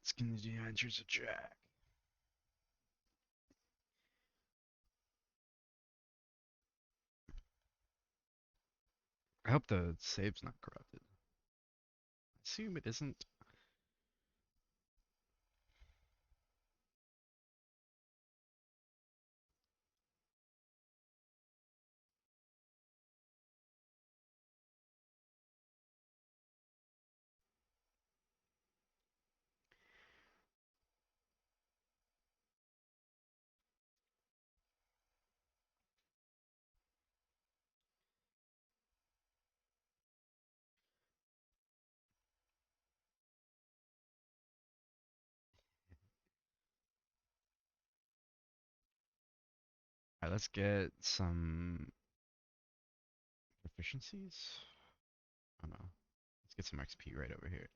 It's gonna do enters a jack. I hope the save's not corrupted. Assume it isn't. Alright, let's get some efficiencies. Oh no. Let's get some XP right over here.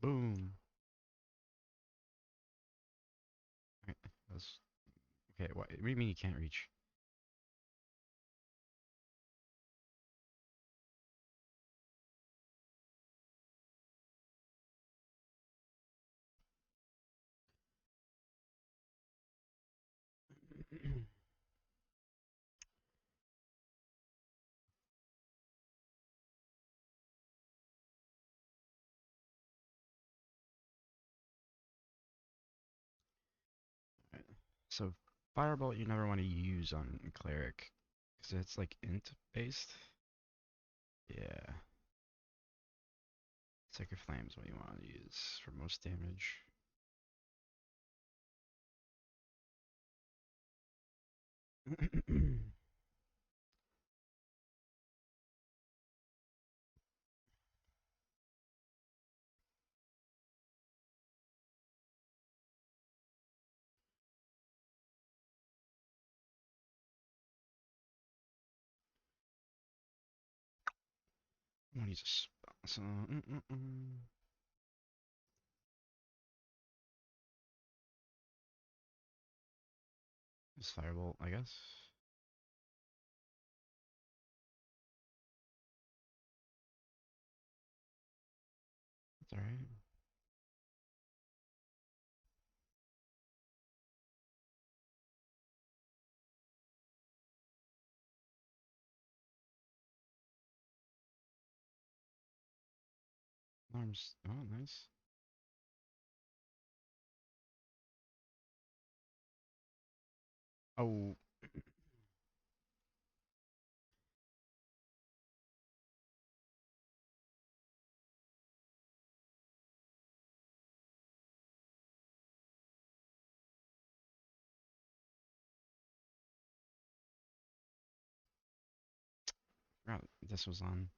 Boom. Alright, that's okay. What do you mean you can't reach? Alright. So firebolt you never want to use on cleric because it's like int based. Yeah. Sacred flame is what you want to use for most damage. I want to use a spell. So, Just firebolt, I guess. That's alright. Alarms. Oh, nice. Oh, forgot this was on.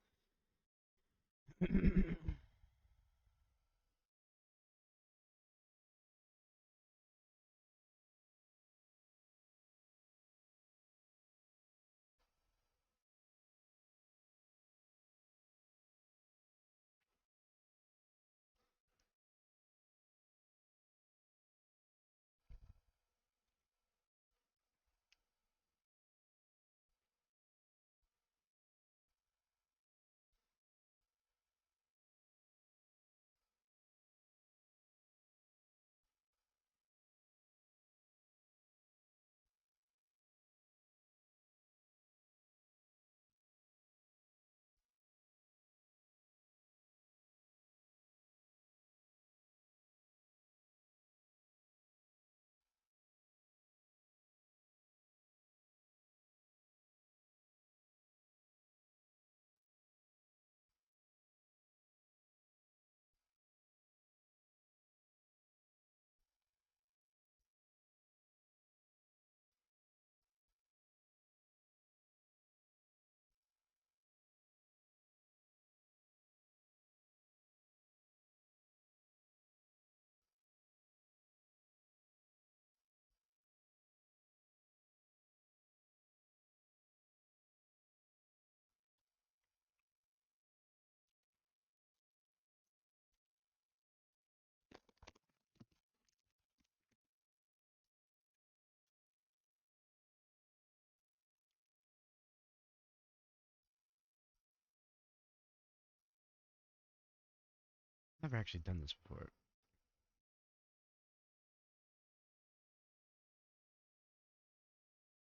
Never actually done this before.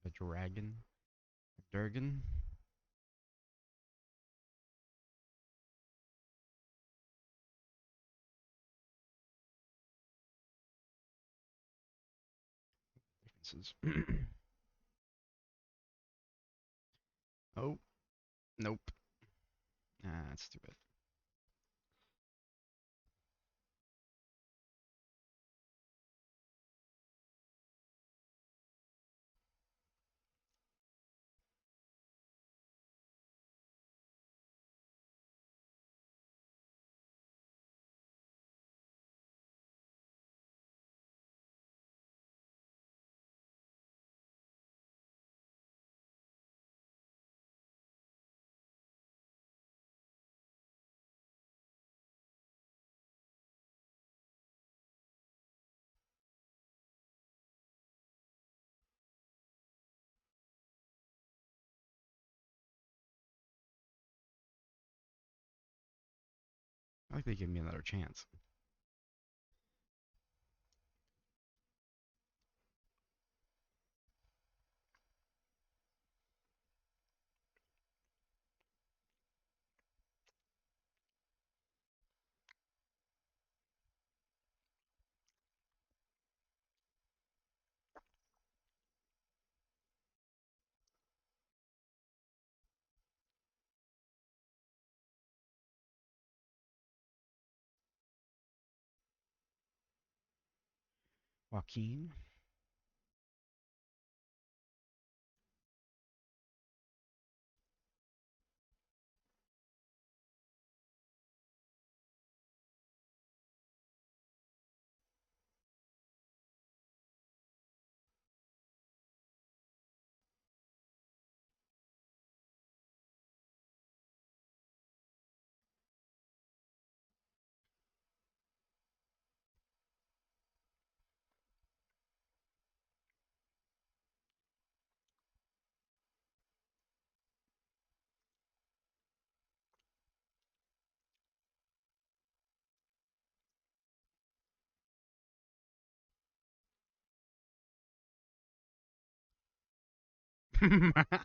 A dragon? Durgan? Differences. Oh, nope. Ah, that's too bad. I like they give me another chance. Joaquin?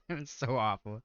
It's so awful.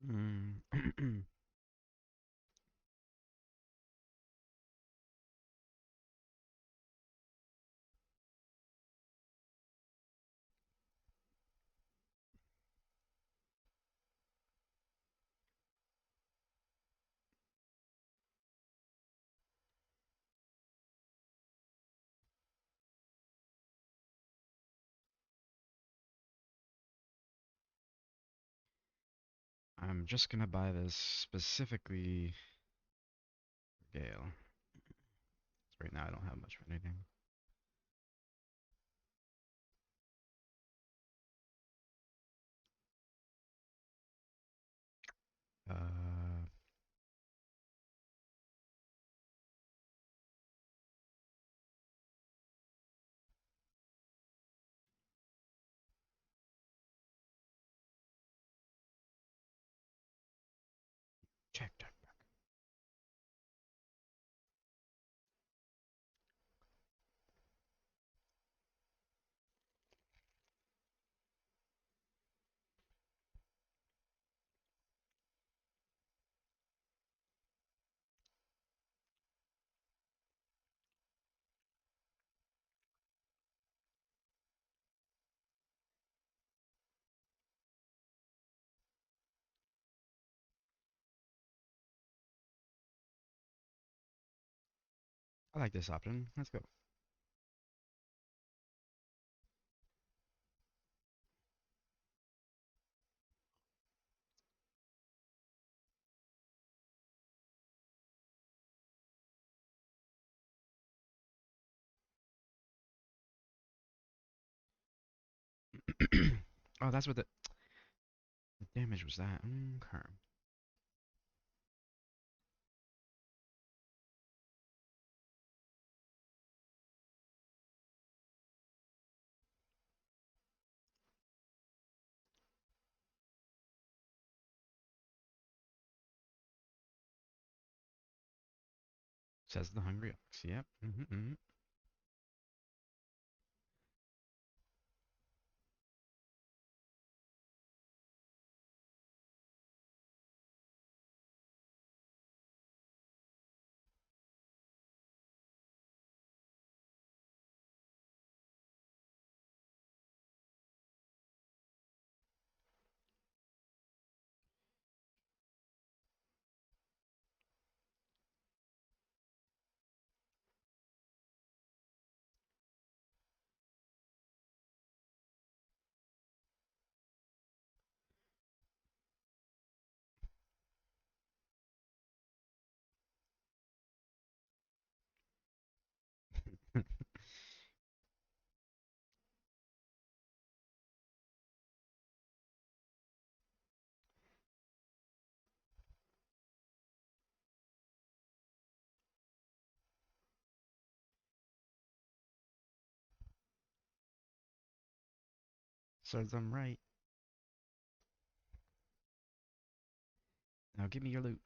Mm. I'm just gonna buy this specifically for Gale. Right now I don't have much of anything. Uh, check. I like this option. Let's go. Oh, that's what the damage was that. Okay. Says the Hungry Ox. Yep. Serves them right. Now give me your loot.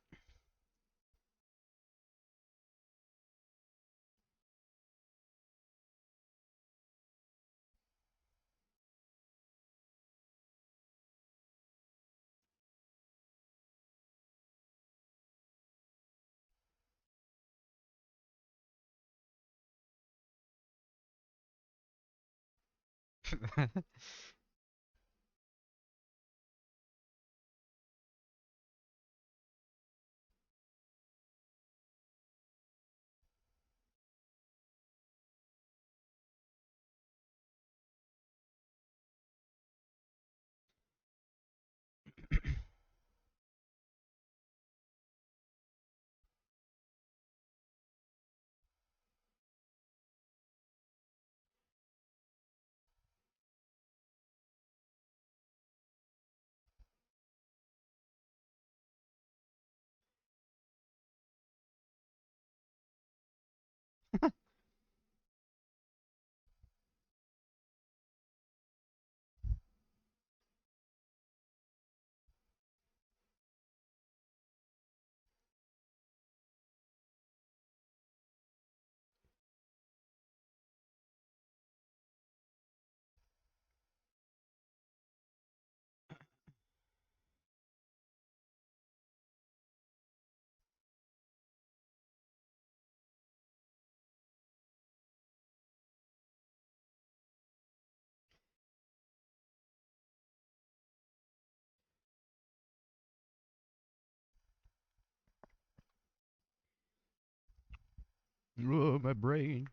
Oh, my brain.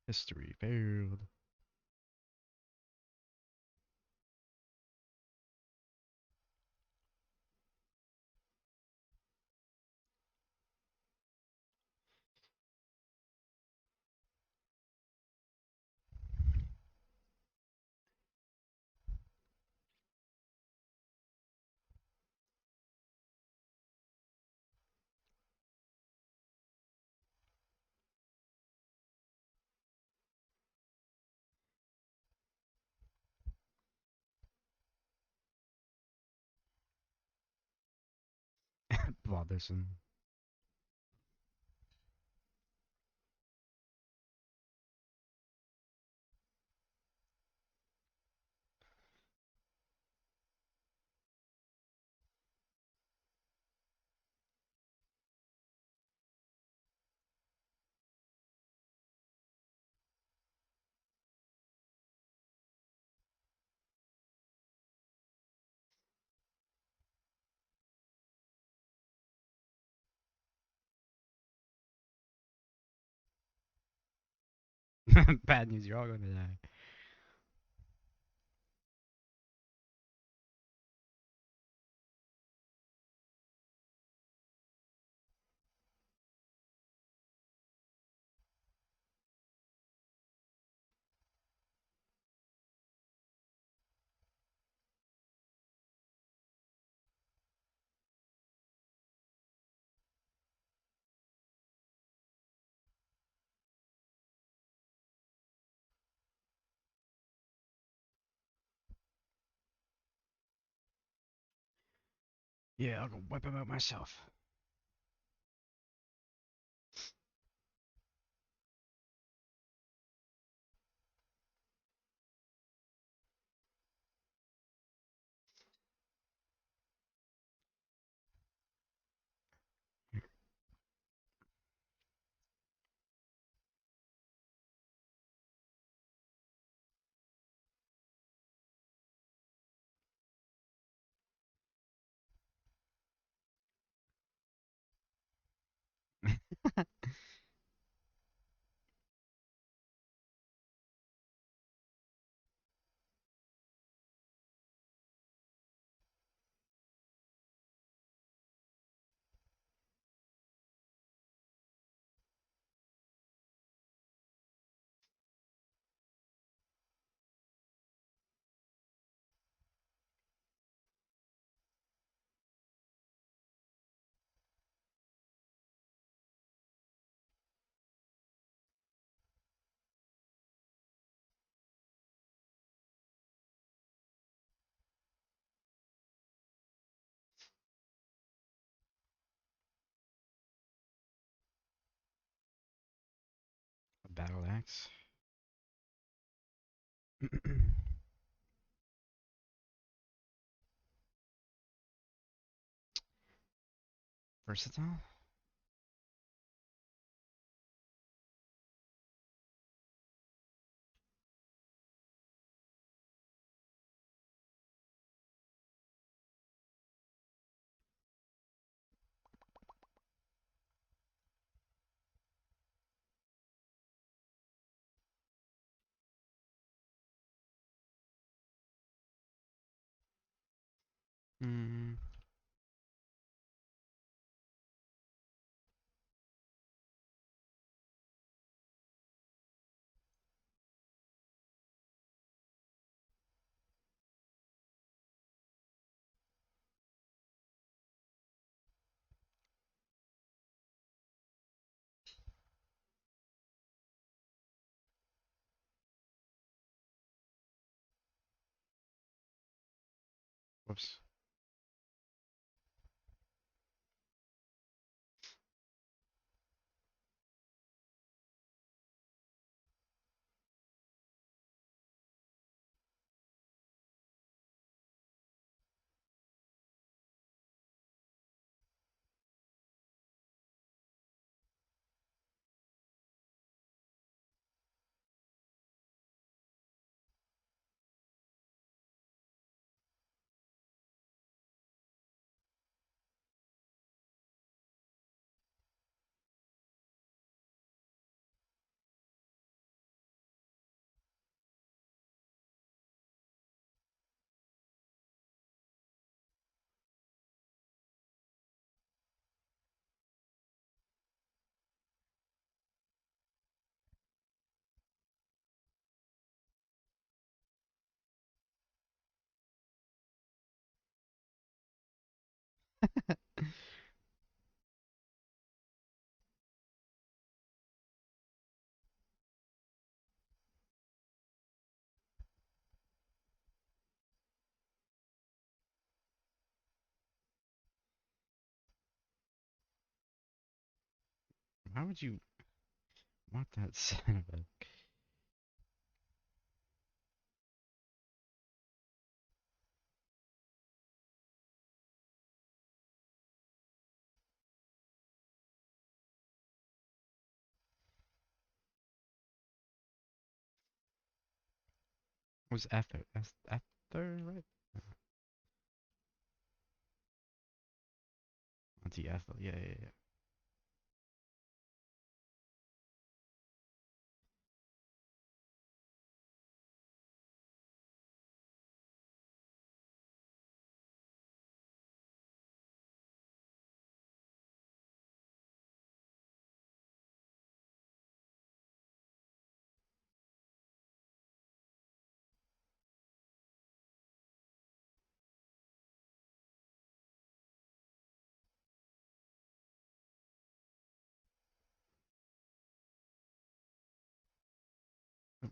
History failed. Bothersome. Bad news, you're all gonna die. Yeah, I'll go wipe him out myself. A battle axe. Versatile? Hmm. Whoops. Why would you want that son of a... Was Ether? Ether, right? Auntie Ethel, yeah, yeah, yeah.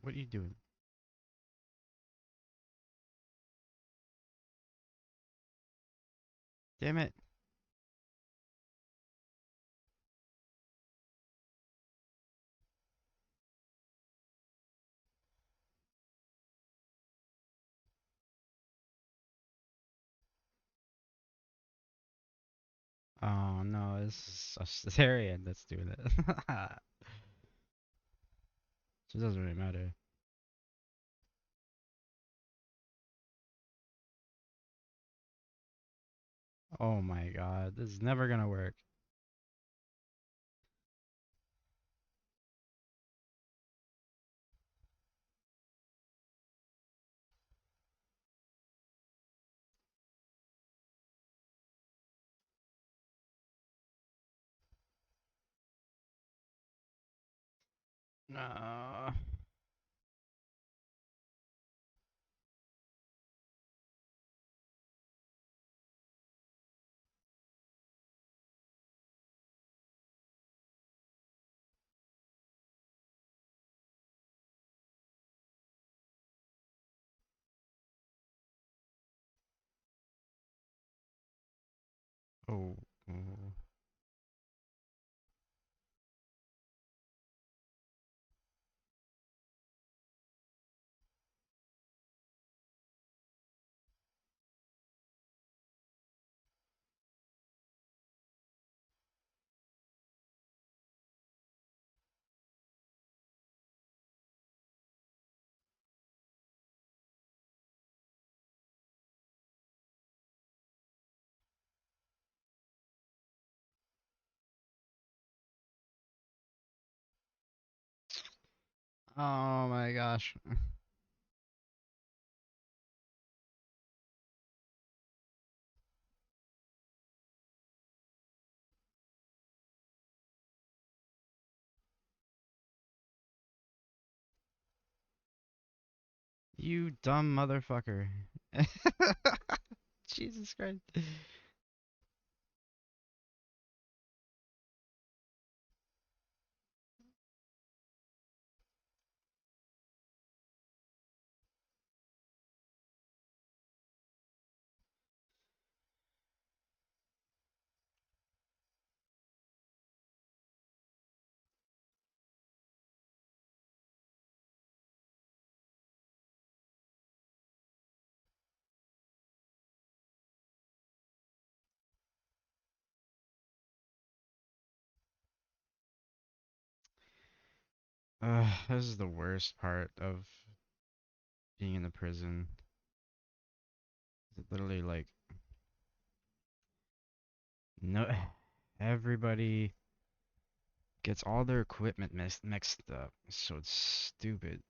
What are you doing? Damn it. Oh no, this is a cesarean that's doing it. So it doesn't really matter. Oh my god, this is never gonna work. No. Oh. Oh. Oh my gosh. You dumb motherfucker. Jesus Christ. This is the worst part of being in the prison. It literally like no everybody gets all their equipment mixed up. So it's stupid.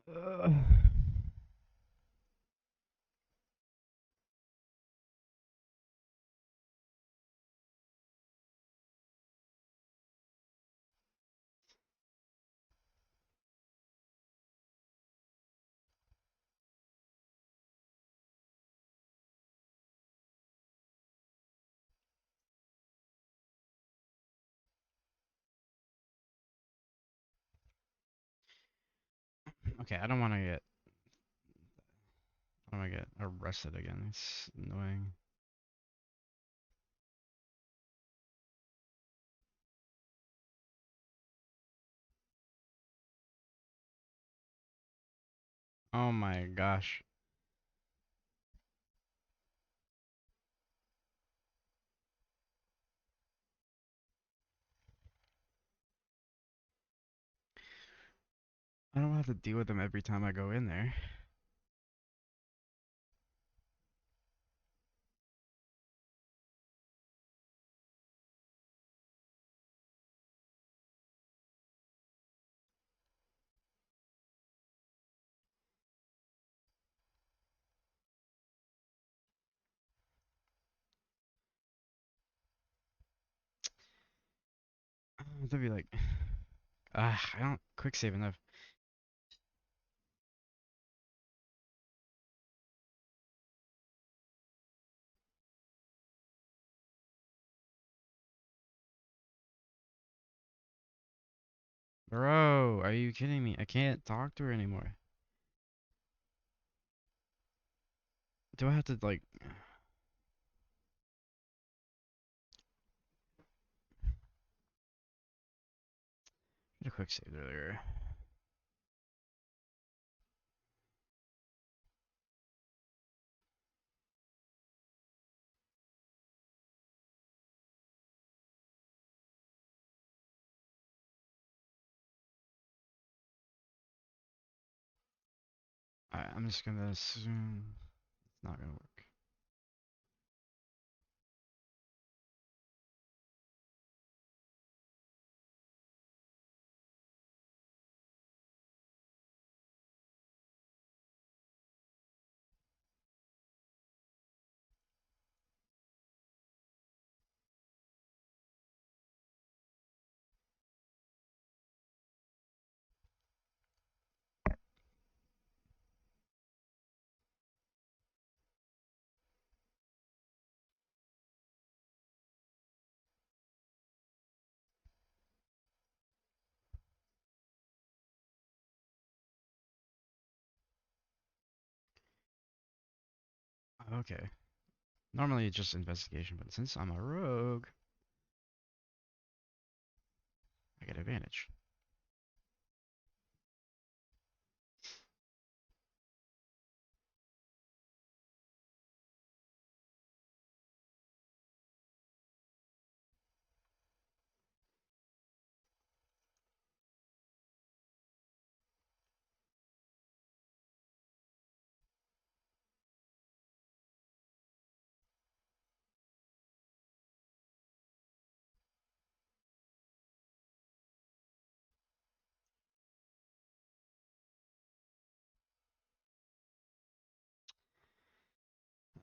Uh, okay, I don't want to get arrested again. It's annoying. Oh my gosh. I don't have to deal with them every time I go in there. To be like, I don't quick save enough. Bro, are you kidding me? I can't talk to her anymore. Do I have to like get a quick save earlier? I'm just gonna assume it's not gonna work. Okay. Normally it's just investigation, but since I'm a rogue, I get advantage.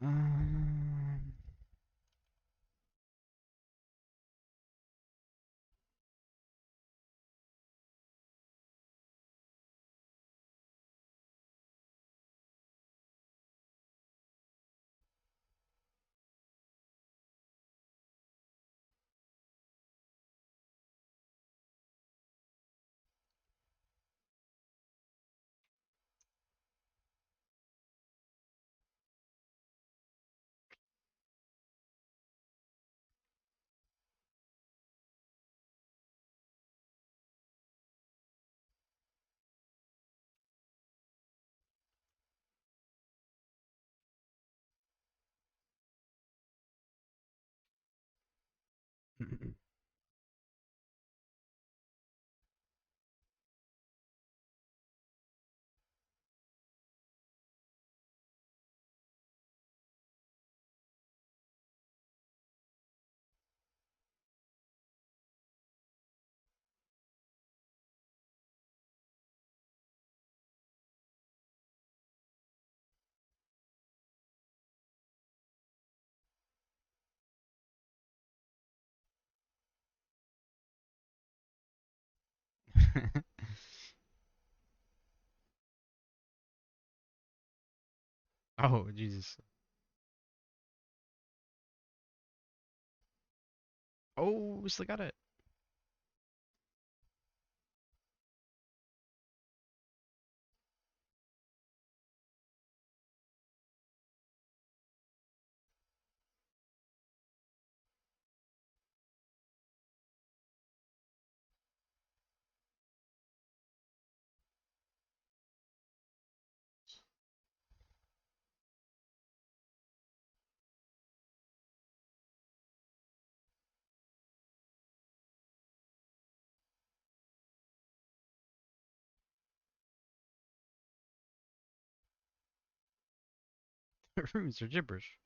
Um, Oh, Jesus. Oh, we still got it. Runes are gibberish.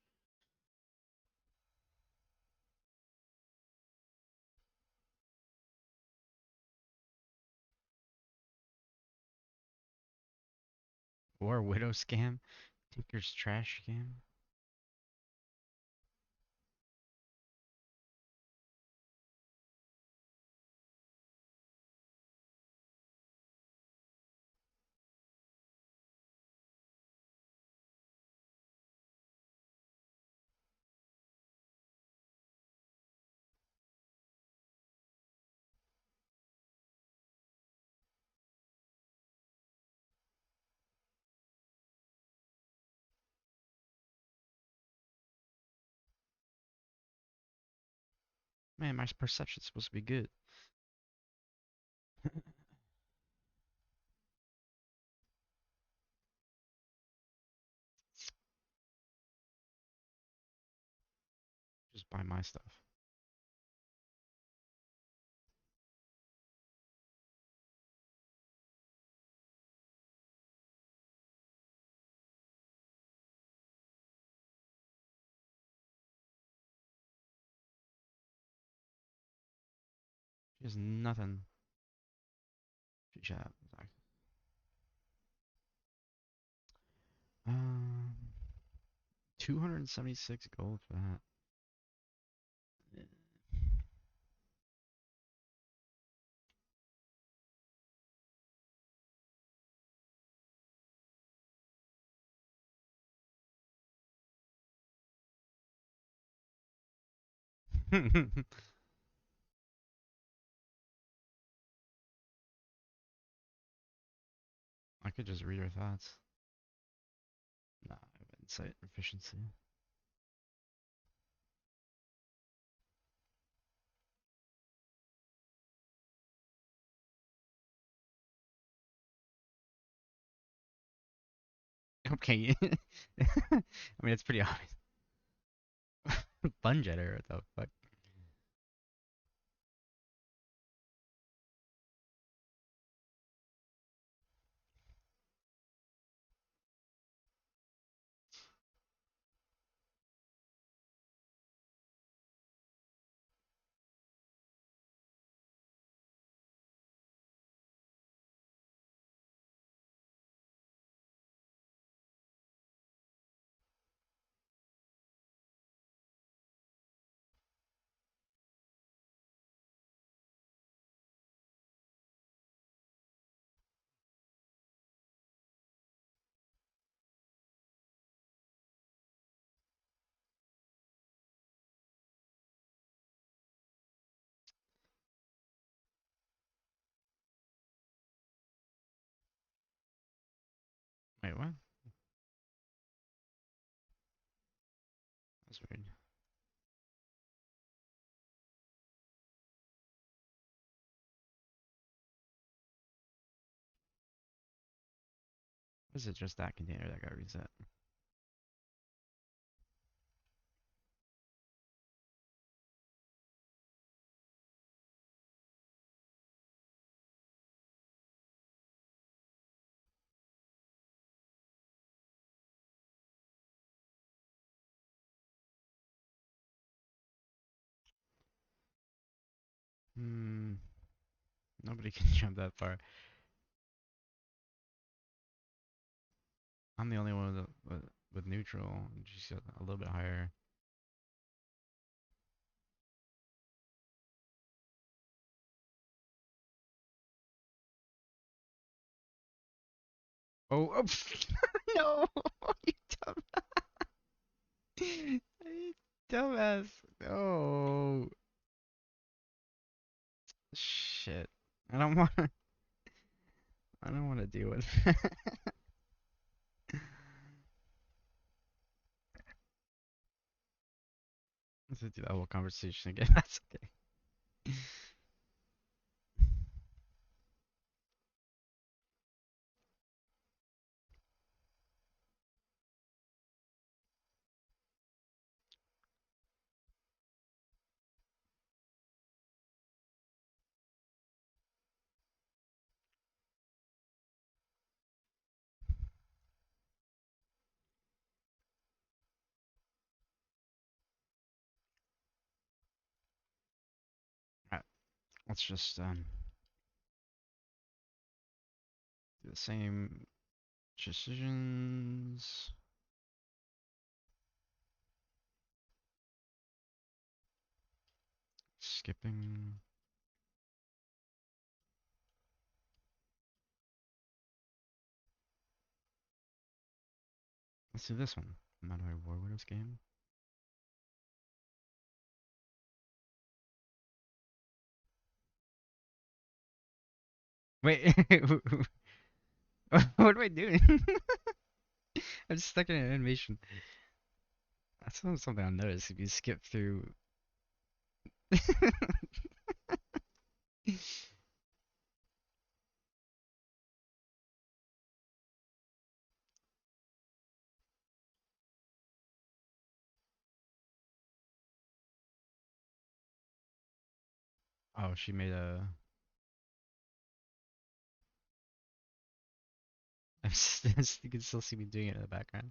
War Widow scam. Tinker's trash scam. Man, my perception's supposed to be good. Just buy my stuff. She has nothing. She should have. Um, 276 gold for that. I could just read her thoughts. Nah, I have insight efficiency. Okay. I mean, it's pretty obvious. Bunge at her, what the fuck? Wait, what? That's weird. Was it just that container that got reset? Hmm. Nobody can jump that far. I'm the only one with neutral. She's got a little bit higher. Oh, oh no! You dumb, you dumbass. No. Shit. I don't want. I don't want to deal with that. Let's do that whole conversation again. That's okay. Alright, let's just do the same decisions. Skipping. Let's do this one. Modern War Widows game. Wait, what am I doing? I'm stuck in an animation. That's something I noticed. If you skip through. Oh, she made a. You can still see me doing it in the background.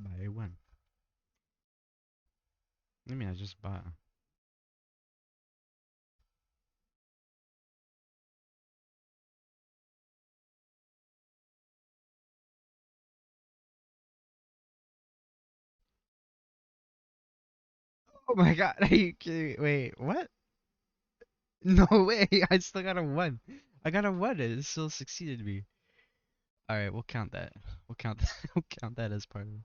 By when? I mean, I just bought. Oh my god, are you kidding? Wait, what? No way, I still got a 1. I got a 1 and it still succeeded me. Alright, we'll count that. We'll count that. We'll count that as part of it.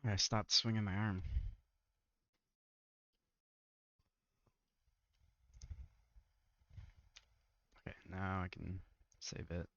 I stopped swinging my arm. Okay, now I can save it.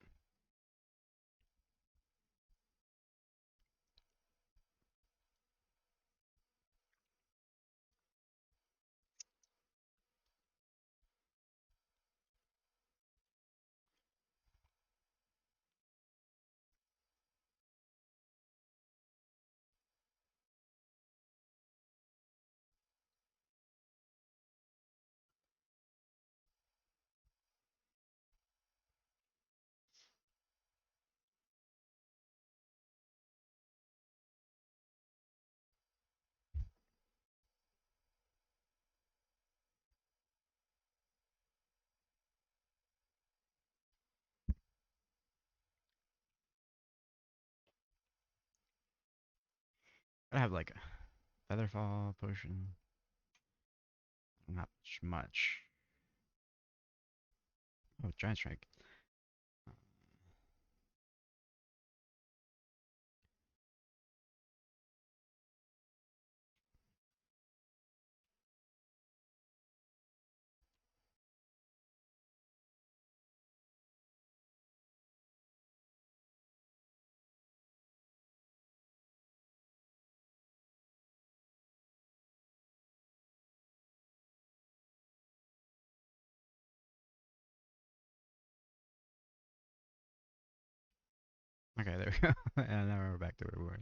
I have like a featherfall potion. Not much. Oh, giant strike. Okay, there we go. And now we're back to where we were.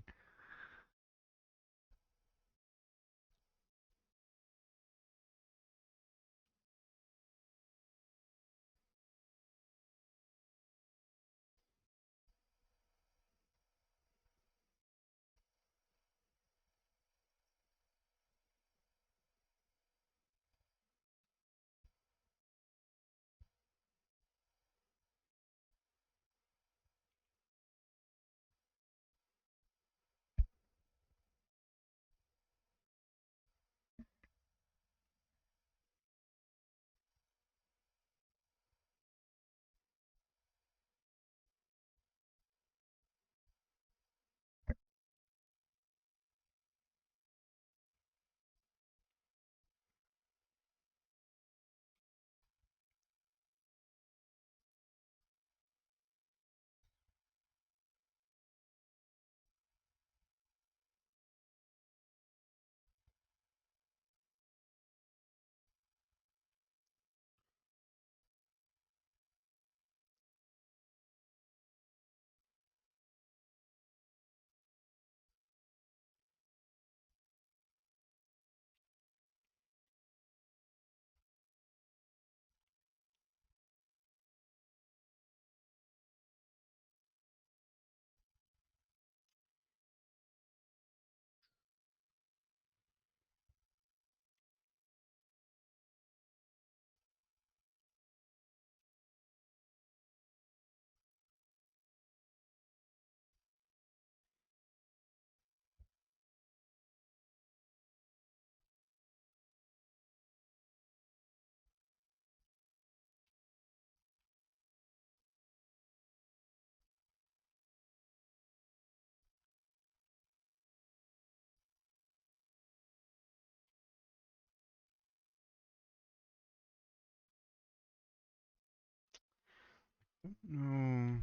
No.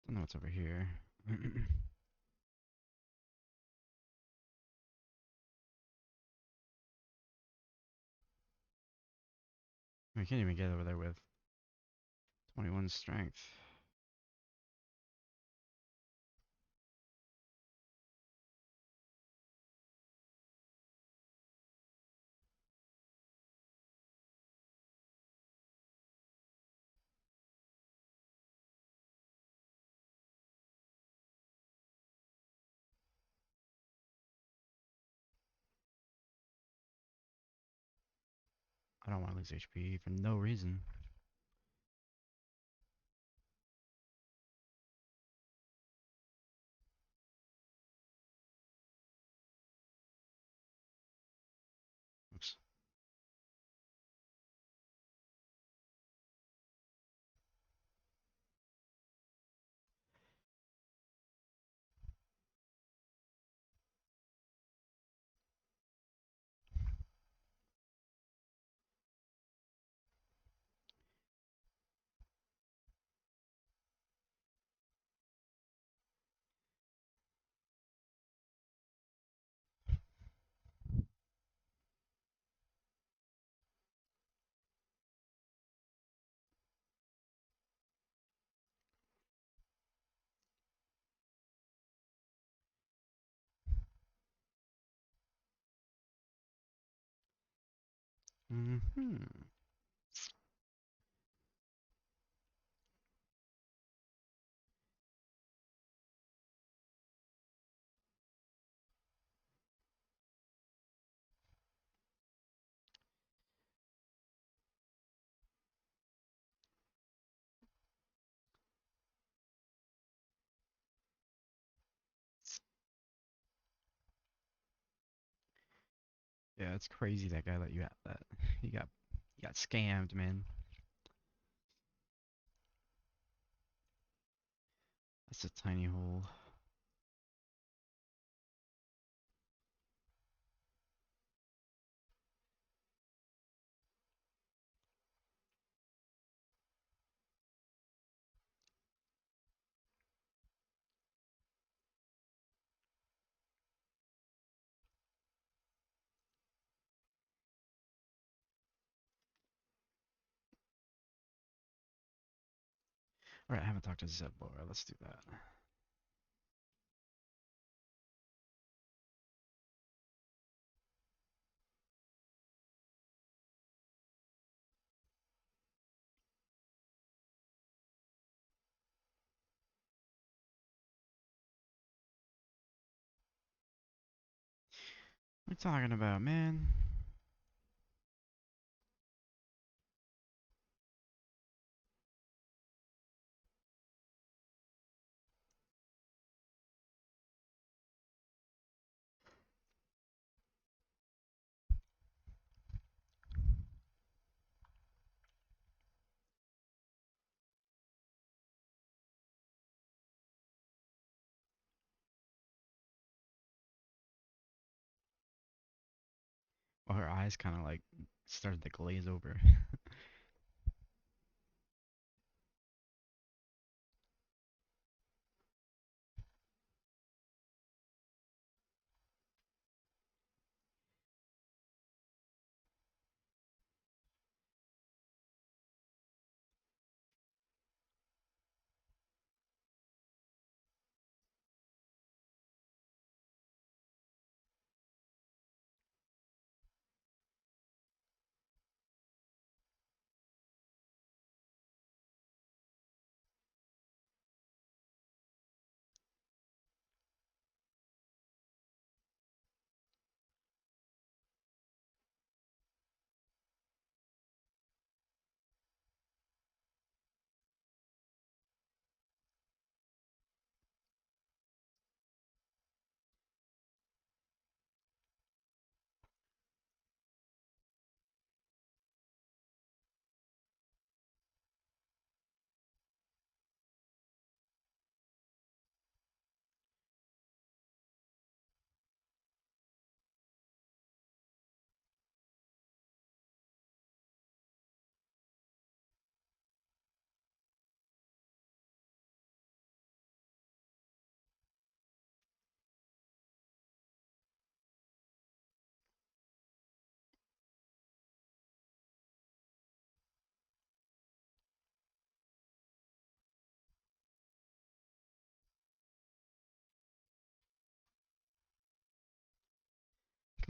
Don't know what's over here. We can't even get over there with 21 strength. I don't want to lose HP for no reason. Oops. Hmm. Yeah, it's crazy that guy let you have that. He got scammed, man. That's a tiny hole. Alright, I haven't talked to Zeb Laura. Let's do that. What are you talking about, man? Well, her eyes kind of like started to glaze over.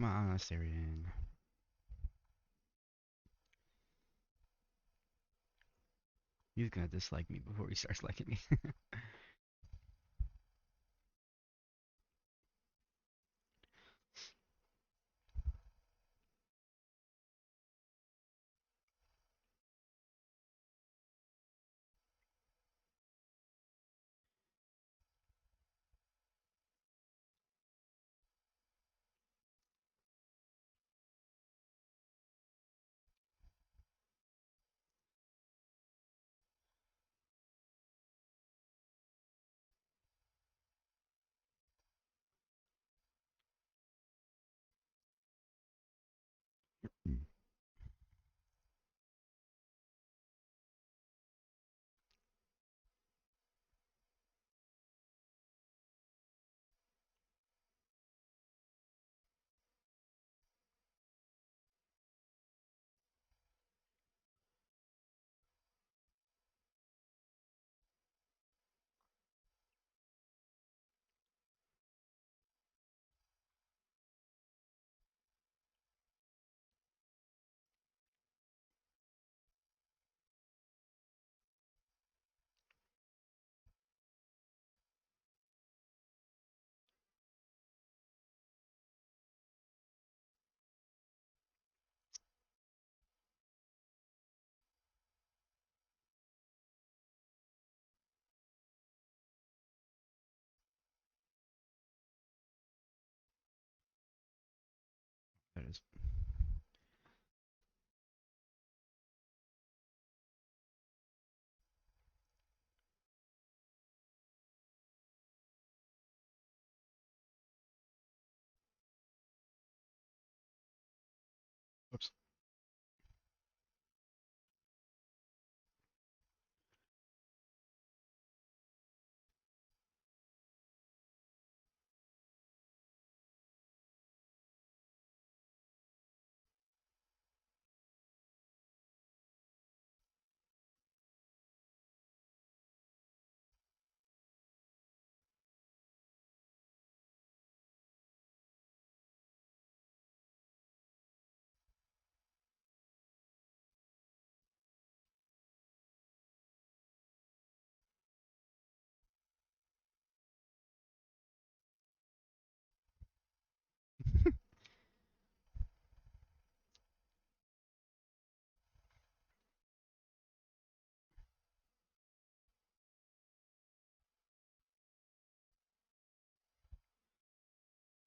Come on, Asterion. He's gonna dislike me before he starts liking me.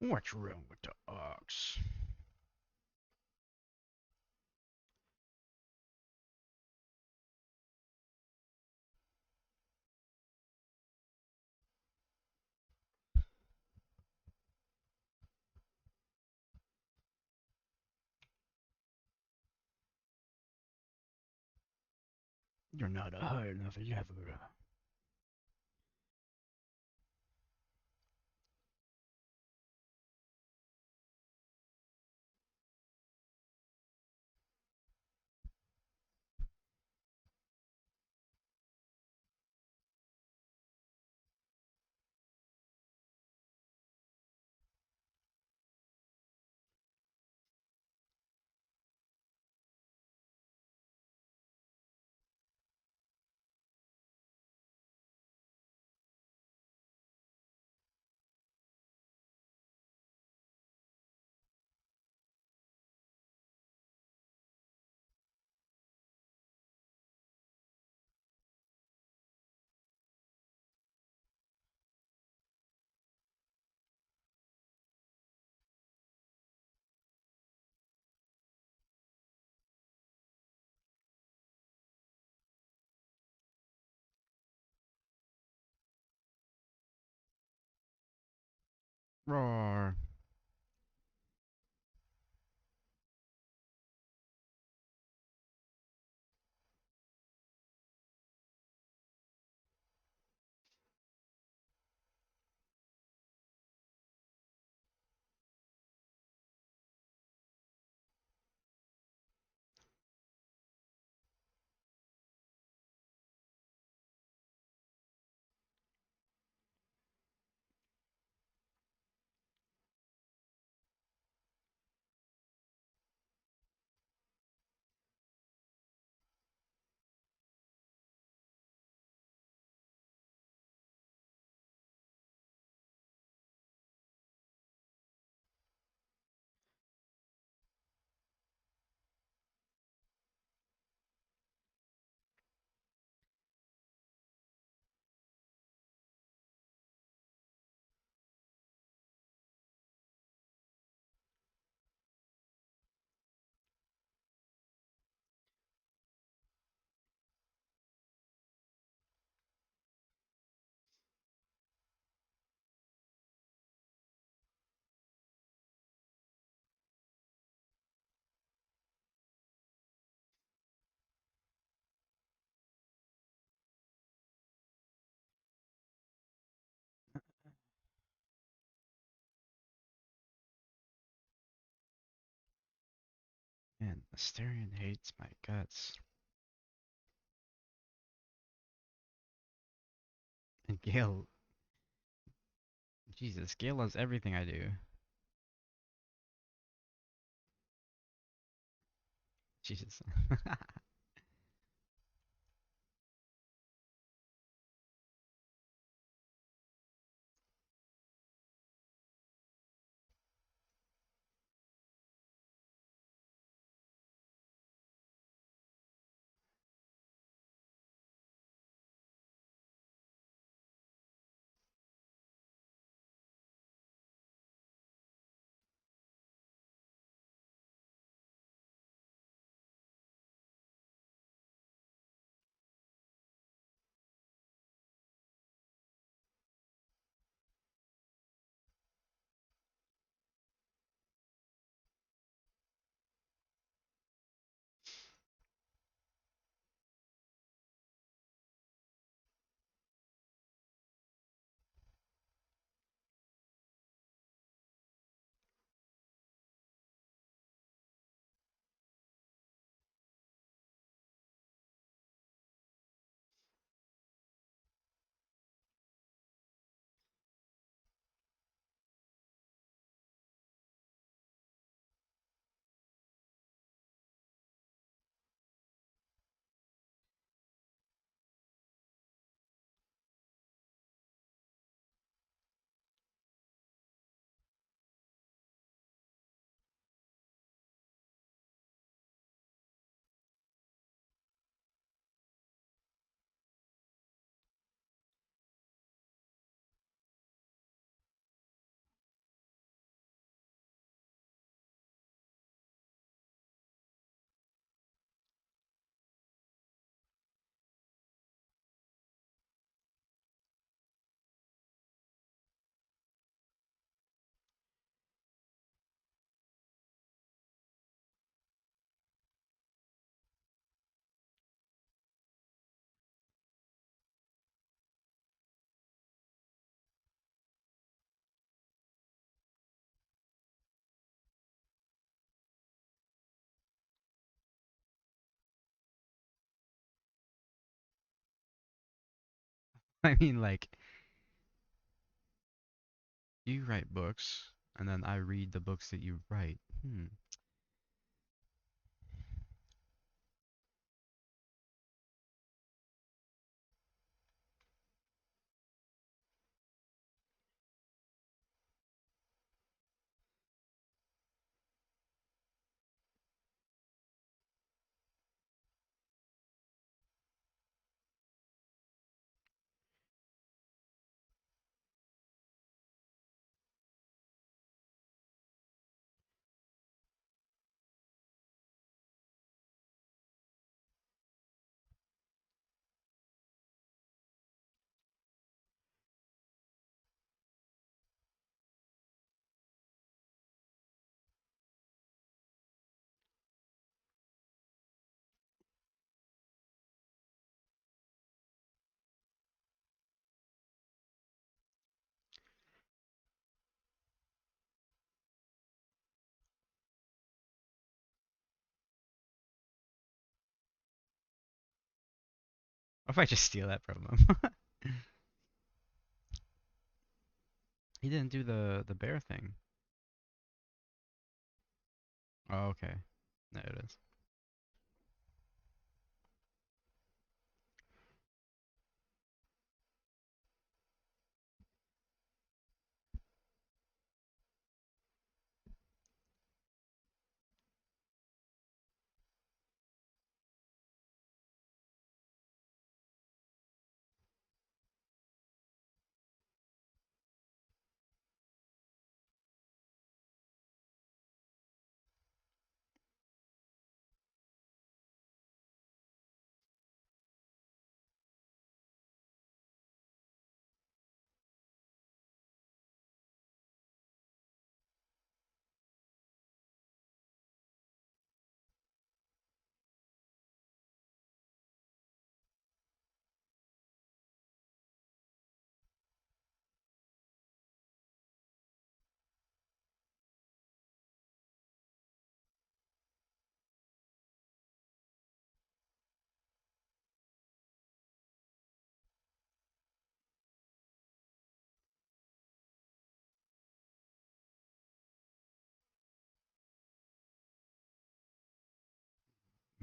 What's wrong with the ox? You're not a high enough level. Roar. Man, Asterion hates my guts. And Gale, Jesus, Gale loves everything I do. Jesus. I mean, like, you write books, and then I read the books that you write. Hmm. What if I just steal that from him? He didn't do the bear thing. Oh, okay. There it is.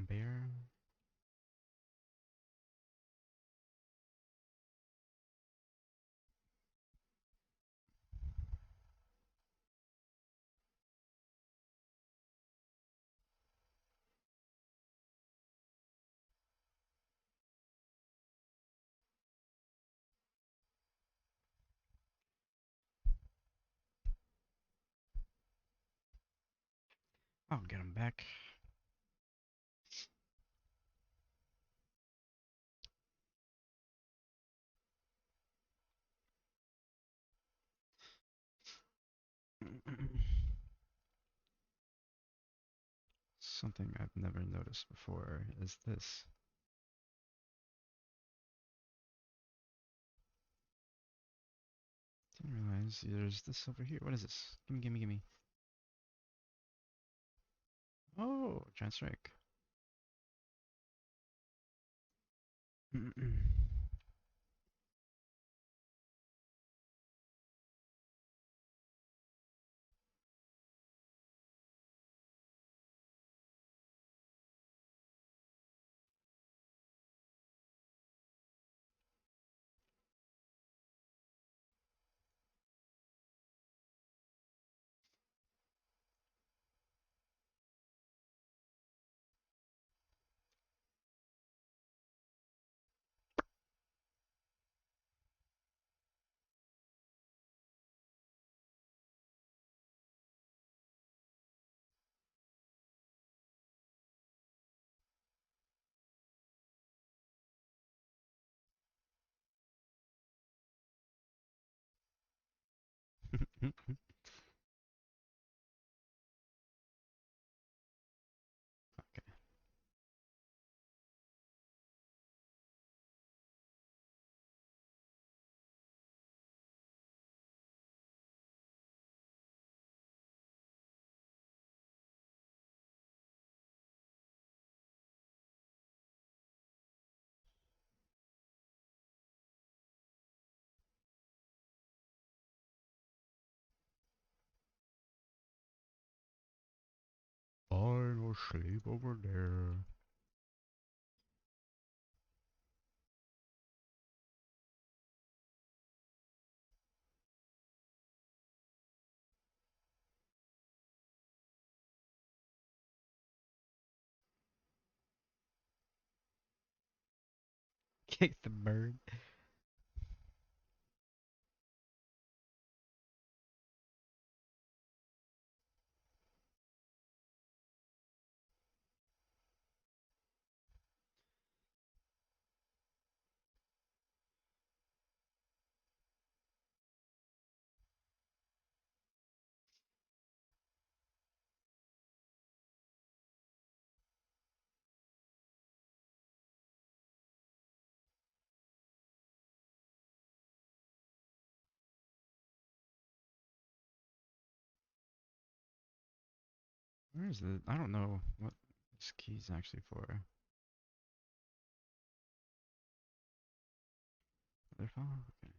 Bear. I'll get him back. Something I've never noticed before is this. Didn't realize there's this over here. What is this? Gimme, gimme, gimme. Oh, giant strike. Okay. asleep over there. Kick the bird. Where is the? I don't know what this key's actually for. Other file? Okay.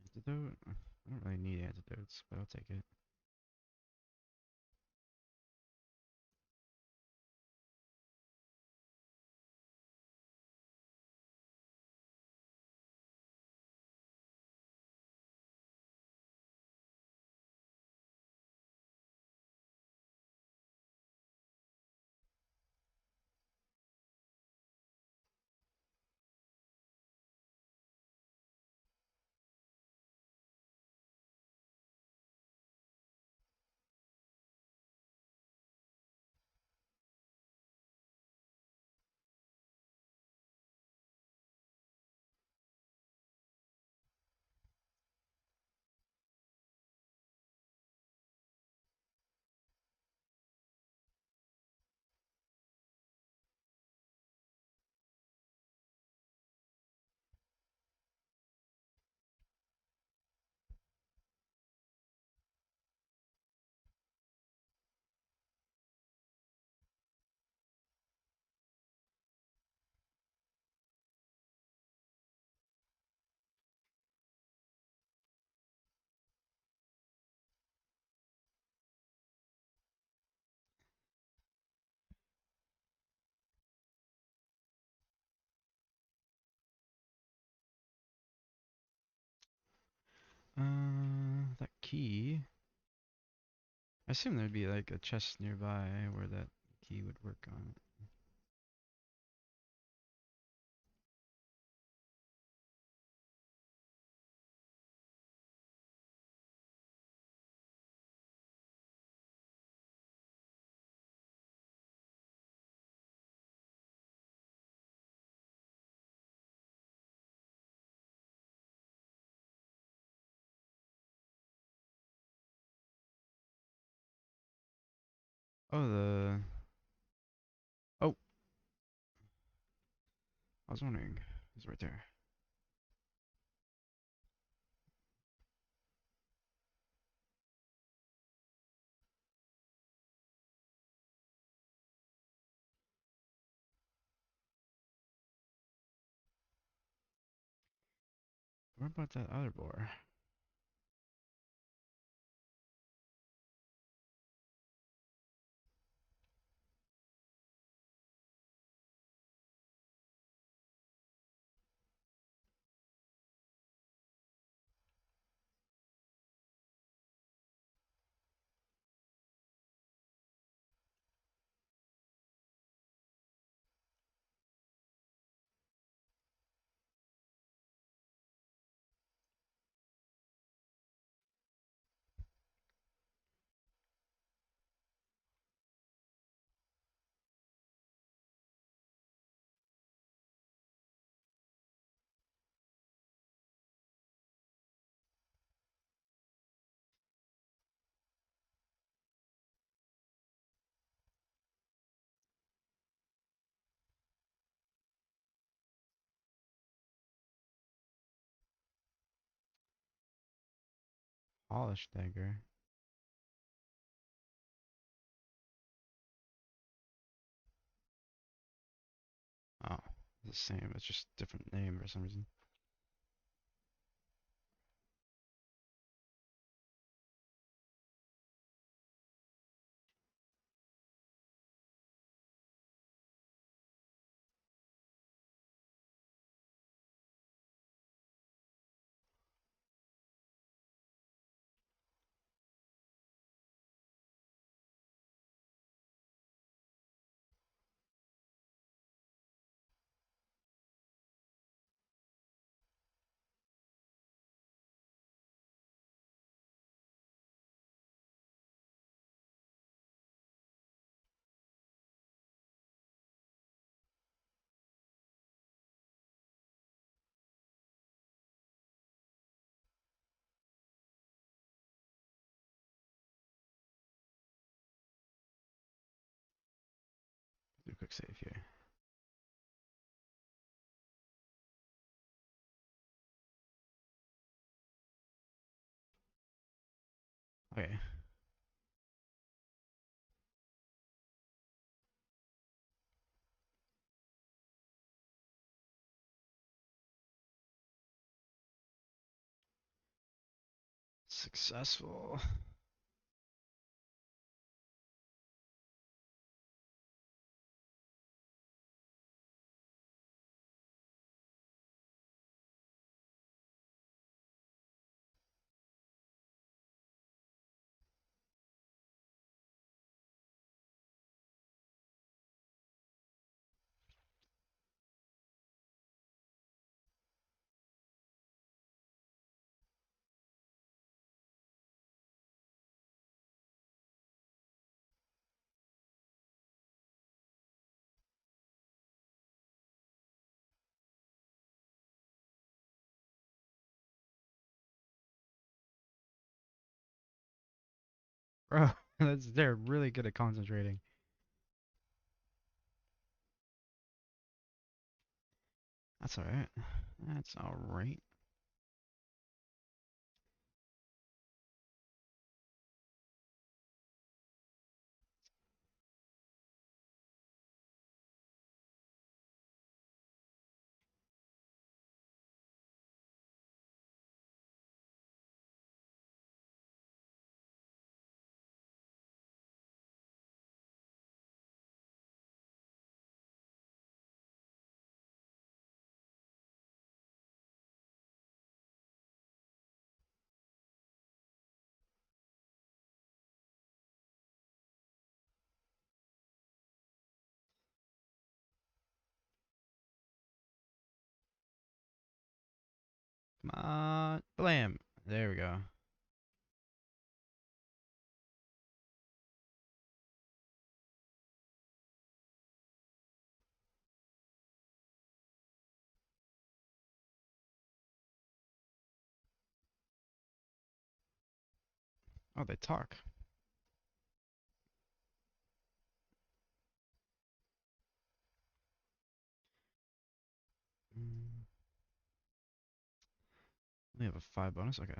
Antidote? I don't really need antidotes, but I'll take it. That key. I assume there'd be like a chest nearby where that key would work on it. Oh, the. Oh, I was wondering. It's right there. What about that other boar? Polished dagger. Oh, the same. It's just different name for some reason. quick save here. Okay. Successful. Bro, they're really good at concentrating. That's alright. That's alright. Come on. Blam. There we go. Oh, they talk. Mm, we have a 5 bonus. Okay.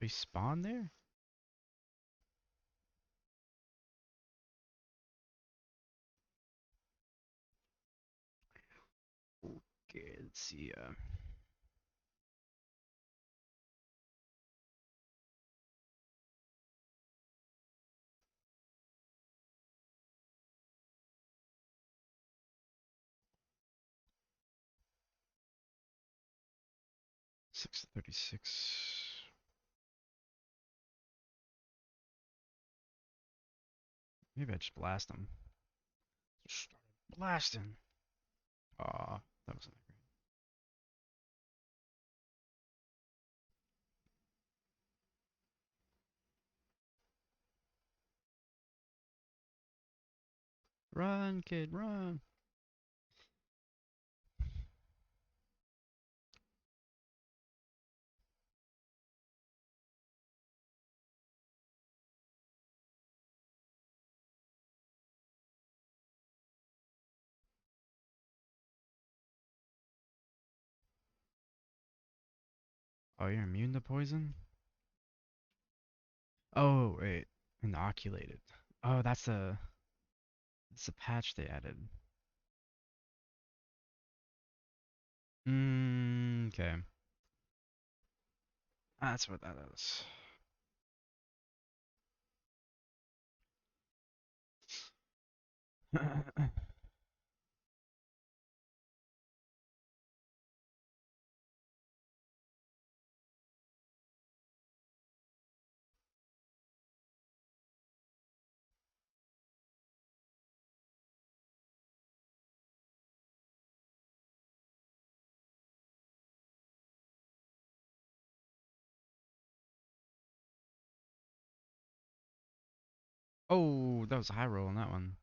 We spawn there? Okay, let's see. Six 36. Maybe I just blast them. Just started blasting. Aw, that wasn't that great. Run, kid, run. Oh, you're immune to poison? Oh, wait. Inoculated. Oh, that's a patch they added. Okay. That's what that is. Oh, that was a high roll on that one.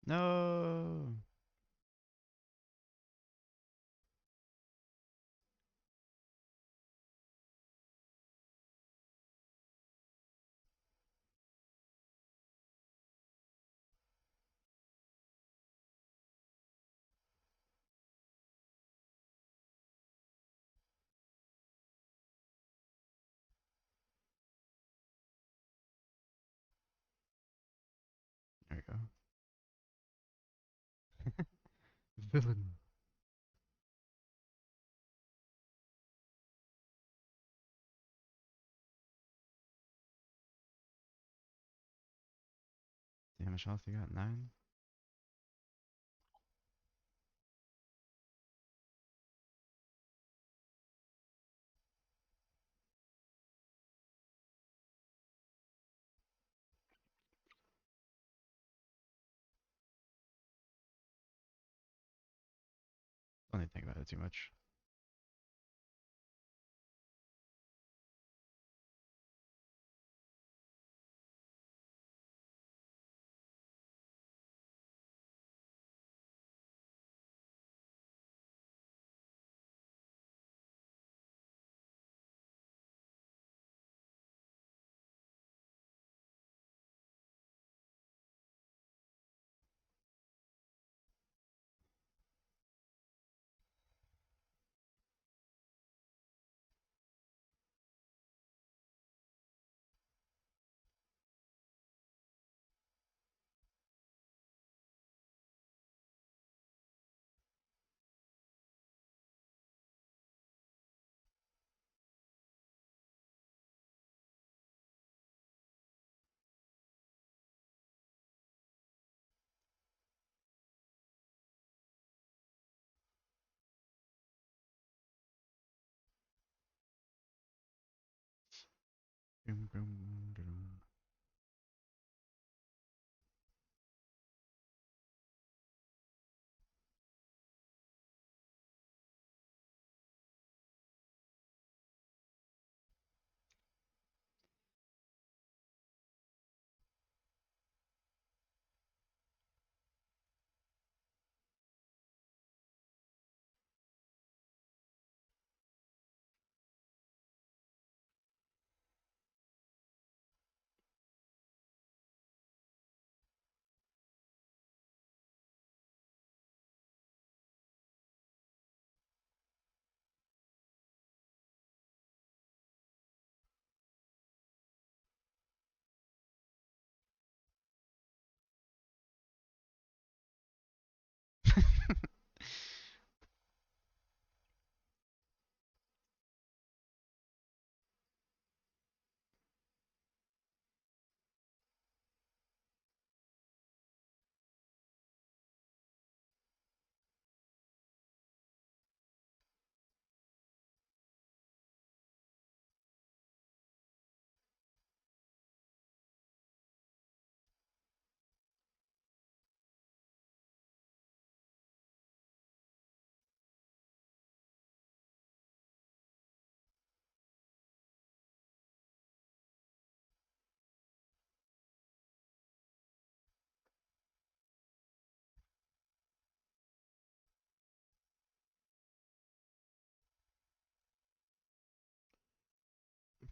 No. There we go. Villain. Damage health you got 9. Don't need to think about it too much.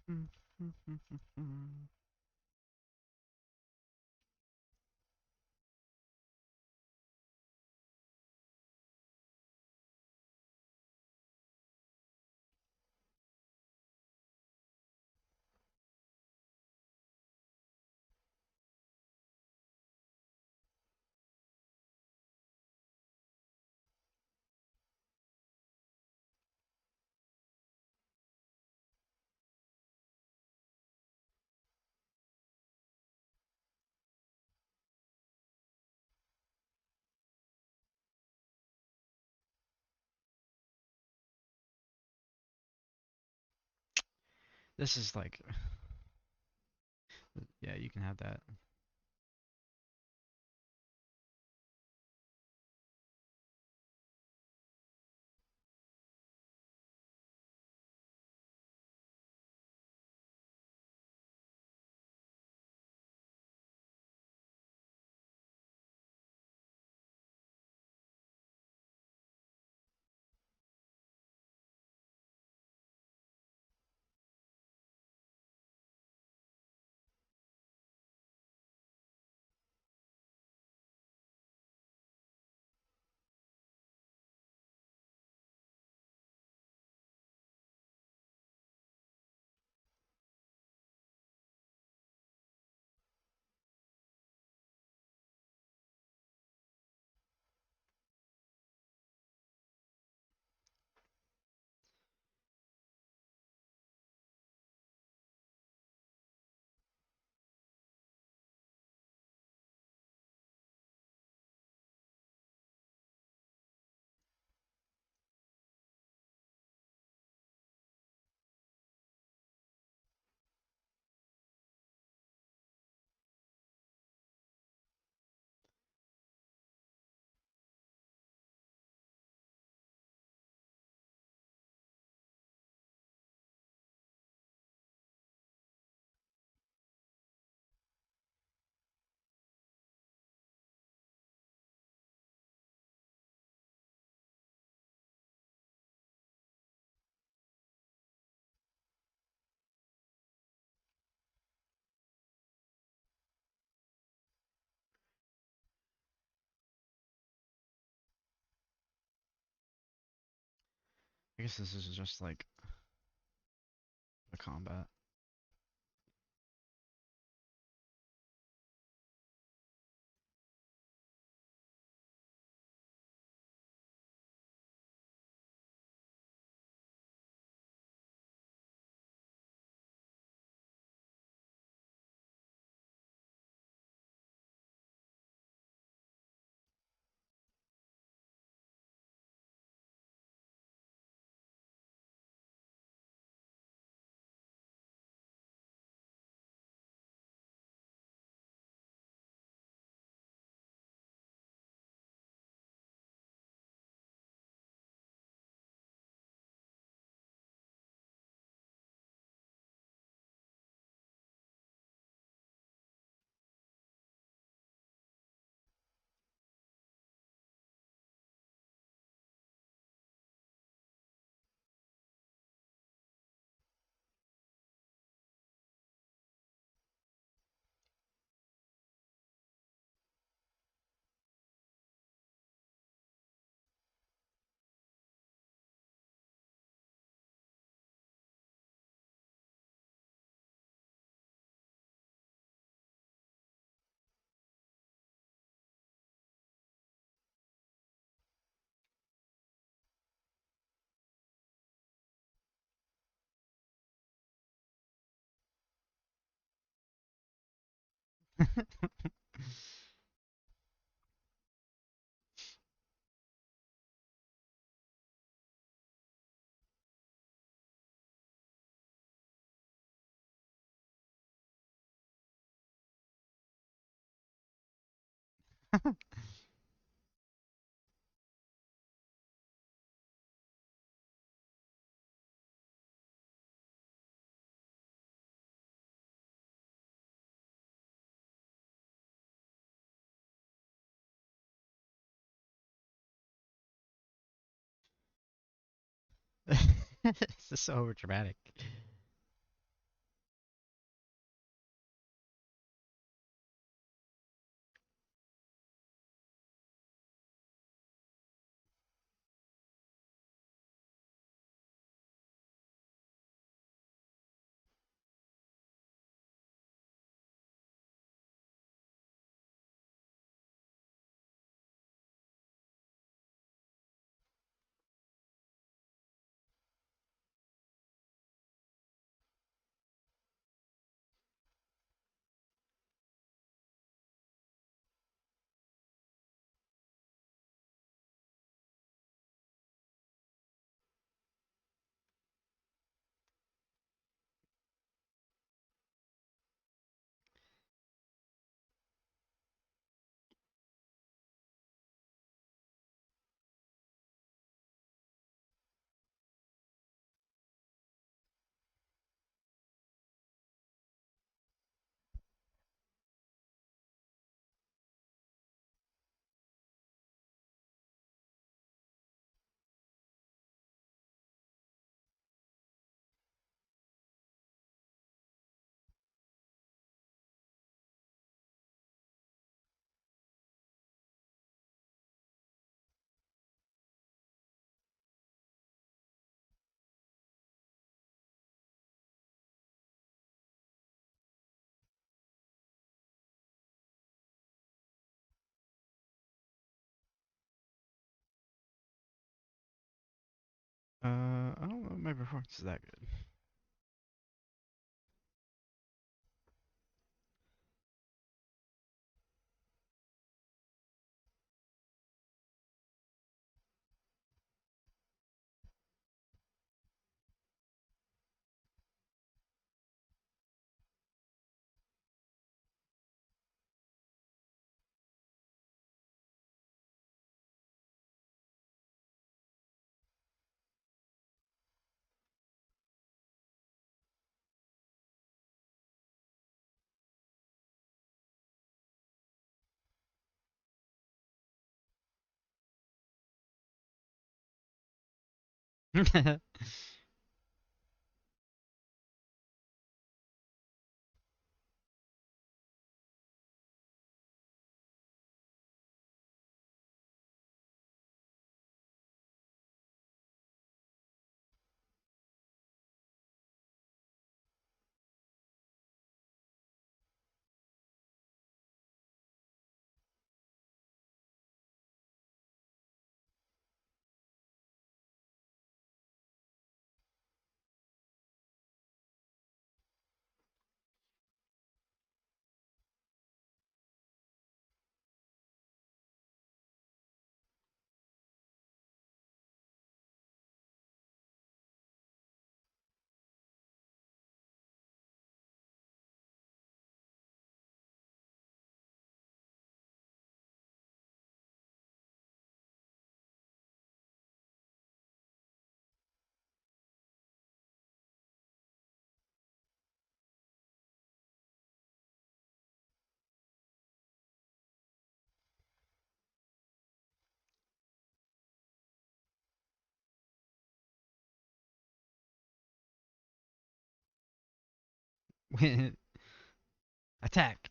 Boom, boom, boom. This is like, yeah, you can have that. guess this is just like a combat. This is so over dramatic. I don't know if my performance is that good. Attack.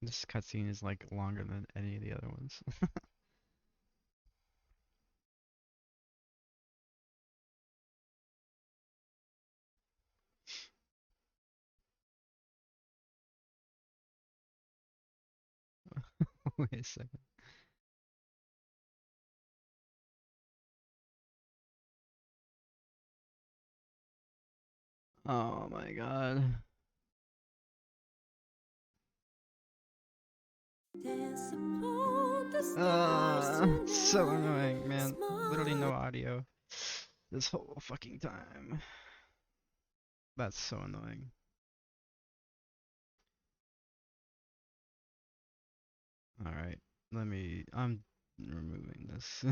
This cutscene is like longer than any of the other ones. Wait a second. Oh my god. So annoying, man. Literally no audio this whole fucking time. That's so annoying. Alright, I'm removing this.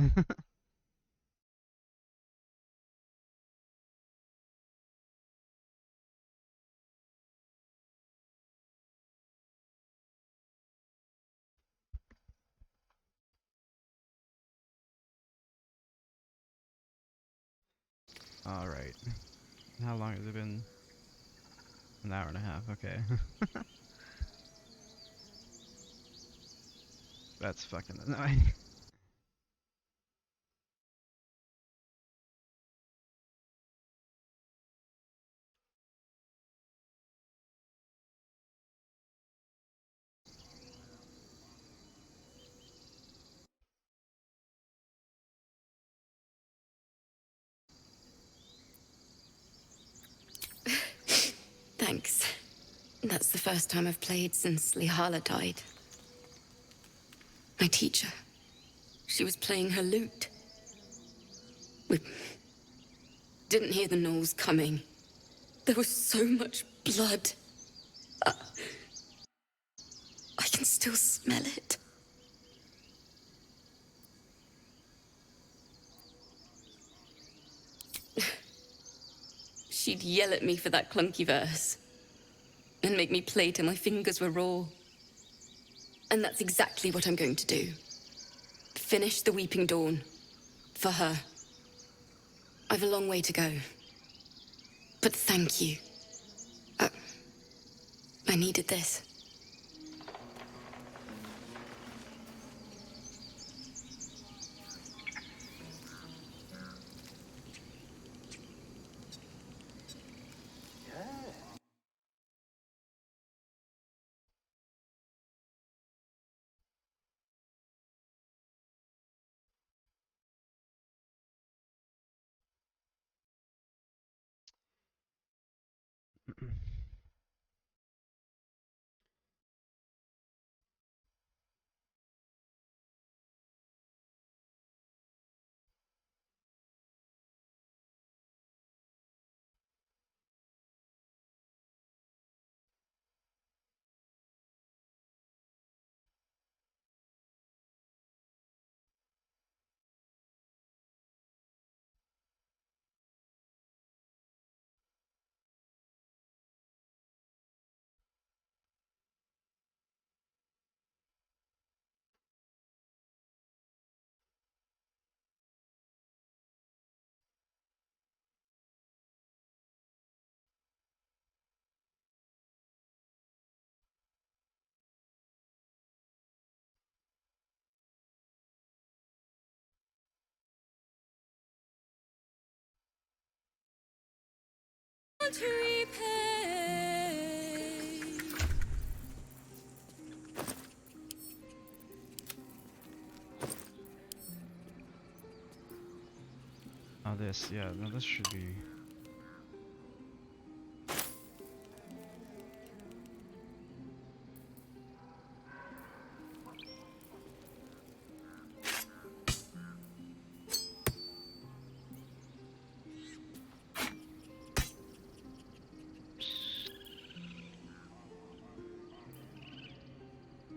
Alright. How long has it been? An hour and a half, okay. That's fucking annoying. Thanks. That's the first time I've played since Lihala died. My teacher. She was playing her lute. We didn't hear the gnolls coming. There was so much blood. I can still smell it. She'd yell at me for that clunky verse. And make me play till my fingers were raw. And that's exactly what I'm going to do. Finish the Weeping Dawn. For her. I've a long way to go. But thank you. I needed this. Oh, this, yeah, no, this should be.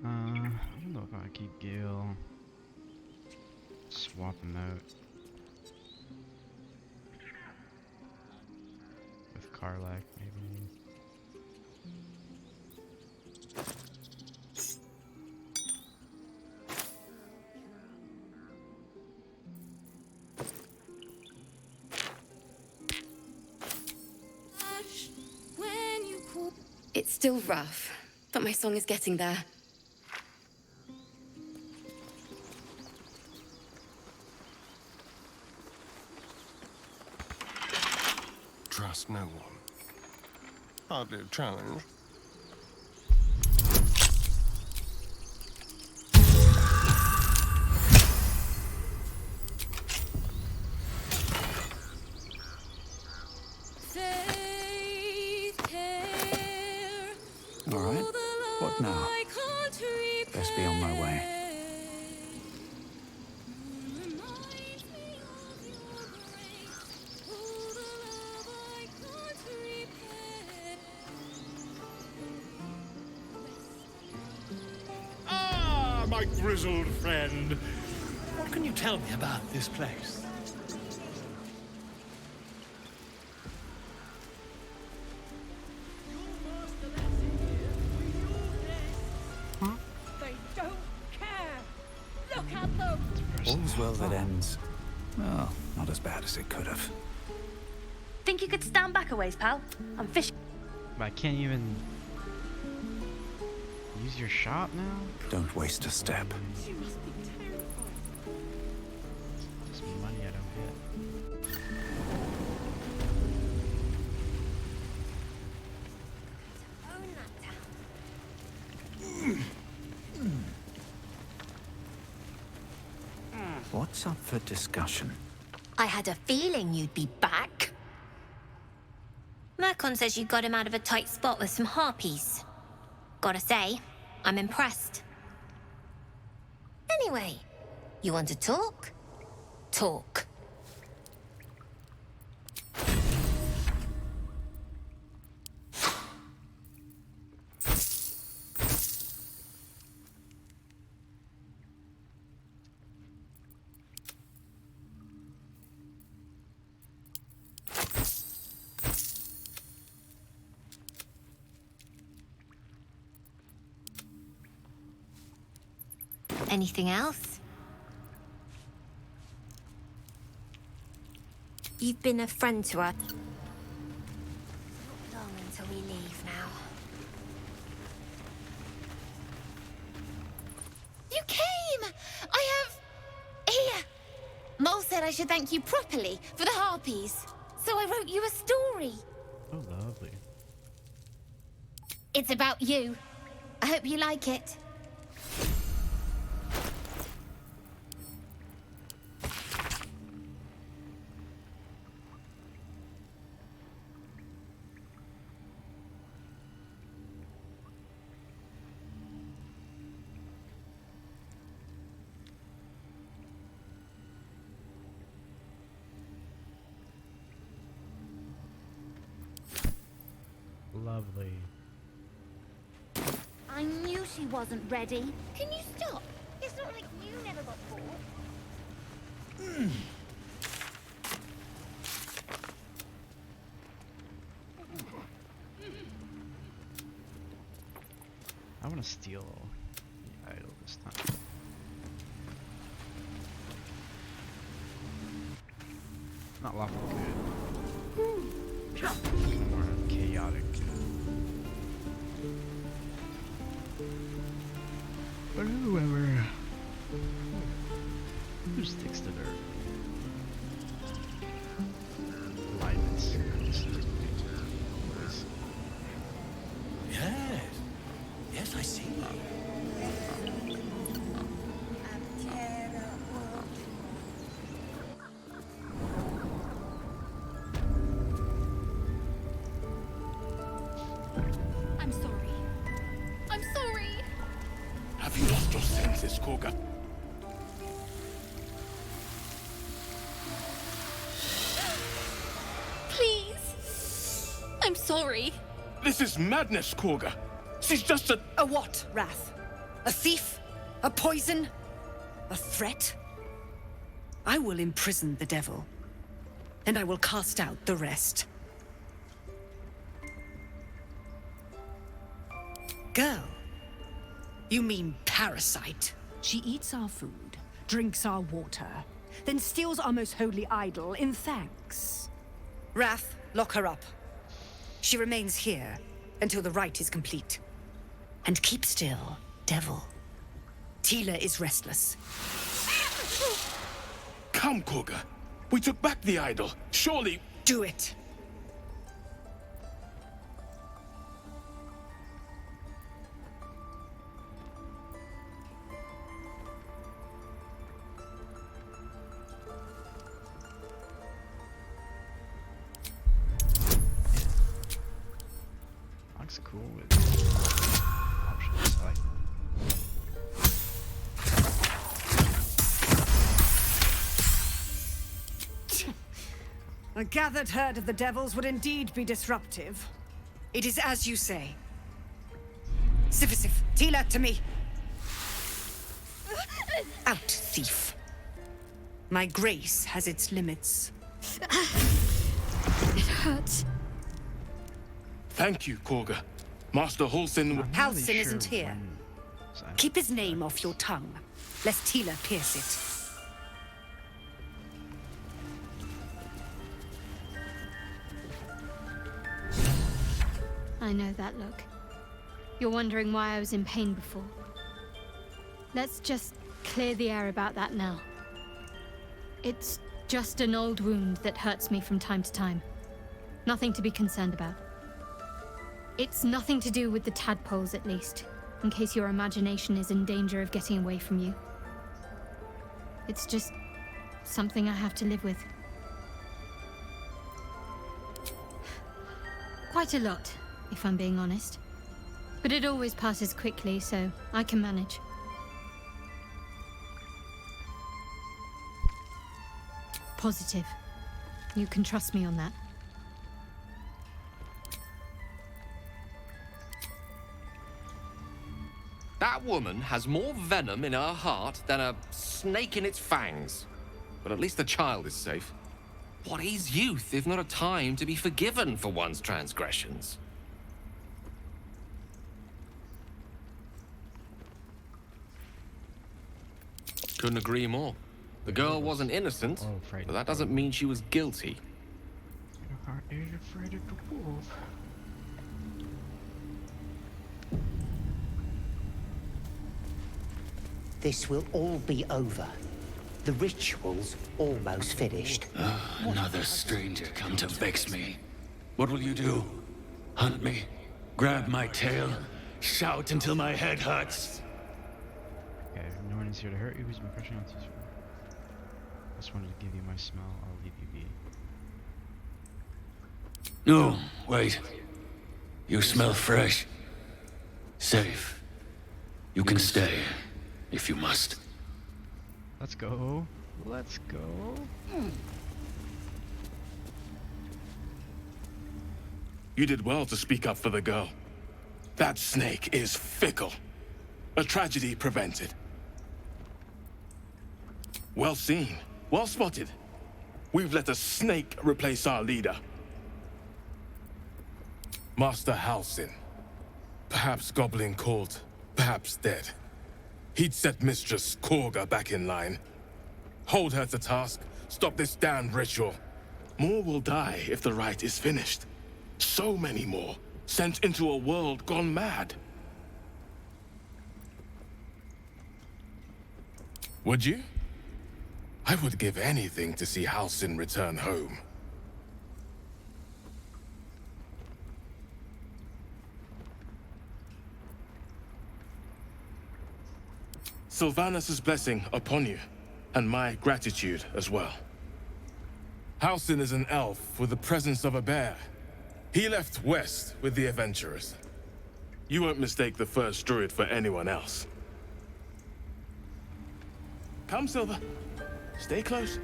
I don't know if I keep Gale. Swap him out with Karlak, maybe. It's still rough, but my song is getting there. Trust no one. Hardly a challenge. All right. What now? Best be on my way. Ah, my grizzled friend. What can you tell me about this place? They don't care. Look at them. All's well that ends. Well, not as bad as it could have. Think you could stand back a ways, pal? I'm fishing. But I can't even use your shop now? Don't waste a step. You must be terrified. Just money I don't get. Own that town. What's up for discussion? I had a feeling you'd be back. Mercon says you got him out of a tight spot with some harpies. Gotta say, I'm impressed. Anyway, you want to talk? Talk. Anything else? You've been a friend to her. Not long until we leave now. You came! I have... Here! Mole said I should thank you properly for the harpies. So I wrote you a story. Oh, lovely. It's about you. I hope you like it. Lovely. I knew she wasn't ready. Can you stop? It's not like you never got bored. I want to steal the idol this time. Not lawful good. More chaotic good. But whoever. Who sticks to dirt? Alignments. sorry. This is madness, Korga. She's just a... A what, Wrath? A thief? A poison? A threat? I will imprison the devil, and I will cast out the rest. Girl? You mean parasite? She eats our food, drinks our water, then steals our most holy idol in thanks. Wrath, lock her up. She remains here until the rite is complete. And keep still, devil. Tila is restless. Come, Korga. We took back the idol. Surely... Do it. Looks cool with options like. A gathered herd of the devils would indeed be disruptive. It is as you say. Sifisif, Tila, to me. Out, thief. My grace has its limits. It hurts. Thank you, Korga. Master Halsin... I'm Halsin really sure isn't here. when side Keep his name off your tongue, lest Tila pierce it. I know that look. You're wondering why I was in pain before. Let's just clear the air about that now. It's just an old wound that hurts me from time to time. Nothing to be concerned about. It's nothing to do with the tadpoles, at least, in case your imagination is in danger of getting away from you. It's just something I have to live with. Quite a lot, if I'm being honest. But it always passes quickly, so I can manage. Positive. You can trust me on that. That woman has more venom in her heart than a snake in its fangs. But at least the child is safe. What is youth if not a time to be forgiven for one's transgressions? Couldn't agree more. The girl wasn't innocent, but that doesn't mean she was guilty. Your heart is afraid of the wolf. This will all be over. The ritual's almost finished. Another stranger come to vex me. What will you do? Hunt me? Grab my tail? Shout until my head hurts? Okay, no one is here to hurt you. Who's been crushing on you? Just wanted to give you my smell. I'll leave you be. No, wait. You smell fresh. Safe. You can stay, if you must. Let's go. Let's go. You did well to speak up for the girl. That snake is fickle. A tragedy prevented. Well seen. Well spotted. We've let a snake replace our leader. Master Halsin. Perhaps goblin called, perhaps dead. He'd set Mistress Korga back in line. Hold her to task, stop this damned ritual. More will die if the rite is finished. So many more, sent into a world gone mad. Would you? I would give anything to see Halsin return home. Sylvanus' blessing upon you, and my gratitude as well. Halsin is an elf with the presence of a bear. He left west with the adventurers. You won't mistake the first druid for anyone else. Come, Silver. Stay close.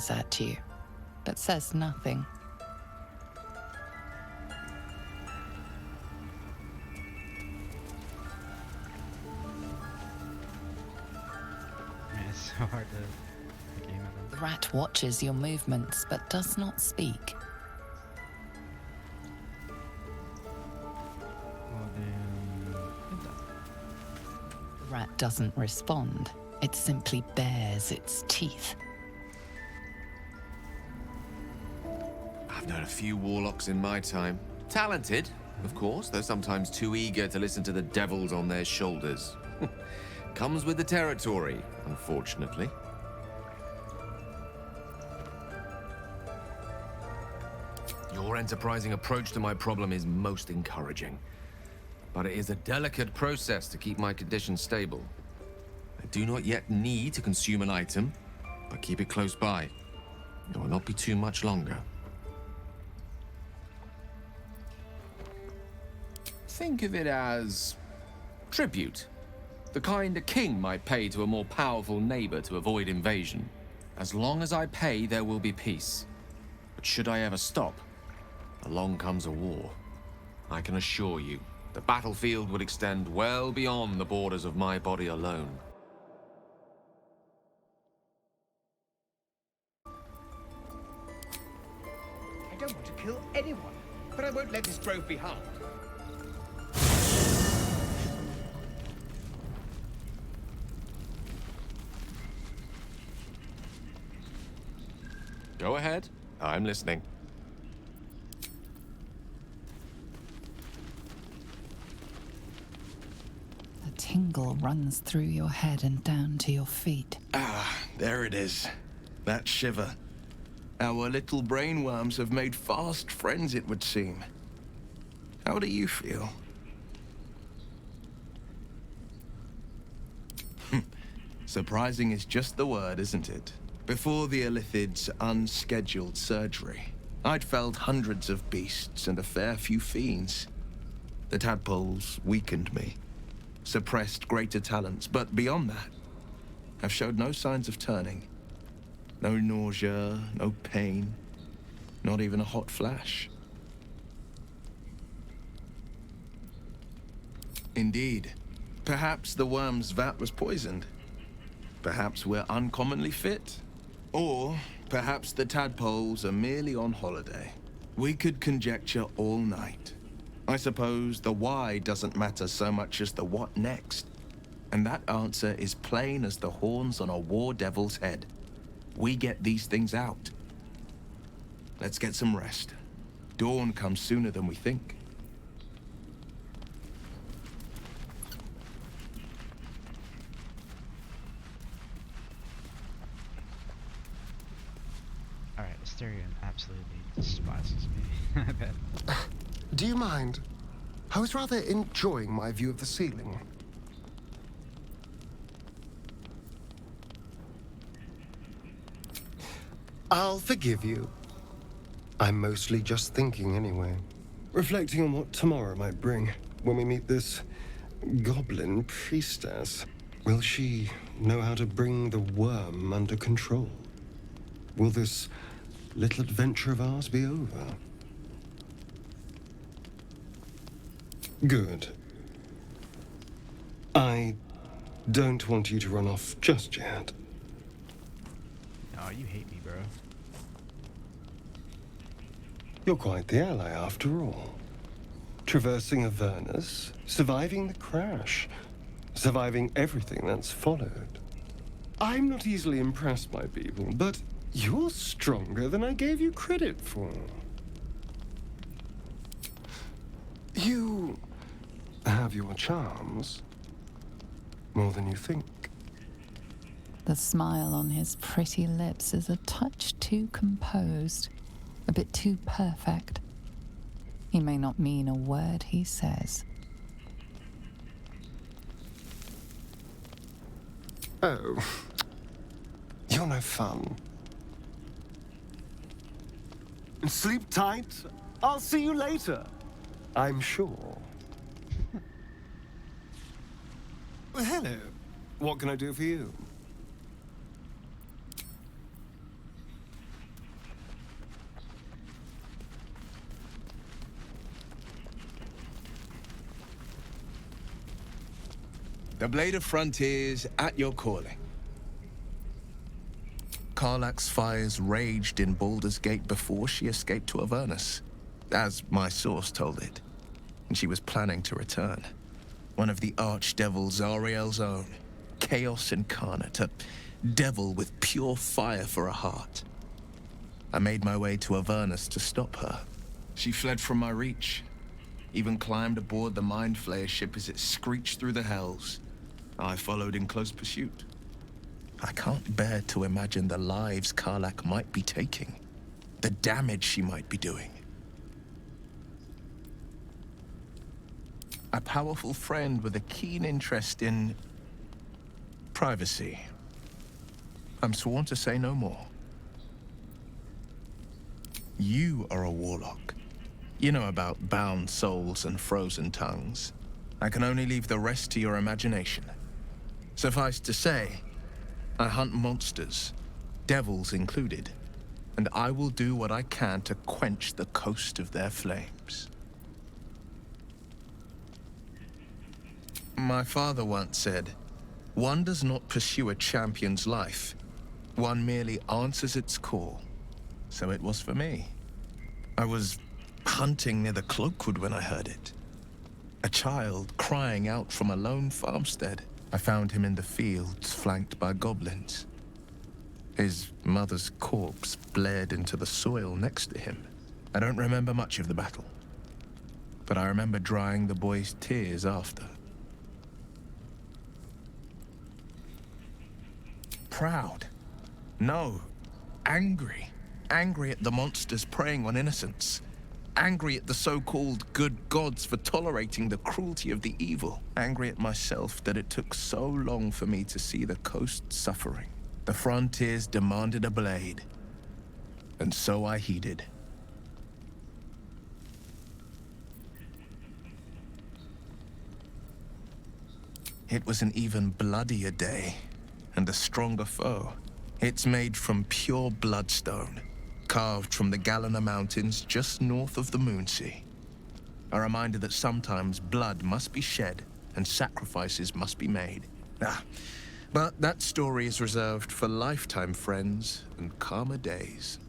stares at you, but says nothing. Man, it's so hard to game with The them. rat watches your movements, but does not speak. Well then, good done. The rat doesn't respond. It simply bares its teeth. I've known a few warlocks in my time. Talented, of course, though sometimes too eager to listen to the devils on their shoulders. Comes with the territory, unfortunately. Your enterprising approach to my problem is most encouraging. But it is a delicate process to keep my condition stable. I do not yet need to consume an item, but keep it close by. It will not be too much longer. Think of it as tribute. The kind a king might pay to a more powerful neighbor to avoid invasion. As long as I pay, there will be peace. But should I ever stop, along comes a war. I can assure you, the battlefield would extend well beyond the borders of my body alone. I don't want to kill anyone, but I won't let this grove be harmed. Go ahead. I'm listening. A tingle runs through your head and down to your feet. Ah, there it is. That shiver. Our little brainworms have made fast friends, it would seem. How do you feel? Surprising is just the word, isn't it? Before the Illithid's unscheduled surgery, I'd felled hundreds of beasts and a fair few fiends. The tadpoles weakened me, suppressed greater talents, but beyond that, I've showed no signs of turning. No nausea, no pain, not even a hot flash. Indeed. Perhaps the worm's vat was poisoned. Perhaps we're uncommonly fit. Or perhaps the tadpoles are merely on holiday. We could conjecture all night. I suppose the why doesn't matter so much as the what next. And that answer is plain as the horns on a war devil's head. We get these things out. Let's get some rest. Dawn comes sooner than we think. Alright, Asterion absolutely despises me. I bet. Do you mind? I was rather enjoying my view of the ceiling. I'll forgive you. I'm mostly just thinking anyway. Reflecting on what tomorrow might bring when we meet this goblin priestess. Will she know how to bring the worm under control? Will this little adventure of ours be over? Good. I don't want you to run off just yet. Oh, you hate me, bro. You're quite the ally, after all. Traversing Avernus, surviving the crash, surviving everything that's followed. I'm not easily impressed by people, but you're stronger than I gave you credit for. You have your charms, more than you think. The smile on his pretty lips is a touch too composed, a bit too perfect. He may not mean a word he says. Oh, you're no fun. Sleep tight. I'll see you later. I'm sure. Well, hello. What can I do for you? The Blade of Frontiers at your calling. Karlach's fires raged in Baldur's Gate before she escaped to Avernus, as my source told it. And she was planning to return. One of the archdevils Ariel's own, chaos incarnate, a devil with pure fire for a heart. I made my way to Avernus to stop her. She fled from my reach, even climbed aboard the Mind Flayer ship as it screeched through the hells. I followed in close pursuit. I can't bear to imagine the lives Karlach might be taking, the damage she might be doing. A powerful friend with a keen interest in privacy. I'm sworn to say no more. You are a warlock. You know about bound souls and frozen tongues. I can only leave the rest to your imagination. Suffice to say, I hunt monsters, devils included, and I will do what I can to quench the coast of their flames. My father once said, one does not pursue a champion's life. One merely answers its call. So it was for me. I was hunting near the Cloakwood when I heard it. A child crying out from a lone farmstead. I found him in the fields, flanked by goblins. His mother's corpse bled into the soil next to him. I don't remember much of the battle, but I remember drying the boy's tears after. Proud? No. Angry. Angry at the monsters preying on innocents. Angry at the so-called good gods for tolerating the cruelty of the evil. Angry at myself that it took so long for me to see the coast suffering. The frontiers demanded a blade, and so I heeded. It was an even bloodier day, and a stronger foe. It's made from pure bloodstone, carved from the Galena Mountains just north of the Moonsea. A reminder that sometimes blood must be shed and sacrifices must be made. But that story is reserved for lifetime friends and calmer days.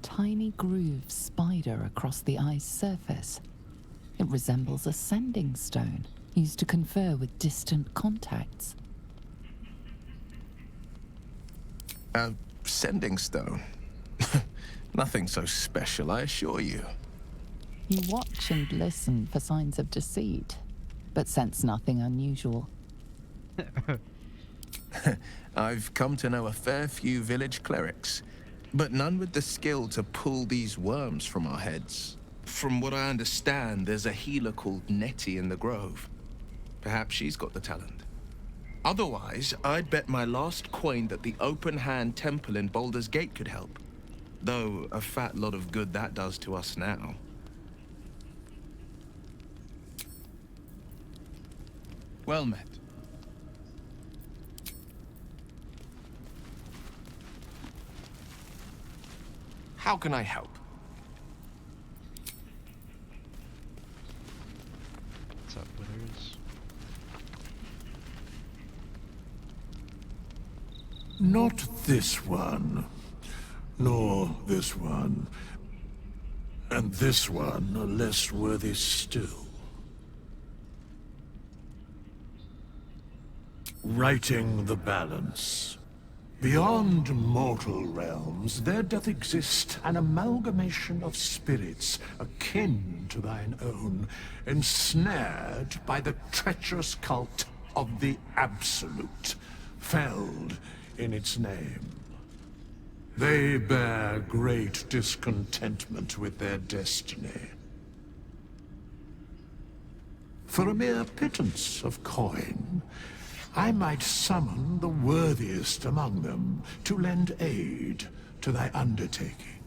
Tiny grooves spider across the eye's surface. It resembles a sending stone, used to confer with distant contacts. A sending stone? Nothing so special, I assure you. You watch and listen for signs of deceit, but sense nothing unusual. I've come to know a fair few village clerics, but none with the skill to pull these worms from our heads. From what I understand, there's a healer called Nettie in the Grove. Perhaps she's got the talent. Otherwise, I'd bet my last coin that the Open Hand Temple in Baldur's Gate could help. Though a fat lot of good that does to us now. Well met. How can I help? What's up, Withers? Not this one, nor this one, and this one are less worthy still. Righting the balance. Beyond mortal realms, there doth exist an amalgamation of spirits akin to thine own, ensnared by the treacherous cult of the Absolute, felled in its name. They bear great discontentment with their destiny. For a mere pittance of coin, I might summon the worthiest among them to lend aid to thy undertaking.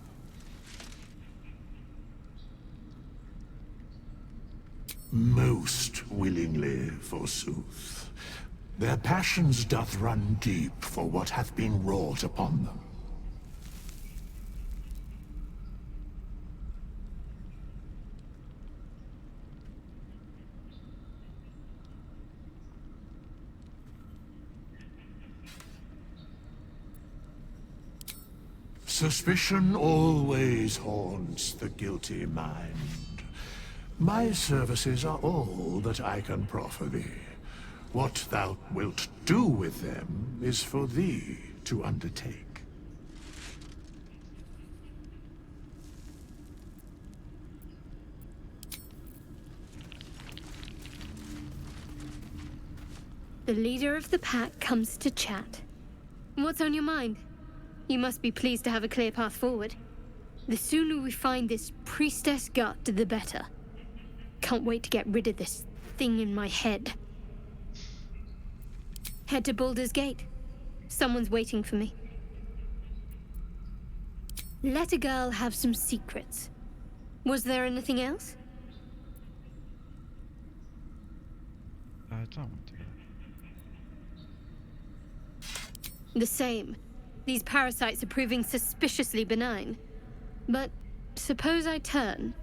Most willingly, forsooth. Their passions doth run deep for what hath been wrought upon them. Suspicion always haunts the guilty mind. My services are all that I can proffer thee. What thou wilt do with them is for thee to undertake. The leader of the pack comes to chat. What's on your mind? You must be pleased to have a clear path forward. The sooner we find this priestess gut, the better. Can't wait to get rid of this thing in my head. Head to Baldur's Gate. Someone's waiting for me. Let a girl have some secrets. Was there anything else? I don't want to. The same. These parasites are proving suspiciously benign. But suppose I turn.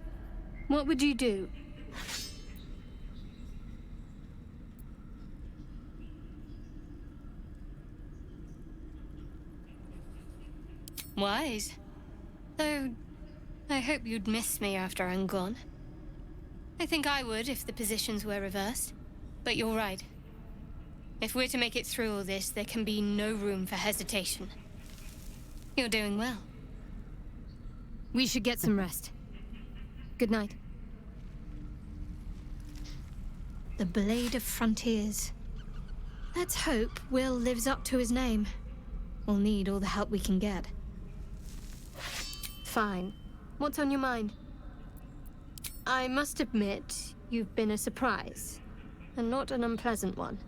What would you do? Wise. Though, I hope you'd miss me after I'm gone. I think I would if the positions were reversed. But you're right. If we're to make it through all this, there can be no room for hesitation. You're doing well. We should get some rest. Good night. The Blade of Frontiers. Let's hope Will lives up to his name. We'll need all the help we can get. Fine. What's on your mind? I must admit, you've been a surprise, and not an unpleasant one.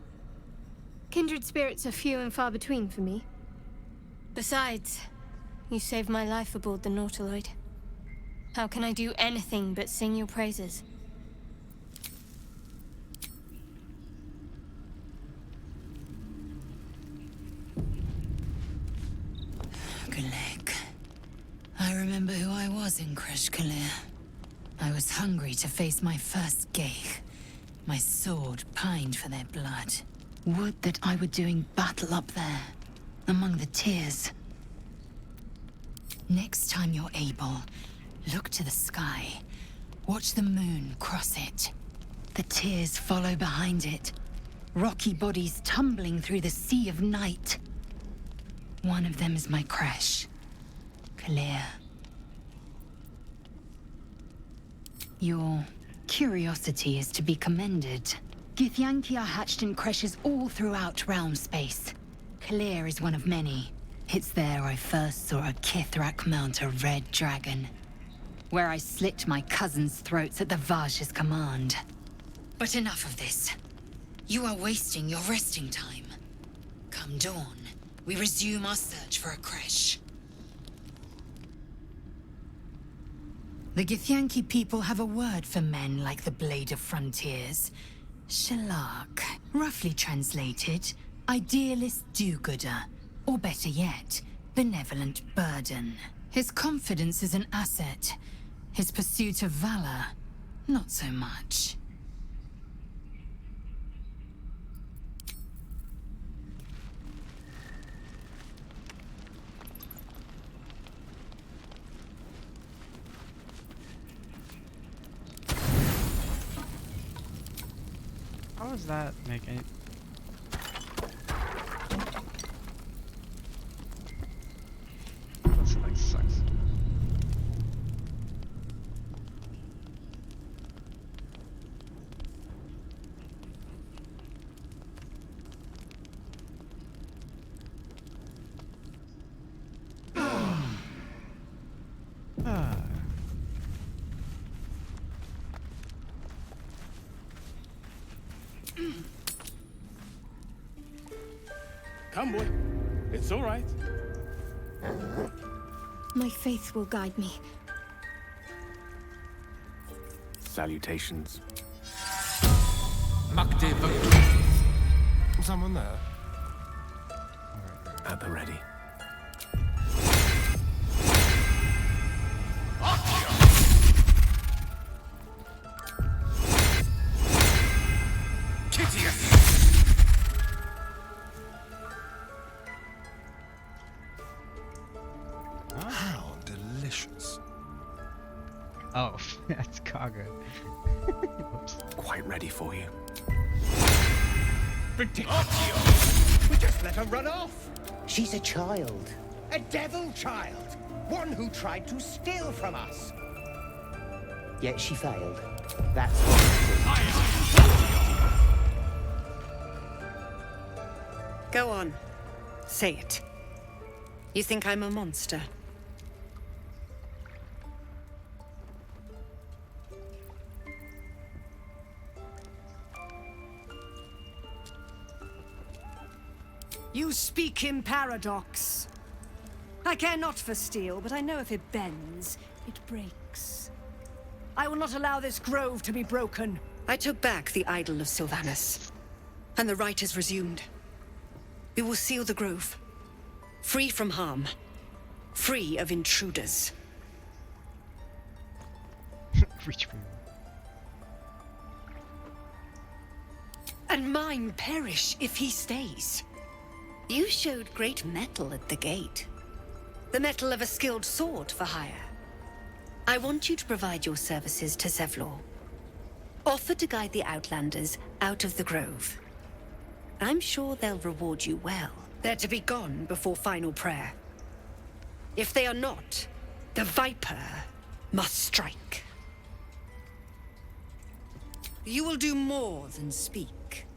Kindred spirits are few and far between for me. Besides, you saved my life aboard the Nautiloid. How can I do anything but sing your praises? Galek. I remember who I was in Kresh Kalir. I was hungry to face my first Geich. My sword pined for their blood. Would that I were doing battle up there, among the tears. Next time you're able, look to the sky. Watch the moon cross it. The tears follow behind it. Rocky bodies tumbling through the sea of night. One of them is my Kresh. Kalir. Your curiosity is to be commended. Githyanki are hatched in creches all throughout realm space. Kalir is one of many. It's there I first saw a Kithrak mount a red dragon. Where I slit my cousins' throats at the Vaj's command. But enough of this. You are wasting your resting time. Come dawn, we resume our search for a creche. The Githyanki people have a word for men like the Blade of Frontiers. Shalak, roughly translated, idealist do-gooder, or better yet, benevolent burden. His confidence is an asset. His pursuit of valor, not so much. How does that make any... That's like sucks. Come, boy. It's all right. My faith will guide me. Salutations. Someone there? At the ready. delicious. Oh, that's Kaga. Whoops. Quite ready for you. Ridiculous! We just let her run off! She's a child. A devil child! One who tried to steal from us! Yet she failed. That's what Go on. Say it. You think I'm a monster? You speak in paradox. I care not for steel, but I know if it bends, it breaks. I will not allow this grove to be broken. I took back the idol of Sylvanus, and the rite is resumed. We will seal the grove, free from harm, free of intruders. Reach for And mine perish if he stays. You showed great mettle at the gate. The mettle of a skilled sword for hire. I want you to provide your services to Zevlor. Offer to guide the Outlanders out of the grove. I'm sure they'll reward you well. They're to be gone before final prayer. If they are not, the Viper must strike. You will do more than speak.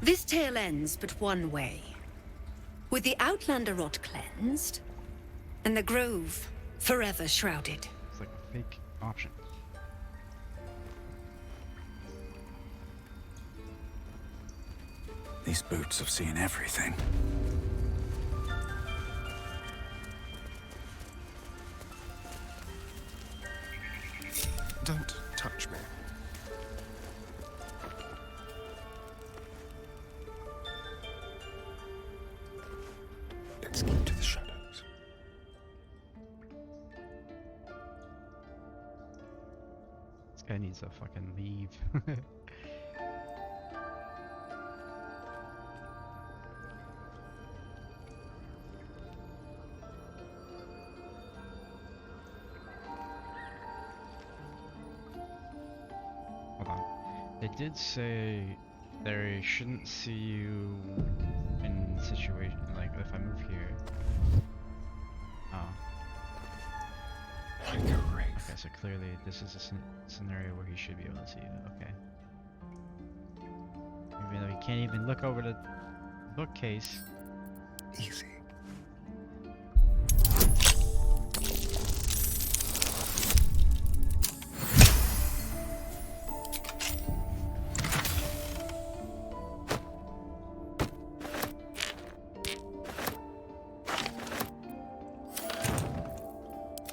This tale ends but one way. With the Outlander rot cleansed, and the grove forever shrouded. It's like a fake option. These boots have seen everything. Don't touch me. Let's keep to the shadows. This guy needs to fucking leave. Hold on. They did say they shouldn't see you in situation like if I move here. Oh. Okay, so clearly this is a scenario where he should be able to see you. Okay. Even though he can't even look over the bookcase. Easy.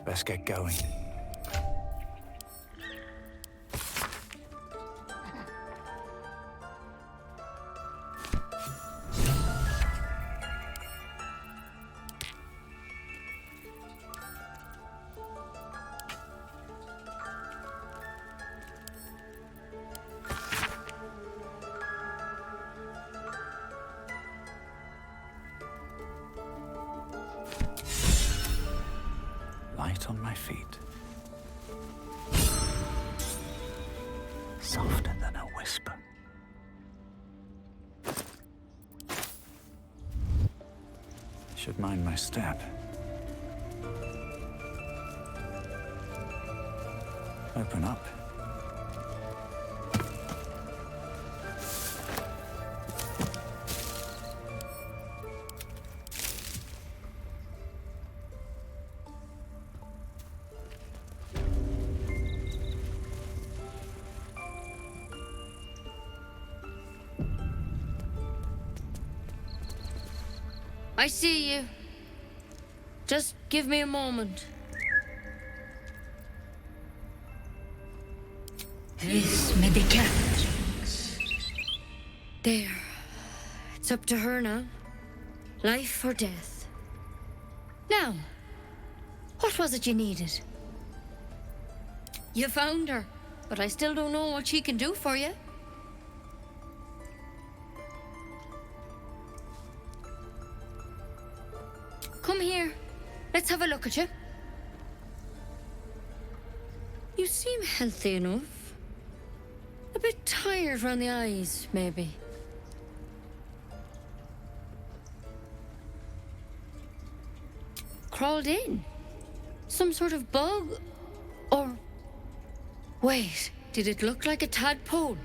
Let's get going. Light on my feet. Softer than a whisper. Should mind my step. Open up. I see you. Just give me a moment. This may be Catherine's. There. It's up to her now. Life or death. Now, what was it you needed? You found her, but I still don't know what she can do for you. Come here. Let's have a look at you. You seem healthy enough. A bit tired around the eyes, maybe. Crawled in? Some sort of bug? Or... Wait, did it look like a tadpole?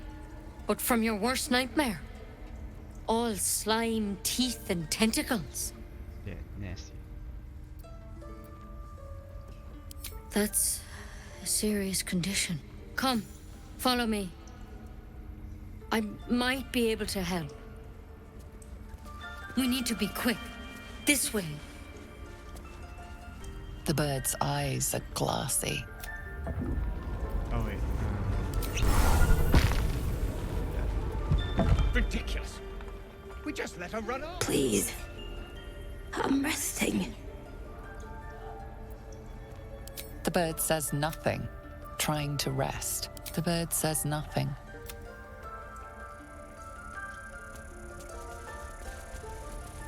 But from your worst nightmare? All slime, teeth, and tentacles. Yeah, nasty. That's a serious condition. Come, follow me. I might be able to help. We need to be quick. This way. The bird's eyes are glassy. Oh, wait. Ridiculous. We just let her run off. Please. I'm resting. The bird says nothing, trying to rest. The bird says nothing.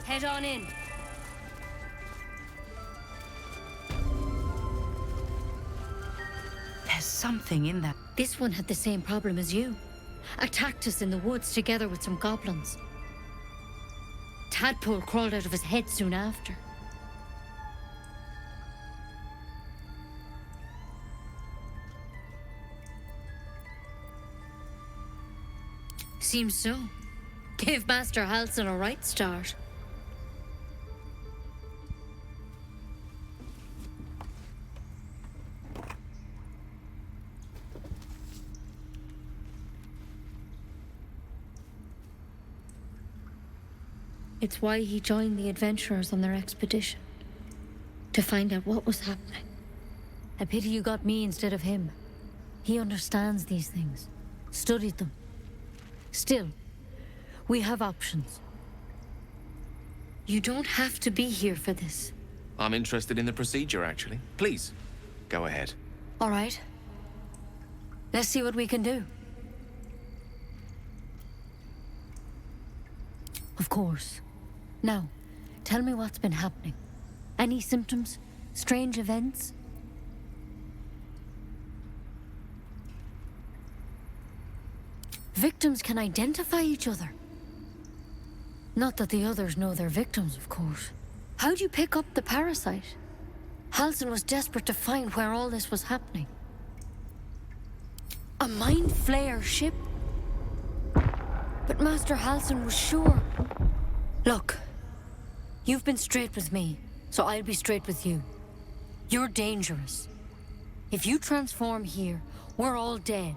Head on in. There's something in that. This one had the same problem as you. Attacked us in the woods together with some goblins. Tadpole crawled out of his head soon after. Seems so. Gave Master Halsin a right start. It's why he joined the adventurers on their expedition. To find out what was happening. A pity you got me instead of him. He understands these things. Studied them. Still, we have options. You don't have to be here for this. I'm interested in the procedure, actually. Please, go ahead. All right. Let's see what we can do. Of course. Now, tell me what's been happening. Any symptoms? Strange events? Victims can identify each other. Not that the others know they're victims, of course. How'd you pick up the parasite? Halsin was desperate to find where all this was happening. A mind flayer ship? But Master Halsin was sure. Look, you've been straight with me, so I'll be straight with you. You're dangerous. If you transform here, we're all dead.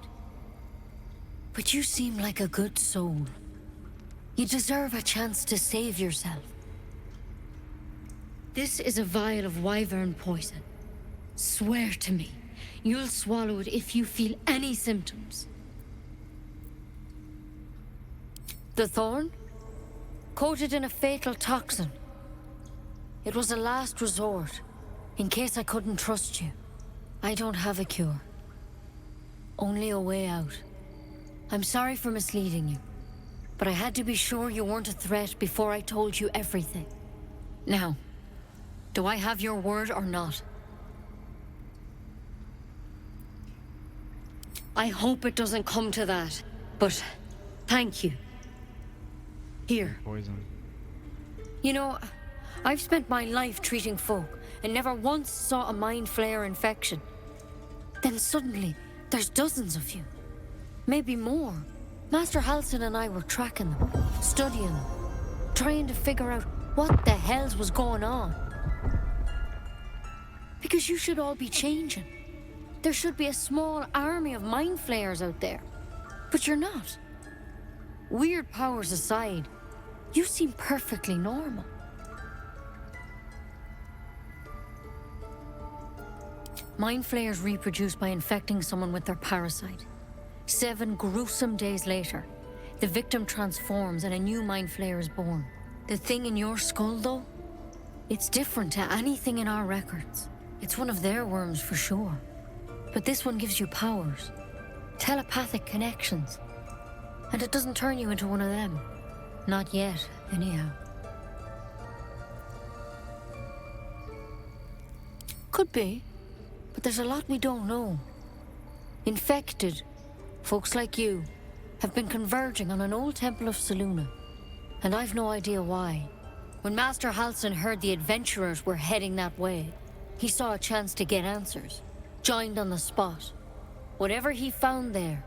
But you seem like a good soul. You deserve a chance to save yourself. This is a vial of wyvern poison. Swear to me, you'll swallow it if you feel any symptoms. The thorn? Coated in a fatal toxin. It was a last resort, in case I couldn't trust you. I don't have a cure. Only a way out. I'm sorry for misleading you, but I had to be sure you weren't a threat before I told you everything. Now, do I have your word or not? I hope it doesn't come to that, but thank you. Here. Poison. You know, I've spent my life treating folk and never once saw a mind flayer infection. Then suddenly, there's dozens of you. Maybe more. Master Halsin and I were tracking them, studying them, trying to figure out what the hells was going on. Because you should all be changing. There should be a small army of mind flayers out there. But you're not. Weird powers aside, you seem perfectly normal. Mind flayers reproduce by infecting someone with their parasite. 7 gruesome days later, the victim transforms and a new mind flayer is born. The thing in your skull, though, it's different to anything in our records. It's one of their worms for sure. But this one gives you powers, telepathic connections. And it doesn't turn you into one of them. Not yet, anyhow. Could be, but there's a lot we don't know. Infected, folks like you, have been converging on an old temple of Selûne, and I've no idea why. When Master Halsin heard the adventurers were heading that way, he saw a chance to get answers, joined on the spot. Whatever he found there,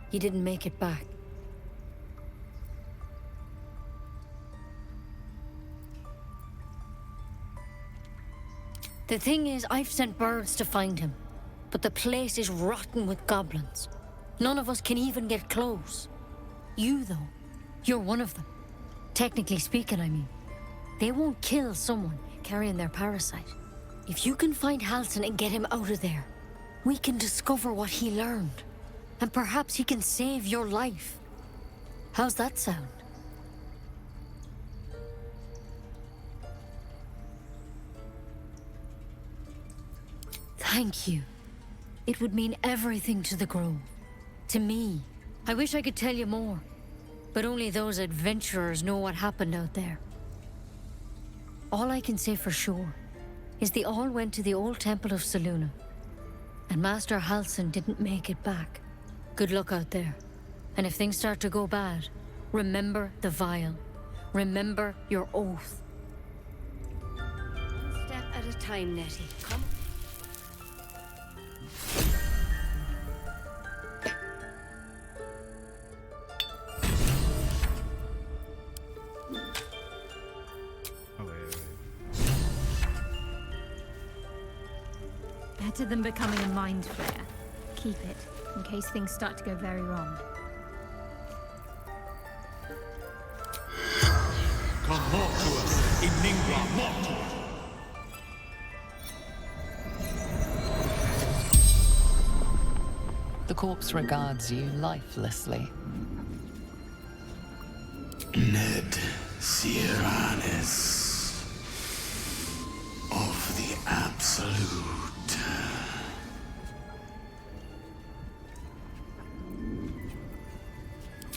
he didn't make it back. The thing is, I've sent birds to find him, but the place is rotten with goblins. None of us can even get close. You, though, you're one of them. Technically speaking, I mean. They won't kill someone carrying their parasite. If you can find Halsin and get him out of there, we can discover what he learned. And perhaps he can save your life. How's that sound? Thank you. It would mean everything to the Grove. To me. I wish I could tell you more. But only those adventurers know what happened out there. All I can say for sure is they all went to the old temple of Selûne. And Master Halsin didn't make it back. Good luck out there. And if things start to go bad, remember the vial. Remember your oath. One step at a time, Nettie. Come. Better than becoming a mind flayer. Keep it, in case things start to go very wrong. Come mortuus in lingua mortur. The corpse regards you lifelessly. Ned Sierranis of the Absolute.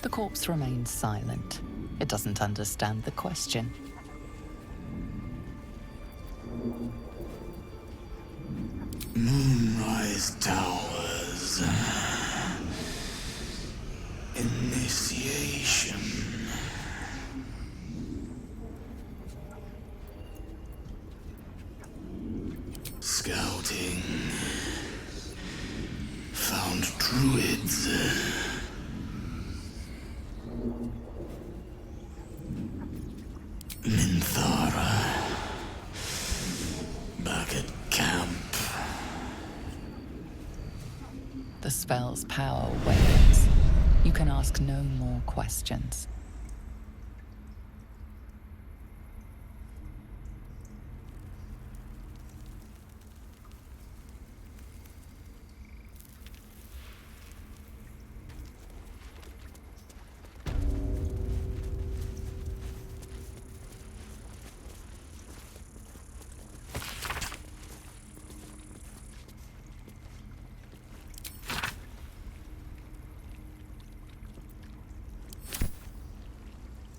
The corpse remains silent. It doesn't understand the question. Moonrise Towers. Initiation. Scouting. Found druids. Minthara. Back at camp. The spell's power wanes. You can ask no more questions.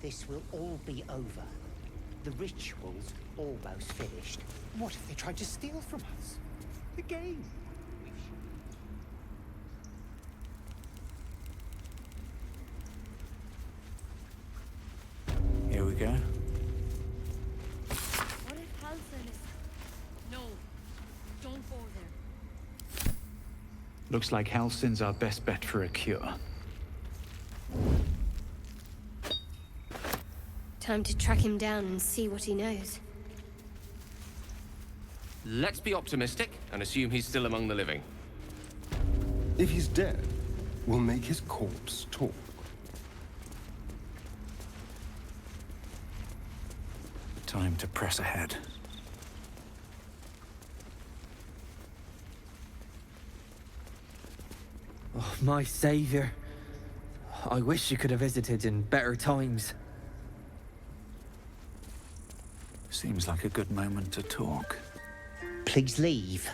This will all be over. The ritual's almost finished. What if they tried to steal from us? The game. Here we go. What if Halsin is... No. Don't go there. Looks like Halsin's our best bet for a cure. Time to track him down and see what he knows. Let's be optimistic and assume he's still among the living. If he's dead, we'll make his corpse talk. Time to press ahead. Oh, my savior. I wish you could have visited in better times. Seems like a good moment to talk. Please leave.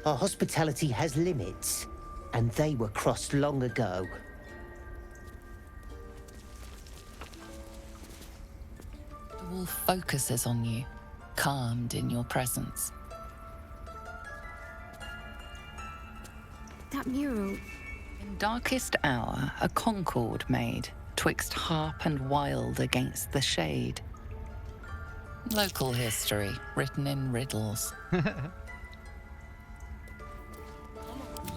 Our hospitality has limits, and they were crossed long ago. The wolf focuses on you, calmed in your presence. That mural. In darkest hour, a concord made, twixt harp and wild against the shade. Local history, written in riddles.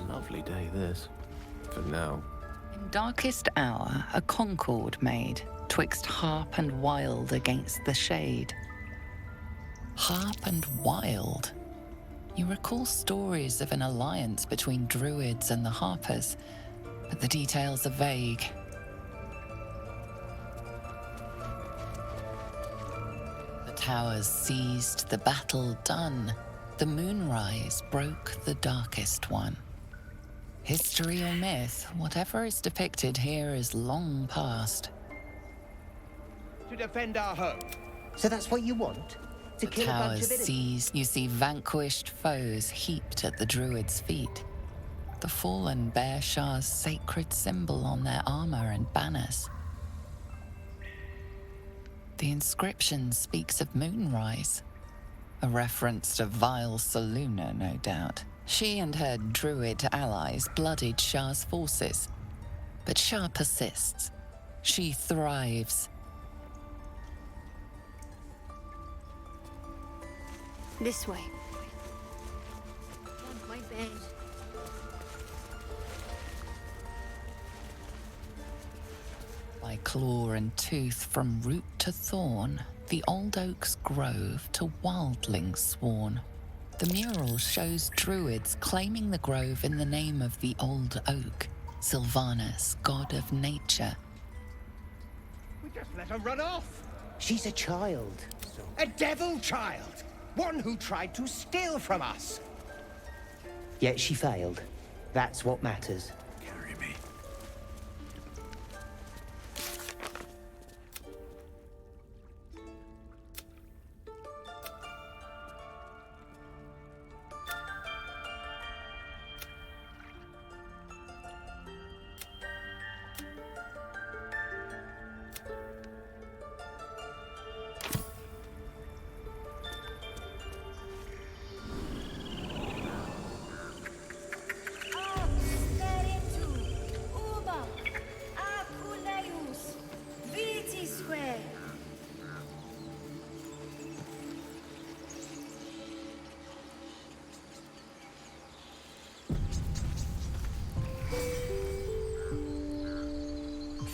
Lovely day, this. For now. In darkest hour, a concord made, twixt harp and wild against the shade. Harp and wild? You recall stories of an alliance between druids and the harpers, but the details are vague. The towers seized, the battle done. The moonrise broke the darkest one. History or myth, whatever is depicted here is long past. To defend our home. So that's what you want? To The kill a bunch towers of innocents? seized, you see vanquished foes heaped at the druids' feet. The fallen bear Shah's sacred symbol on their armor and banners. The inscription speaks of moonrise, a reference to vile Saluna, no doubt. She and her druid allies bloodied Shah's forces, but Shah persists. She thrives. This way. On my bed. By claw and tooth from root to thorn, the old oak's grove to wildlings sworn. The mural shows druids claiming the grove in the name of the old oak, Sylvanus, god of nature. We just let her run off. She's a child. A devil child. One who tried to steal from us. Yet she failed. That's what matters. Carry me.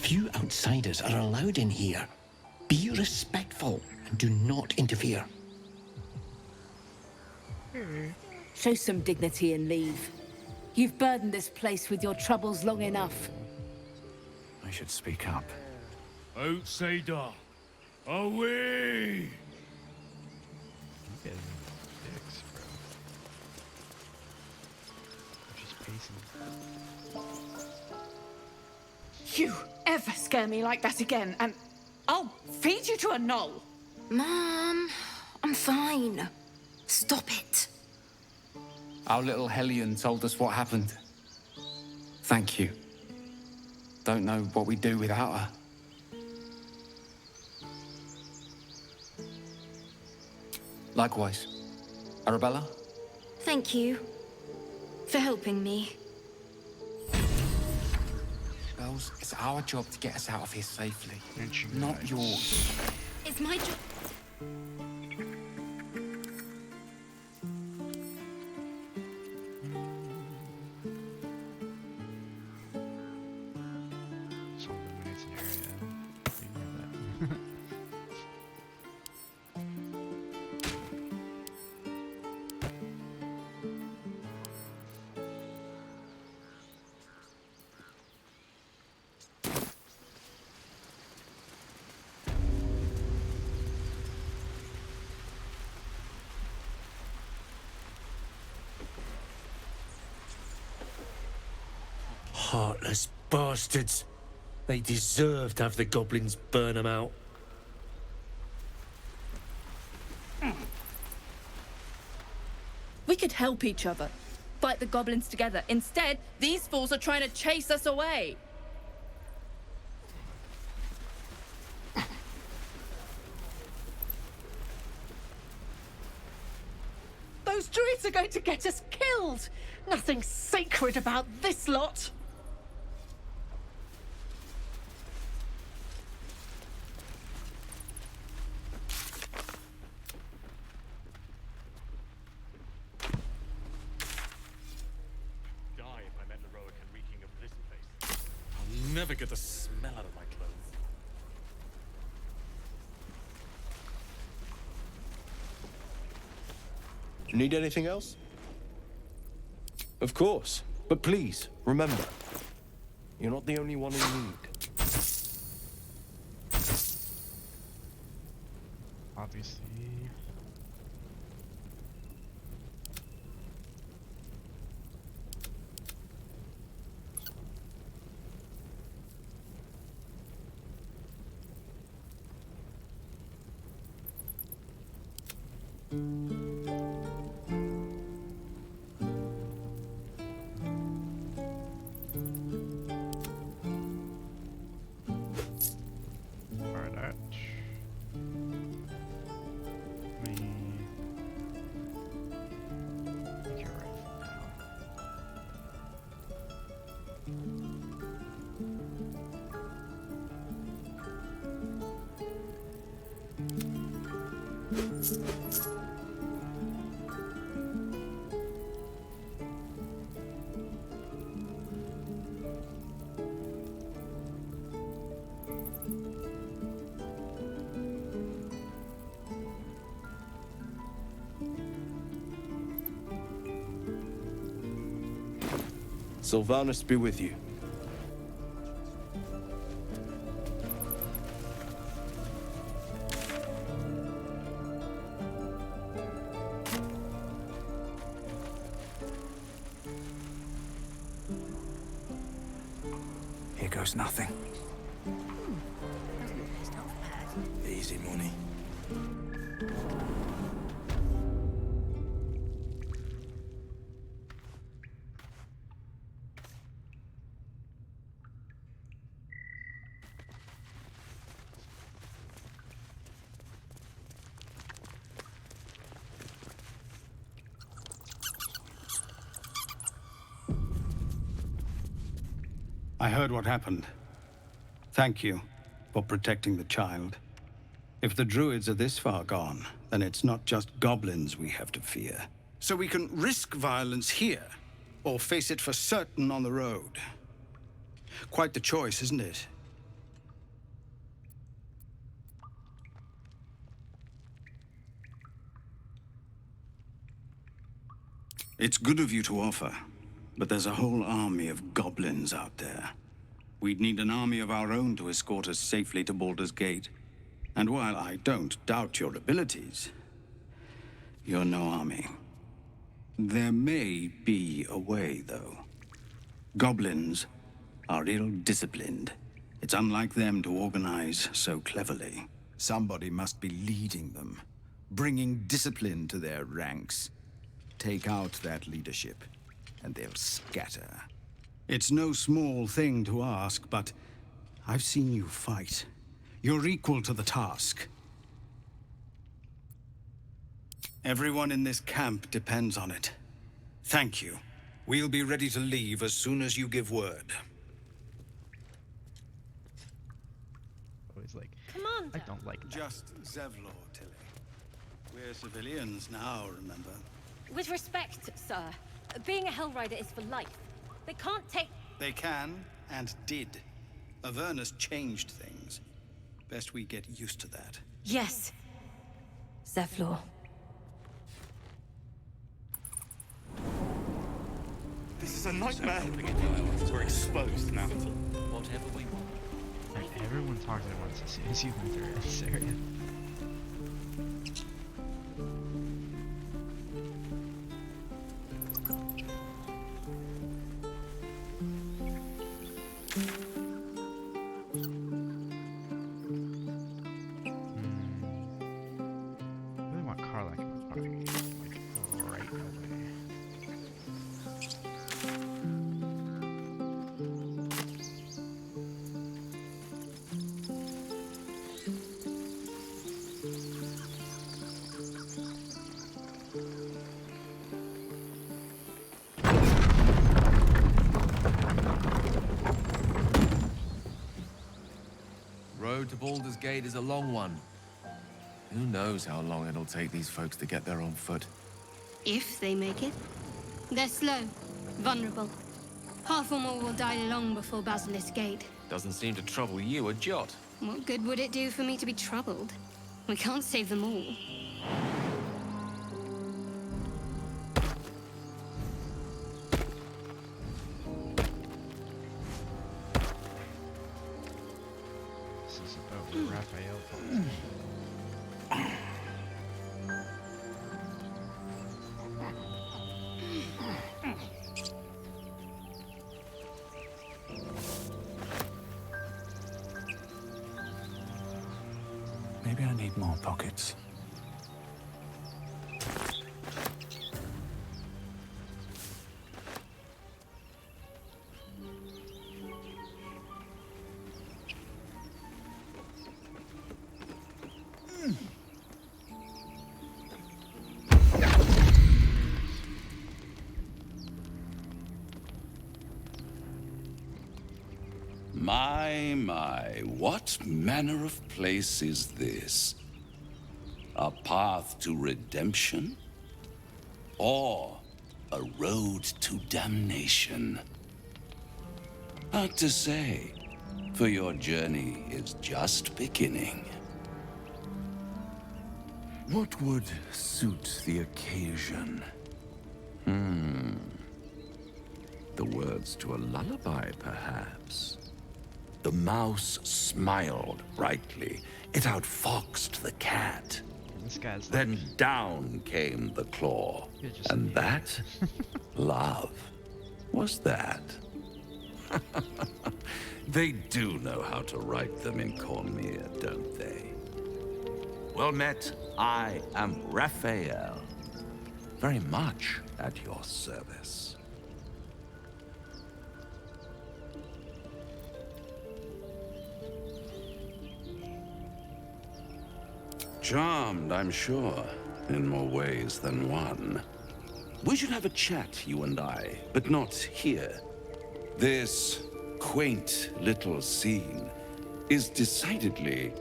Few outsiders are allowed in here. Be respectful and do not interfere. Show some dignity and leave. You've burdened this place with your troubles long enough. I should speak up. Outsider, away! Getting dicks, bro. Just pacing. You ever scare me like that again, and I'll feed you to a knoll. Mom, I'm fine. Stop it. Our little Hellion told us what happened. Thank you. Don't know what we'd do without her. Likewise. Arabella? Thank you for helping me. Girls, it's our job to get us out of here safely, not yours. It's my job. So illuminates an area. Ignore that. Heartless bastards. They deserve to have the goblins burn them out. We could help each other. Fight the goblins together. Instead, these fools are trying to chase us away. Those druids blades are going to get us killed. Nothing sacred about this lot. Die if I met Leroic and reeking of this place. I'll never get the smell out of my clothes. Need anything else? Of course. But please, remember, you're not the only one in need. Obviously. Sylvanus be with you. Here goes nothing. Easy money. I heard what happened. Thank you for protecting the child. If the druids are this far gone, then it's not just goblins we have to fear. So we can risk violence here, or face it for certain on the road. Quite the choice, isn't it? It's good of you to offer, but there's a whole army of goblins out there. We'd need an army of our own to escort us safely to Baldur's Gate. And while I don't doubt your abilities, you're no army. There may be a way, though. Goblins are ill-disciplined. It's unlike them to organize so cleverly. Somebody must be leading them, bringing discipline to their ranks. Take out that leadership, and they'll scatter. It's no small thing to ask, but I've seen you fight. You're equal to the task. Everyone in this camp depends on it. Thank you. We'll be ready to leave as soon as you give word. Always like, Commander. I don't like that. Just Zevlor, Tilly. We're civilians now, remember? With respect, sir, being a Hellrider is for life. They can't take... They can, and did. Avernus changed things. Best we get used to that. Yes. Zevlor. This is a nightmare. We're exposed now. Whatever we want. And everyone talks at once as soon as you enter this area. road to Baldur's Gate is a long one. Who knows how long it'll take these folks to get there on foot. If they make it. They're slow, vulnerable. Half or more will die long before Basilisk Gate. Doesn't seem to trouble you a jot. What good would it do for me to be troubled? We can't save them all. This is about Raphael. Maybe I need more pockets. My, what manner of place is this? A path to redemption? Or a road to damnation? Hard to say, for your journey is just beginning. What would suit the occasion? The words to a lullaby, perhaps. The mouse smiled brightly. It outfoxed the cat. This guy's Then down came the claw. And that, love, was that. They do know how to write them in Cormier, don't they? Well met, I am Raphael. Very much at your service. Charmed, I'm sure, in more ways than one. We should have a chat, you and I, but not here. This quaint little scene is decidedly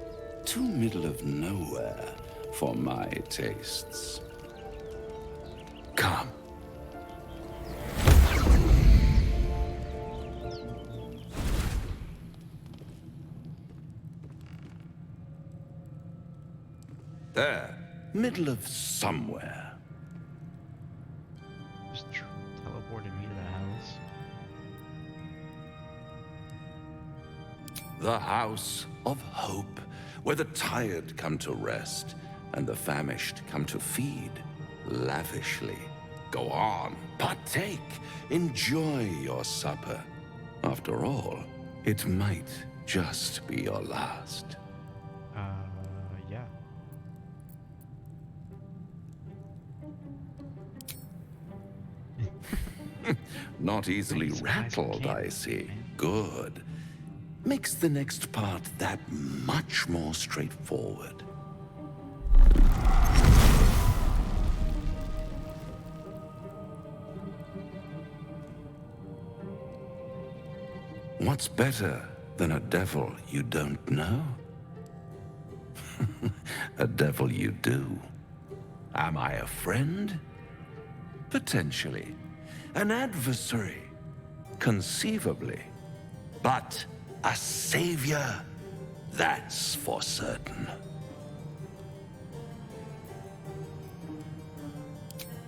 too middle of nowhere for my tastes. Come. There, middle of somewhere. Just teleported me to the house. The house of hope, where the tired come to rest and the famished come to feed lavishly. Go on, partake, enjoy your supper. After all, it might just be your last. Yeah. Not easily rattled, I see. Good. Makes the next part that much more straightforward. What's better than a devil you don't know? A devil you do. Am I a friend? Potentially. An adversary? Conceivably. But a savior? That's for certain.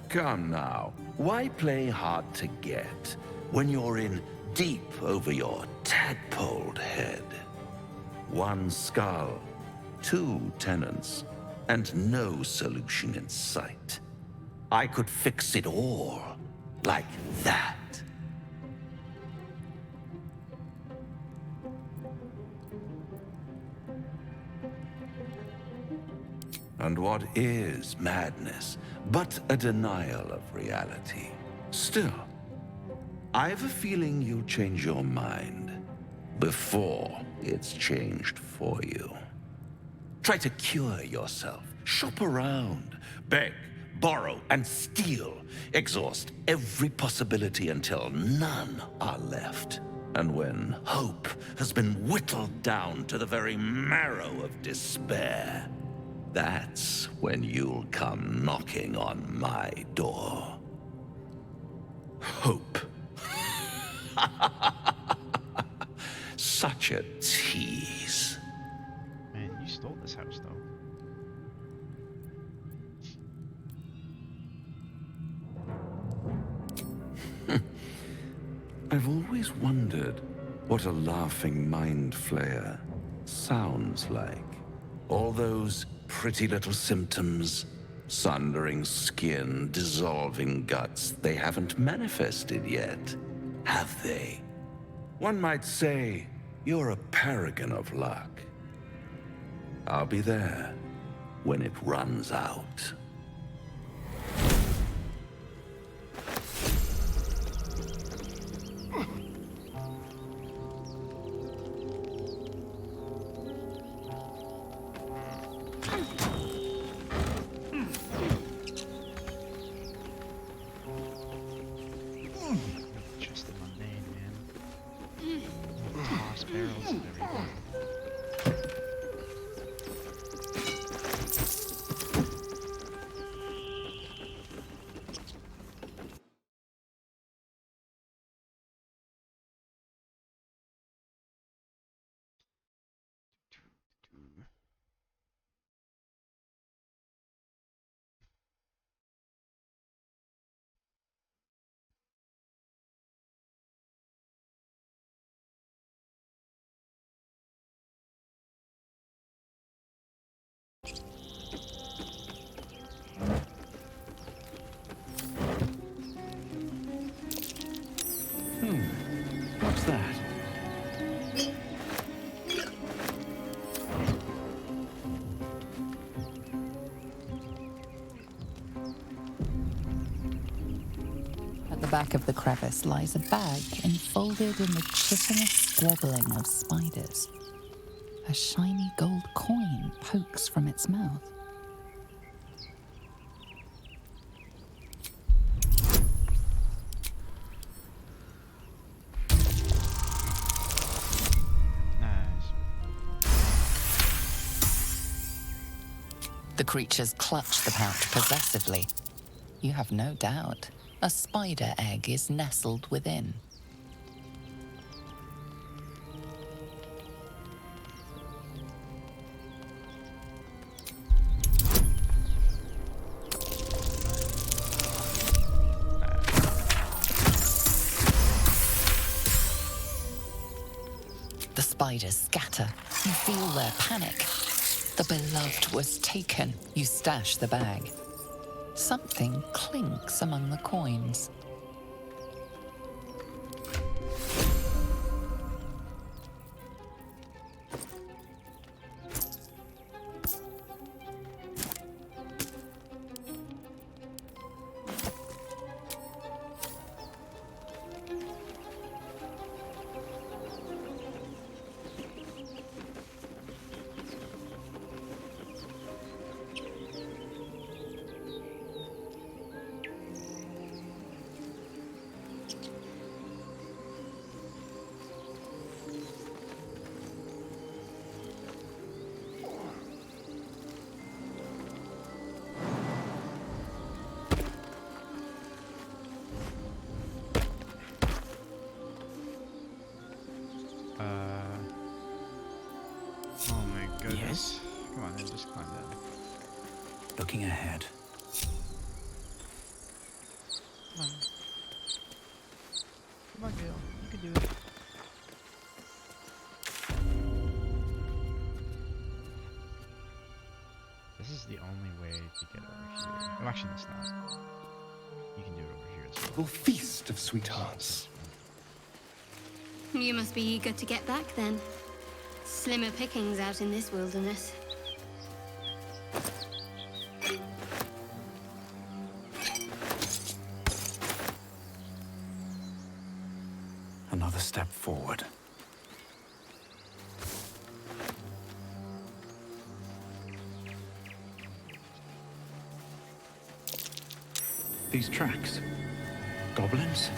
Come now, why play hard to get when you're in deep over your tadpoled head? One skull, two tenants, and no solution in sight. I could fix it all like that. And what is madness but a denial of reality? Still, I've a feeling you'll change your mind before it's changed for you. Try to cure yourself, shop around, beg, borrow, and steal. Exhaust every possibility until none are left. And when hope has been whittled down to the very marrow of despair, that's when you'll come knocking on my door. Hope. Such a tease. Man, you stole this house, though. I've always wondered what a laughing mind flayer sounds like. All those pretty little symptoms, sundering skin, dissolving guts, they haven't manifested yet, have they? One might say you're a paragon of luck. I'll be there when it runs out. Just the mundane, man. Toss barrels and everything. What's that? At the back of the crevice lies a bag enfolded in the chitinous squabbling of spiders. A shiny gold coin pokes from its mouth. The creatures clutch the pouch possessively. You have no doubt. A spider egg is nestled within. The spiders scatter. You feel their panic. The beloved was taken. You stash the bag. Something clinks among the coins. Oh my goodness. Come on, then just climb down. Looking ahead. Come on. Come on, Gale. You can do it. This is the only way to get over here. Oh, actually, it's not. You can do it over here as well. We'll feast of sweethearts. You must be eager to get back then. Slimmer pickings out in this wilderness. Another step forward. These tracks. Goblins?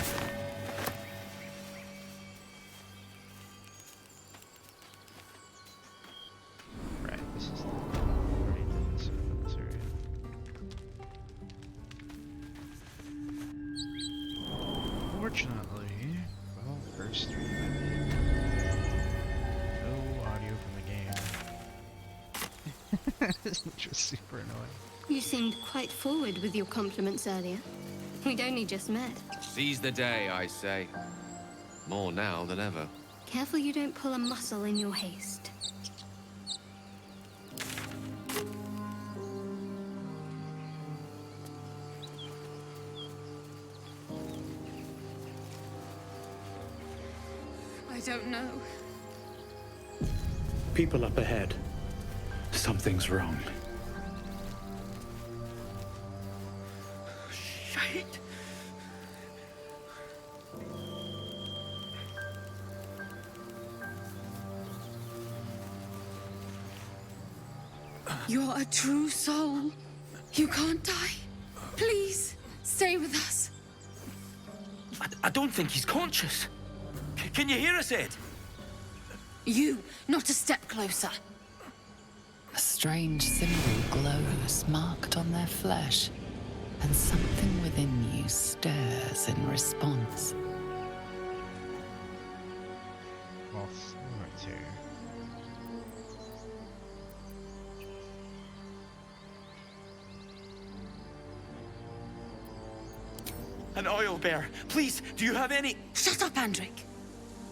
Unfortunately, well, first stream, no audio from the game. Which was super annoying. You seemed quite forward with your compliments earlier. We'd only just met. Seize the day, I say. More now than ever. Careful you don't pull a muscle in your haste. I don't know. People up ahead. Something's wrong. Shite! You're a true soul. You can't die. Please, stay with us. I don't think he's conscious. Can you hear us, Ed? You, not a step closer. A strange symbol glows, marked on their flesh, and something within you stirs in response. An oil bear. Please, do you have any? Shut up, Andric.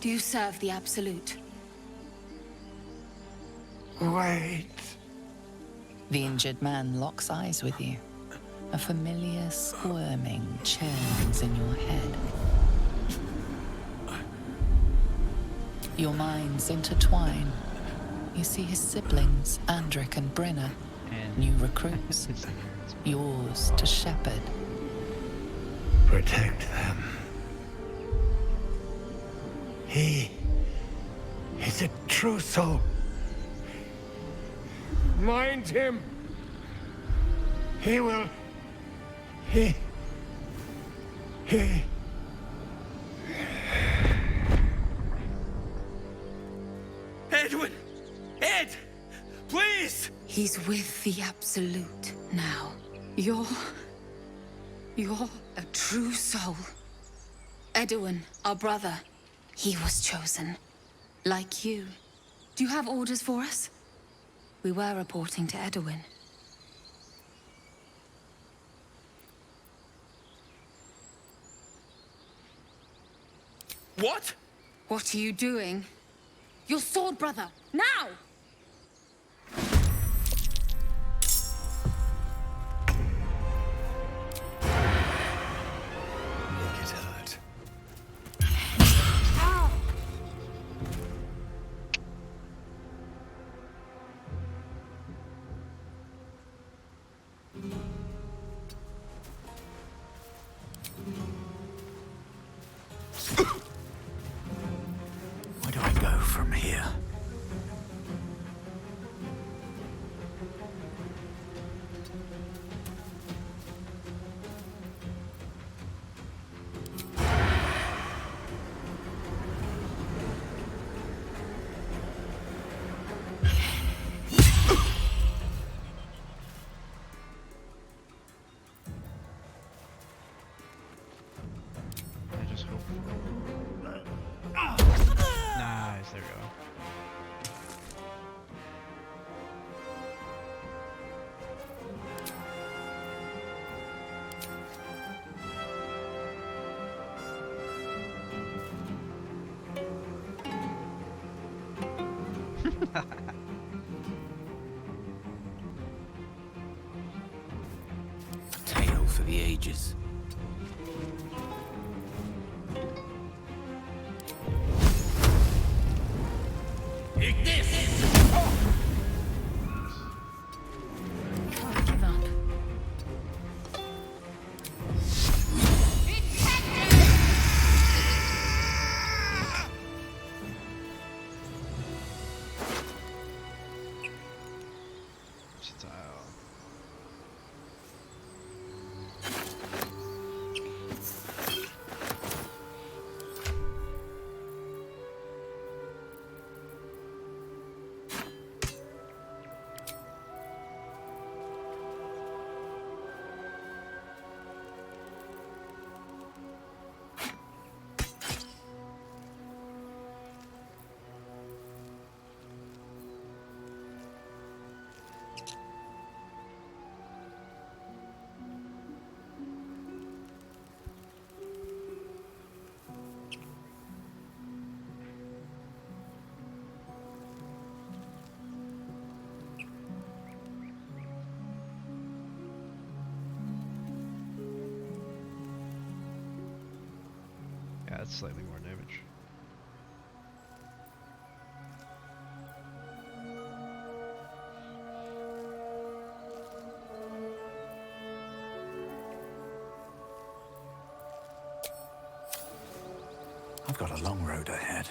Do you serve the Absolute? Wait. The injured man locks eyes with you. A familiar squirming churns in your head. Your minds intertwine. You see his siblings, Andric and Brenna, new recruits, yours to shepherd. Protect them. He is a true soul. Mind him. He will. He. Edwin! Ed! Please! He's with the Absolute now. You're a true soul. Edwin, our brother, he was chosen. Like you. Do you have orders for us? We were reporting to Edwin. What? What are you doing? Your sword, brother! Now! Make it hurt. Where do I go from here? I just hope. Nice, there we go. A tale for the ages. Can't give up. Style. Yeah, that's slightly more damage. I've got a long road ahead.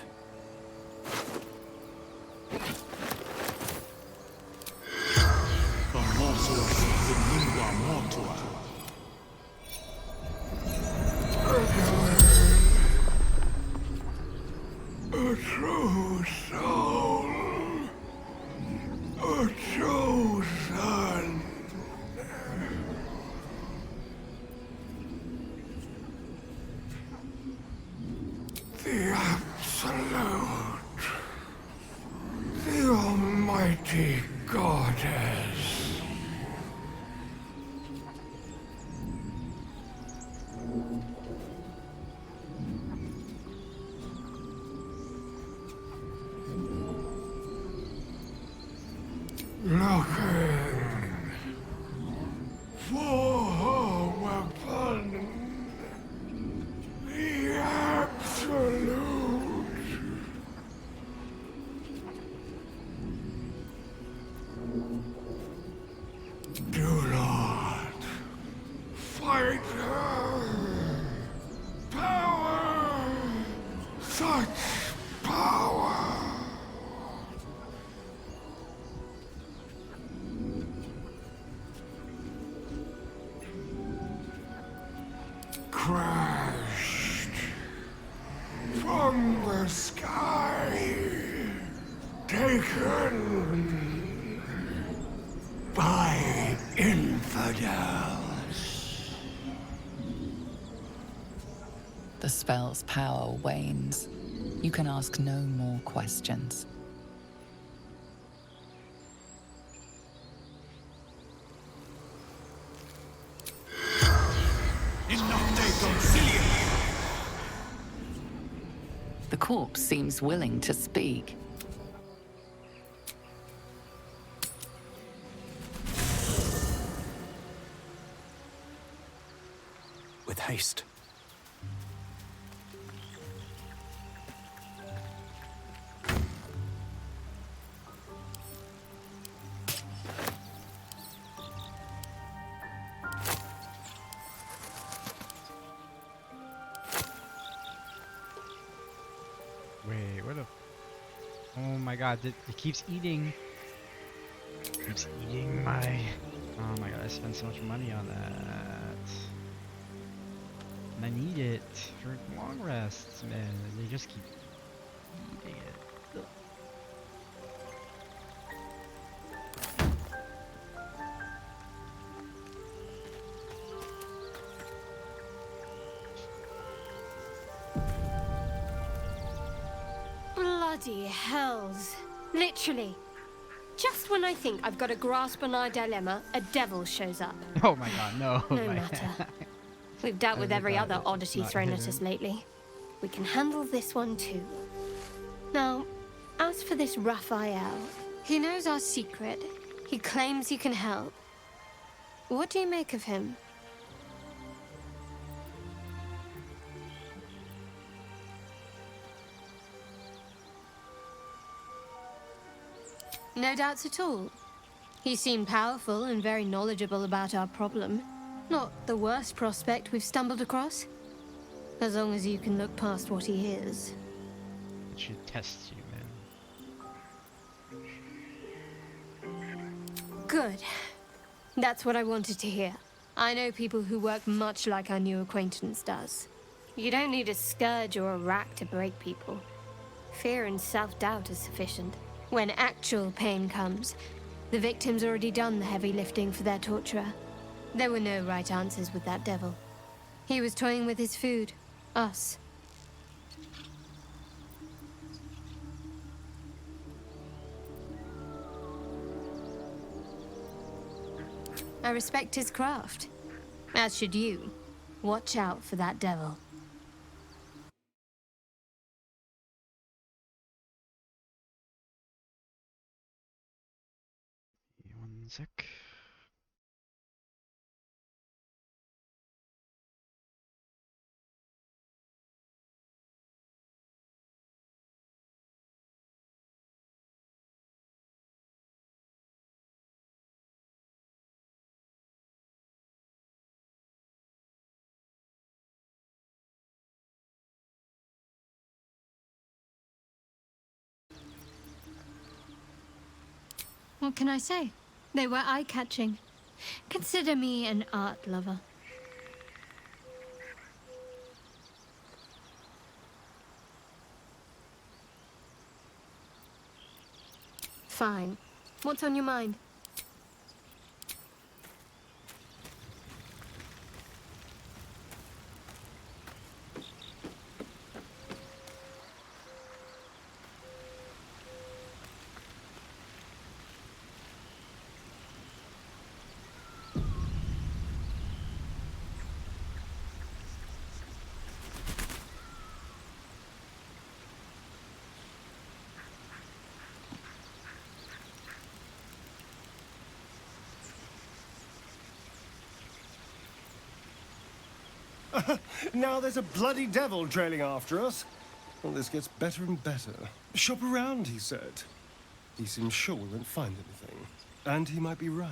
A true soul. A chosen. The Absolute. The Almighty Goddess. Looking for her weapon. The Absolute. Do not fight her. Power. Such power. Crashed from the sky, taken by infidels. The spell's power wanes. You can ask no more questions. The corpse seems willing to speak. With haste. Wait, what a... Oh my god, it keeps eating. It keeps eating my... Oh my god, I spent so much money on that. And I need it for long rests, man. They just keep eating it. Ugh. Bloody hells. Literally. Just when I think I've got a grasp on our dilemma, a devil shows up. Oh my god, no. No matter. We've dealt with every other oddity thrown at us lately. We can handle this one too. Now, as for this Raphael, he knows our secret. He claims he can help. What do you make of him? No doubts at all. He seemed powerful and very knowledgeable about our problem. Not the worst prospect we've stumbled across. As long as you can look past what he is. It should test you, man. Good. That's what I wanted to hear. I know people who work much like our new acquaintance does. You don't need a scourge or a rack to break people. Fear and self-doubt is sufficient. When actual pain comes, the victim's already done the heavy lifting for their torturer. There were no right answers with that devil. He was toying with his food. Us. I respect his craft. As should you. Watch out for that devil. One sec. What can I say? They were eye-catching. Consider me an art lover. Fine. What's on your mind? Now there's a bloody devil trailing after us. Well, this gets better and better. Shop around, he said. He seems sure we won't find anything. And he might be right.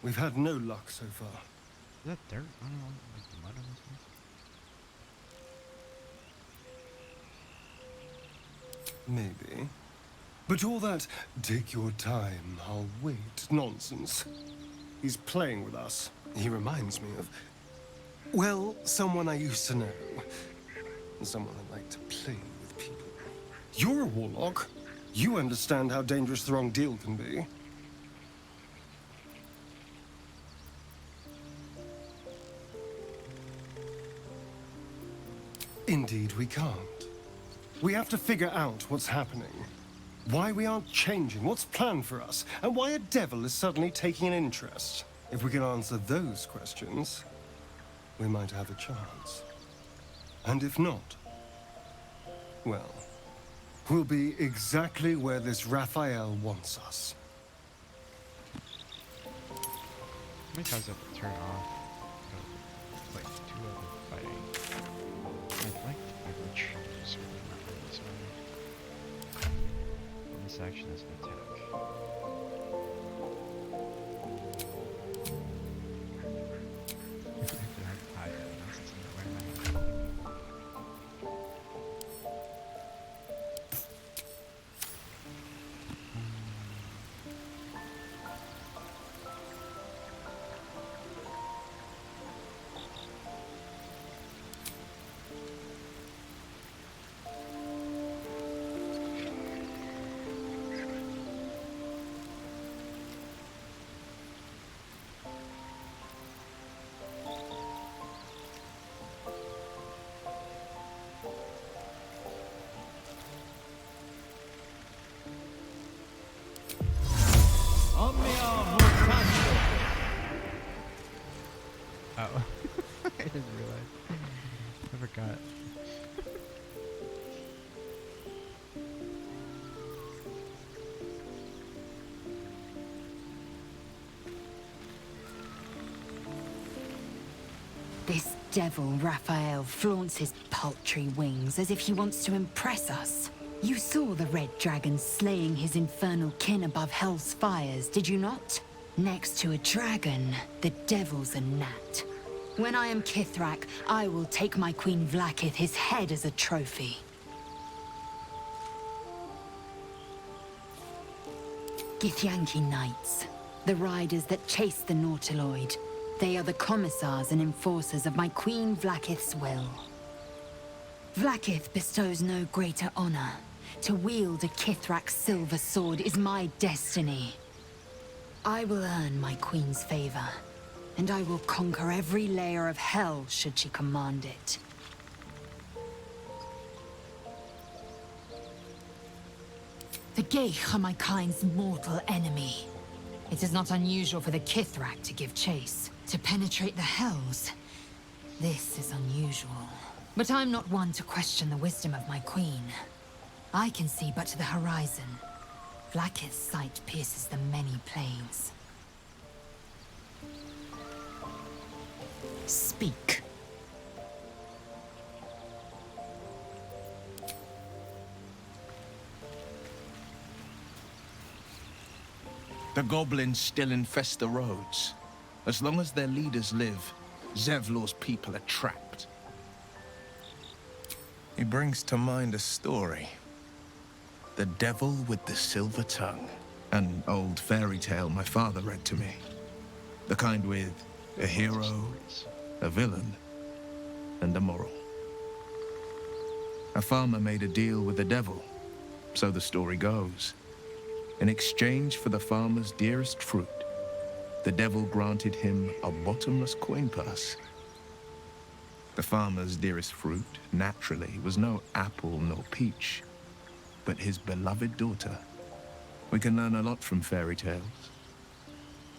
We've had no luck so far. Is that dirt? I don't know, like mud on this place? Maybe. But all that, take your time, I'll wait nonsense. He's playing with us. He reminds me of, well, someone I used to know. Someone I like to play with people. You're a warlock. You understand how dangerous the wrong deal can be. Indeed, we can't. We have to figure out what's happening. Why we aren't changing, what's planned for us, and why a devil is suddenly taking an interest. If we can answer those questions, we might have a chance. And if not, well, we'll be exactly where this Raphael wants us. How many times do I have to turn off? Like 2 of the fighting. I'd like to choose not this one. Bonus action is an attack. Oh. I didn't realize. I forgot. This devil, Raphael, flaunts his paltry wings as if he wants to impress us. You saw the red dragon slaying his infernal kin above hell's fires, did you not? Next to a dragon, the devil's a gnat. When I am Kithrak, I will take my Queen Vlaakith his head as a trophy. Githyanki Knights, the riders that chase the Nautiloid. They are the commissars and enforcers of my Queen Vlaakith's will. Vlaakith bestows no greater honor. To wield a Kithrak silver sword is my destiny. I will earn my Queen's favor, and I will conquer every layer of hell should she command it. The Geich are my kind's mortal enemy. It is not unusual for the Kithrak to give chase. To penetrate the hells, this is unusual. But I'm not one to question the wisdom of my queen. I can see but to the horizon. Vlaakith's sight pierces the many planes. Speak. The goblins still infest the roads. As long as their leaders live, Zevlor's people are trapped. He brings to mind a story. The devil with the silver tongue. An old fairy tale my father read to me. The kind with a hero, a villain, and a moral. A farmer made a deal with the devil, so the story goes. In exchange for the farmer's dearest fruit, the devil granted him a bottomless coin purse. The farmer's dearest fruit, naturally, was no apple nor peach, but his beloved daughter. We can learn a lot from fairy tales,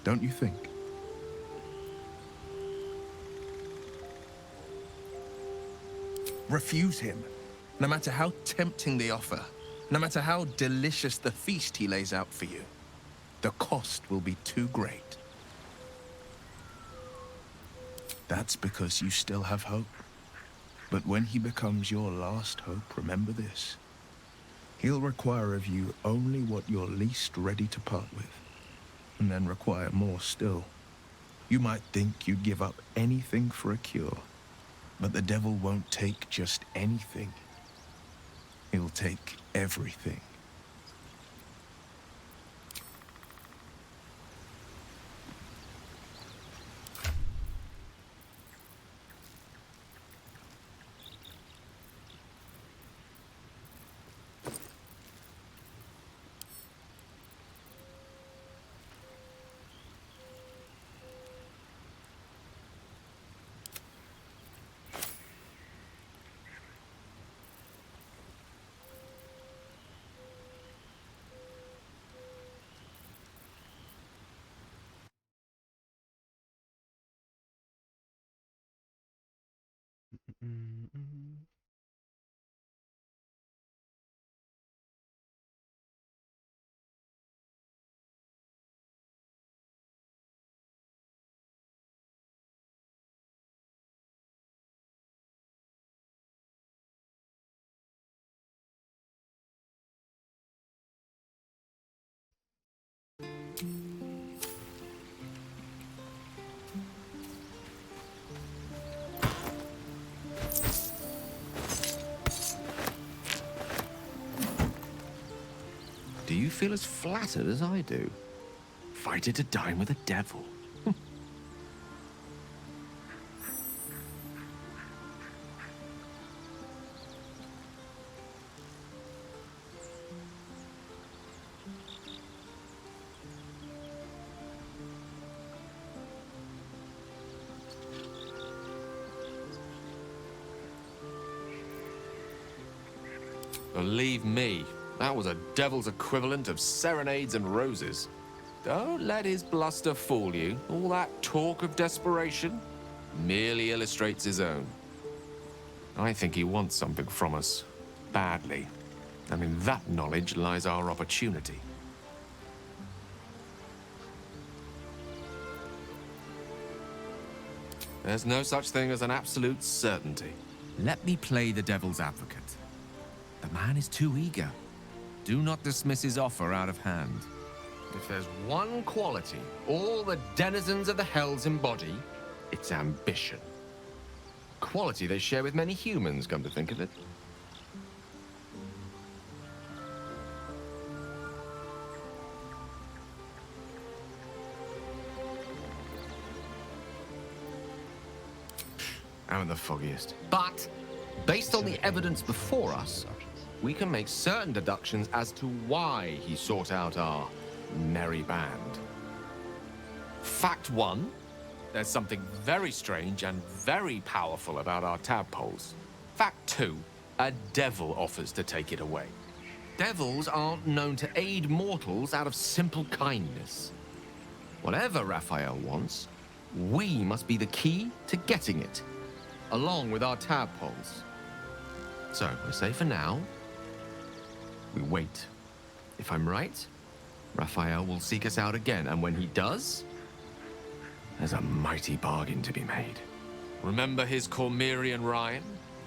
don't you think? Refuse him, no matter how tempting the offer, no matter how delicious the feast he lays out for you. The cost will be too great. That's because you still have hope. But when he becomes your last hope, remember this. He'll require of you only what you're least ready to part with, and then require more still. You might think you'd give up anything for a cure, but the devil won't take just anything. He'll take everything. Mm-mm. Do you feel as flattered as I do? Fighting to dine with a devil. Believe me, that was a devil's equivalent of serenades and roses. Don't let his bluster fool you. All that talk of desperation merely illustrates his own. I think he wants something from us, badly. And in that knowledge lies our opportunity. There's no such thing as an absolute certainty. Let me play the devil's advocate. The man is too eager. Do not dismiss his offer out of hand. If there's one quality all the denizens of the hells embody, it's ambition. Quality they share with many humans, come to think of it. I'm the foggiest. But, based on the evidence before us, we can make certain deductions as to why he sought out our merry band. Fact one, there's something very strange and very powerful about our tadpoles. Fact two, a devil offers to take it away. Devils aren't known to aid mortals out of simple kindness. Whatever Raphael wants, we must be the key to getting it, along with our tadpoles. So, I say for now, we wait. If I'm right, Raphael will seek us out again, and when he does, there's a mighty bargain to be made. Remember his Cormyrean rhyme?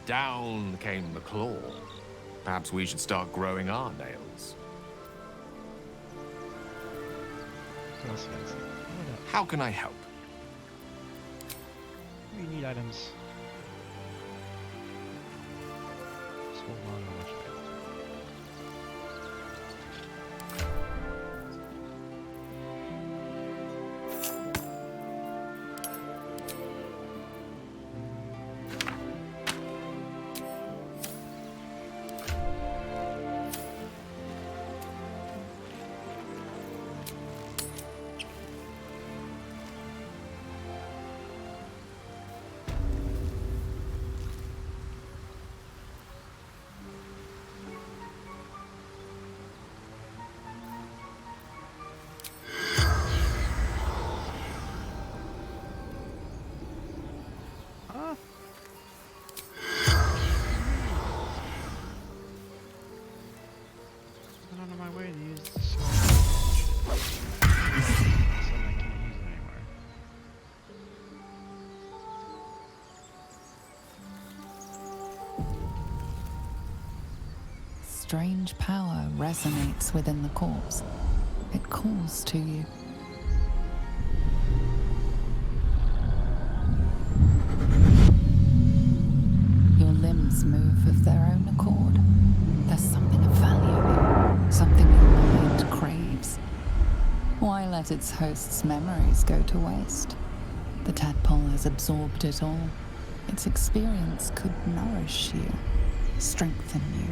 Down came the claw. Perhaps we should start growing our nails. How can I help? We need items. Just hold on, how much I have. strange power resonates within the corpse. It calls to you. Your limbs move of their own accord. There's something of value, something your mind craves. Why let its host's memories go to waste? The tadpole has absorbed it all. Its experience could nourish you, strengthen you.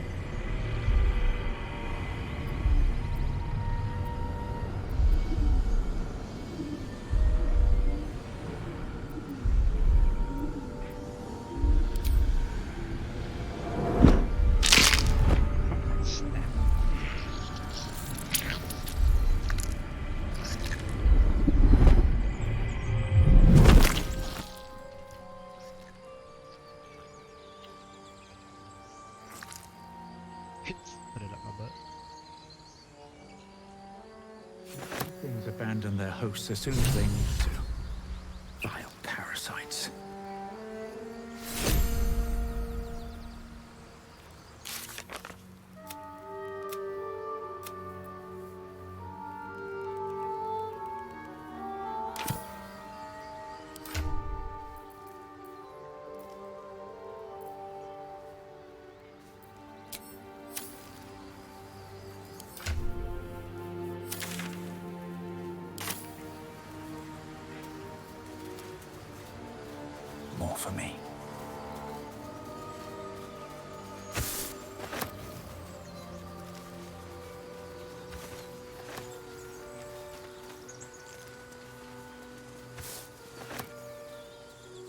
Put it up my butt. Things abandon their hosts as soon as they need to. Vile parasites. More for me.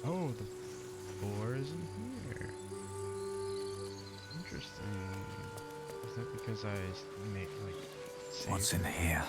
Oh, the boar is in here. Interesting. Is that because I made like? What's in here?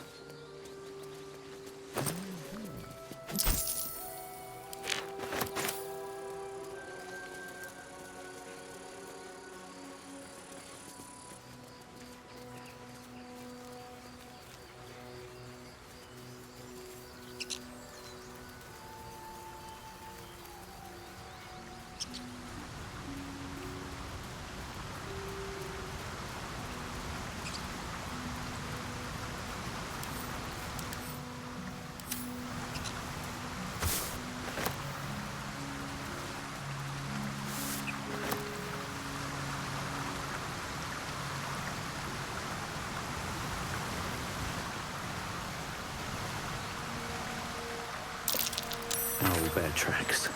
Bear tracks.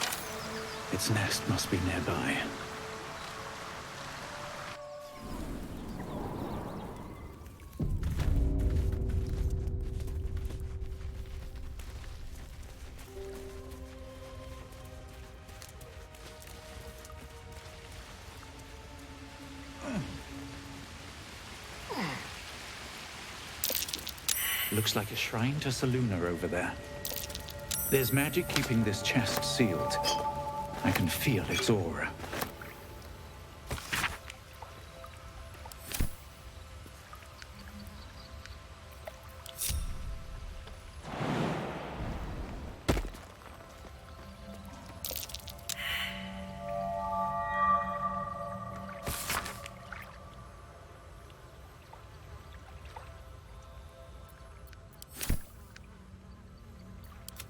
Its nest must be nearby. Looks like a shrine to Selûne over there. There's magic keeping this chest sealed. I can feel its aura.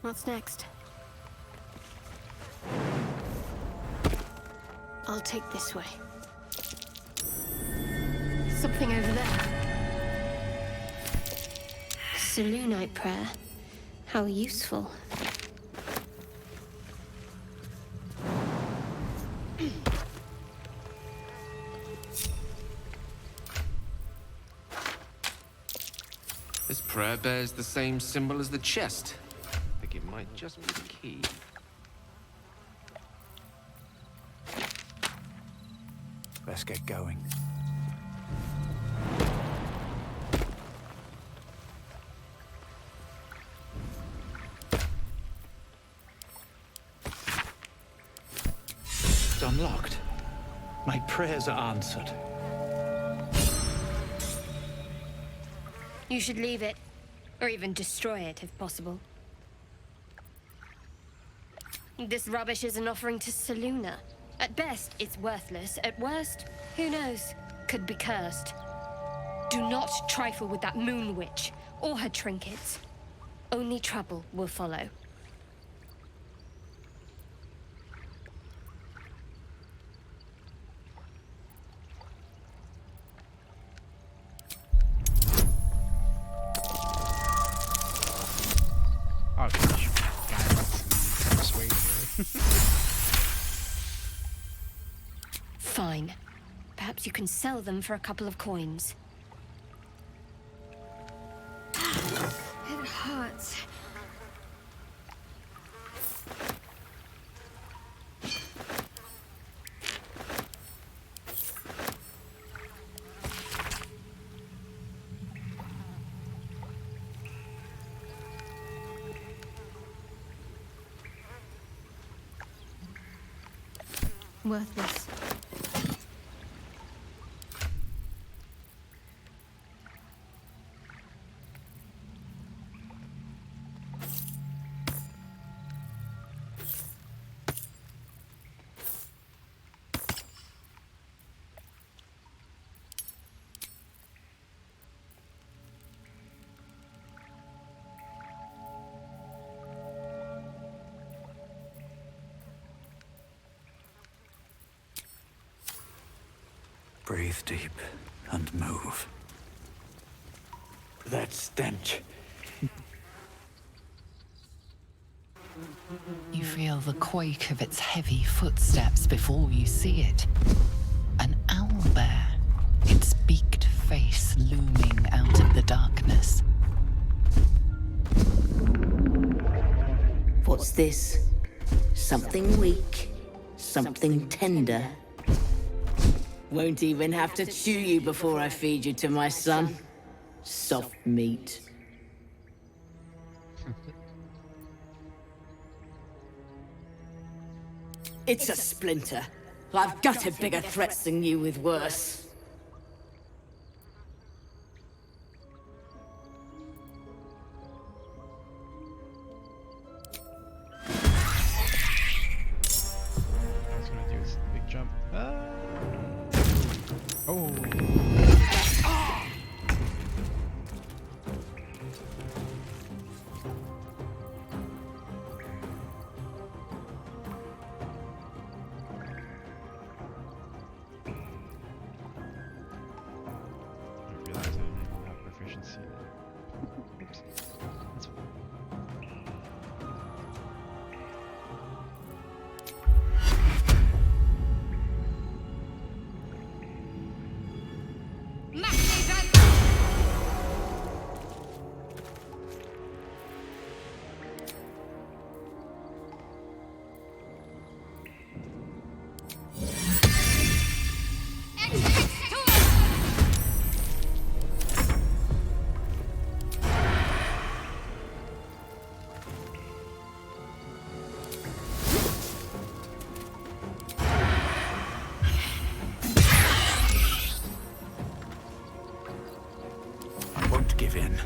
What's next? I'll take this way. Something over there. Selûnite prayer. How useful. This prayer bears the same symbol as the chest. I think it might just be the key. Let's get going. It's unlocked. My prayers are answered. You should leave it, or even destroy it if possible. This rubbish is an offering to Selûne. At best, it's worthless. At worst, who knows? Could be cursed. Do not trifle with that moon witch or her trinkets. Only trouble will follow. Oh, gosh. Guidance and persuade her. Fine. Perhaps you can sell them for a couple of coins. It hurts. Worthless. Breathe deep and move. That stench. You feel the quake of its heavy footsteps before you see it. An owlbear, its beaked face looming out of the darkness. What's this? Something weak, something tender. Won't even have to chew you before I feed you to my son. Soft meat. It's a splinter. I've gutted bigger threats than you with worse. I was gonna do this big jump. Oh. I realized I didn't even have proficiency. Oops. That's fine. I won't give in.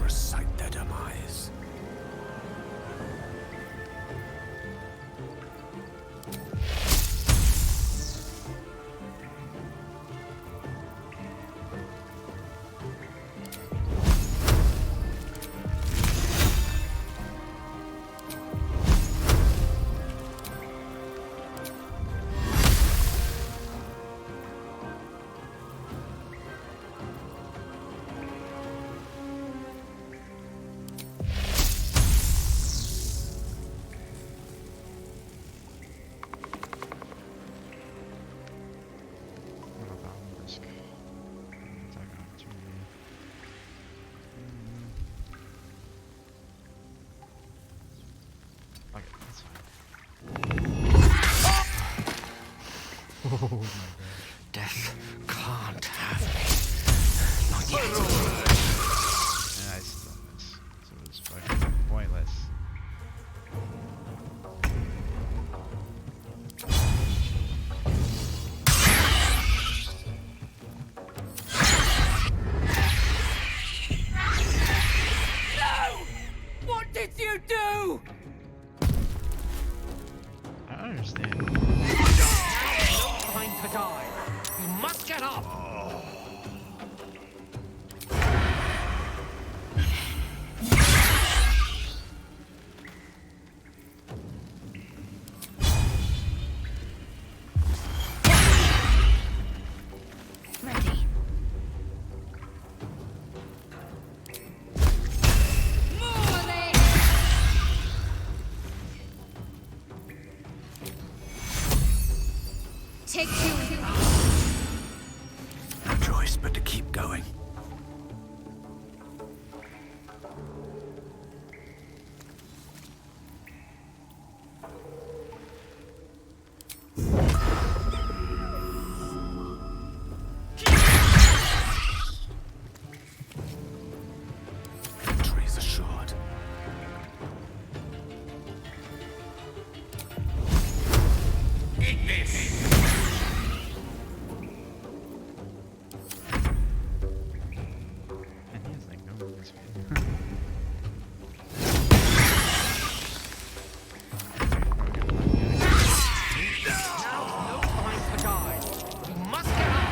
Recite their demise. Oh my god. Death can't have me. Not yet. And I still miss. So it was fucking pointless. No! What did you do? I don't understand. No time to die. You must get up. Ready. Take two. No choice but to keep going. Victory is assured. Eat this. And he's like, no, this way. Now's no time to die. You must get up.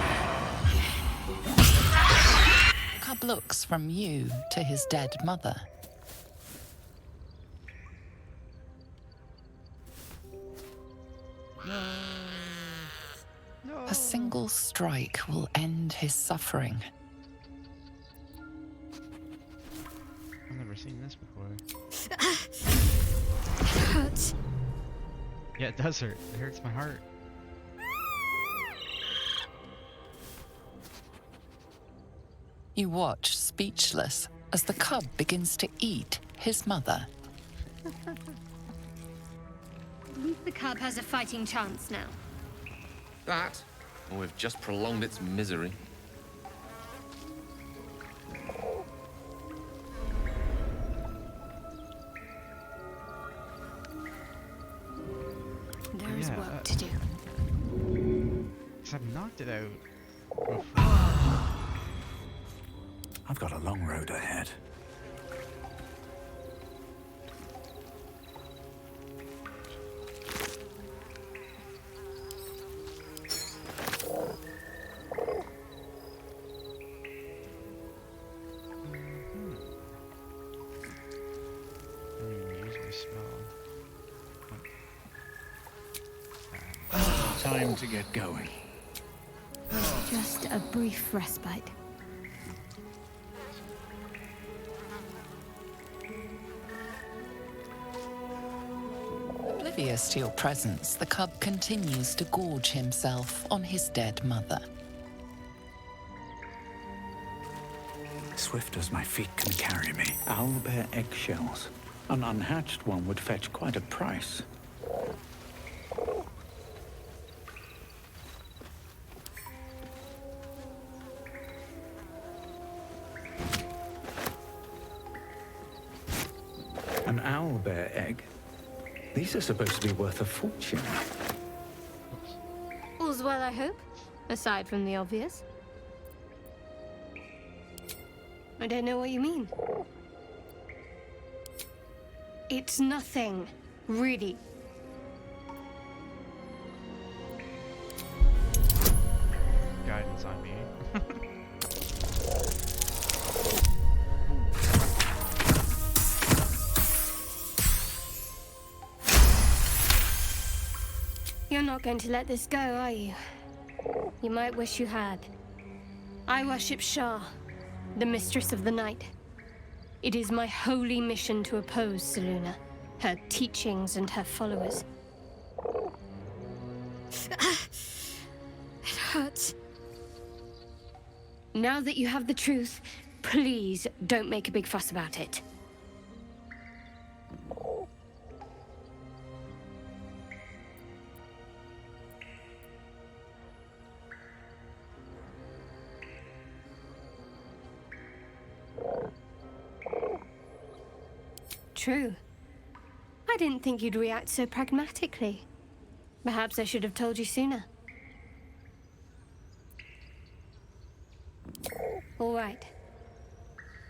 Cub looks from you to his dead mother. A single strike will end his suffering. I've never seen this before. Hurts. Yeah, it does hurt. It hurts my heart. You watch, speechless, as the cub begins to eat his mother. At least the cub has a fighting chance now. That, or we've just prolonged its misery. There is Yeah, work to do. Because I've knocked it out before. I've got a long road ahead. I don't even use my spell. Time to get going. Just a brief respite. Oblivious to your presence, the cub continues to gorge himself on his dead mother. Swift as my feet can carry me. Owlbear eggshells. An unhatched one would fetch quite a price. An owlbear egg? These are supposed to be worth a fortune. All's well, I hope. Aside from the obvious. I don't know what you mean. It's nothing, really. Guidance on me. You're not going to let this go, are you? You might wish you had. I worship Shah, the mistress of the night. It is my holy mission to oppose Selûne, her teachings and her followers. It hurts. Now that you have the truth, please don't make a big fuss about it. true. I didn't think you'd react so pragmatically. Perhaps I should have told you sooner. All right.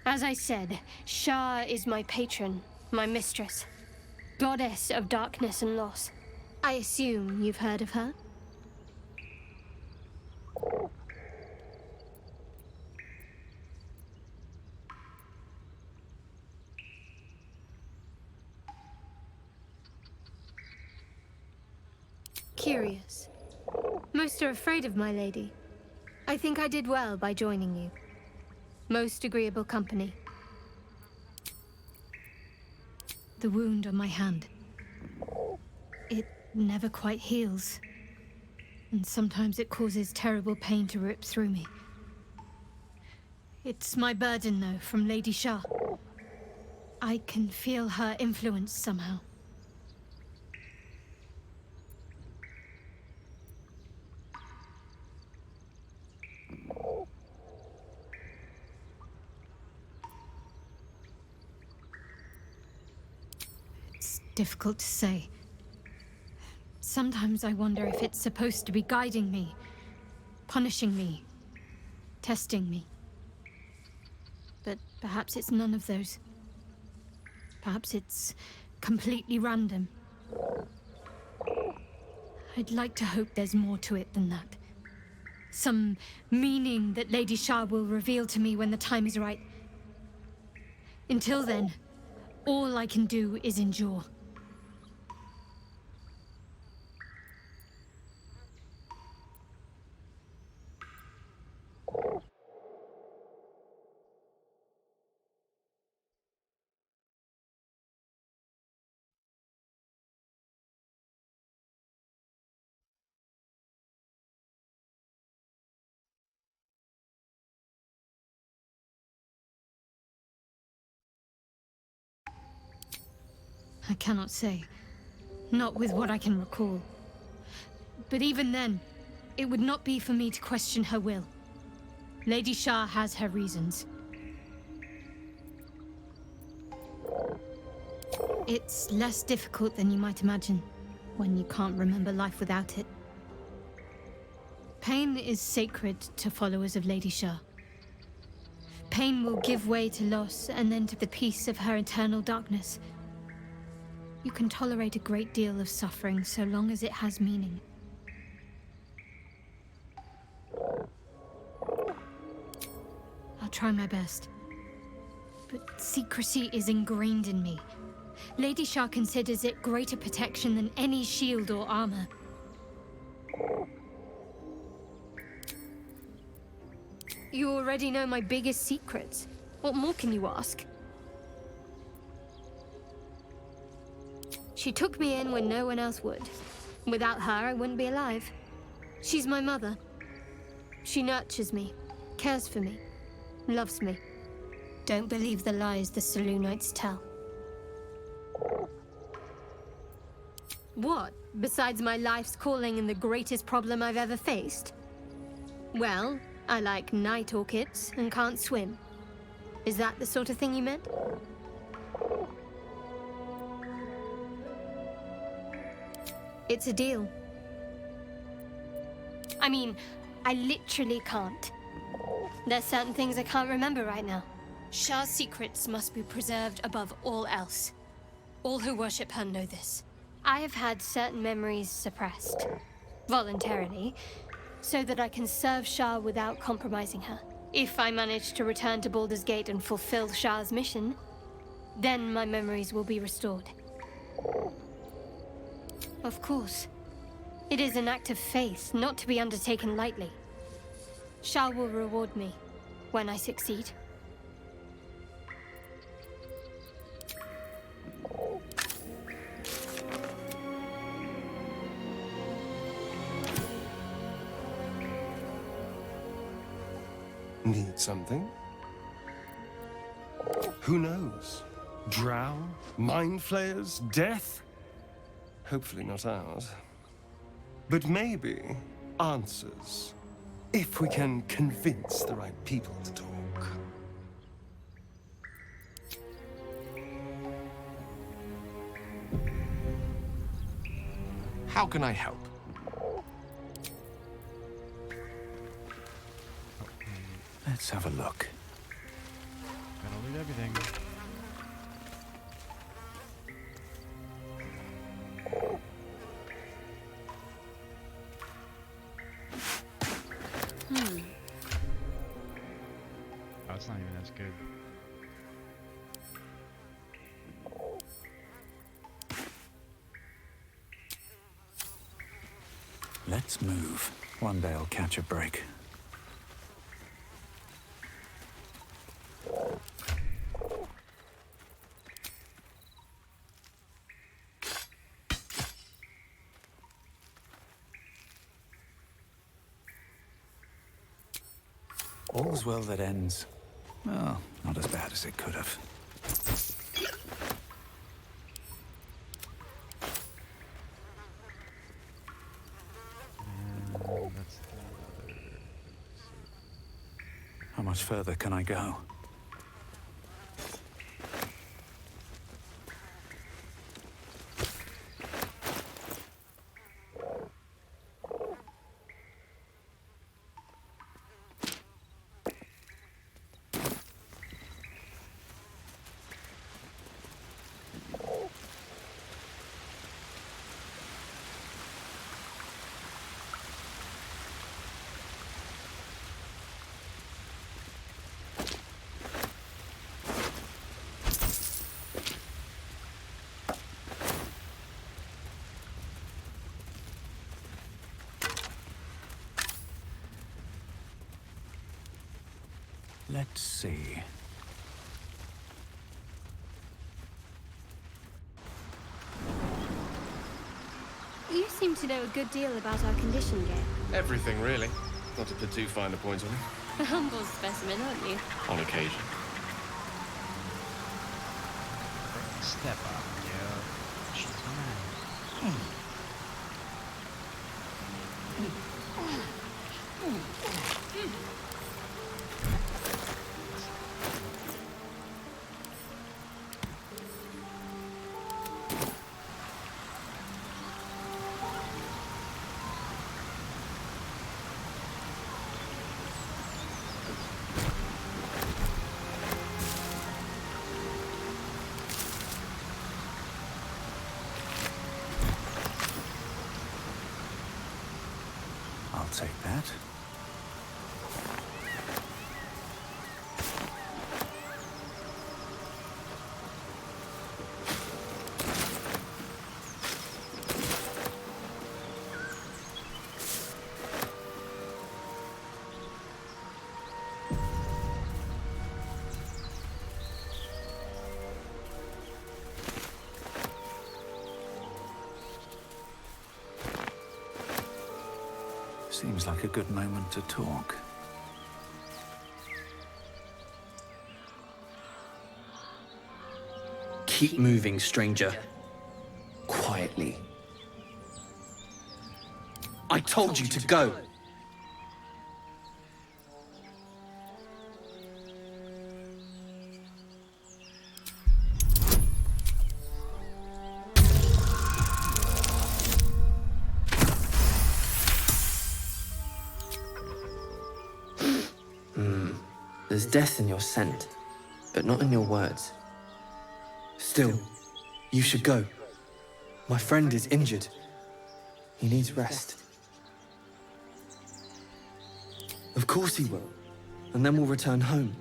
As I said, Shah is my patron, my mistress. Goddess of darkness and loss. I assume you've heard of her? Curious. Most are afraid of my lady. I think I did well by joining you. Most agreeable company. The wound on my hand. It never quite heals. And sometimes it causes terrible pain to rip through me. It's my burden, though, from Lady Shah. I can feel her influence somehow. It's difficult to say. Sometimes I wonder if it's supposed to be guiding me, punishing me, testing me. But perhaps it's none of those. Perhaps it's completely random. I'd like to hope there's more to it than that. Some meaning that Lady Shah will reveal to me when the time is right. Until then, all I can do is endure. I cannot say. Not with what I can recall. But even then, it would not be for me to question her will. Lady Shah has her reasons. It's less difficult than you might imagine, when you can't remember life without it. Pain is sacred to followers of Lady Shah. Pain will give way to loss, and then to the peace of her eternal darkness. You can tolerate a great deal of suffering so long as it has meaning. I'll try my best. But secrecy is ingrained in me. Lady Shah considers it greater protection than any shield or armor. You already know my biggest secrets. What more can you ask? She took me in when no one else would. Without her, I wouldn't be alive. She's my mother. She nurtures me, cares for me, loves me. Don't believe the lies the Selûnites tell. What, besides my life's calling and the greatest problem I've ever faced? Well, I like night orchids and can't swim. Is that the sort of thing you meant? It's a deal. I mean, I literally can't. There's certain things I can't remember right now. Shah's secrets must be preserved above all else. All who worship her know this. I have had certain memories suppressed, voluntarily, so that I can serve Shah without compromising her. If I manage to return to Baldur's Gate and fulfill Shah's mission, then my memories will be restored. Of course. It is an act of faith, not to be undertaken lightly. Shah will reward me when I succeed. Need something? Who knows? Drow? Mind flayers? Death? Hopefully not ours. But maybe answers. If we can convince the right people to talk. How can I help? Let's have a look. Gotta loot everything. Oh, it's not even as good. Let's move. One day I'll catch a break. All's well that ends. Well, not as bad as it could have. That's the other. How much further can I go? Let's see. You seem to know a good deal about our condition game. Everything, really. Not to put too fine a point on it. A humble specimen, aren't you? On occasion. Step up, yo. She's mine. I'll take that. Seems like a good moment to talk. Keep moving, stranger. Quietly. I told you to go. There's death in your scent, but not in your words. Still, you should go. My friend is injured. He needs rest. Of course he will, and then we'll return home.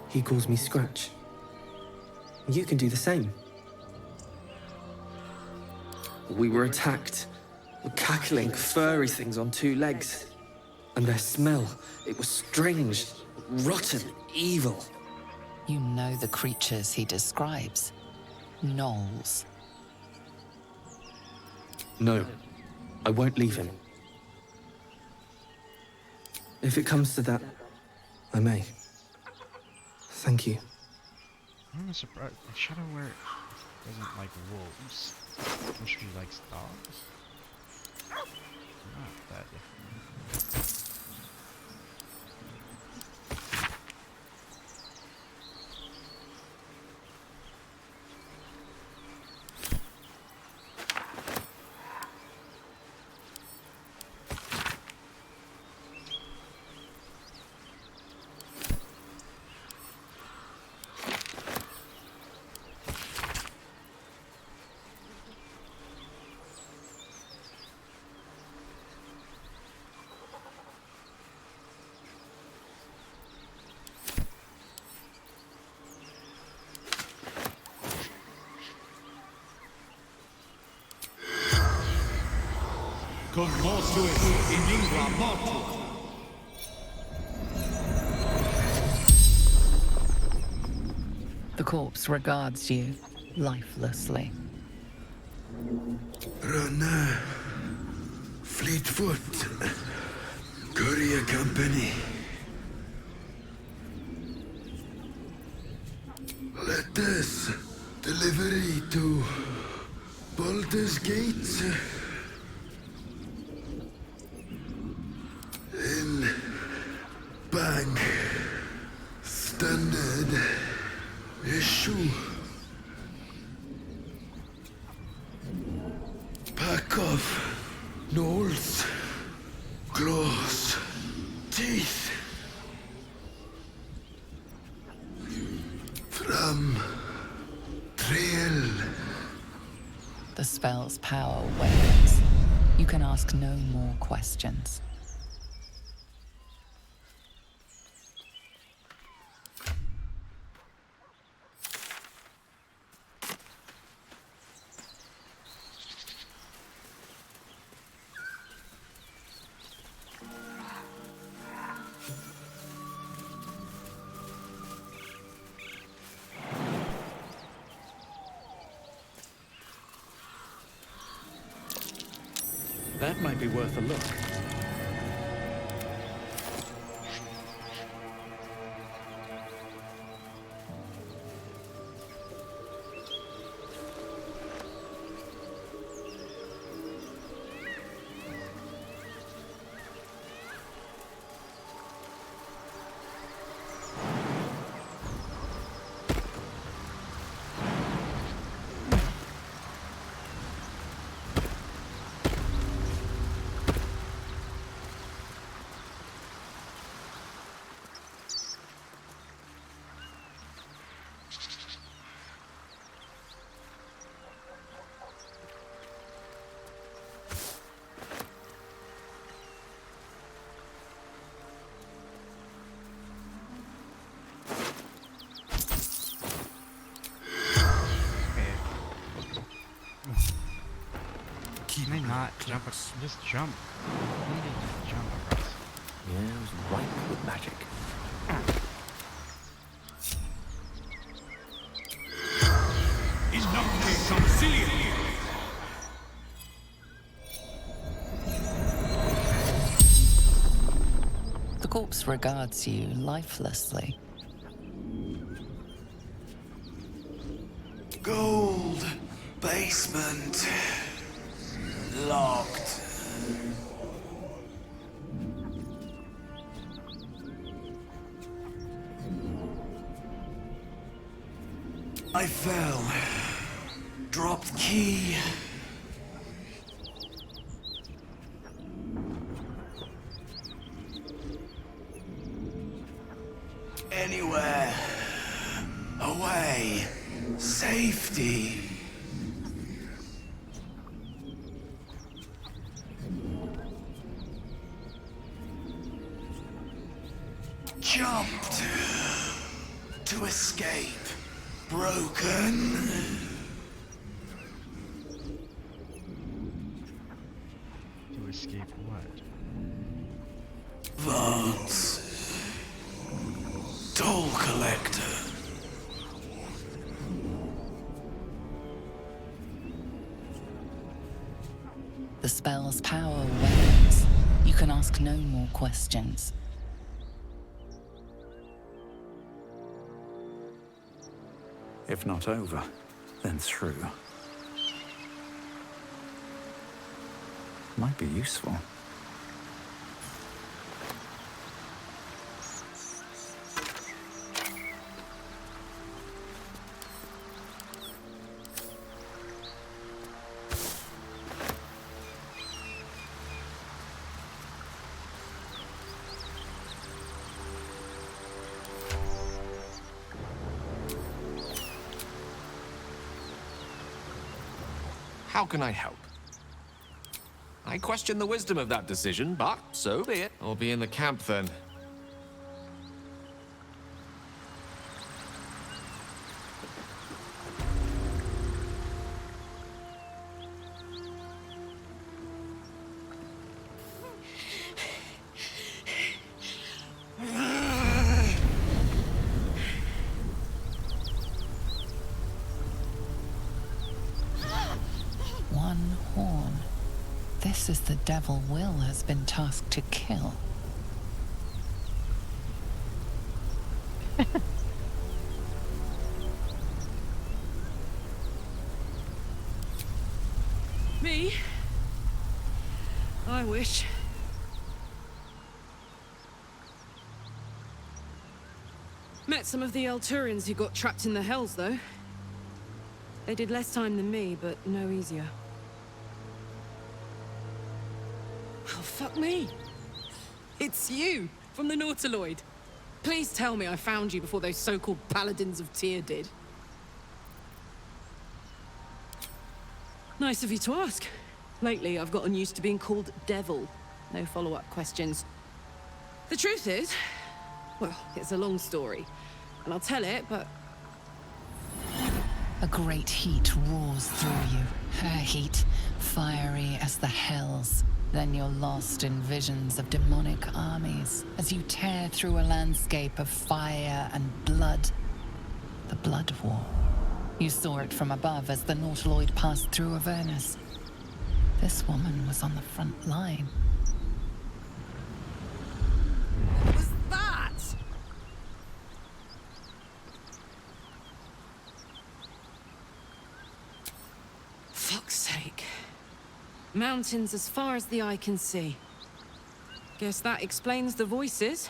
He calls me Scratch. You can do the same. We were attacked. Cackling, furry things on two legs. And their smell, it was strange, rotten, evil. You know the creatures he describes. Gnolls. No, I won't leave him. If it comes to that, I may. Thank you. I'm surprised. Shadowware doesn't like wolves. Which he likes dogs. Not that different. Commosuit in lingua mortua. The corpse regards you lifelessly. Runner, Fleetfoot, Courier Company. Letters, delivery to Baldur's Gate. In Bang, standard issue. Pack of gnolls, claws, teeth. From Trail. The spell's power wanes. You can ask no more questions. That might be worth a look. Can I not jump? Just jump. I need to just jump across. Yeah, it was ripe with magic. The corpse regards you lifelessly. Gold basement. Locked. I fell. Dropped key. Anywhere. Away. Safety. Jumped to escape. Broken. To escape what? Vance. Toll collector. The spell's power wanes. You can ask no more questions. If not over, then through. Might be useful. How can I help? I question the wisdom of that decision, but so be it. I'll be in the camp then. This is the devil Will has been tasked to kill. Me? I wish. Met some of the Elturians who got trapped in the Hells, though. They did less time than me, but no easier. Oh, fuck me. It's you, from the Nautiloid. Please tell me I found you before those so-called Paladins of Tyr did. Nice of you to ask. Lately, I've gotten used to being called Devil. No follow-up questions. The truth is, well, it's a long story, and I'll tell it, but... A great heat roars through you. A heat, fiery as the hells. Then you're lost in visions of demonic armies as you tear through a landscape of fire and blood. The Blood War. You saw it from above as the Nautiloid passed through Avernus. This woman was on the front line. What was that? Fuck's sake. Mountains as far as the eye can see. Guess that explains the voices.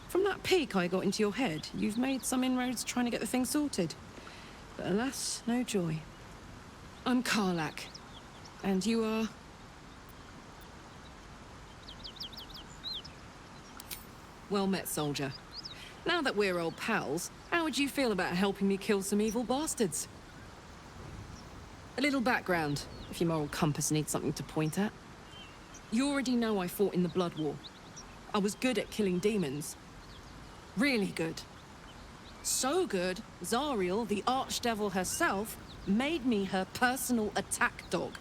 From that peek I got into your head, you've made some inroads trying to get the thing sorted. But alas, no joy. I'm Karlach. And you are... Well met, soldier. Now that we're old pals, how would you feel about helping me kill some evil bastards? A little background, if your moral compass needs something to point at. You already know I fought in the Blood War. I was good at killing demons. Really good. So good, Zariel, the Archdevil herself, made me her personal attack dog.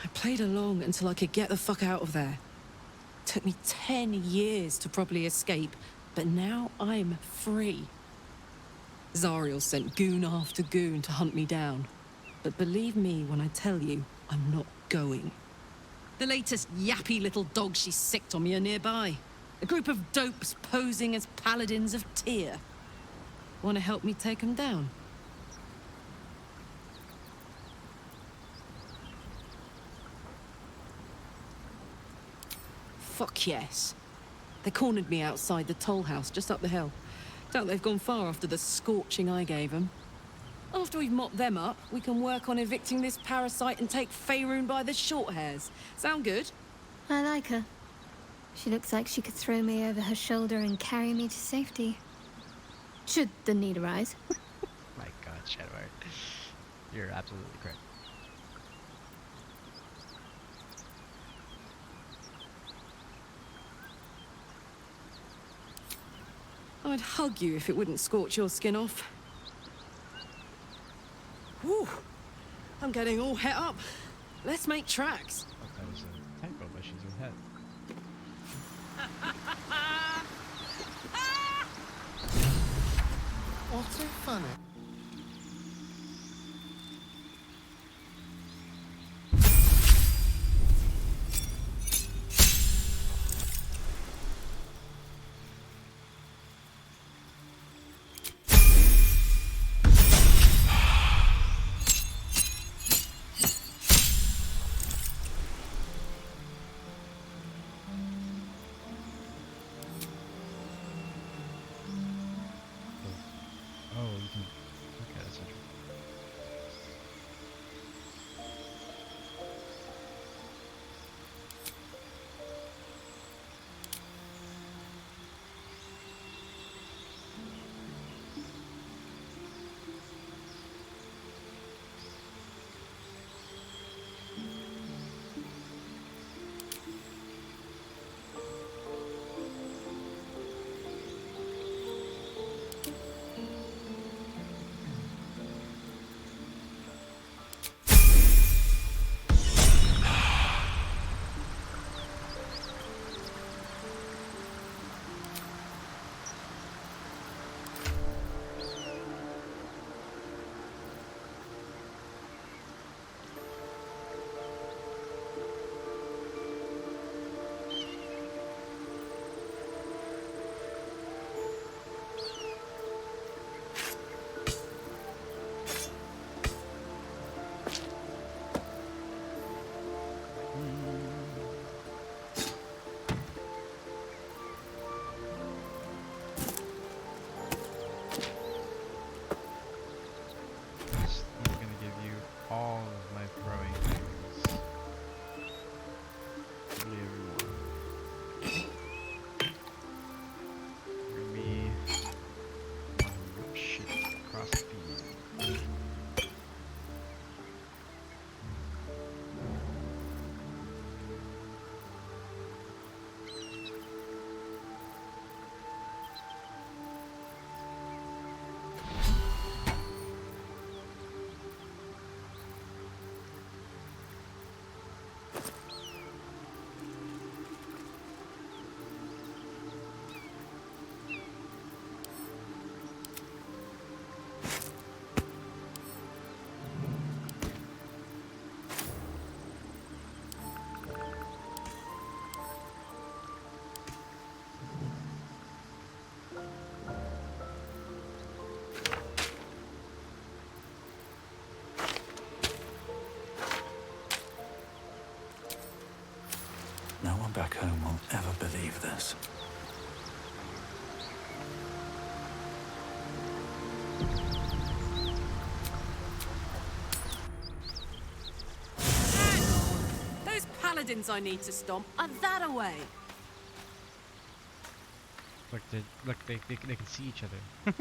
I played along until I could get the fuck out of there. Took me 10 years to properly escape, but now I'm free. Zariel sent goon after goon to hunt me down. But believe me when I tell you, I'm not going. The latest yappy little dogs she sicked on me are nearby. A group of dopes posing as Paladins of Tyr. Want to help me take them down? Fuck yes. They cornered me outside the toll house just up the hill. Doubt they've gone far after the scorching I gave them. After we've mopped them up, we can work on evicting this parasite and take Faerun by the short hairs. Sound good? I like her. She looks like she could throw me over her shoulder and carry me to safety. Should the need arise. My god, Shadowheart. You're absolutely correct. I'd hug you if it wouldn't scorch your skin off. Whew. I'm getting all het up. Let's make tracks. Oh, that was a typo, but she's a head. What's so funny? Oh, you can. Okay, that's interesting. back home will ever believe this. Those paladins I need to stomp are that away. Look, they can see each other.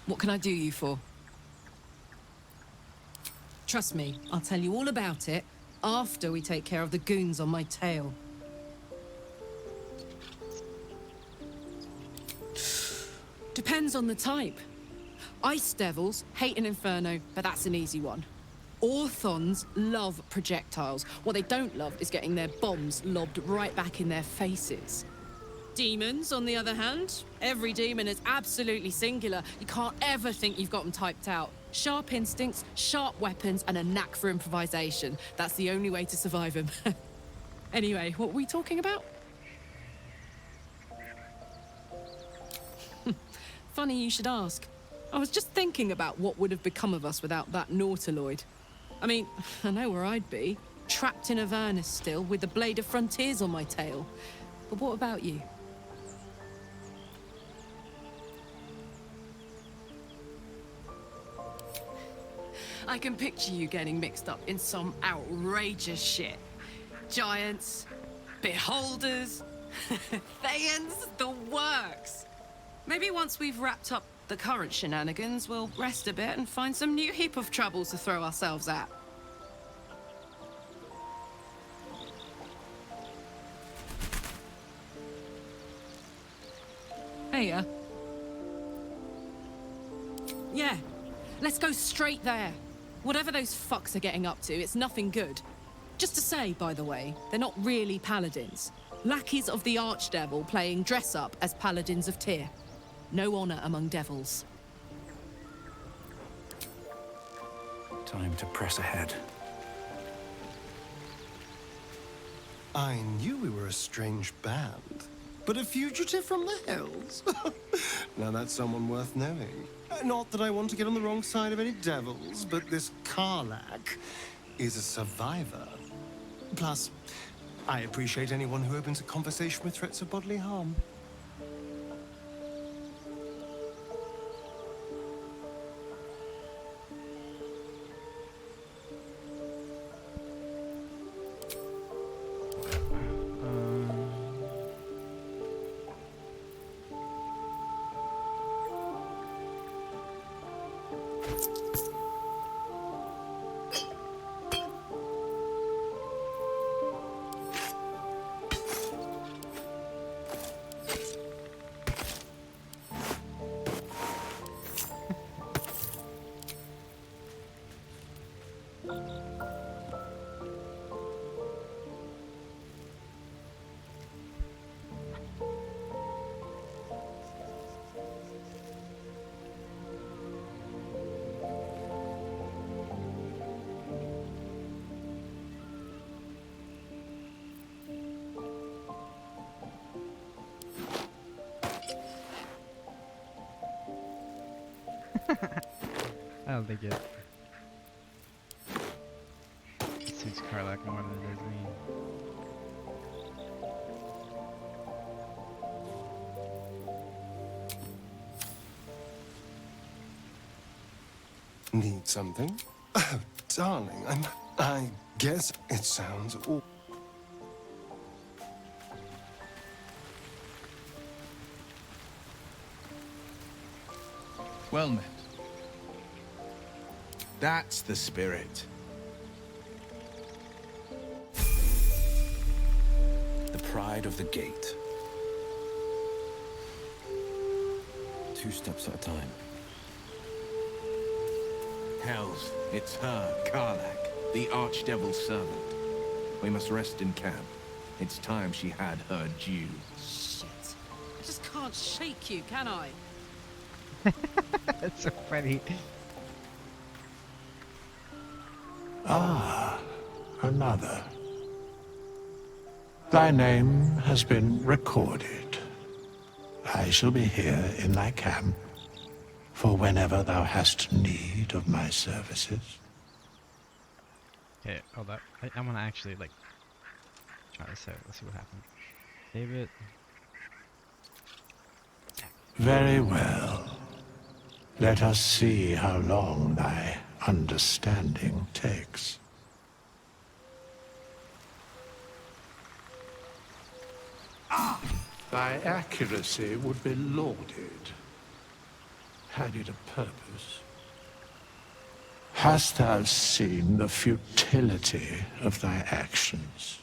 What can I do you for? Trust me, I'll tell you all about it after we take care of the goons on my tail. Depends on the type. Ice devils hate an inferno, but that's an easy one. Orthons love projectiles. What they don't love is getting their bombs lobbed right back in their faces. Demons, on the other hand, every demon is absolutely singular. You can't ever think you've got them typed out. Sharp instincts, sharp weapons, and a knack for improvisation. That's the only way to survive them. Anyway, what were we talking about? Funny you should ask. I was just thinking about what would have become of us without that Nautiloid. I mean, I know where I'd be. Trapped in Avernus still, with the Blade of Frontiers on my tail. But what about you? I can picture you getting mixed up in some outrageous shit. Giants, beholders, Thayans, the works. Maybe once we've wrapped up the current shenanigans, we'll rest a bit and find some new heap of troubles to throw ourselves at. Hey, yeah, let's go straight there. Whatever those fucks are getting up to, it's nothing good. Just to say, by the way, they're not really paladins. Lackeys of the Archdevil playing dress-up as paladins of Tyr. No honor among devils. Time to press ahead. I knew we were a strange band, but a fugitive from the hills? Now that's someone worth knowing. Not that I want to get on the wrong side of any devils, but this Karlach is a survivor. Plus, I appreciate anyone who opens a conversation with threats of bodily harm. I don't think it suits Karlach more than it does me. Need something? Oh, darling, I guess it sounds awful. Well met. That's the spirit. The pride of the gate. 2 steps at a time. Hells, it's her, Karlach, the Archdevil's servant. We must rest in camp. It's time she had her due. Shit. I just can't shake you, can I? That's so funny. Ah, another. Thy name has been recorded. I shall be here in thy camp for whenever thou hast need of my services. Okay, hold up. I want to actually, like, Try this out. Let's see what happens. Save it. Very well. Let us see how long thy understanding takes. Thy accuracy would be lauded, had it a purpose. Hast thou seen the futility of thy actions?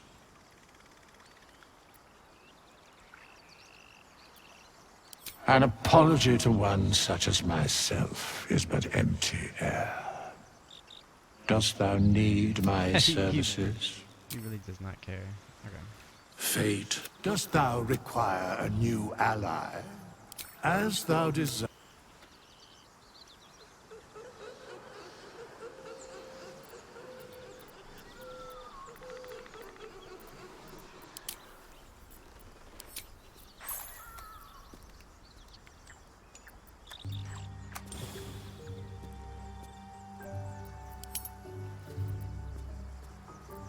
An apology to one such as myself is but empty air. Dost thou need my services? He really does not care. Okay. Fate, dost thou require a new ally? As thou desire.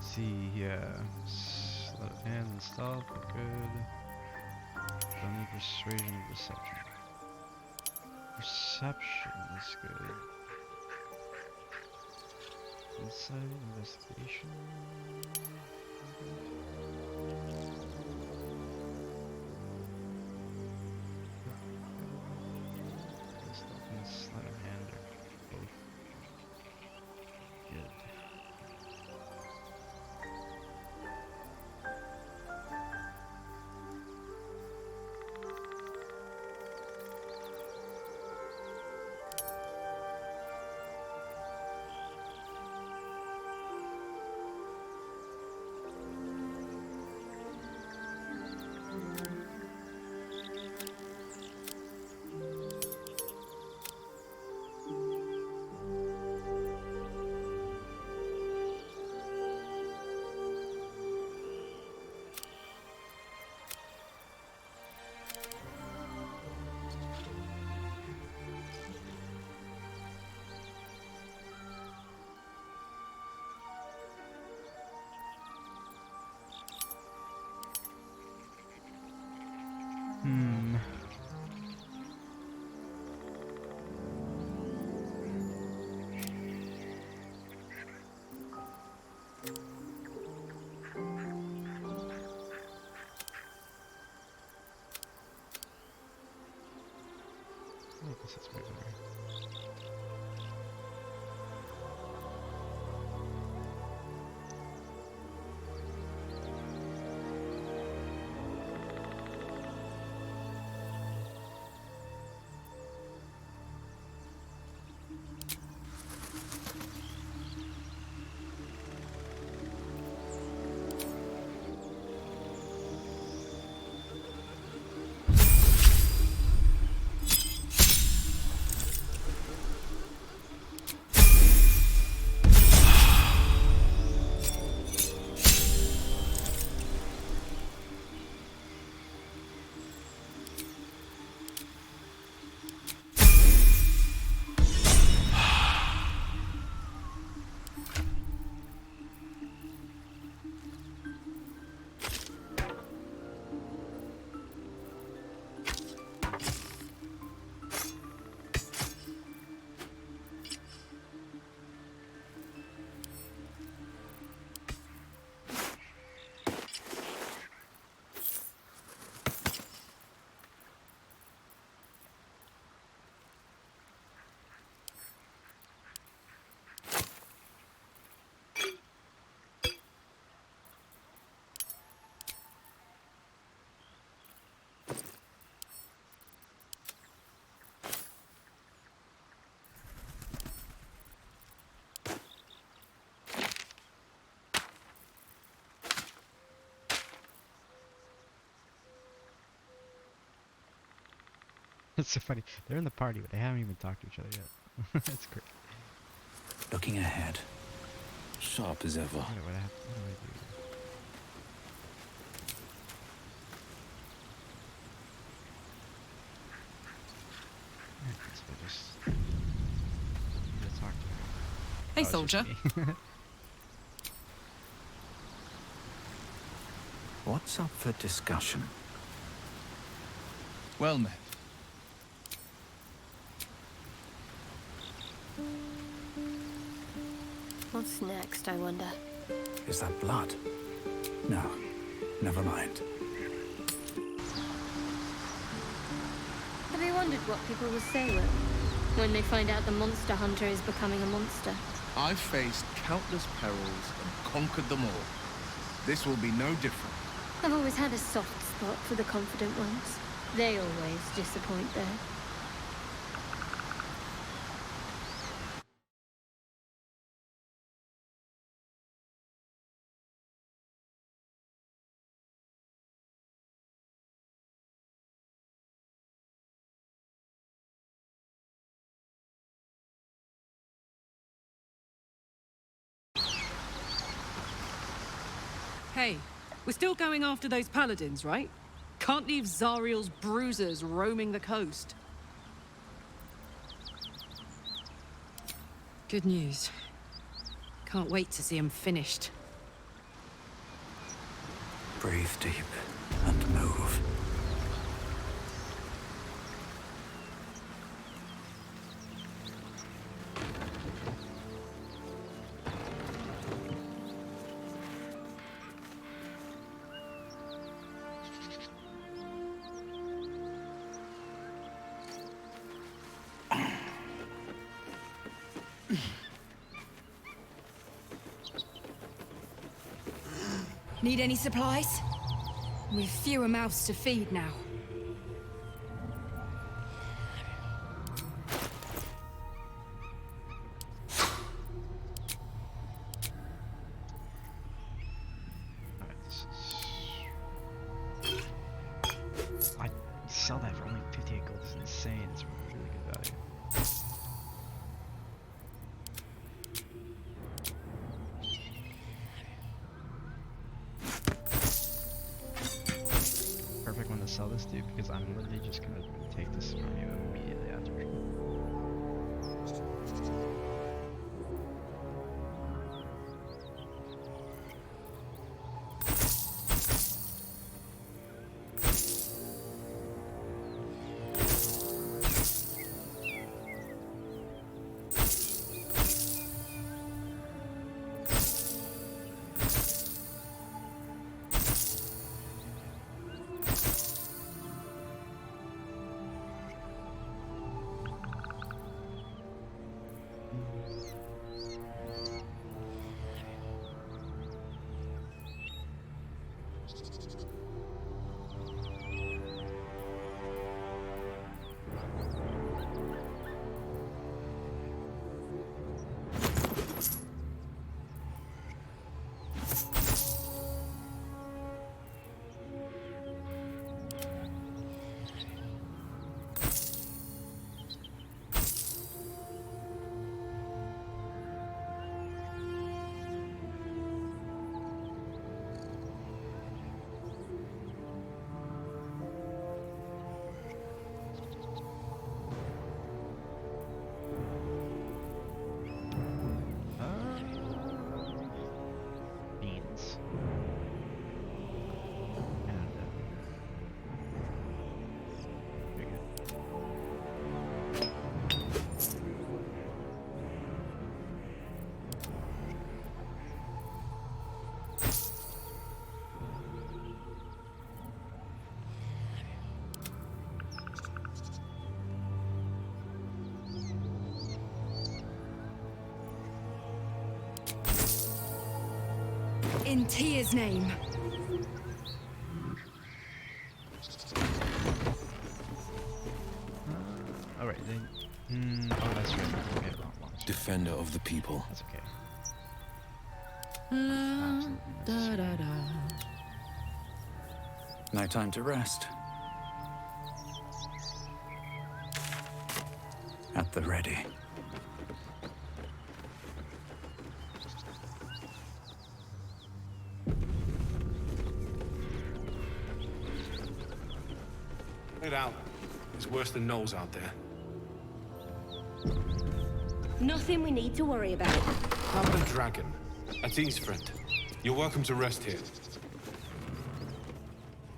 See here. Slow hand and stealth, good. Don't need persuasion or deception. Perception is good. Insight, investigation. Stealth and sleight of hand are both good. I guess it's way better. It's so funny. They're in the party, but they haven't even talked to each other yet. That's great. Looking ahead. Sharp as ever. What do I do? Hey, soldier. What's up for discussion? Well met. What's next, I wonder? Is that blood? No, never mind. Have you wondered what people will say, Will, when they find out the monster hunter is becoming a monster? I've faced countless perils and conquered them all. This will be no different. I've always had a soft spot for the confident ones. They always disappoint, though. Hey, we're still going after those paladins, right? Can't leave Zariel's bruisers roaming the coast. Good news. Can't wait to see him finished. Breathe deep and move. Need any supplies? We've fewer mouths to feed now. I sell that for only 58 gold. It's insane. It's really good value. Perfect one to sell this dude because I'm literally just gonna take this from you immediately after. Beans. And very good. In Tia's name. Alright, then. Oh, that's right. Okay, long Defender of the people. That's okay. Da, da, da. No time to rest. At the ready. Get out. It's worse than Knowles out there. Nothing we need to worry about. I'm the dragon. Atine's friend. You're welcome to rest here.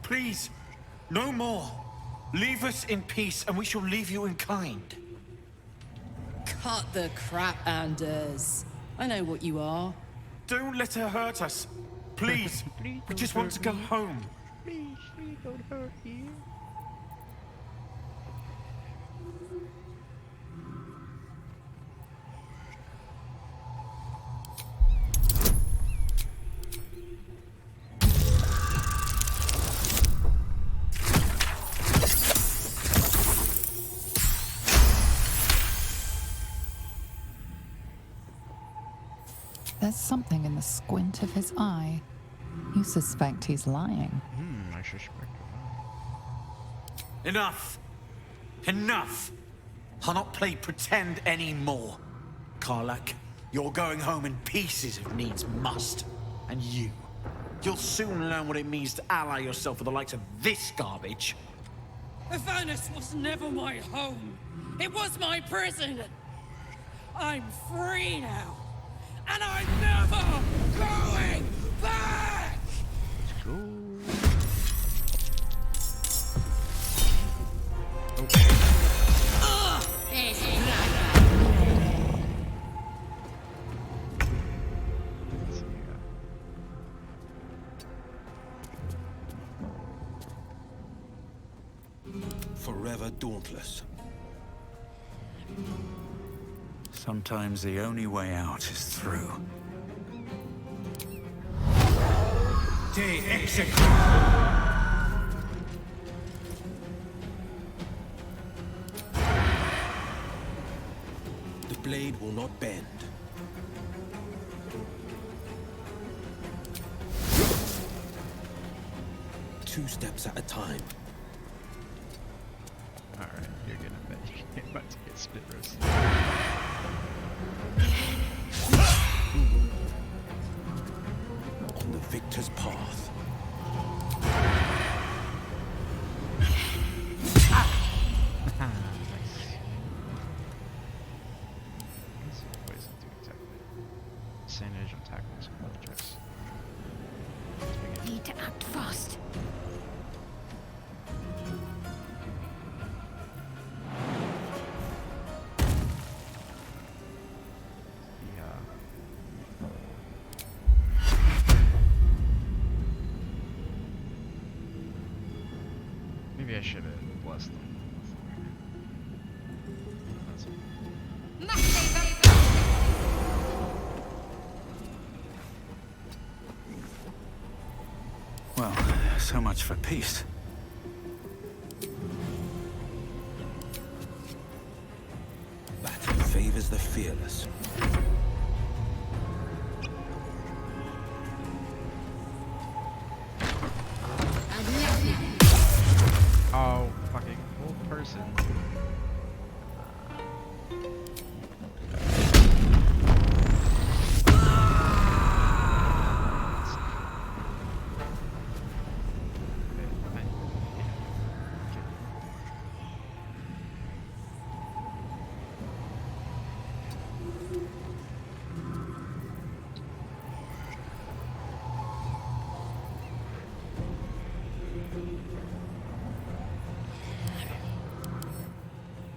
Please, no more. Leave us in peace, and we shall leave you in kind. Cut the crap, Anders. I know what you are. Don't let her hurt us. Please. We just want to go home. Please don't hurt me. There's something in the squint of his eye. You suspect he's lying. I suspect. Enough! Enough! I'll not play pretend anymore. Karlak, you're going home in pieces if needs must. And you'll soon learn what it means to ally yourself with the likes of this garbage. Avernus was never my home. It was my prison. I'm free now. And I'm never going back! Let's go. Forever dauntless. Sometimes the only way out is through. De execute! The blade will not bend. Two steps at a time. Alright, you're gonna bet you're about to get spit roasted. On the victor's path. Nice. What does it do exactly? Percentage on tackles and objects. Need to act fast. Maybe I should have blessed them. Well, so much for peace. Battle favors the fearless. Oh, fucking old person.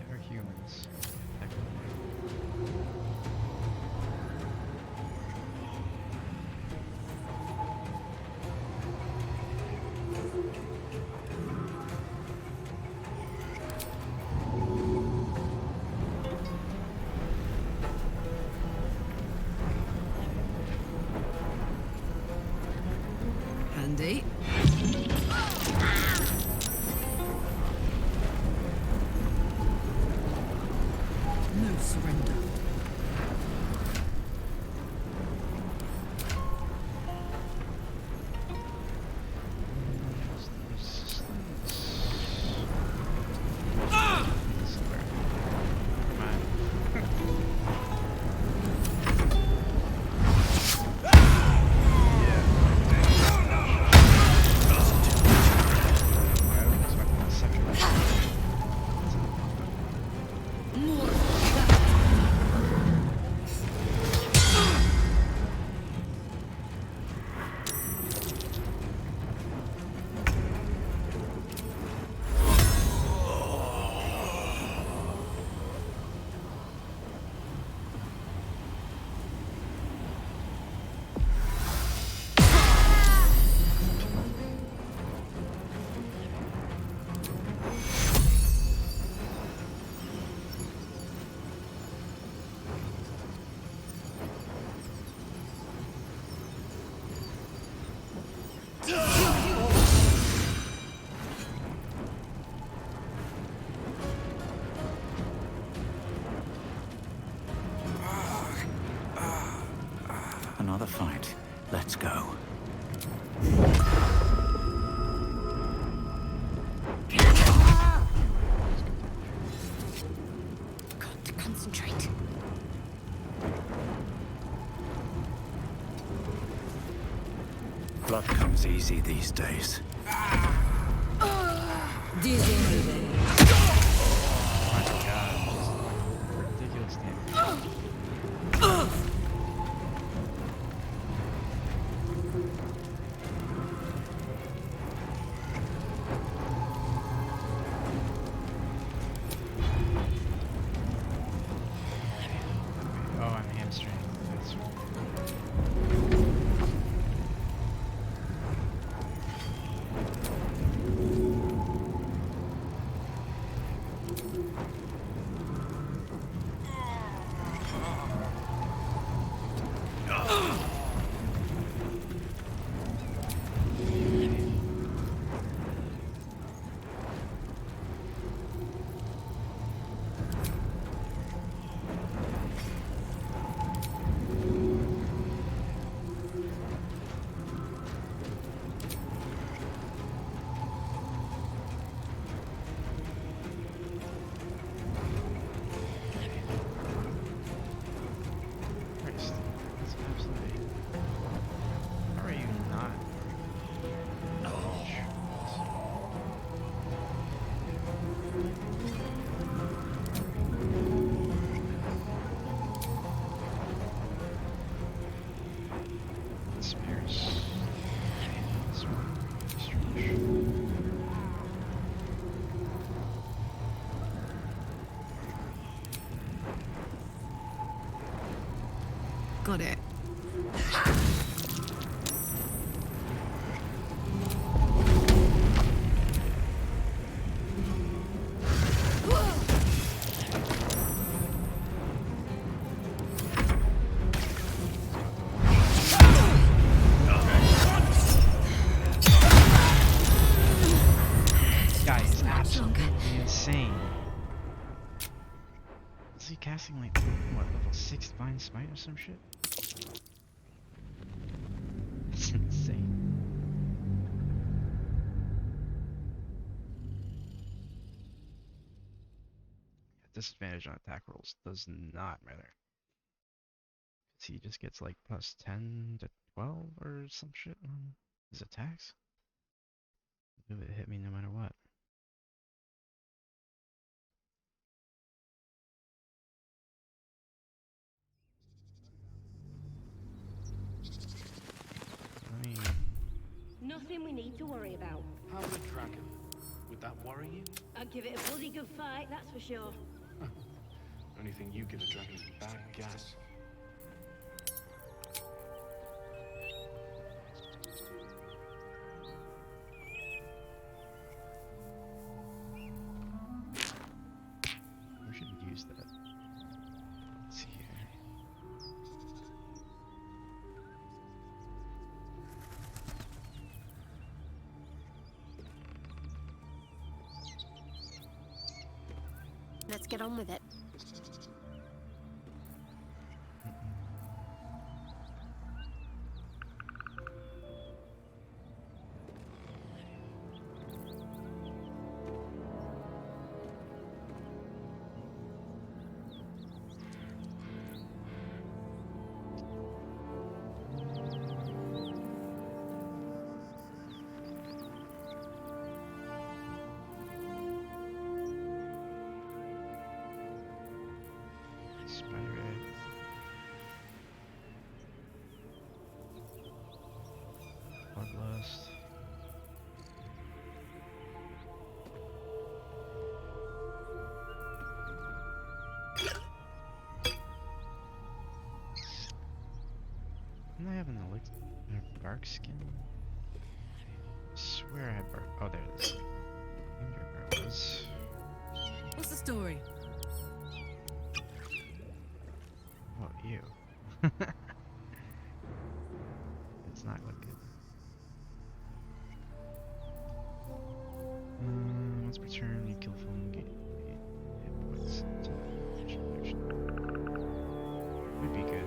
They're humans. Handy. No surrender. another fight. Let's go. Got to concentrate. Blood comes easy these days. Oh, I'm hamstring. That's Christ. That's absolutely. How are you not? Spares. Got it. This guy is absolutely insane. Is he casting like what level 6 Divine Smite or some shit? That's insane. Disadvantage on attack rolls does not matter. He just gets like plus 10 to 12 or some shit on his attacks. It would hit me no matter what. I mean, Nothing we need to worry about. How would a dragon? Would that worry you? I'd give it a bloody good fight, that's for sure. Only thing you give a dragon is bad gas. we should use that. Let's see here. Let's get on with it. Spider egg. Bloodlust. Didn't I have an elixir? Bark skin? I swear I had bark. Oh, there it is. I wonder where it was. What's the story? Oh, ew. It's not look good. Once per turn, you kill phone gain hit points. Would be good.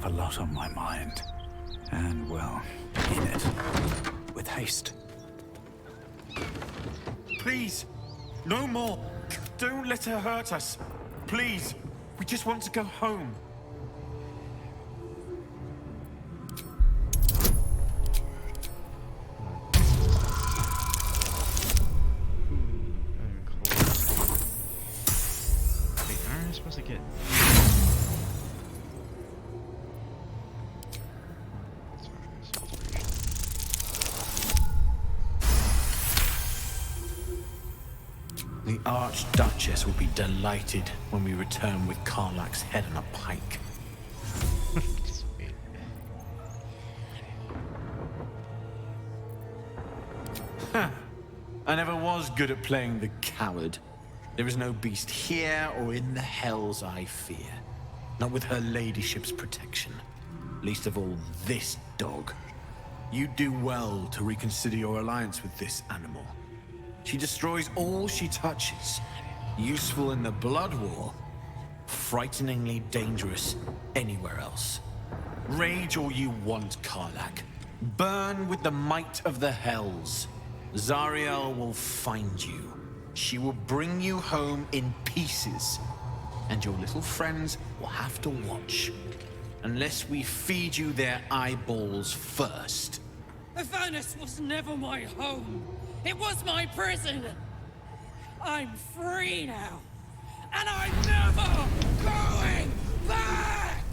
have a lot on my mind. And, well, in it. With haste. Please! No more! Don't let her hurt us! Please! We just want to go home. Wait, aren't I supposed to get... The Archduchess will be delighted when we return with Karlach's head on a pike. Huh. I never was good at playing the coward. There is no beast here or in the hells I fear. Not with her ladyship's protection. Least of all this dog. You do well to reconsider your alliance with this animal. She destroys all she touches. Useful in the blood war. Frighteningly dangerous anywhere else. Rage all you want, Karlach. Burn with the might of the hells. Zariel will find you. She will bring you home in pieces. And your little friends will have to watch. Unless we feed you their eyeballs first. Avernus was never my home. It was my prison. I'm free now. And I'm never going back!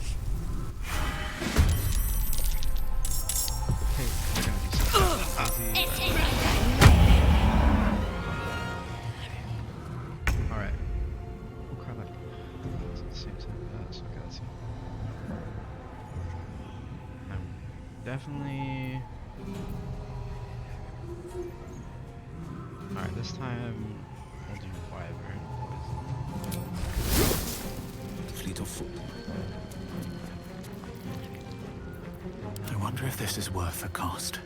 Alright. Oh crap, it's at the same time as that, so okay, let's see. Definitely... Alright, this time we'll do Wyvern. Fleet of foot. I wonder if this is worth the cost.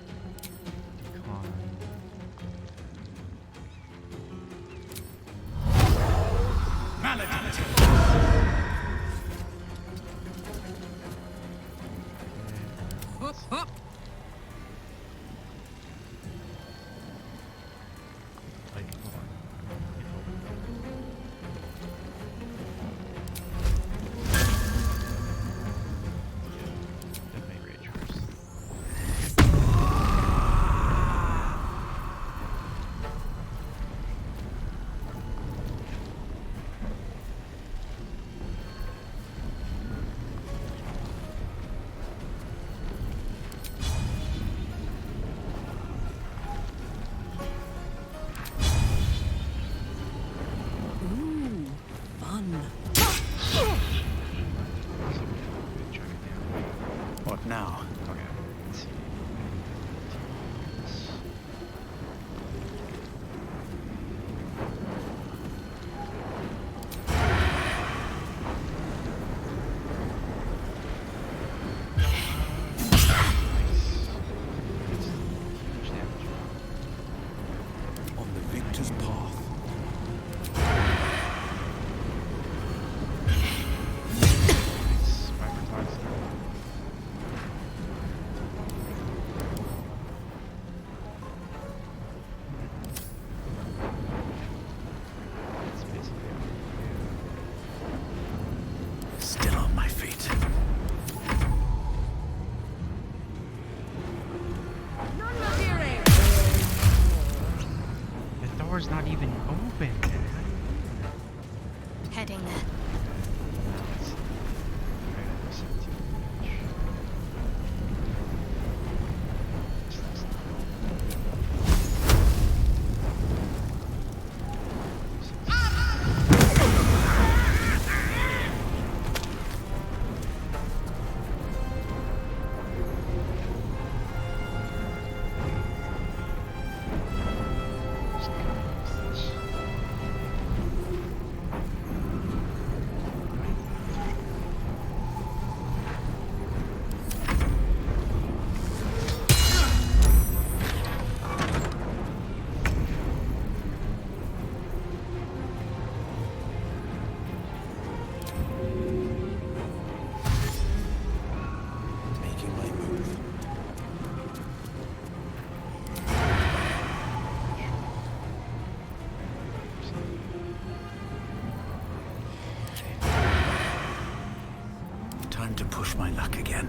Time to push my luck again.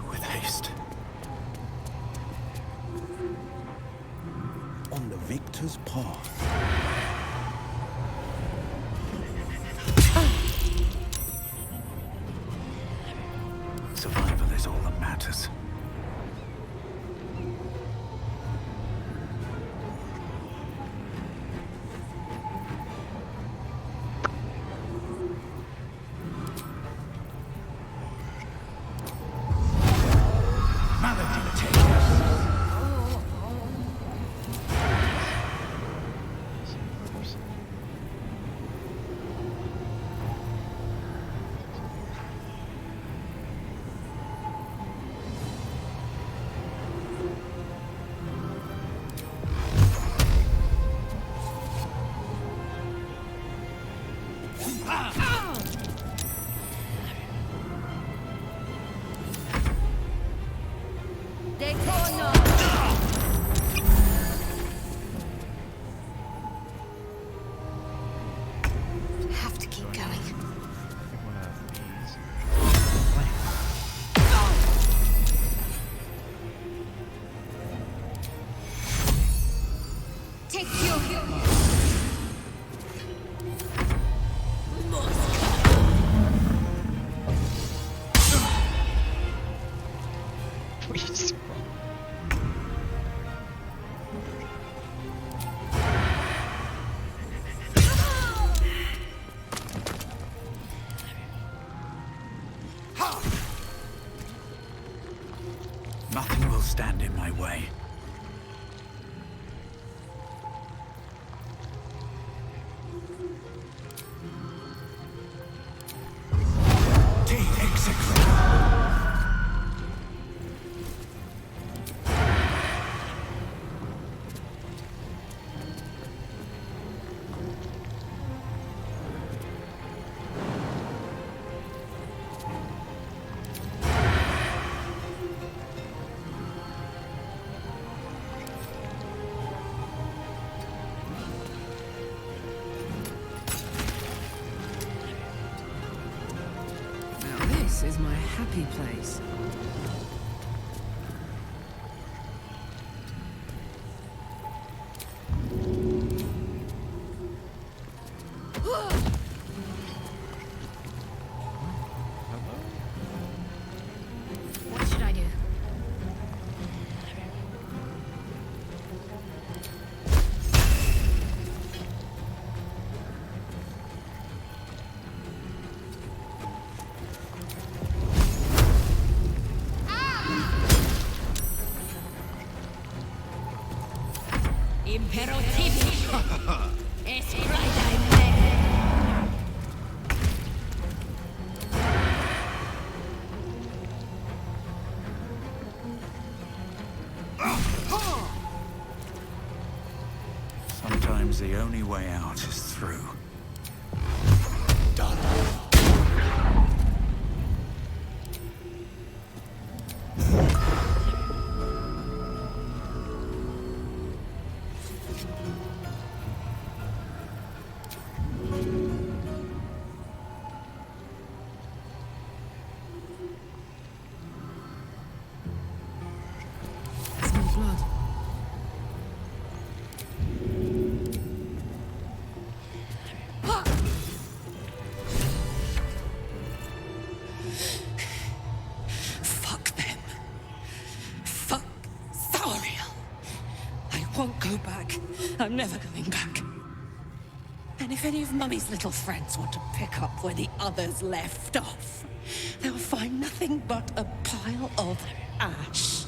With haste. On the victor's path. Survival is all that matters. Have to keep going. Take your Nothing will stand in my way. This is my happy place. What should I do? Sometimes the only way out is through. Done. It's my blood. Fuck them. Fuck Zariel. I won't go back. I'm never going back. And if any of Mummy's little friends want to pick up where the others left off, they'll find nothing but a pile of ash.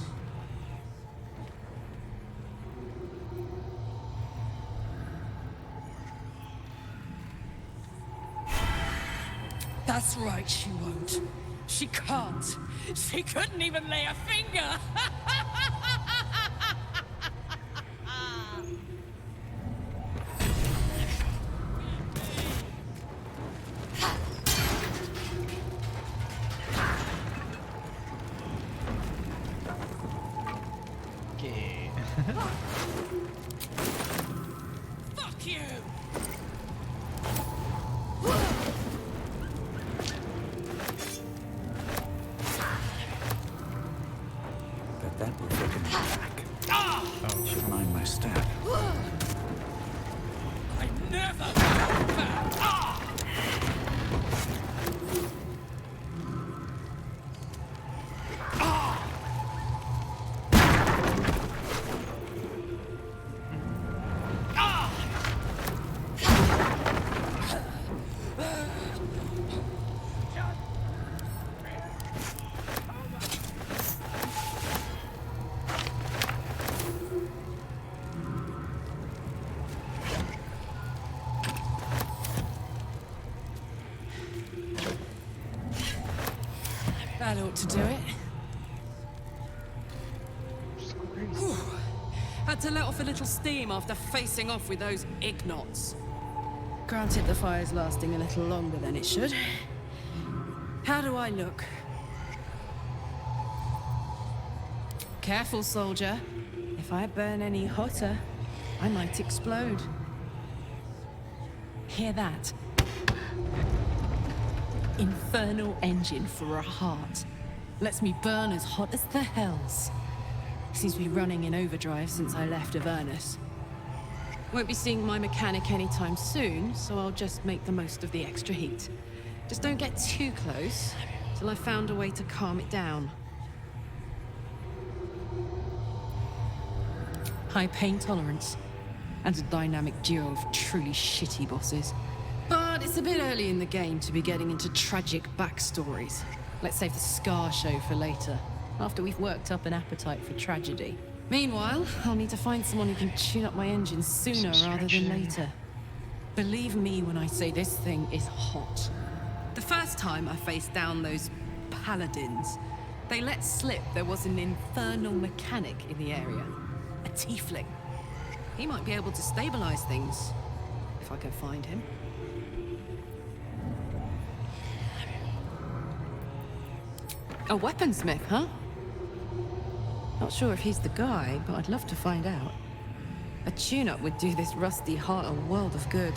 That's right, she won't. She can't. She couldn't even lay a finger. Okay. Fuck you! That ought to do it. Whew. Had to let off a little steam after facing off with those ignots. Granted, the fire's lasting a little longer than it should. How do I look? Careful, soldier. If I burn any hotter, I might explode. Hear that? Infernal engine for a heart. Lets me burn as hot as the hells. Seems to be running in overdrive since I left Avernus. Won't be seeing my mechanic anytime soon, so I'll just make the most of the extra heat. Just don't get too close, till I've found a way to calm it down. High pain tolerance, and a dynamic duo of truly shitty bosses. But it's a bit early in the game to be getting into tragic backstories. Let's save the Scar show for later, after we've worked up an appetite for tragedy. Meanwhile, I'll need to find someone who can tune up my engine sooner rather than later. Believe me when I say this thing is hot. The first time I faced down those paladins, they let slip there was an infernal mechanic in the area. A tiefling. He might be able to stabilize things, if I can find him. A weaponsmith, huh? Not sure if he's the guy, but I'd love to find out. A tune-up would do this rusty heart a world of good.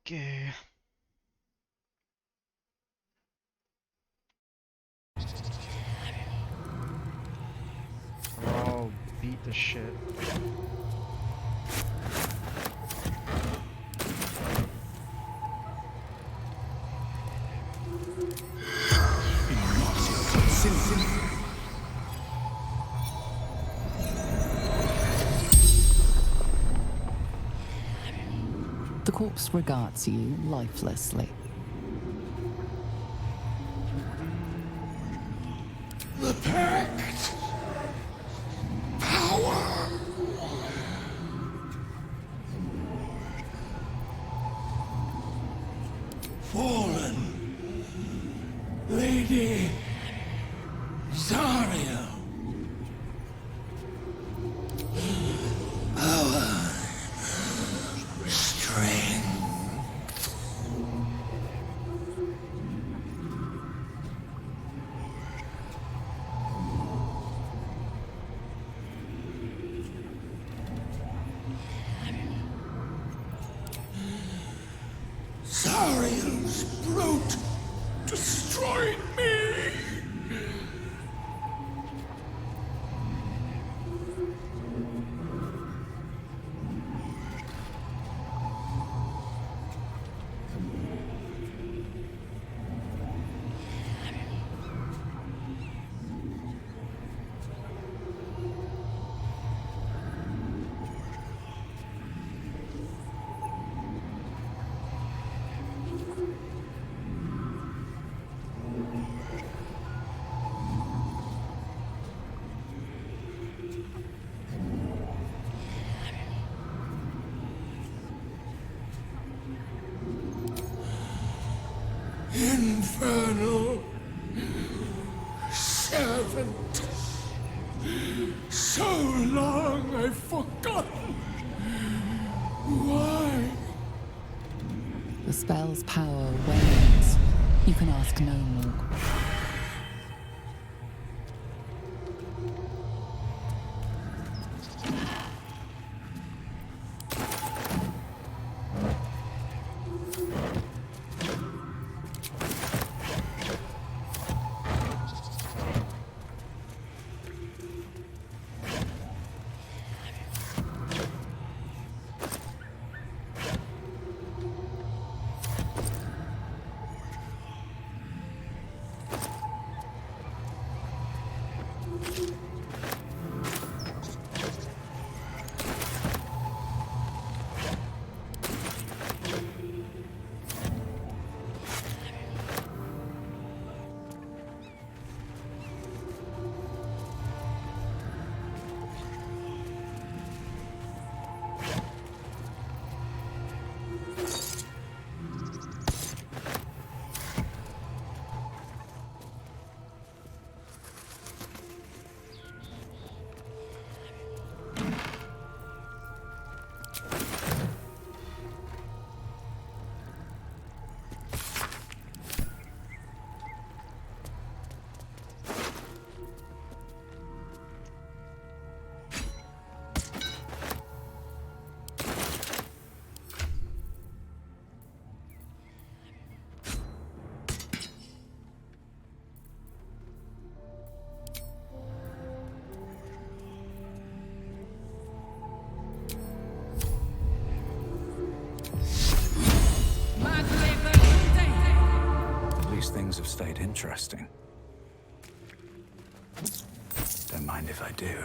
Okay. Oh, beat the shit. The corpse regards you lifelessly. The Pact! Power! Fallen! Lady Zariel! Power! Strength! Zariel's brute destroyed me! Infernal servant. So long I've forgotten why. The spell's power wanes. You can ask no more. Things have stayed interesting. Don't mind if I do.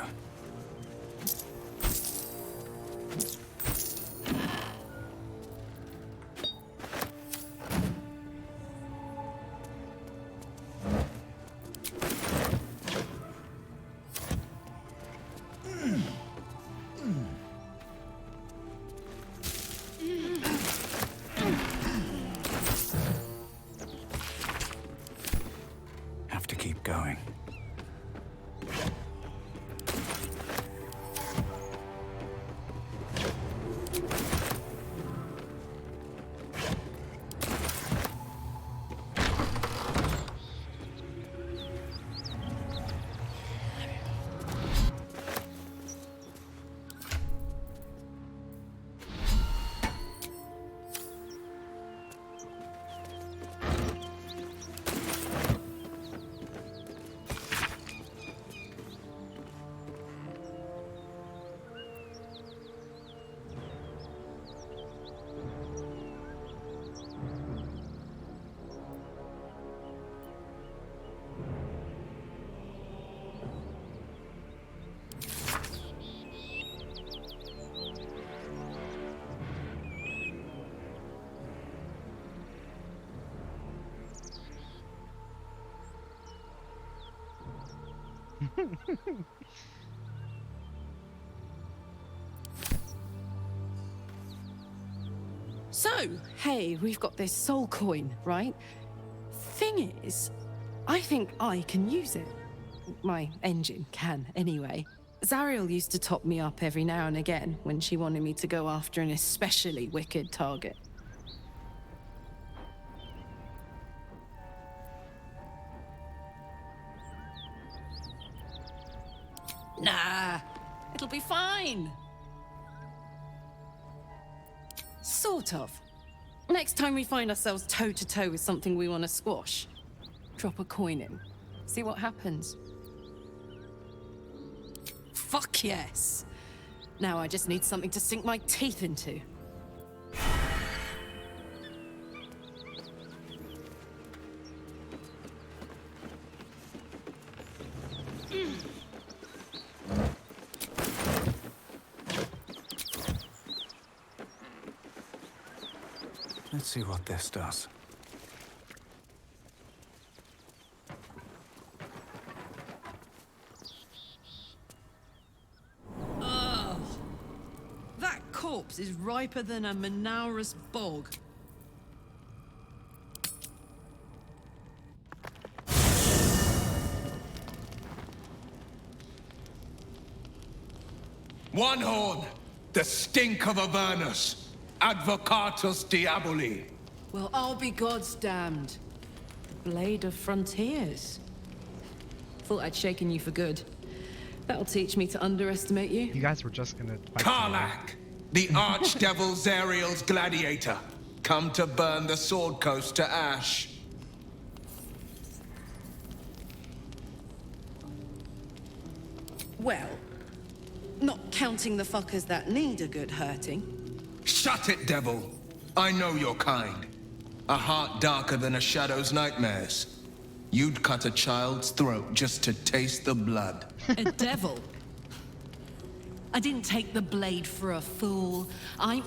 Have to keep going. So, hey, we've got this soul coin, right? Thing is, I think I can use it. My engine can, anyway. Zariel used to top me up every now and again when she wanted me to go after an especially wicked target. Nah, it'll be fine. Sort of. Next time we find ourselves toe-to-toe with something we want to squash, drop a coin in. See what happens. Fuck yes. Now I just need something to sink my teeth into. Let's see what this does. Ugh. That corpse is riper than a Manaurus bog. One horn, the stink of Avernus. Advocatus Diaboli. Well, I'll be God's damned. Blade of Frontiers. Thought I'd shaken you for good. That'll teach me to underestimate you. You guys were just gonna fight. Karlach, the archdevil Zariel's gladiator. Come to burn the Sword Coast to ash. Well, not counting the fuckers that need a good hurting. Shut it, devil. I know your kind. A heart darker than a shadow's nightmares. You'd cut a child's throat just to taste the blood. A devil? I didn't take the blade for a fool. I'm...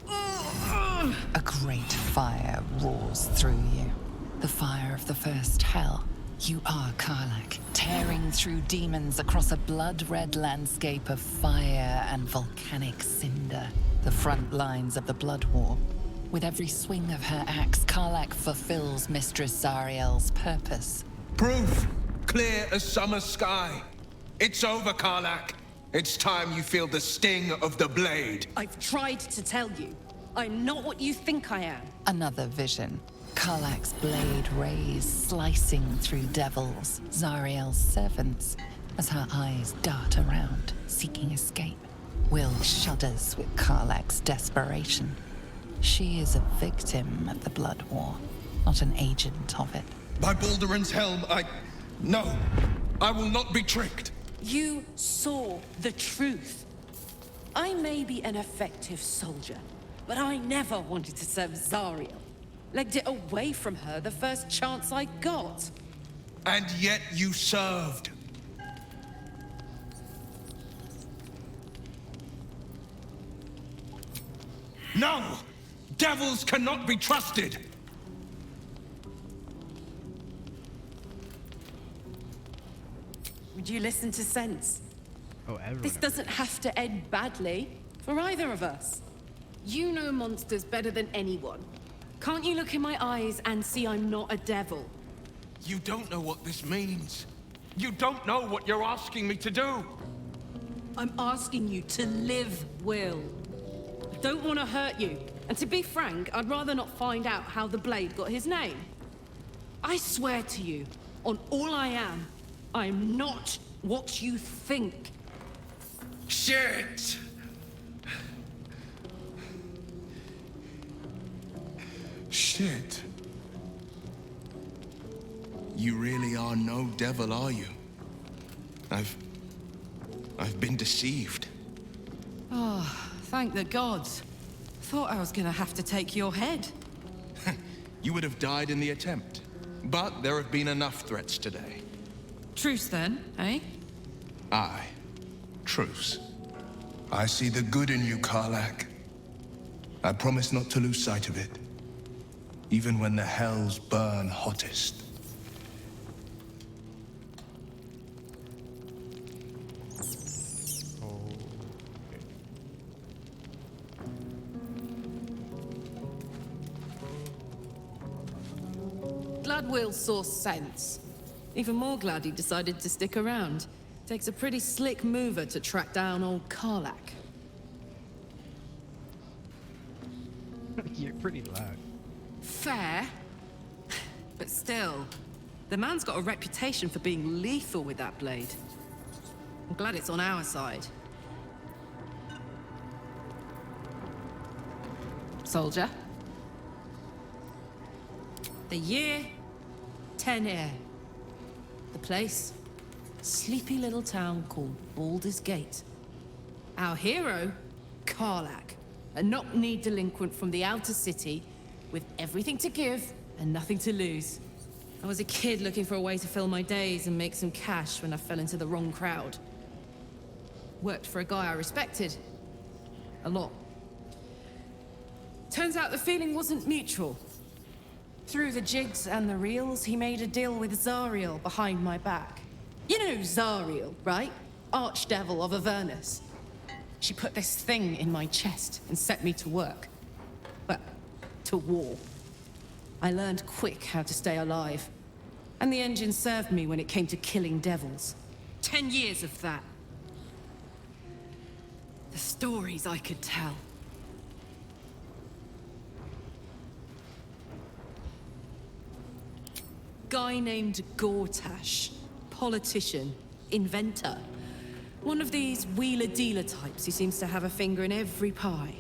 A great fire roars through you. The fire of the first hell. You are Karlach, tearing through demons across a blood-red landscape of fire and volcanic cinder. The front lines of the Blood War. With every swing of her axe, Karlach fulfills Mistress Zariel's purpose. Proof! Clear as summer sky. It's over, Karlach. It's time you feel the sting of the blade. I've tried to tell you. I'm not what you think I am. Another vision. Karlach's blade rays slicing through devils, Zariel's servants, as her eyes dart around, seeking escape. Will shudders with Karlach's desperation. She is a victim of the Blood War, not an agent of it. By Balduran's helm, No, I will not be tricked. You saw the truth. I may be an effective soldier, but I never wanted to serve Zariel. Legged it away from her the first chance I got. And yet you served. No! Devils cannot be trusted! Would you listen to sense? Oh, everyone. This doesn't have to end badly for either of us. You know monsters better than anyone. Can't you look in my eyes and see I'm not a devil? You don't know what this means. You don't know what you're asking me to do. I'm asking you to live, Will. I don't want to hurt you. And to be frank, I'd rather not find out how the Blade got his name. I swear to you, on all I am not what you think. Shit! Shit. You really are no devil, are you? I've been deceived. Oh, thank the gods. Thought I was gonna have to take your head. You would have died in the attempt. But there have been enough threats today. Truce then, eh? Aye. Truce. I see the good in you, Karlach. I promise not to lose sight of it. Even when the hells burn hottest. glad Will saw sense. Even more glad he decided to stick around. Takes a pretty slick mover to track down old Karlak. You're pretty loud. Fair. But still, the man's got a reputation for being lethal with that blade. I'm glad it's on our side. Soldier. The year, 10 air. The place, sleepy little town called Baldur's Gate. Our hero, Karlak, a knock-knee delinquent from the outer city with everything to give and nothing to lose. I was a kid looking for a way to fill my days and make some cash when I fell into the wrong crowd. Worked for a guy I respected. A lot. Turns out the feeling wasn't mutual. Through the jigs and the reels, he made a deal with Zariel behind my back. You know Zariel, right? Archdevil of Avernus. She put this thing in my chest and set me to work. Well, to war. I learned quick how to stay alive. And the engine served me when it came to killing devils. 10 years of that. The stories I could tell. Guy named Gortash. Politician. Inventor. One of these wheeler-dealer types who seems to have a finger in every pie.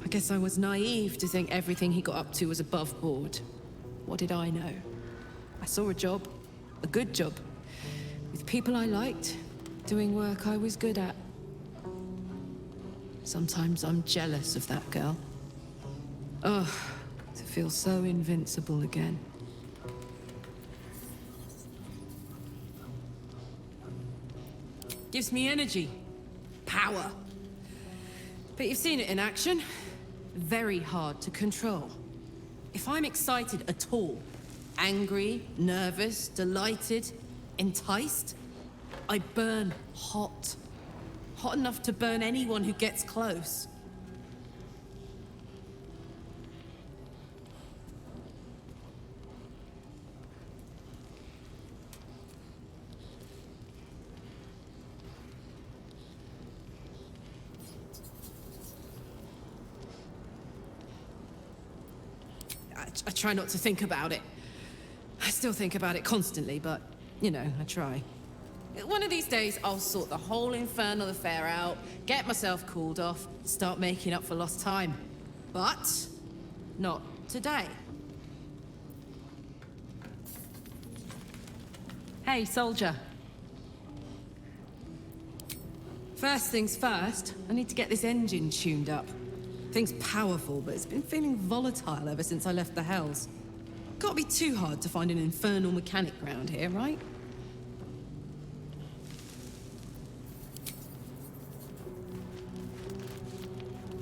I guess I was naive to think everything he got up to was above board. What did I know? I saw a job. A good job. With people I liked. Doing work I was good at. Sometimes I'm jealous of that girl. Ugh, to feel so invincible again. Gives me energy. Power. But you've seen it in action. Very hard to control. If I'm excited at all, angry, nervous, delighted, enticed, I burn hot. Hot enough to burn anyone who gets close. I try not to think about it. I still think about it constantly, but, you know, I try. One of these days, I'll sort the whole infernal affair out, get myself cooled off, start making up for lost time. But, not today. Hey, soldier. First things first, I need to get this engine tuned up. Thing's powerful, but it's been feeling volatile ever since I left the Hells. Can't be too hard to find an infernal mechanic around here, right?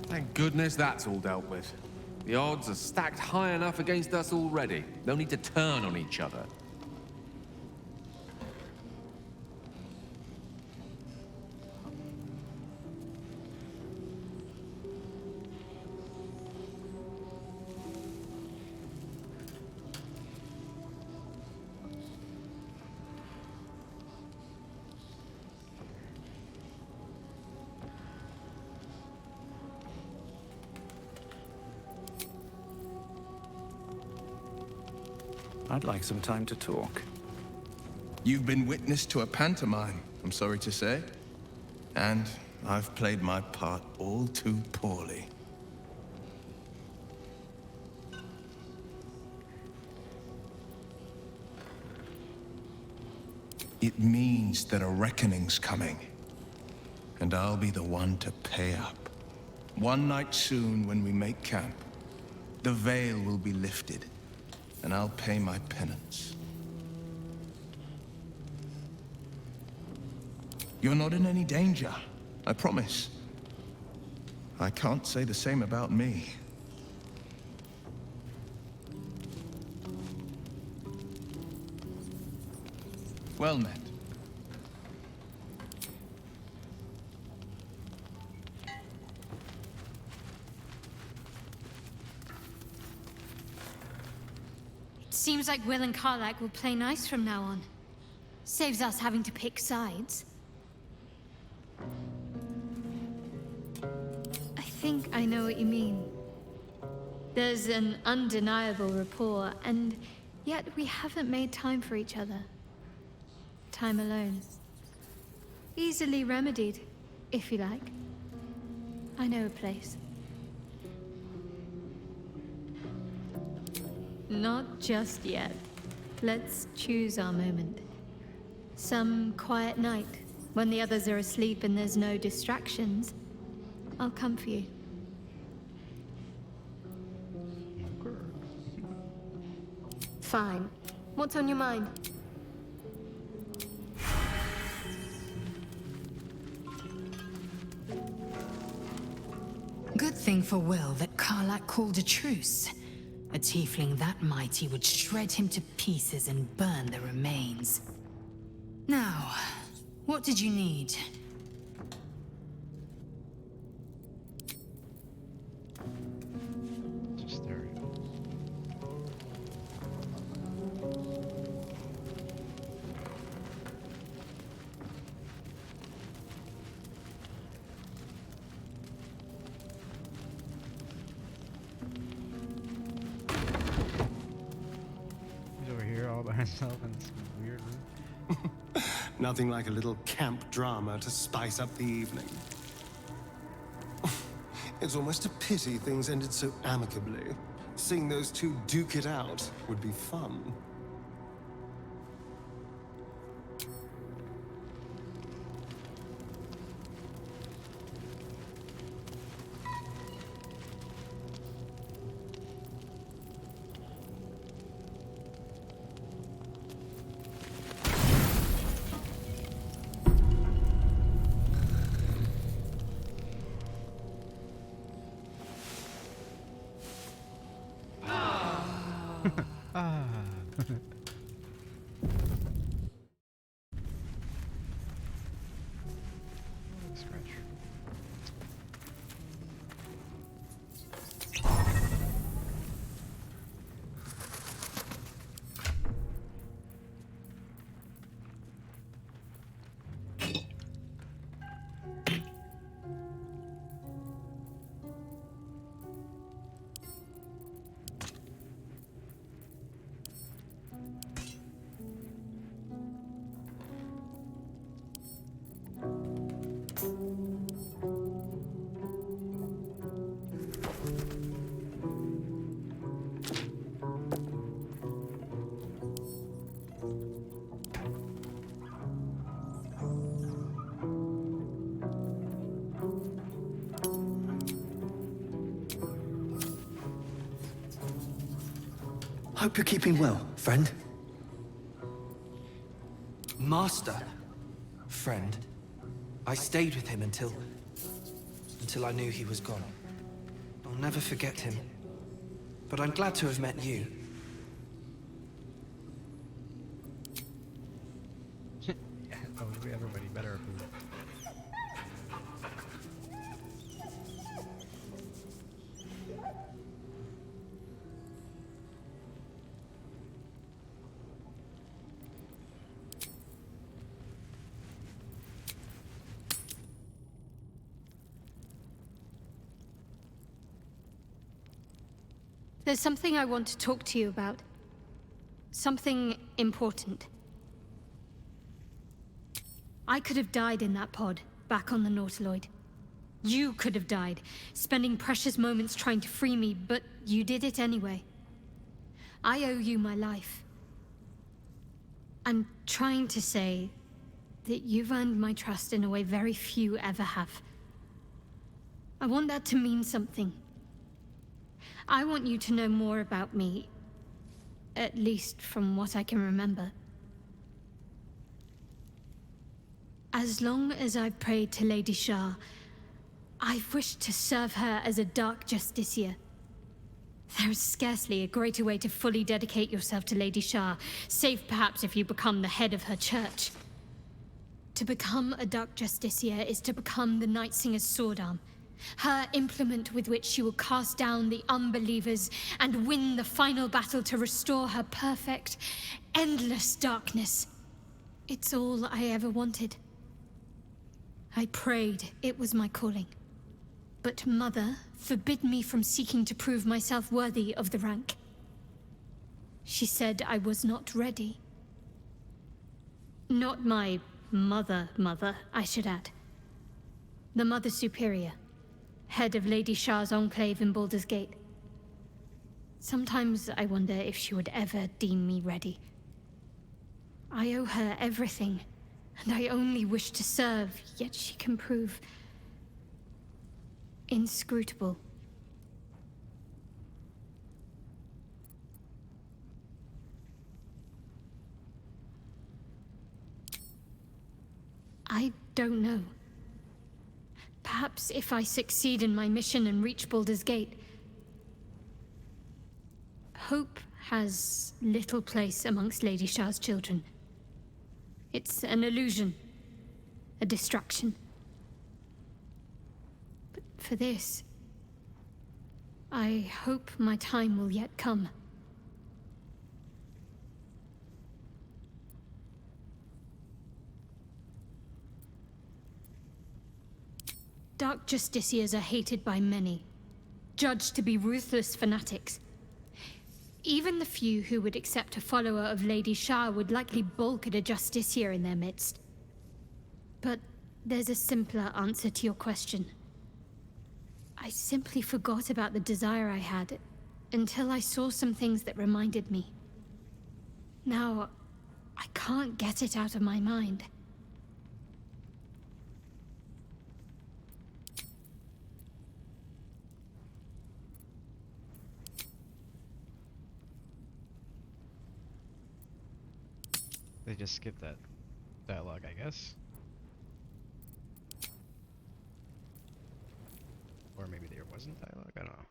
Thank goodness that's all dealt with. The odds are stacked high enough against us already. No need to turn on each other. I'd like some time to talk. You've been witness to a pantomime, I'm sorry to say. And I've played my part all too poorly. It means that a reckoning's coming. And I'll be the one to pay up. One night soon, when we make camp, the veil will be lifted, and I'll pay my penance. You're not in any danger, I promise. I can't say the same about me. Well met. Seems like Will and Karlak will play nice from now on. Saves us having to pick sides. I think I know what you mean. There's an undeniable rapport, and yet we haven't made time for each other. Time alone. Easily remedied, if you like. I know a place. Not just yet. Let's choose our moment. Some quiet night, when the others are asleep and there's no distractions, I'll come for you. Fine. What's on your mind? Good thing for Will that Karlak called a truce. A tiefling that mighty would shred him to pieces and burn the remains. Now, what did you need? Just there. He's over here all by himself in this weird room. Nothing like a little camp drama to spice up the evening. It's almost a pity things ended so amicably. Seeing those two duke it out would be fun. Ah. Scratch. Hope you're keeping well, friend. Master. Friend. I stayed with him until I knew he was gone. I'll never forget him. But I'm glad to have met you. Yeah, everybody better approve. There's something I want to talk to you about. Something important. I could have died in that pod, back on the Nautiloid. You could have died, spending precious moments trying to free me, but you did it anyway. I owe you my life. I'm trying to say that you've earned my trust in a way very few ever have. I want that to mean something. I want you to know more about me, at least from what I can remember. As long as I've prayed to Lady Shah, I've wished to serve her as a Dark Justiciar. There is scarcely a greater way to fully dedicate yourself to Lady Shah, save perhaps if you become the head of her church. To become a Dark Justiciar is to become the Night Singer's sword arm, Her implement with which she will cast down the unbelievers and win the final battle to restore her perfect, endless darkness. It's all I ever wanted. I prayed it was my calling. But Mother forbid me from seeking to prove myself worthy of the rank. She said I was not ready. Not my mother, I should add. The Mother Superior, head of Lady Shah's enclave in Baldur's Gate. Sometimes I wonder if she would ever deem me ready. I owe her everything, and I only wish to serve, yet she can prove inscrutable. I don't know. Perhaps if I succeed in my mission and reach Baldur's Gate. Hope has little place amongst Lady Shah's children. It's an illusion, a distraction. But for this, I hope my time will yet come. Dark Justiciars are hated by many, judged to be ruthless fanatics. Even the few who would accept a follower of Lady Shah would likely balk at a Justiciar in their midst. But there's a simpler answer to your question. I simply forgot about the desire I had until I saw some things that reminded me. Now, I can't get it out of my mind. They just skipped that dialogue, I guess. Or maybe there wasn't dialogue, I don't know.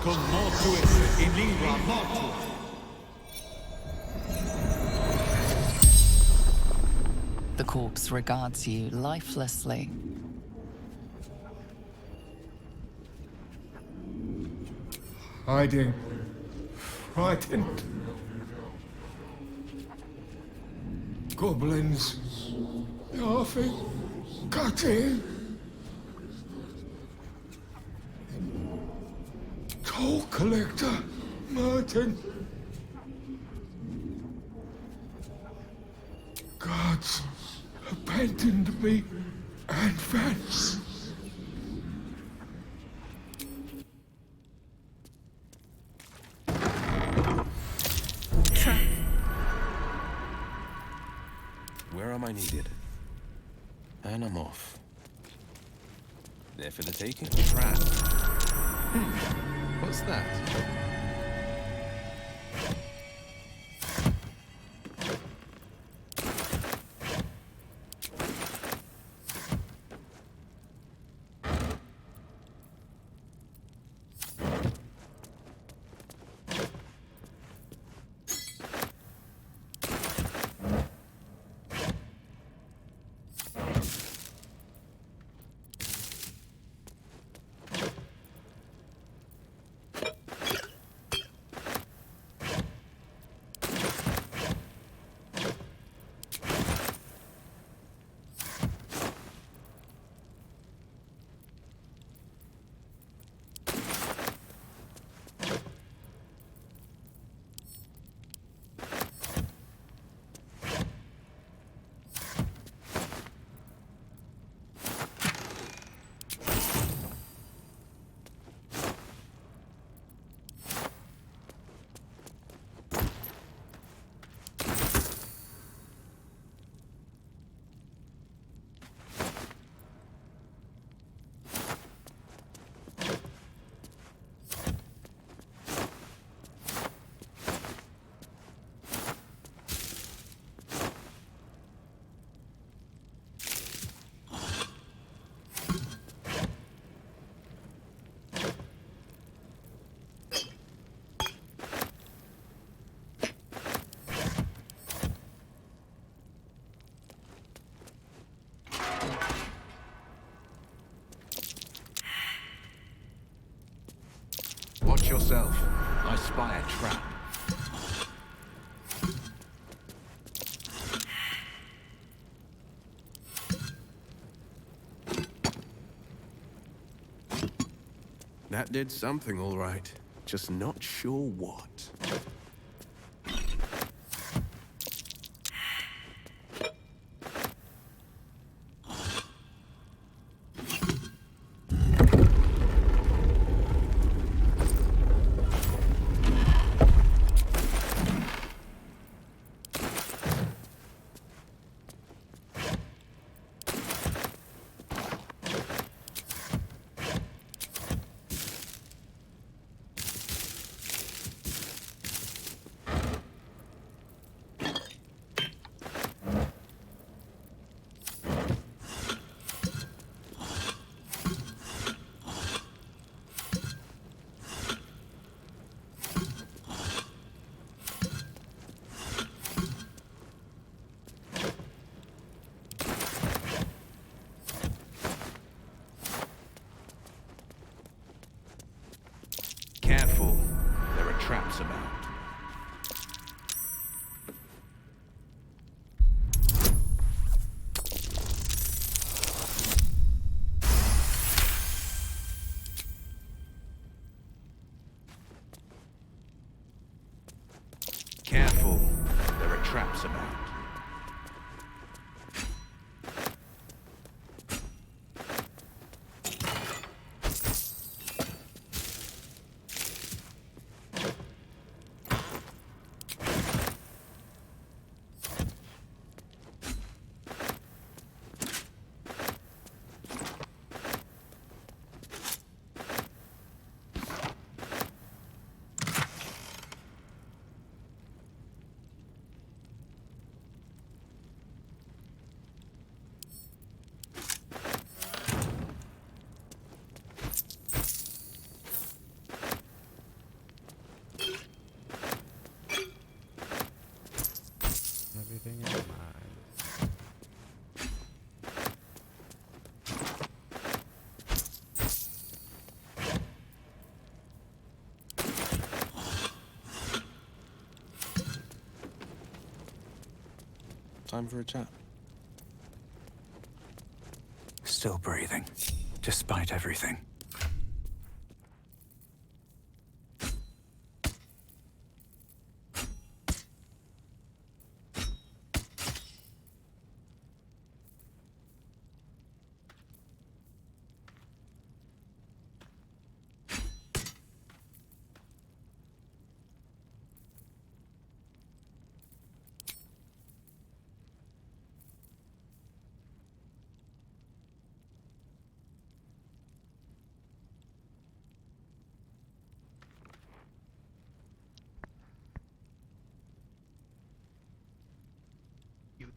Commotuit in lingua mortuum. The corpse regards you lifelessly. Hiding. Frightened. Goblins. Laughing. Cutting. Toll collector. Martin. Gods abandoned me and Vance. time I need it. And I'm off. There for the taking. Trap. What's that? Watch yourself. I spy a trap. That did something all right. Just not sure what. Careful. There are traps about. Careful. There are traps about. Everything is mine. Time for a chat. Still breathing, despite everything.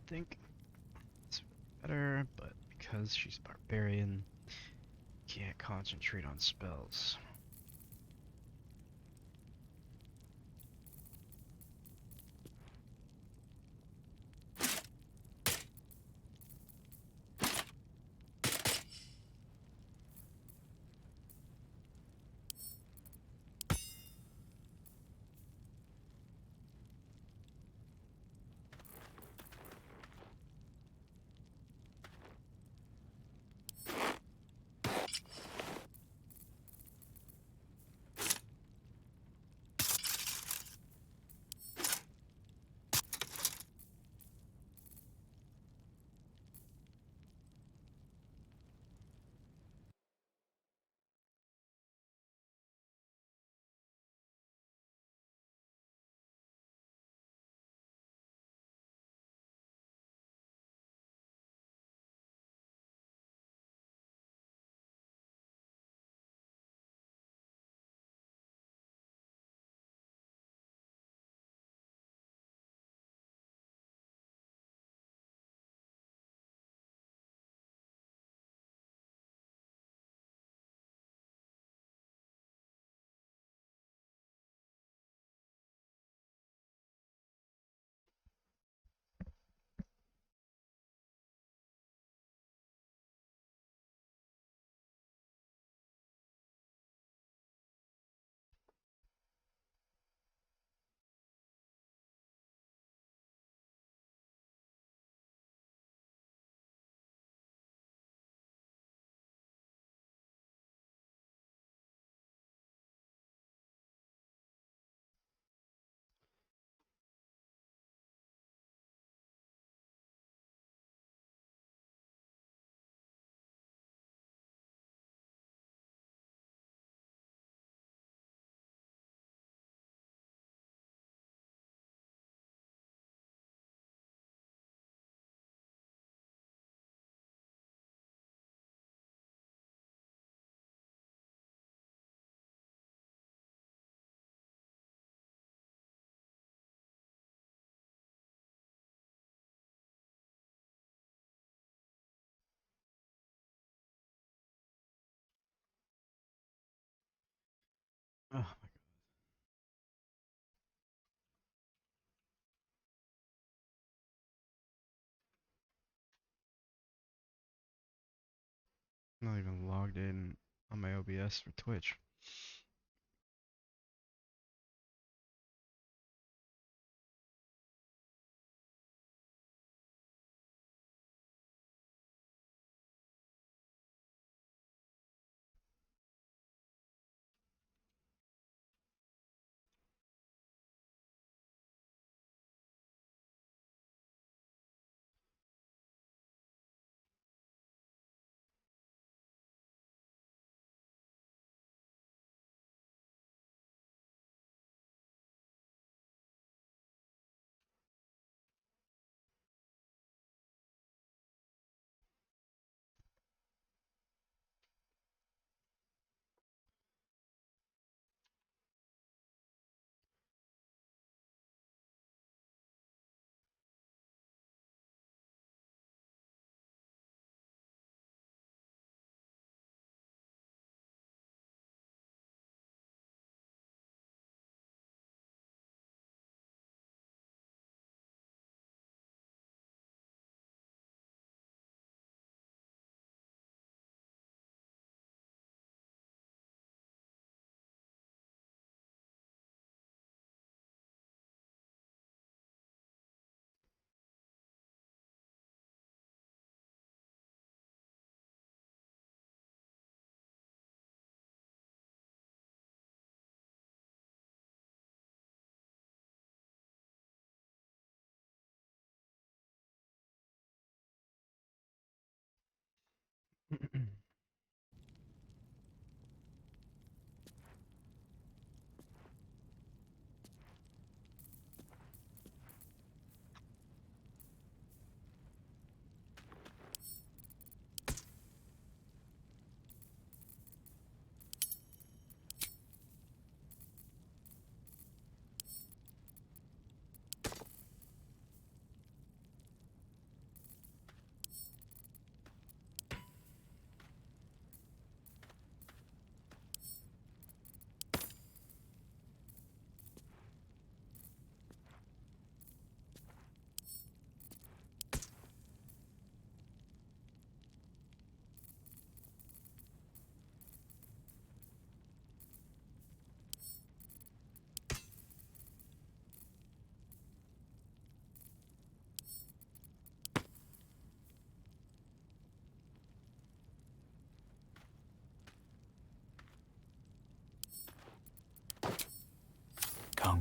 think it's better, but because she's barbarian, can't concentrate on spells. Oh my god. I'm not even logged in on my OBS for Twitch.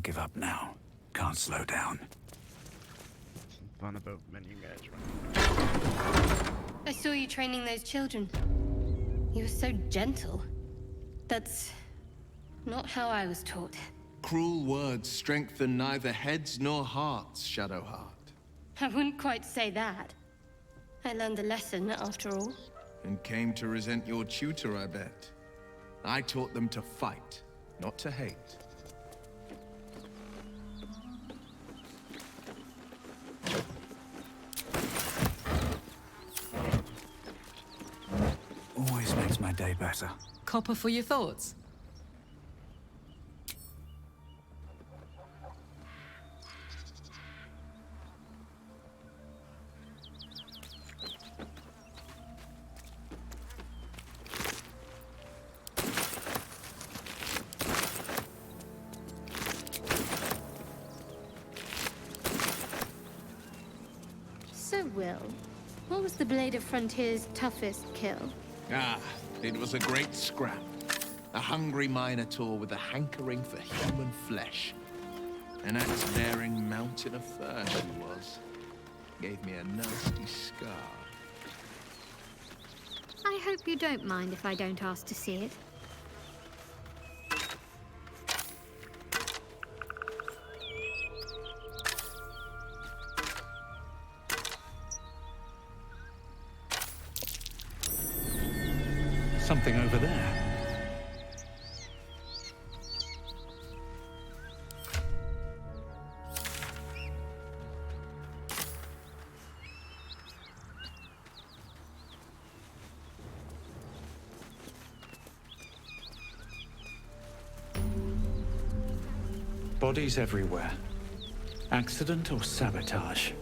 give up now. Can't slow down. Fun about many guys. I saw you training those children. You were so gentle. That's not how I was taught. Cruel words strengthen neither heads nor hearts, Shadowheart. I wouldn't quite say that. I learned a lesson, after all. And came to resent your tutor, I bet. I taught them to fight, not to hate. Always makes my day better. Copper for your thoughts? So, Will, what was the Blade of Frontier's toughest kill? Ah, it was a great scrap. A hungry minotaur with a hankering for human flesh. An axe-bearing mountain of fur he was. Gave me a nasty scar. I hope you don't mind if I don't ask to see it. Something over there. Bodies everywhere. Accident or sabotage?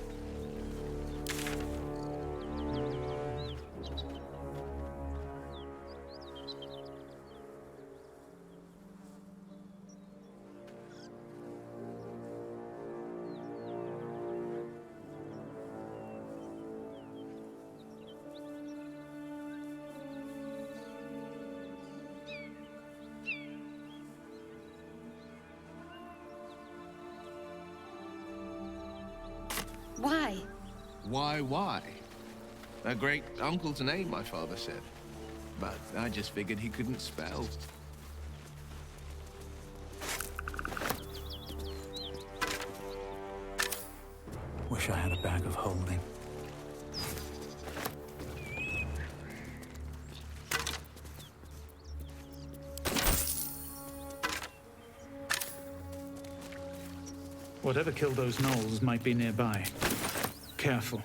Why? Why? A great uncle's name, my father said. But I just figured he couldn't spell. Wish I had a bag of holding. Whatever killed those gnolls might be nearby. Careful.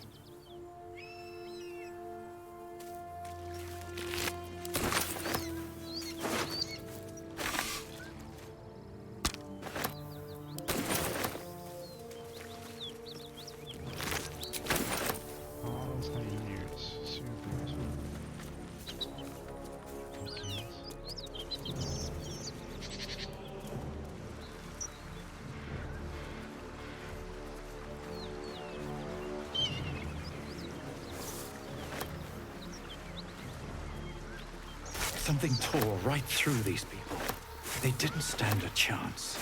Something tore right through these people. They didn't stand a chance.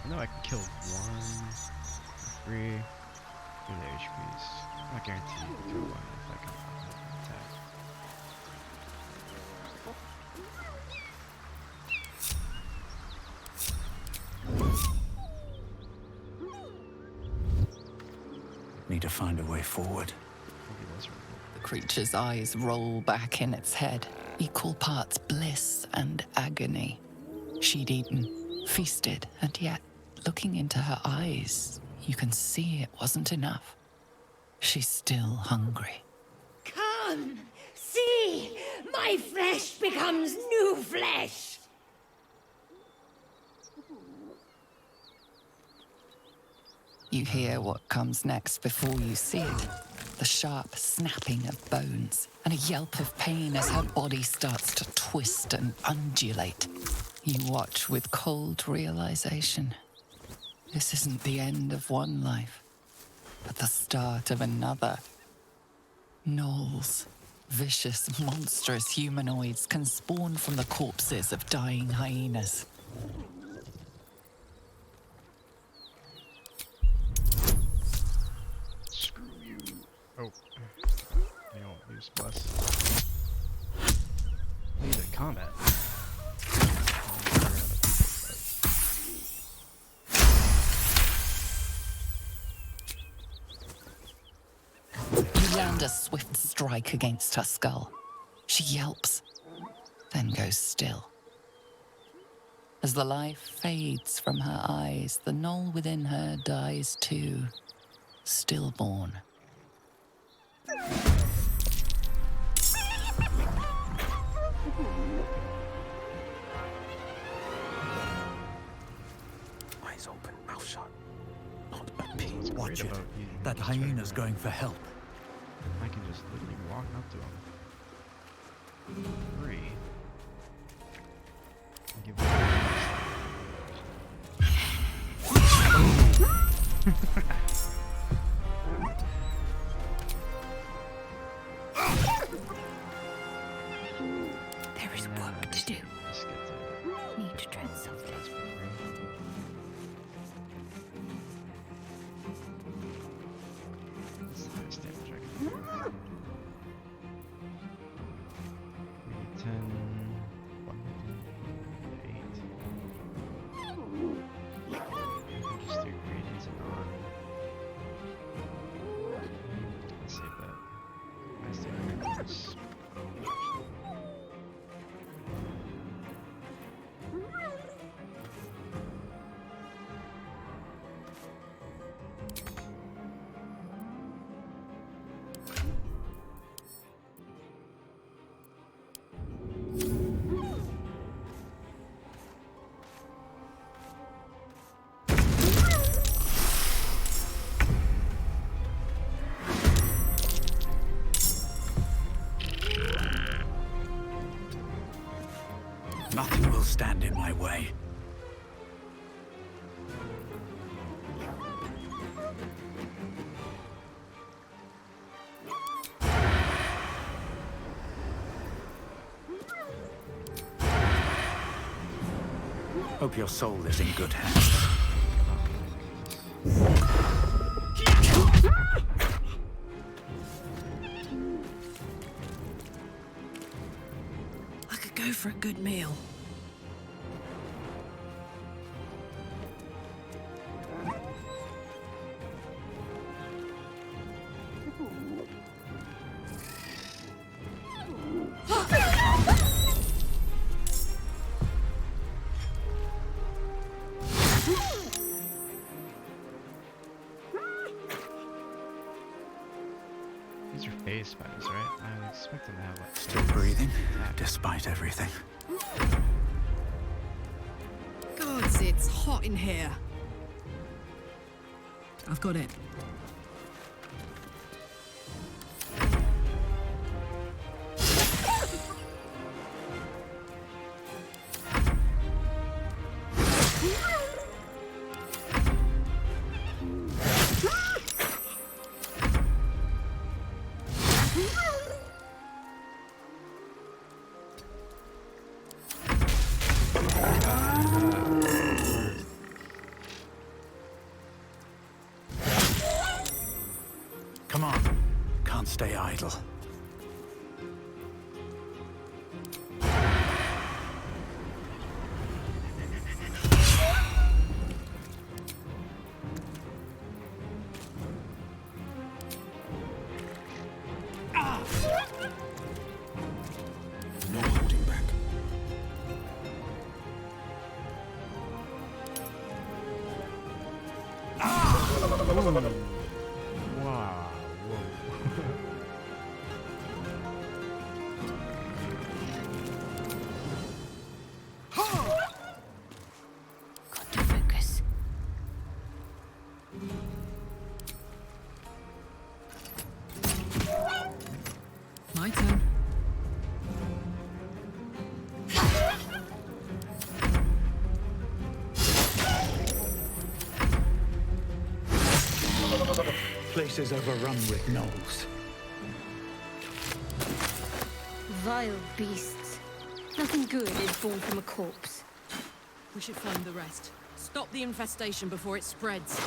I know I can kill one, three, with HPs. I'm not guaranteed to kill one if I can attack. Need to find a way forward. The creature's eyes roll back in its head, equal parts bliss and agony. She'd eaten, feasted, and yet, looking into her eyes, you can see it wasn't enough. She's still hungry. Come! See! My flesh becomes new flesh! You hear what comes next before you see it. The sharp snapping of bones and a yelp of pain as her body starts to twist and undulate. You watch with cold realization. This isn't the end of one life, but the start of another. Gnolls, vicious, monstrous humanoids can spawn from the corpses of dying hyenas. Screw you. Oh. I don't use plus. Need a combat. You land a swift strike against her skull. She yelps, then goes still. As the life fades from her eyes, the gnoll within her dies too, stillborn. Eyes open, mouth shut. Not a peep. Watch it. That hyena's going for help. I can just literally walk up to him. Free. And give him There is work to do. Need to tread softly. That's the highest damage I can do. 10, 1, 8. I can just do greetings and on. Let's save that. Highest damage I can do is Nothing will stand in my way. Hope your soul is in good hands. I could go for a good meal. These are phase spiders, right? I expect them to have like Still breathing, despite everything. Gods, it's hot in here. I've got it. Come on, can't stay idle. No holding back. Wow. Got to focus. place is overrun with gnolls. Vile beasts. Nothing good is born from a corpse. We should find the rest. Stop the infestation before it spreads.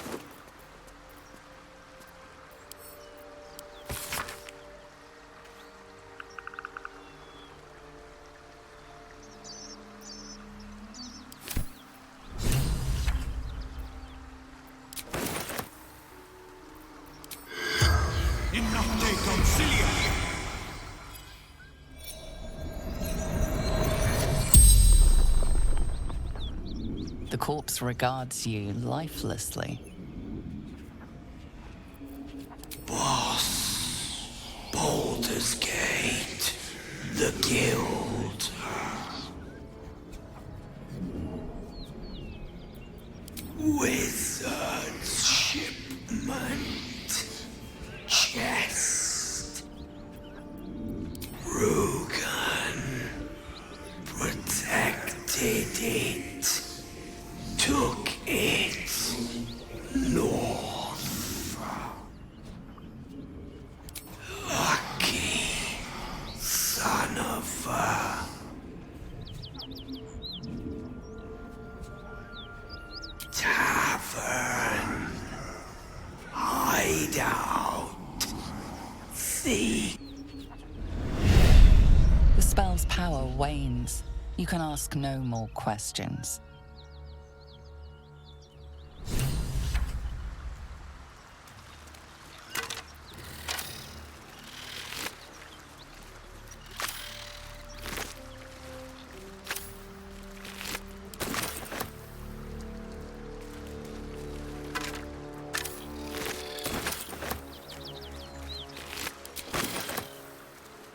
The corpse regards you lifelessly. Boss, Baldur's Gate, the Guild. Wizard's shipment. Chest. Rugan protected it. Took it north. Lucky son of a tavern hideout thief. The spell's power wanes. You can ask no more questions.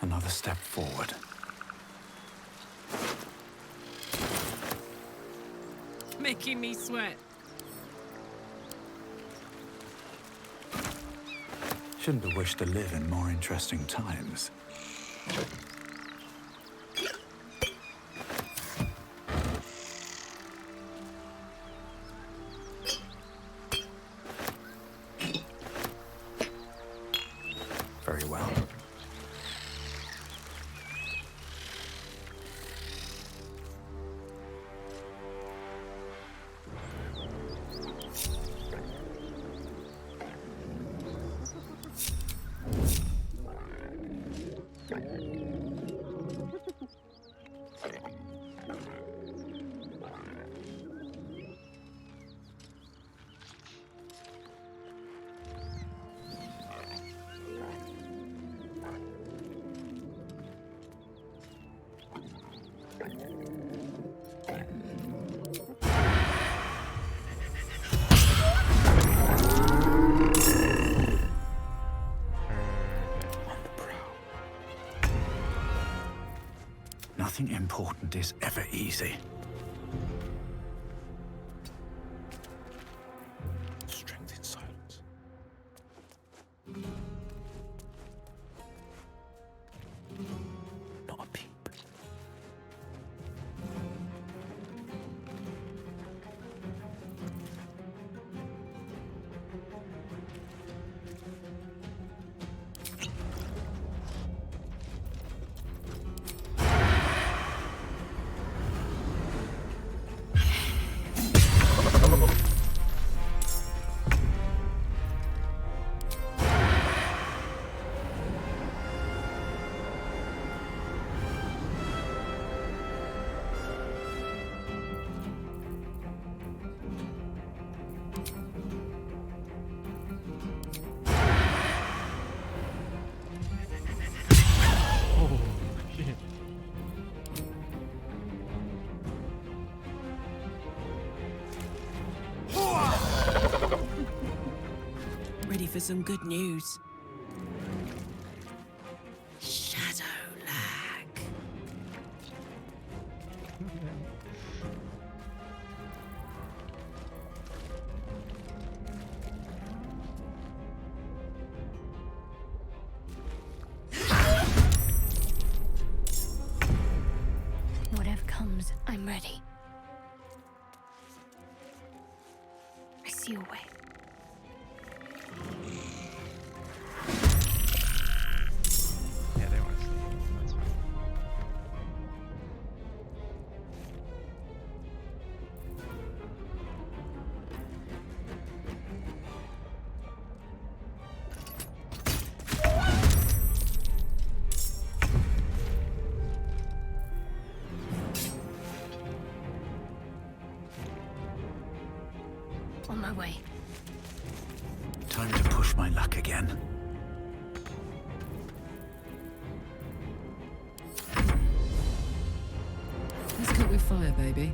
Another step forward. Making me sweat. Shouldn't have wished to live in more interesting times. Very well. Nothing important is ever easy. Strength in silence. Not a peep. Ready for some good news. Shadow lag. Whatever comes, I'm ready. I see your way. On my way. Time to push my luck again. Let's cook with fire, baby.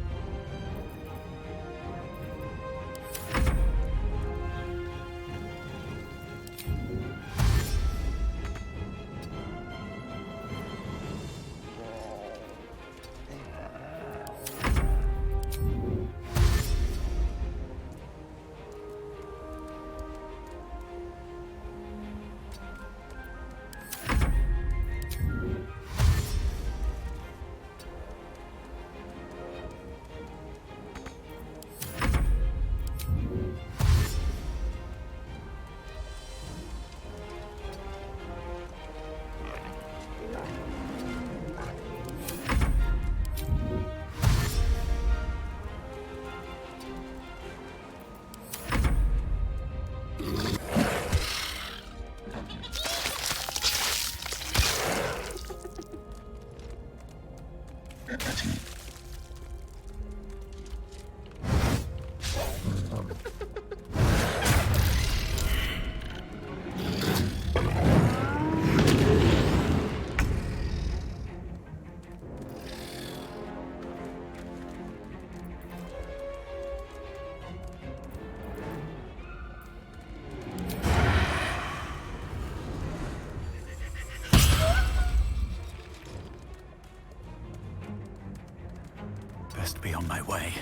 Best be on my way.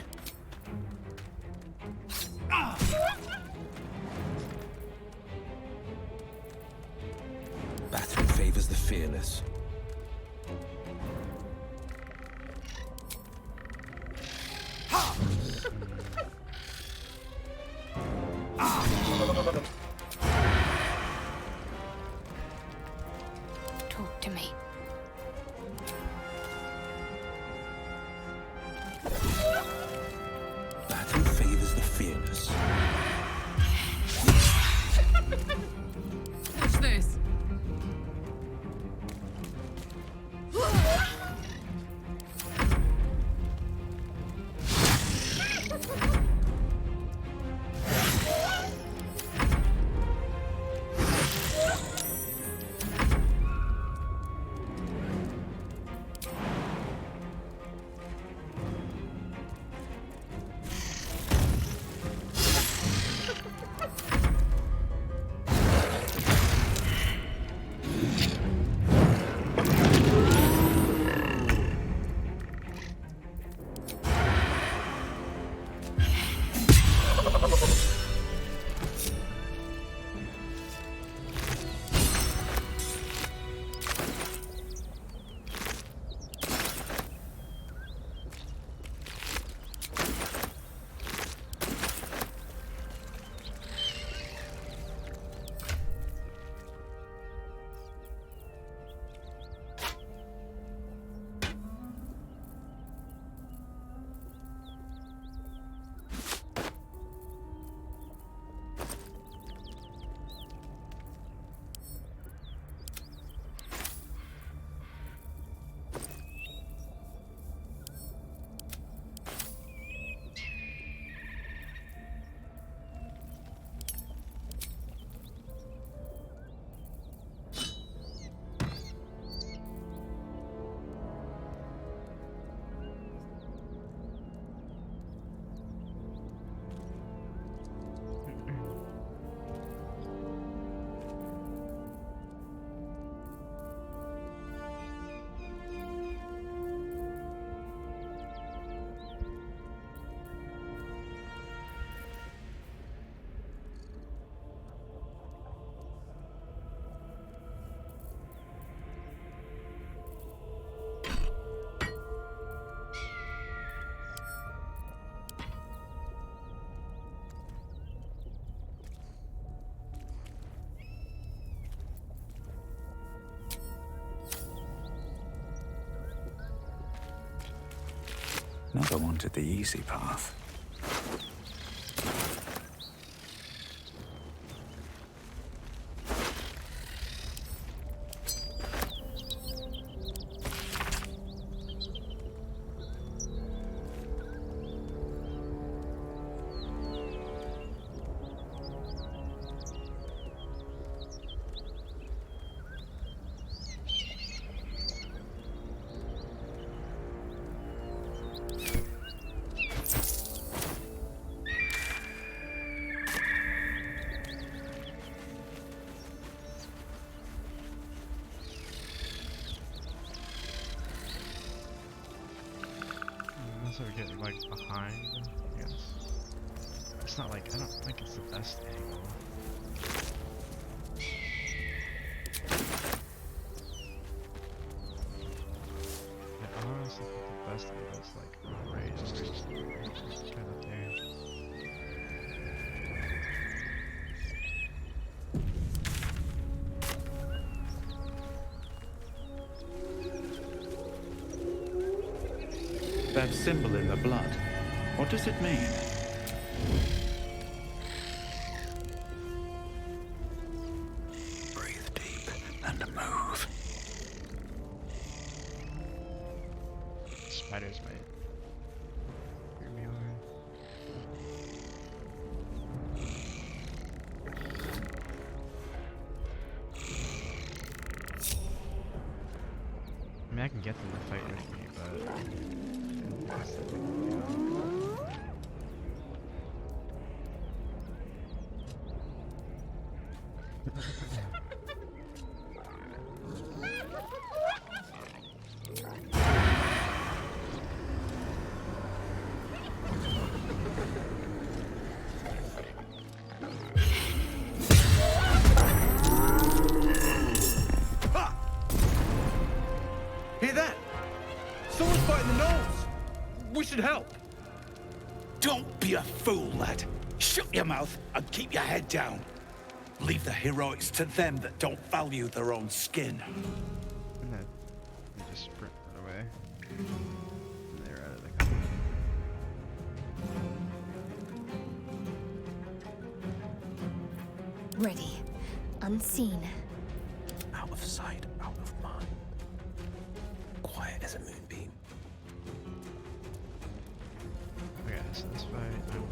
Battle favors the fearless. Talk to me. Battle favors the fearless. Watch this. Never wanted the easy path. unless I get like behind, I guess. It's not like, I don't think it's the best angle. I honestly think the best angle is like right kind of there. That symbol in the blood, what does it mean? Breathe deep and move. Spiders might hear me over. I mean, I can get them to fight with me, but that's the big deal. Hear that? Someone's fighting the gnolls! We should help! Don't be a fool, lad. Shut your mouth and keep your head down. Leave the heroics to them that don't value their own skin. And then they just sprint right away. And they're out of the cover. Ready. Unseen. Out of sight, out of mind. Quiet as a moonbeam. Okay, so this fight I want.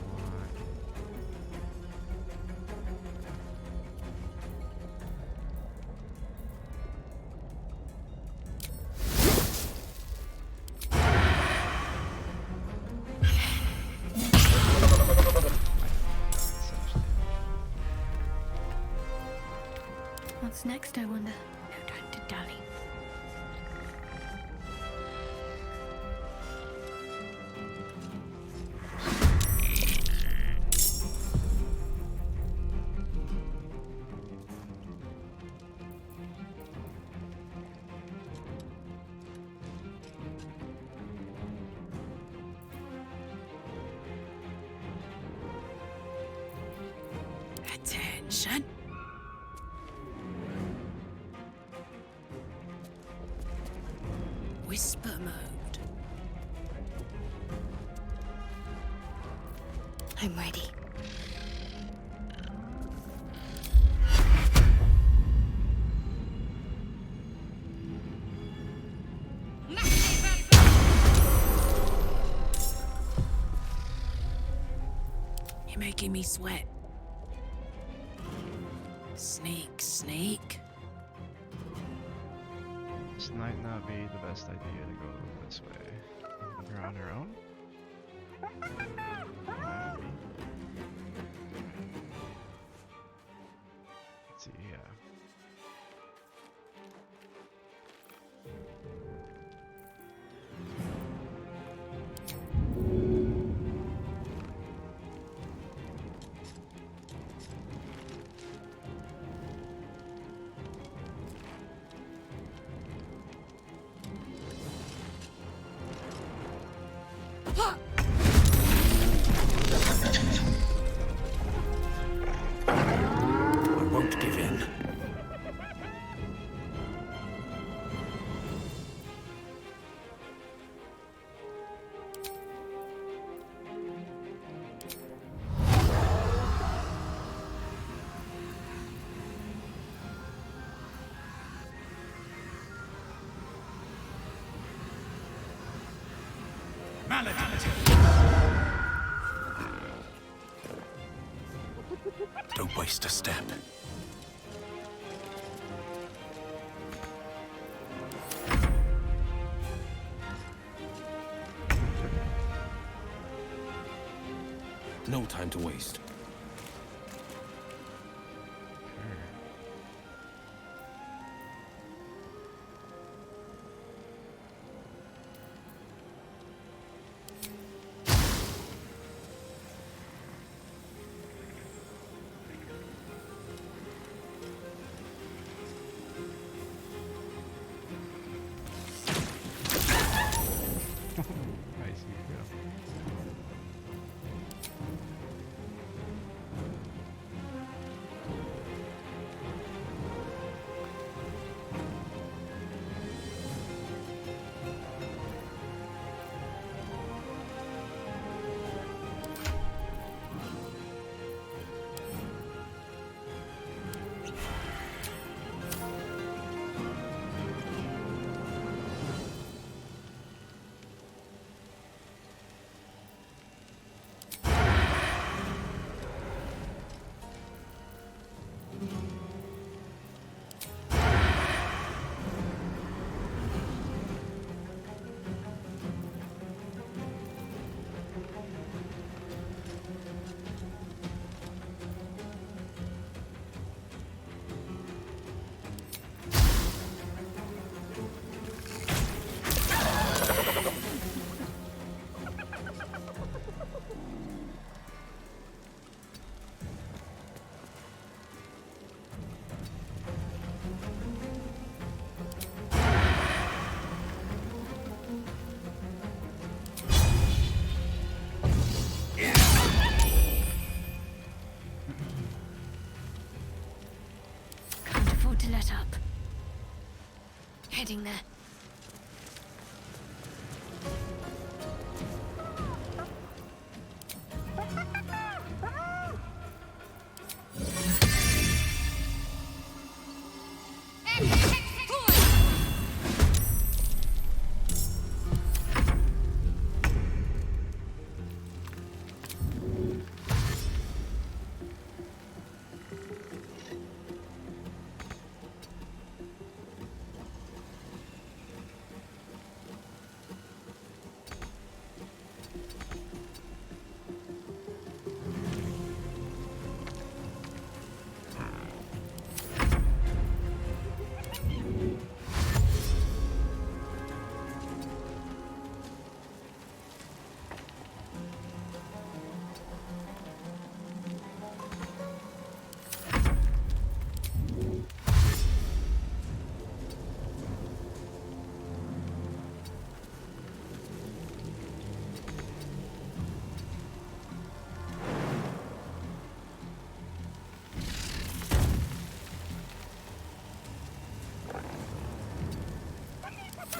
What's next, I wonder? No time to dally. Attention. Whisper mode. I'm ready. You're making me sweat. Sneak, sneak. This might not be the best idea to go this way. You're on her own? Might be. Let's see, yeah. I won't give in. Don't waste a step. No time to waste. spicy, bro. Can't afford to let up. Heading there.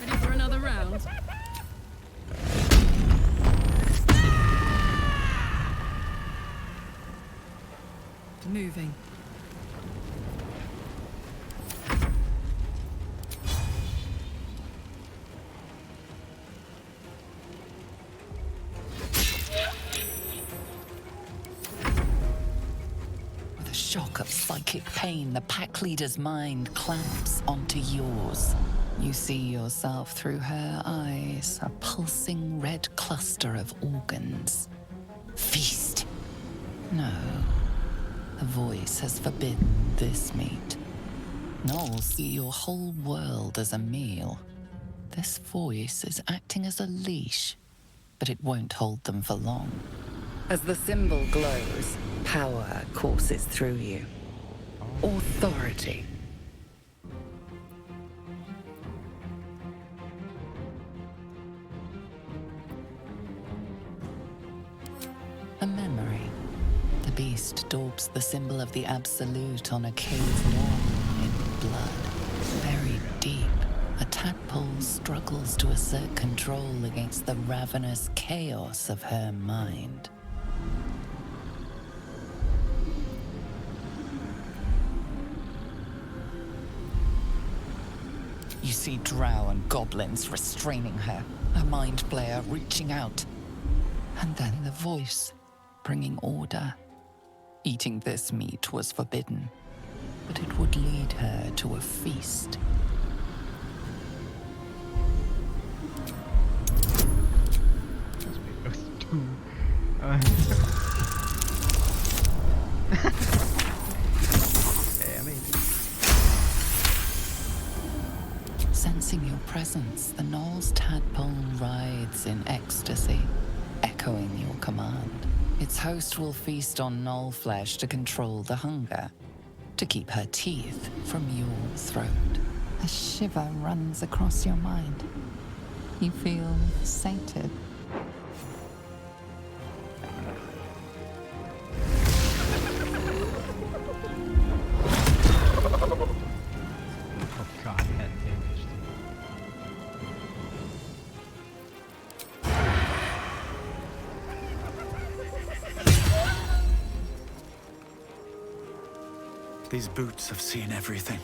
Ready for another round? Moving. With a shock of psychic pain, the pack leader's mind clamps onto yours. You see yourself through her eyes, a pulsing red cluster of organs. Feast. No. A voice has forbidden this meat. Gnolls see your whole world as a meal. This voice is acting as a leash, but it won't hold them for long. As the symbol glows, power courses through you. Authority. A memory. The beast daubs the symbol of the Absolute on a cave wall in blood. Buried deep, a tadpole struggles to assert control against the ravenous chaos of her mind. You see drow and goblins restraining her, a mind player reaching out. And then the voice, bringing order. Eating this meat was forbidden, but it would lead her to a feast. Sensing your presence, the Gnoll's tadpole writhes in ecstasy, echoing your command. Its host will feast on Gnoll flesh to control the hunger, to keep her teeth from your throat. A shiver runs across your mind. You feel sated, These boots have seen everything.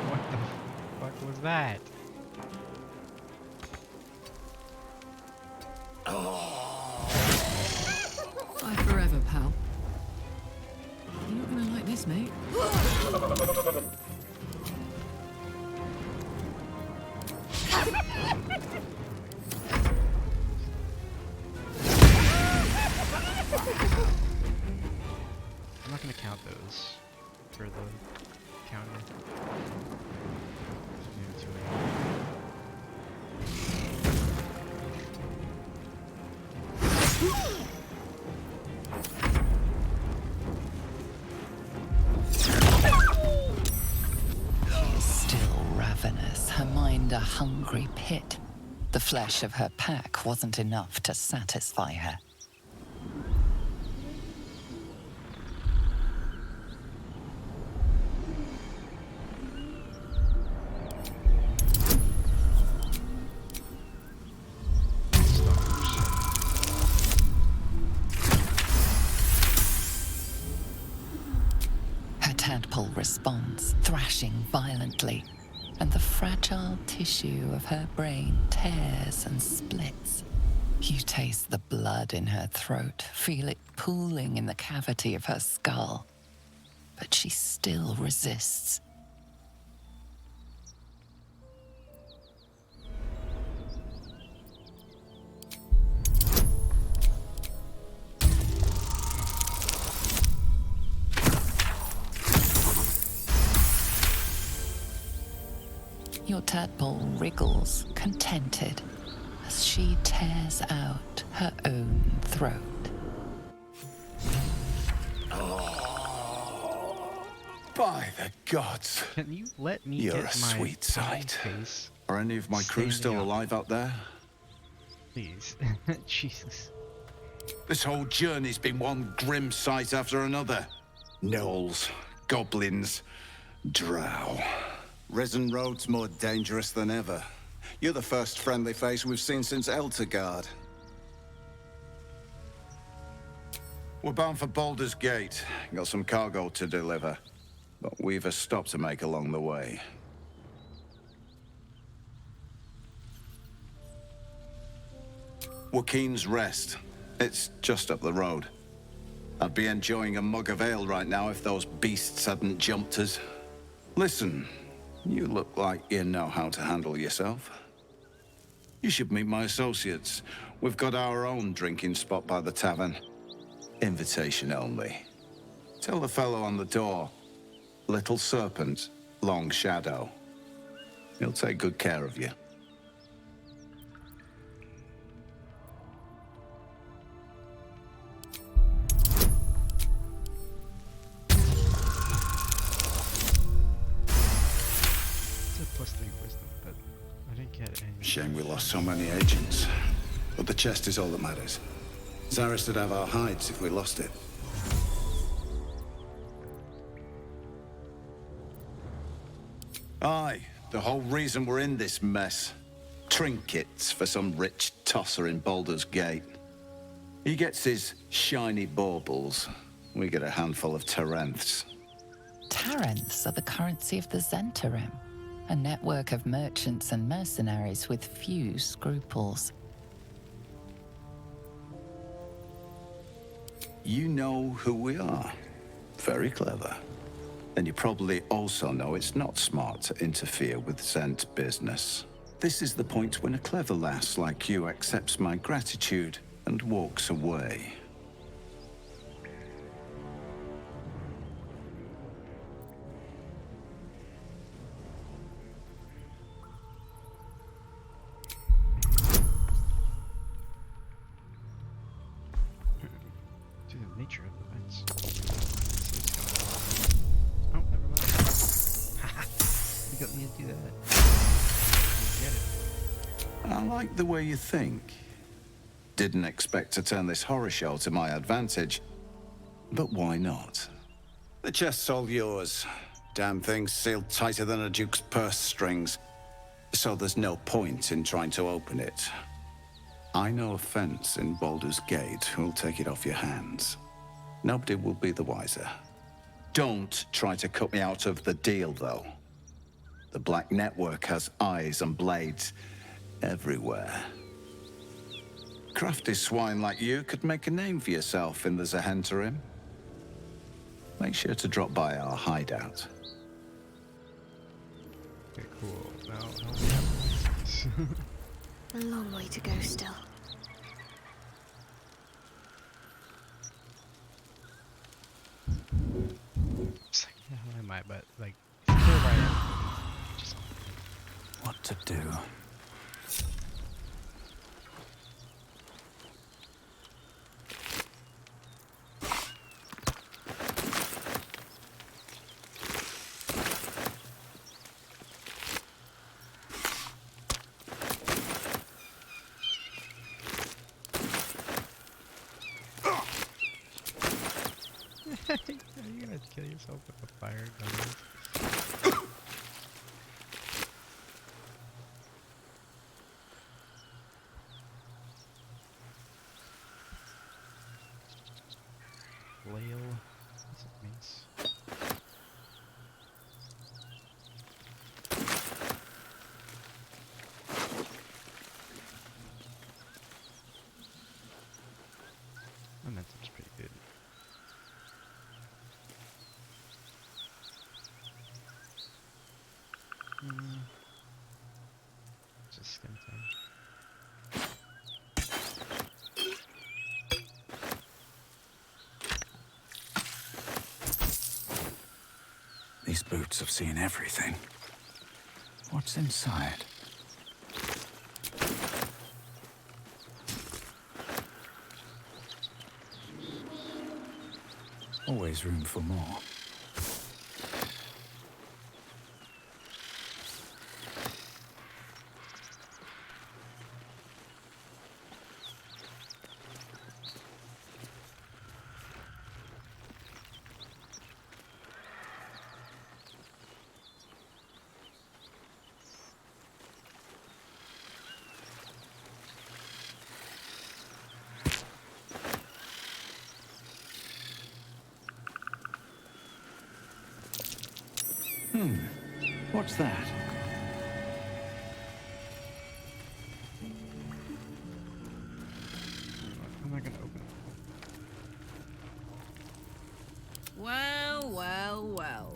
What the fuck was that? Bye forever, pal. You're not gonna like this, mate. I'm not gonna count those for the counter. Maybe too Still ravenous, her mind a hungry pit. The flesh of her pack wasn't enough to satisfy her. Her tadpole responds, thrashing violently, and the fragile tissue of her brain tears and splits. You taste the blood in her throat, feel it pooling in the cavity of her skull. But she still resists. Your tadpole wriggles, contented, as she tears out her own throat. By the gods! Can you let me You're get a my sweet sight. face? Are any of my crew still alive out there? Please. Jesus. This whole journey's been one grim sight after another. Gnolls, goblins, drow. Risen Road's more dangerous than ever. You're the first friendly face we've seen since Eltergard. We're bound for Baldur's Gate. Got some cargo to deliver. But we've a stop to make along the way. Joaquin's Rest. It's just up the road. I'd be enjoying a mug of ale right now if those beasts hadn't jumped us. Listen, you look like you know how to handle yourself. You should meet my associates. We've got our own drinking spot by the tavern. Invitation only. Tell the fellow on the door, Little Serpent, Long Shadow. He'll take good care of you. +3 wisdom, but I didn't get any. Shame we lost so many agents. But the chest is all that matters. Zaris would have our hides if we lost it. Aye, The whole reason we're in this mess. Trinkets for some rich tosser in Baldur's Gate. He gets his shiny baubles. We get a handful of Tarenths. Tarenths are the currency of the Zentarim, a network of merchants and mercenaries with few scruples. You know who we are. Very clever. And you probably also know it's not smart to interfere with Zent business. This is the point when a clever lass like you accepts my gratitude and walks away. To the nature of events. Oh, never mind. You got me to do that. Get it. I like the way you think. Didn't expect to turn this horror show to my advantage, but why not? The chest's all yours. Damn thing's sealed tighter than a duke's purse strings, so there's no point in trying to open it. I know a fence in Baldur's Gate who'll take it off your hands. Nobody will be the wiser. Don't try to cut me out of the deal, though. The Black Network has eyes and blades everywhere. Crafty swine like you could make a name for yourself in the Zahentarim. Make sure to drop by our hideout. Okay, cool. Now, how do we have this? A long way to go still. It's like, yeah, how am I? But, like, if you go right up, just... What to do? Are you gonna kill yourself with a fire gun? Flail. What's it means? Momentum's pretty good. Just skin thing. These boots have seen everything. What's inside? Always room for more. What's that? How am I gonna open it? Well, well, well.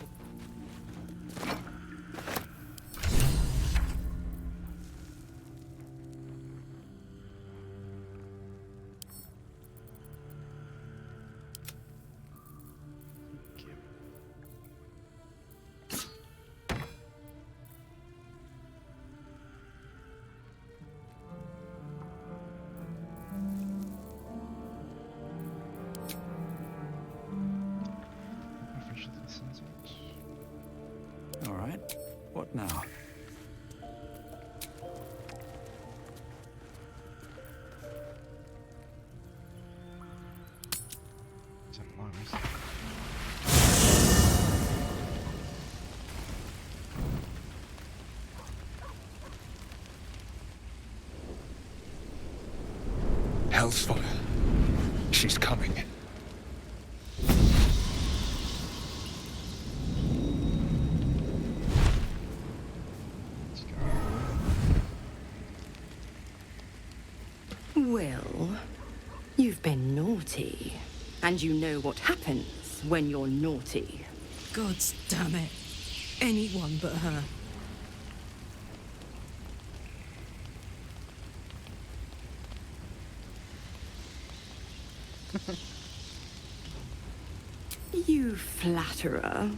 All right. What now? Something long rest. Hellsfire. She's coming. Will, you've been naughty. And you know what happens when you're naughty. God damn it. Anyone but her. You flatterer.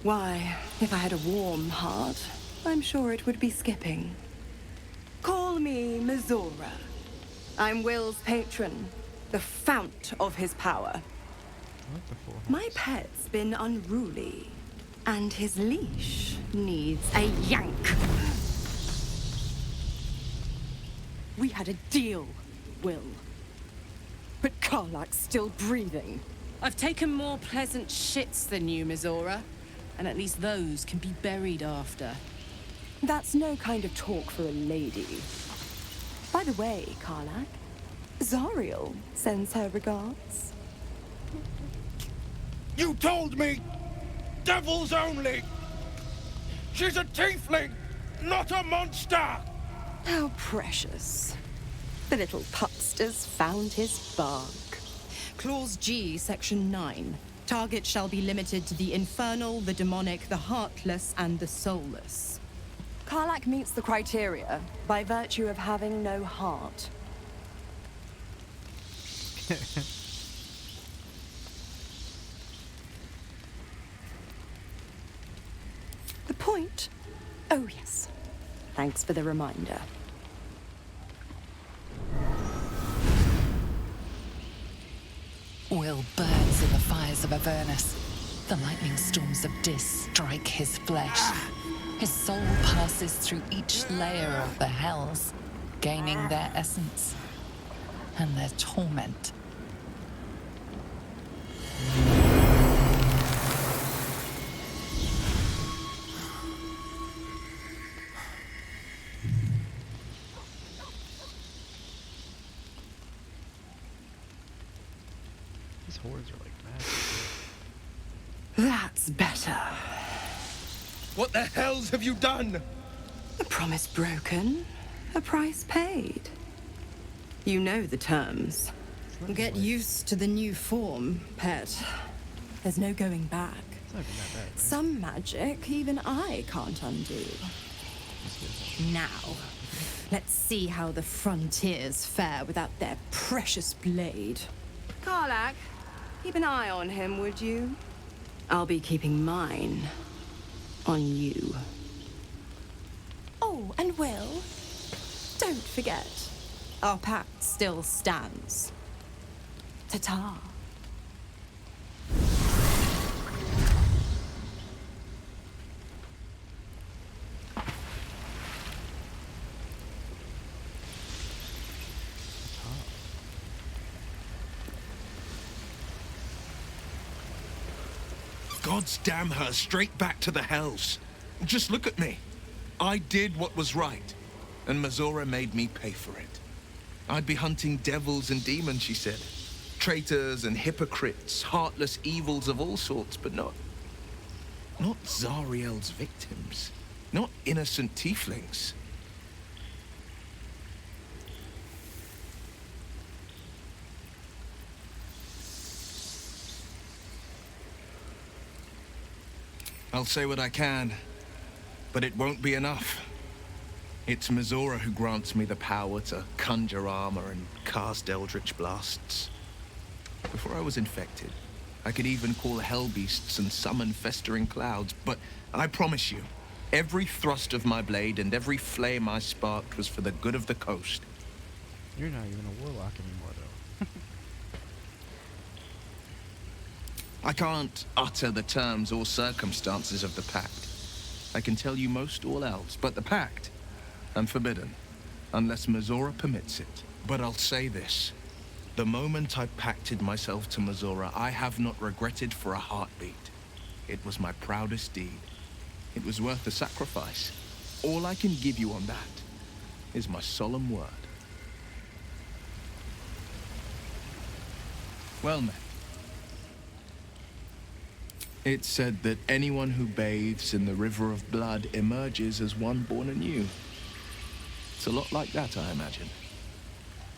Why, if I had a warm heart, I'm sure it would be skipping. Call me Mizora. I'm Will's patron, the fount of his power. My pet's been unruly, and his leash needs a yank. We had a deal, Will. But Karlak's still breathing. I've taken more pleasant shits than you, Mizora. And at least those can be buried after. That's no kind of talk for a lady. By the way, Karlak, Zariel sends her regards. You told me! Devils only! She's a tiefling, not a monster! How precious. The little pupster's found his bark. Clause G, Section 9. Target shall be limited to the infernal, the demonic, the heartless, and the soulless. Karlak meets the criteria by virtue of having no heart. The point? Oh, yes. Thanks for the reminder. Will burns in the fires of Avernus. The lightning storms of Dis strike his flesh. His soul passes through each layer of the hells, gaining their essence and their torment. These hordes are like mad. That's better. What the hells have you done? A promise broken, a price paid. You know the terms. Get used to the new form, pet. There's no going back. It's not even that bad, right? Some magic even I can't undo. Now, let's see how the frontiers fare without their precious blade. Karlak, keep an eye on him, would you? I'll be keeping mine on you. Oh, and Will, don't forget, our pact still stands. Ta-ta. Gods damn her, straight back to the hells. Just look at me. I did what was right, and Mizora made me pay for it. I'd be hunting devils and demons, she said. Traitors and hypocrites, heartless evils of all sorts, but not Zariel's victims. Not innocent tieflings. I'll say what I can, but it won't be enough. It's Mizora who grants me the power to conjure armor and cast eldritch blasts. Before I was infected, I could even call hell beasts and summon festering clouds, but I promise you, every thrust of my blade and every flame I sparked was for the good of the coast. You're not even a warlock anymore, though. I can't utter the terms or circumstances of the pact. I can tell you most all else, but the pact, I'm forbidden, unless Mizora permits it. But I'll say this. The moment I pacted myself to Mizora, I have not regretted for a heartbeat. It was my proudest deed. It was worth the sacrifice. All I can give you on that is my solemn word. Well met. It's said that anyone who bathes in the river of blood emerges as one born anew. It's a lot like that, I imagine.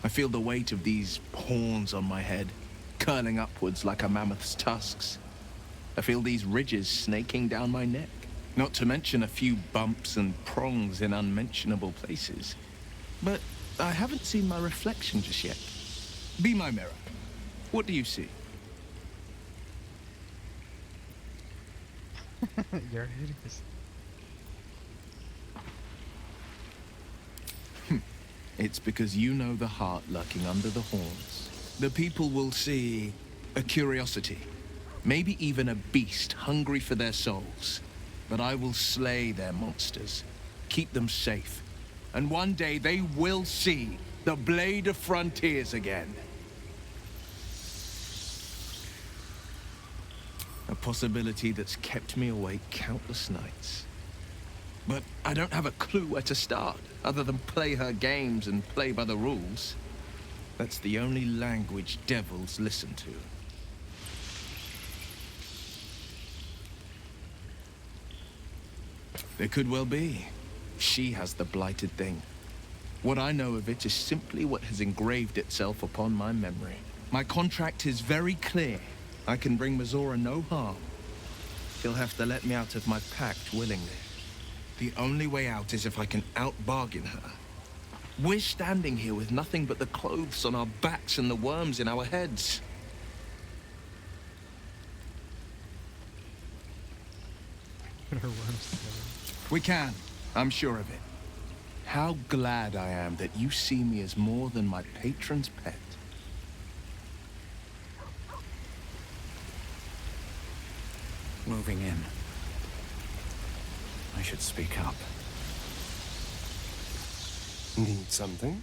I feel the weight of these horns on my head, curling upwards like a mammoth's tusks. I feel these ridges snaking down my neck, not to mention a few bumps and prongs in unmentionable places. But I haven't seen my reflection just yet. Be my mirror. What do you see? You're hideous. It's because you know the heart lurking under the horns. The people will see a curiosity, maybe even a beast hungry for their souls. But I will slay their monsters, keep them safe. And one day they will see the Blade of Frontiers again. A possibility that's kept me awake countless nights. But I don't have a clue where to start, other than play her games and play by the rules. That's the only language devils listen to. There could well be. She has the blighted thing. What I know of it is simply what has engraved itself upon my memory. My contract is very clear. I can bring Mizora no harm. She'll have to let me out of my pact willingly. The only way out is if I can out-bargain her. We're standing here with nothing but the clothes on our backs and the worms in our heads. We can. I'm sure of it. How glad I am that you see me as more than my patron's pet. Moving in. I should speak up. Need something?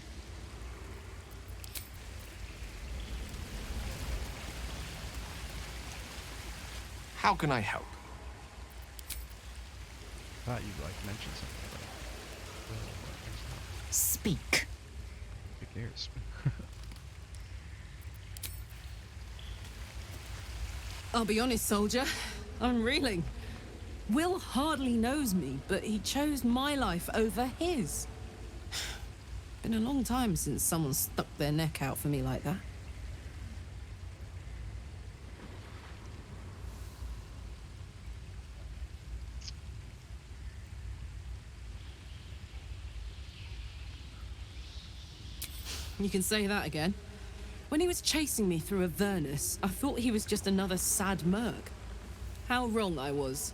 How can I help? Thought you'd like mention something about Speak. Who cares? I'll be honest, soldier. I'm reeling. Will hardly knows me, but he chose my life over his. Been a long time since someone stuck their neck out for me like that. You can say that again. When he was chasing me through Avernus, I thought he was just another sad merc. How wrong I was.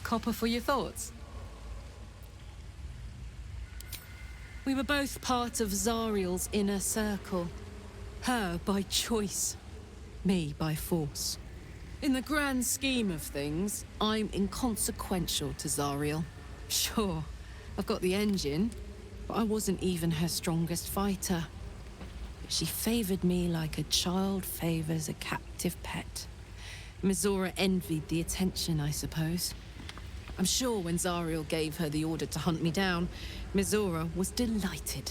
Copper for your thoughts? We were both part of Zariel's inner circle. Her by choice, me by force. In the grand scheme of things, I'm inconsequential to Zariel. Sure, I've got the engine, but I wasn't even her strongest fighter. But she favored me like a child favors a captive pet. Mizora envied the attention, I suppose. I'm sure when Zariel gave her the order to hunt me down, Mizora was delighted.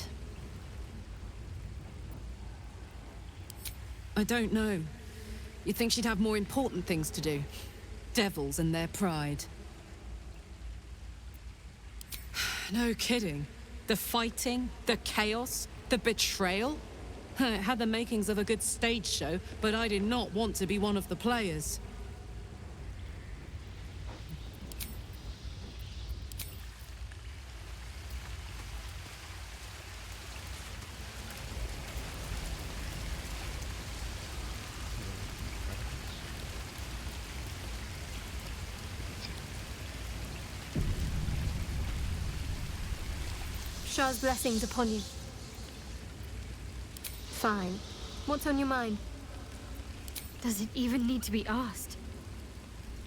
I don't know. You'd think she'd have more important things to do. Devils and their pride. No kidding. The fighting, the chaos, the betrayal. It had the makings of a good stage show, but I did not want to be one of the players. Shah's blessings upon you. Fine. What's on your mind? Does it even need to be asked?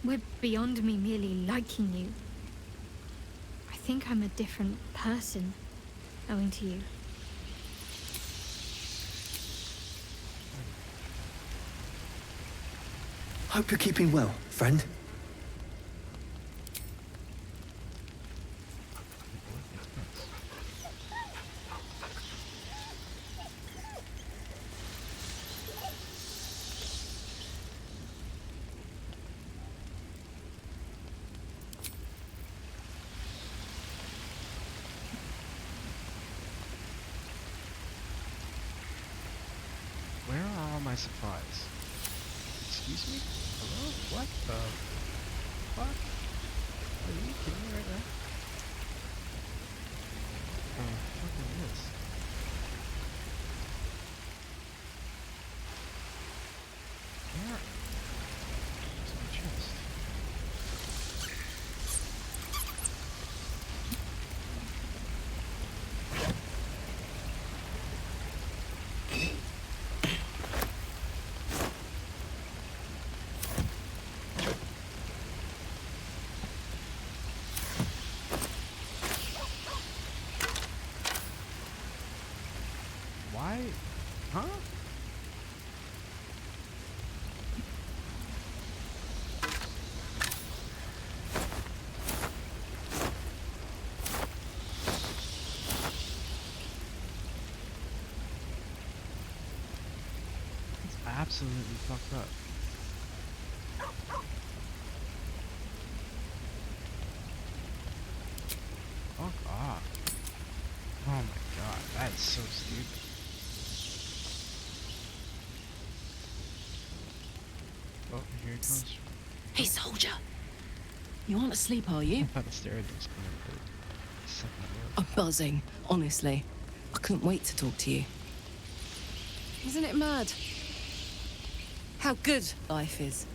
We're beyond me merely liking you. I think I'm a different person, owing to you. Hope you're keeping well, friend. my supplies? Excuse me? Hello? What the fuck? Are you kidding me right now? Oh, what is this? Where? Where's my chest? Why? Huh? It's absolutely fucked up. Fuck off. Oh my god, that is so stupid. Oh, here it comes. Hey, soldier. You aren't asleep, are you? I thought the stairway was coming for a second ago. I'm buzzing, honestly. I couldn't wait to talk to you. Isn't it mad? How good life is.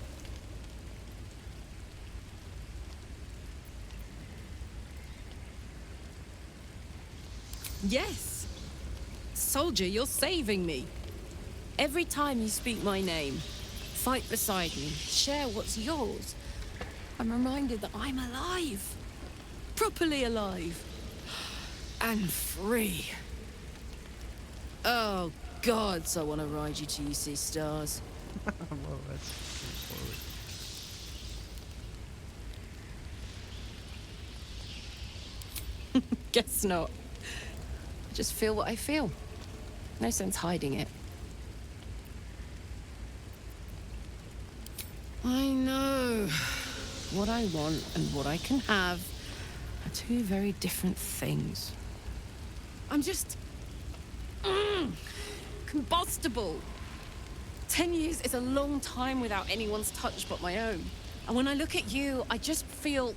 Yes! Soldier, you're saving me. Every time you speak my name, fight beside me, share what's yours, I'm reminded that I'm alive. Properly alive. And free. Oh, gods, I want to ride you till you see stars. Whoa, that's straightforward. Guess not. I just feel what I feel. No sense hiding it. I know. What I want and what I can have are two very different things. I'm just... combustible. 10 years is a long time without anyone's touch but my own. And when I look at you, I just feel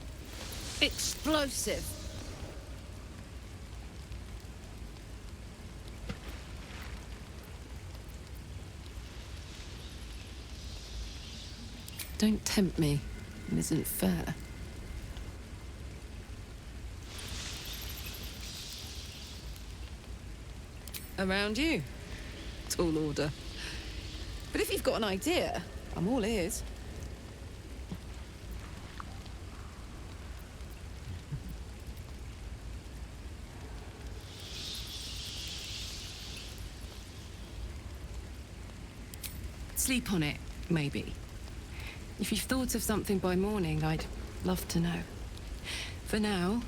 explosive. Don't tempt me. It isn't fair. Around you. Tall order. But if you've got an idea, I'm all ears. Sleep on it, maybe. If you've thought of something by morning, I'd love to know. For now,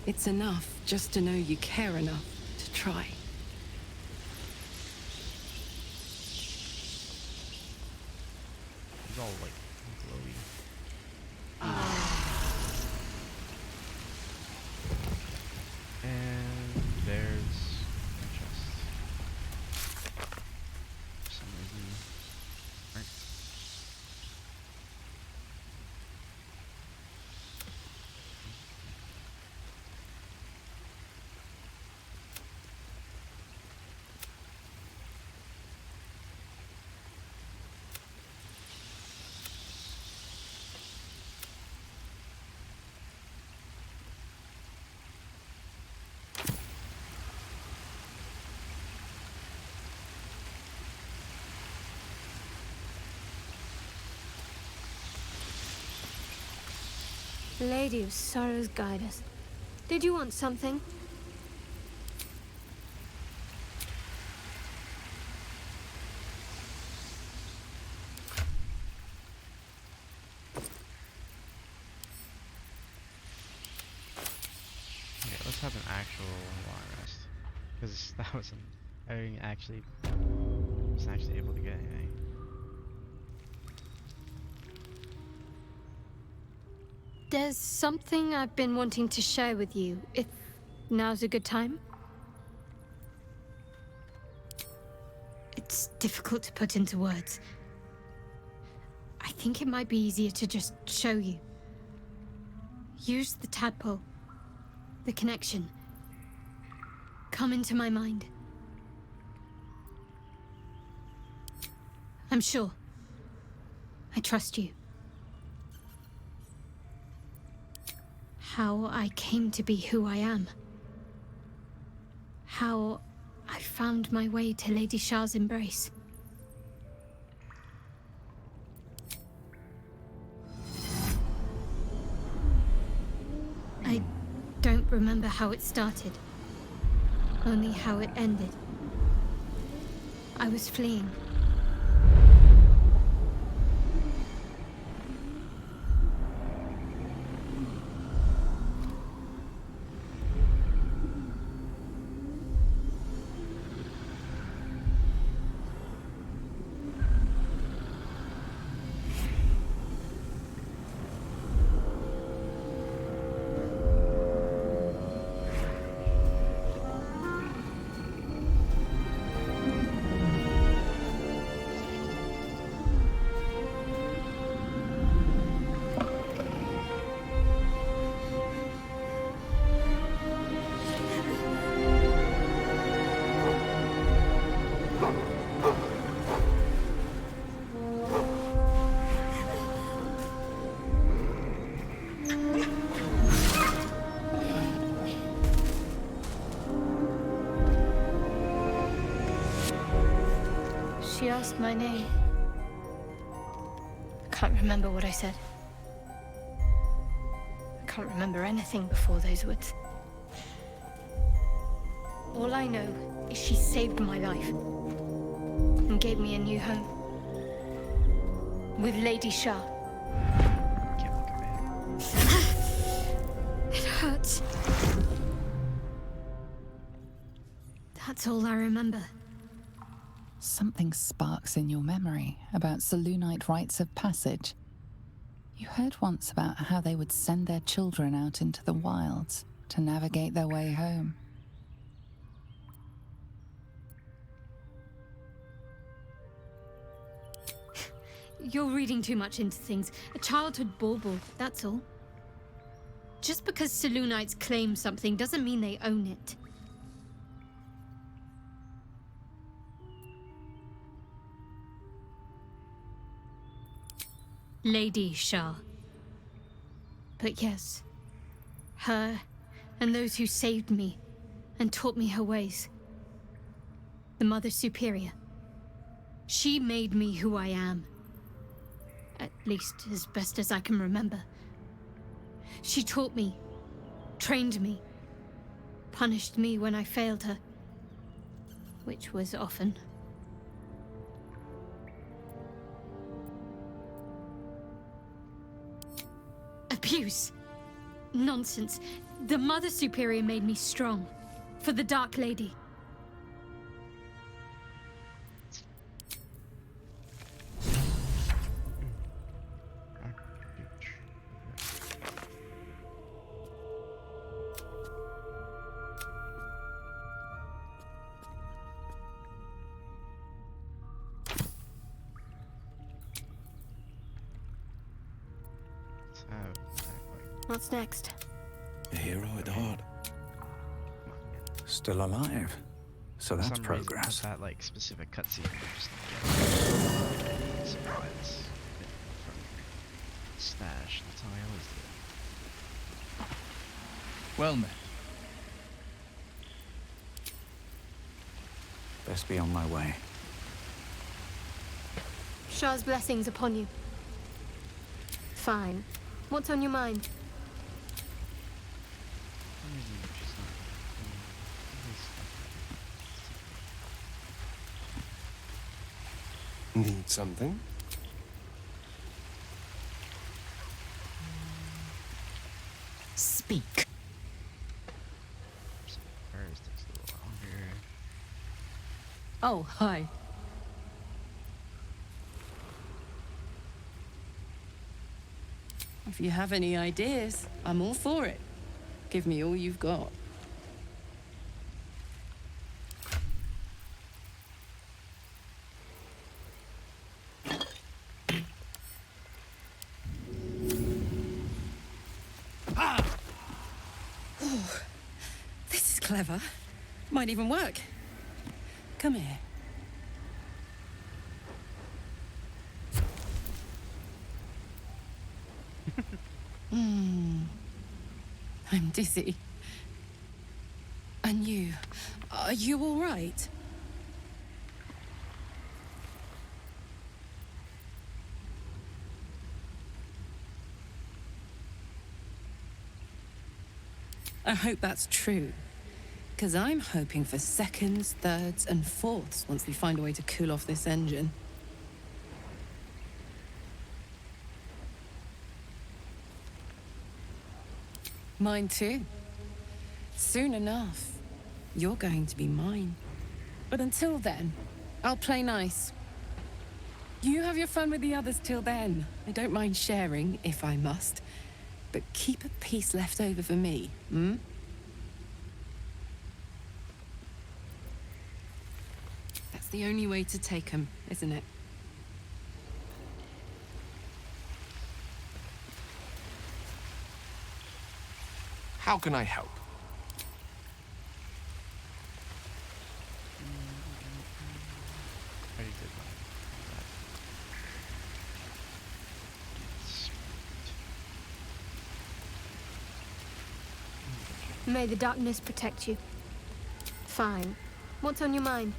it's enough just to know you care enough to try. He's all like glowy. And there's a chest. For some reason. Right. Lady of Sorrows, guide us. Did you want something? Okay, let's have an actual long rest. Because that wasn't... I didn't actually... wasn't actually able to get anything. There's something I've been wanting to share with you, if now's a good time. It's difficult to put into words. I think it might be easier to just show you. Use the tadpole. The connection. Come into my mind. I'm sure. I trust you. How I came to be who I am. How I found my way to Lady Shah's embrace. I don't remember how it started. Only how it ended. I was fleeing. She asked my name. I can't remember what I said. I can't remember anything before those words. All I know is she saved my life and gave me a new home. With Lady Shah. It hurts. That's all I remember. Something sparks in your memory about Selûnite rites of passage. You heard once about how they would send their children out into the wilds to navigate their way home. You're reading too much into things. A childhood bauble, that's all. Just because Selûnites claim something doesn't mean they own it. Lady Shah. But yes, her and those who saved me and taught me her ways. The Mother Superior. She made me who I am. At least as best as I can remember. She taught me, trained me, punished me when I failed her, which was often. Abuse. Nonsense. The Mother Superior made me strong. For the Dark Lady. What's next? A hero at heart. Still alive. So that's progress. That like specific cutscene. Just supplies from stash. That's how I always do it. Well met. Best be on my way. Shah's blessings upon you. Fine. What's on your mind? Need something? Speak. First takes a little longer. Oh, hi. If you have any ideas, I'm all for it. Give me all you've got. clever. Might even work. Come here. I'm dizzy. And you? Are you all right? I hope that's true. Because I'm hoping for seconds, thirds, and fourths once we find a way to cool off this engine. Mine too. Soon enough, you're going to be mine. But until then, I'll play nice. You have your fun with the others till then. I don't mind sharing, if I must. But keep a piece left over for me, hmm? That's the only way to take 'em, isn't it? How can I help? May the darkness protect you. Fine. What's on your mind?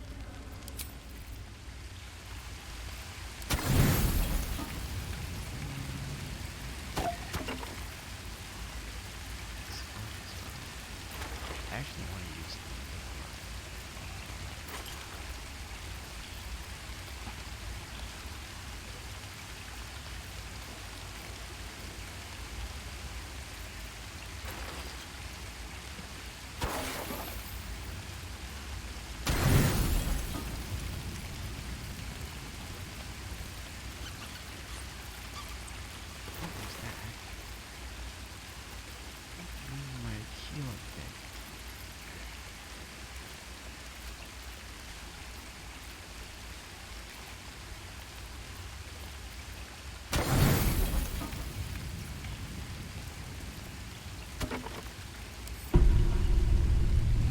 I actually want to use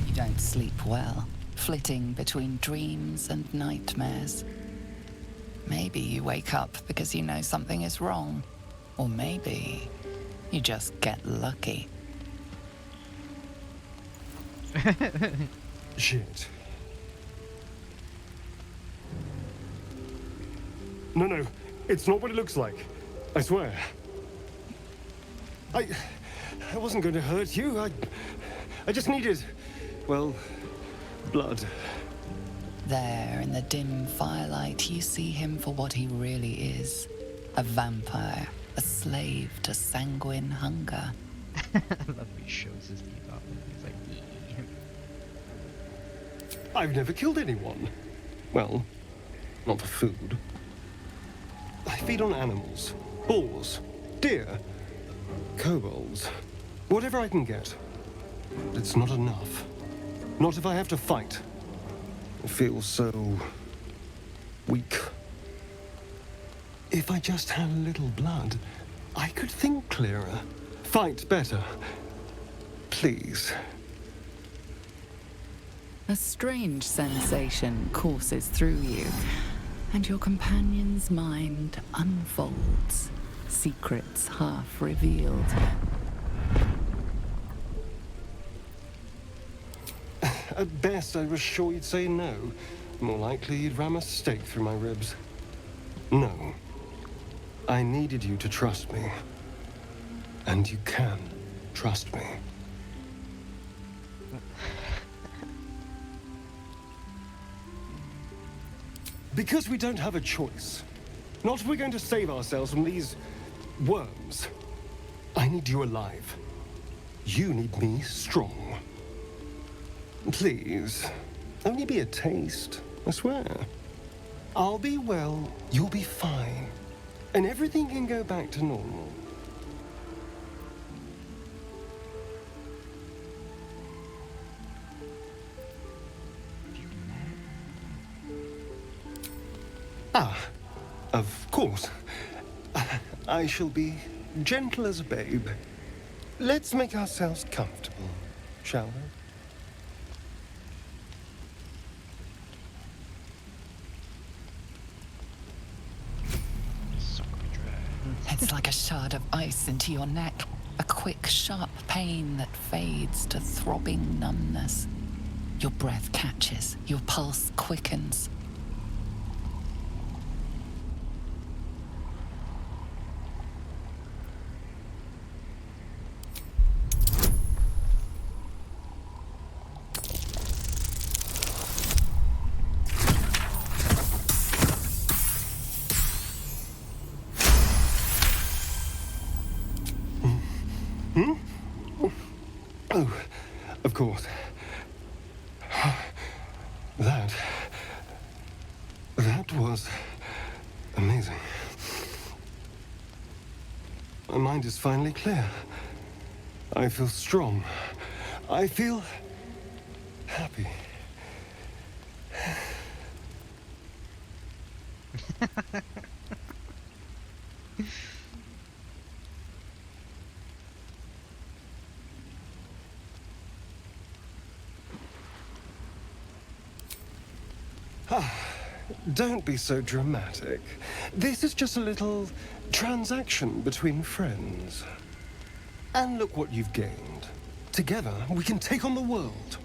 You don't sleep well, flitting between dreams and nightmares. Maybe you wake up because you know something is wrong. Or maybe you just get lucky. Shit. No, it's not what it looks like. I swear. I wasn't going to hurt you. I just needed, well, blood. There, in the dim firelight, you see him for what he really is. A vampire, a slave to sanguine hunger. I love he shows his teeth off and he's like, I've never killed anyone. Well, not for food. I feed on animals, boars, deer, kobolds, whatever I can get. But it's not enough. Not if I have to fight. I feel so weak. If I just had a little blood, I could think clearer, fight better. Please. A strange sensation courses through you, and your companion's mind unfolds, secrets half revealed. At best, I was sure you'd say no. More likely, you'd ram a stake through my ribs. No. I needed you to trust me. And you can trust me. Because we don't have a choice. Not if we're going to save ourselves from these worms. I need you alive. You need me strong. Please, only be a taste, I swear. I'll be well, you'll be fine. And everything can go back to normal. Ah, of course. I shall be gentle as a babe. Let's make ourselves comfortable, shall we? slides like a shard of ice into your neck. A quick, sharp pain that fades to throbbing numbness. Your breath catches, your pulse quickens. Oh, of course. That was amazing. My mind is finally clear. I feel strong. I feel happy. Don't be so dramatic. This is just a little transaction between friends. And look what you've gained. Together, we can take on the world.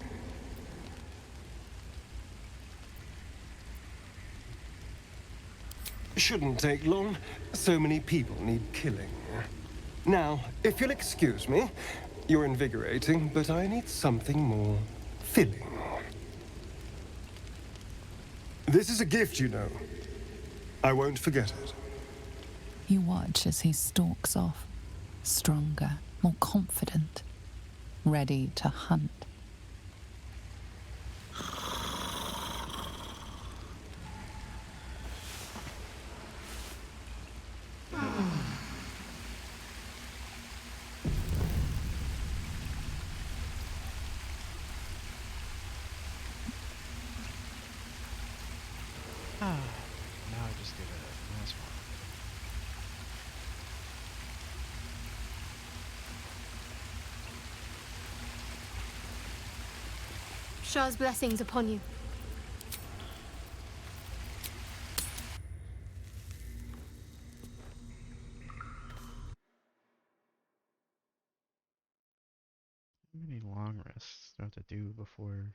Shouldn't take long. So many people need killing. Now, if you'll excuse me, you're invigorating, but I need something more filling. This is a gift, you know. I won't forget it. You watch as he stalks off, stronger, more confident, ready to hunt. Now I just give it a nice one. Shah's blessings upon you. How many long rests do I have to do before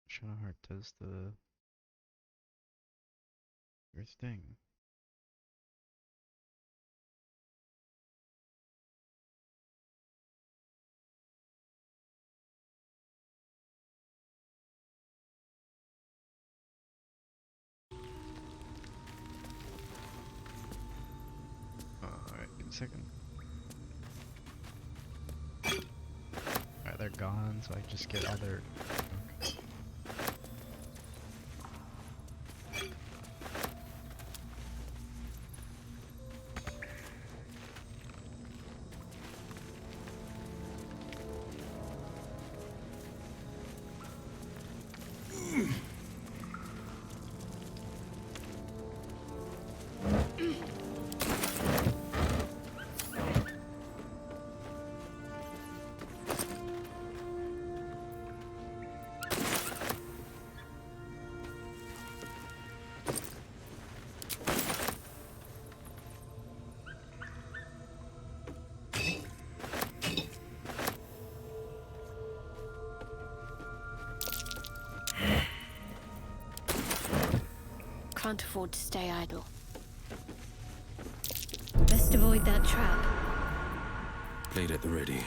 Shadowheart does the weird thing? Alright, give me a second. Alright, they're gone, so I just get all their... Okay. Can't afford to stay idle. Best avoid that trap. Blade at the ready.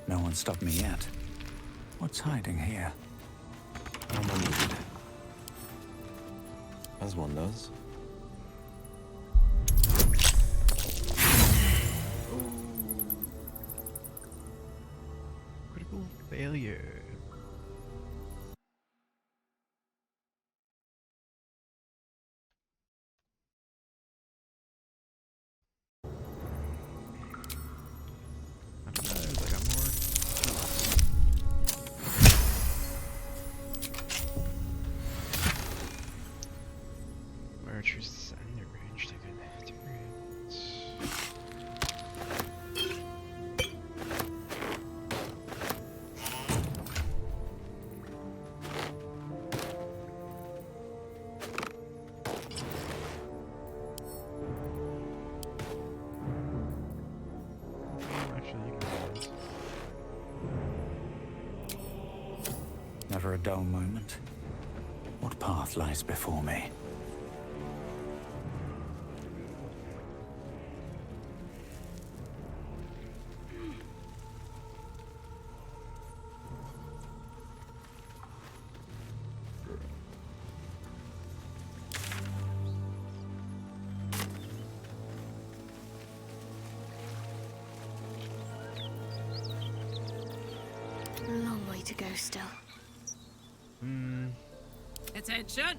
No one stopped me yet. What's hiding here? Armor needed. As one does. Oh, failure. I don't know, I got more. Where choose any range to good targets. Actually, you can do this. Never a dull moment. What path lies before me? Long way to go still. Attention!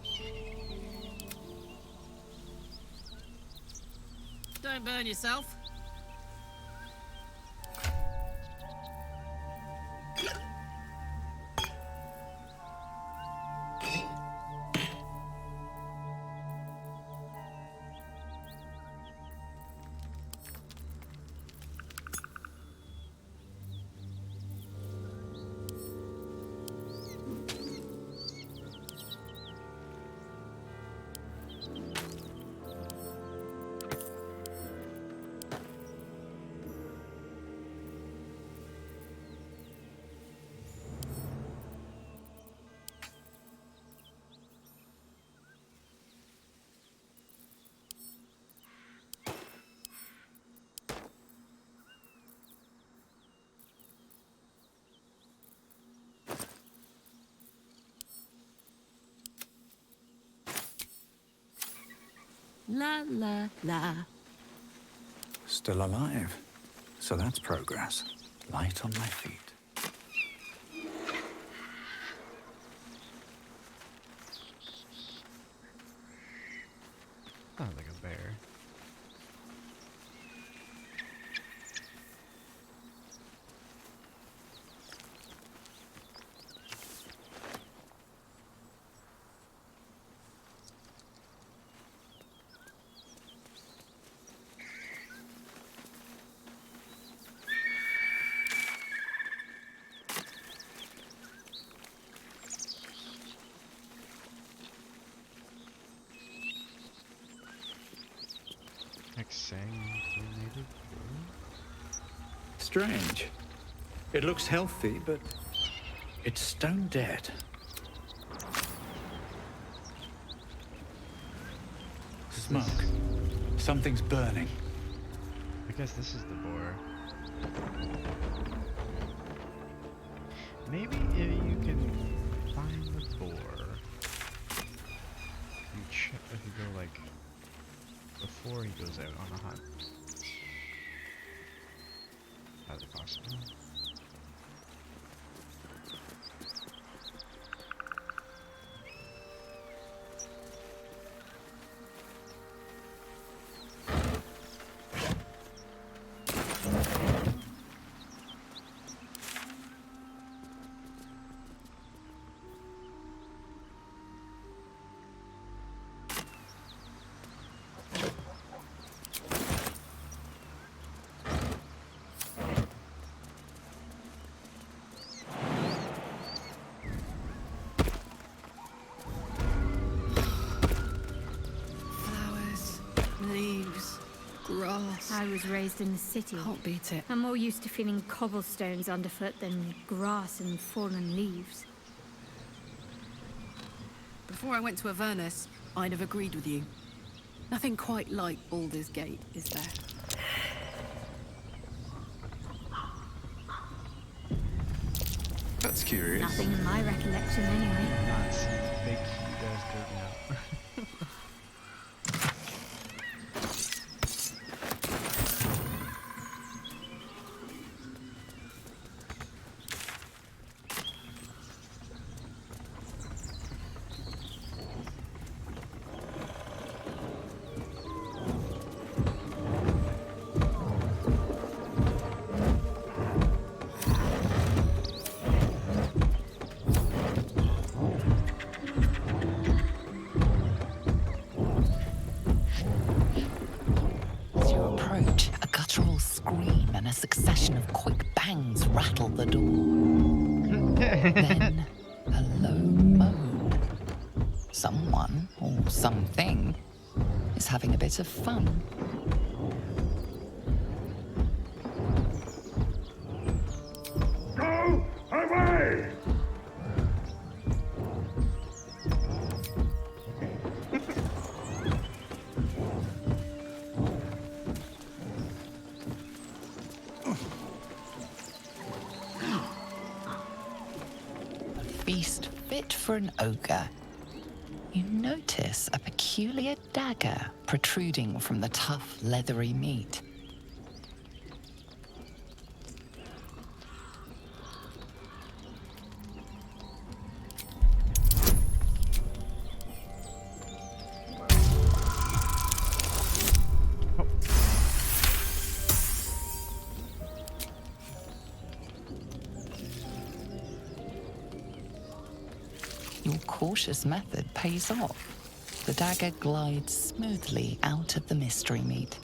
Don't burn yourself. La la la. Still alive. So that's progress. Light on my feet. Sounds like a bear. Strange. It looks healthy, but it's stone dead. Smoke. Something's burning. I guess this is the boar. Maybe if you can find the boar, if you go like before he goes out on a hunt. That's possible. I was raised in the city. Can't beat it. I'm more used to feeling cobblestones underfoot than grass and fallen leaves. Before I went to Avernus, I'd have agreed with you. Nothing quite like Baldur's Gate, is there? That's curious. Nothing in my recollection, anyway. Not seeing big guys digging out. guttural scream and a succession of quick bangs rattle the door. Then, a low moan. Someone, or something, is having a bit of fun. Go away! A feast fit for an ogre. You notice a peculiar dagger protruding from the tough, leathery meat. Your cautious method pays off. The dagger glides smoothly out of the mystery meat.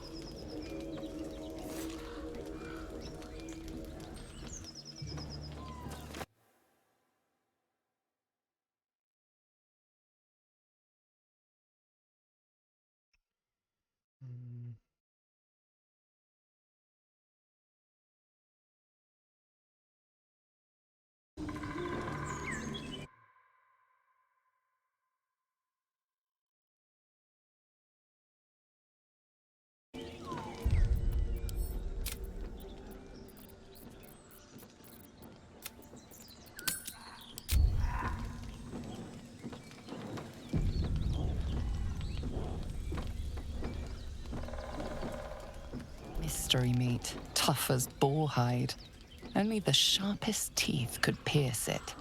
Mystery meat, tough as boar hide. Only the sharpest teeth could pierce it.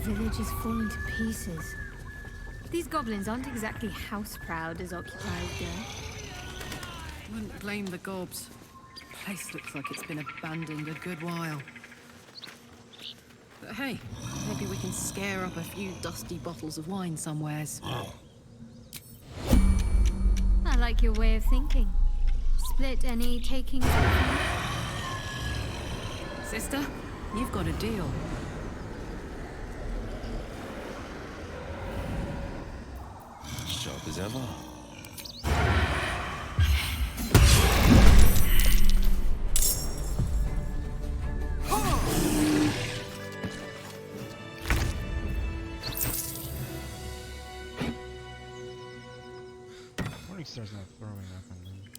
Village is falling to pieces. These goblins aren't exactly house-proud as occupiers go. Wouldn't blame the gobs. Place looks like it's been abandoned a good while. But hey, maybe we can scare up a few dusty bottles of wine somewheres. I like your way of thinking. Split any takings with me? Sister, you've got a deal. Sharp as ever. Morningstar's not throwing up on me.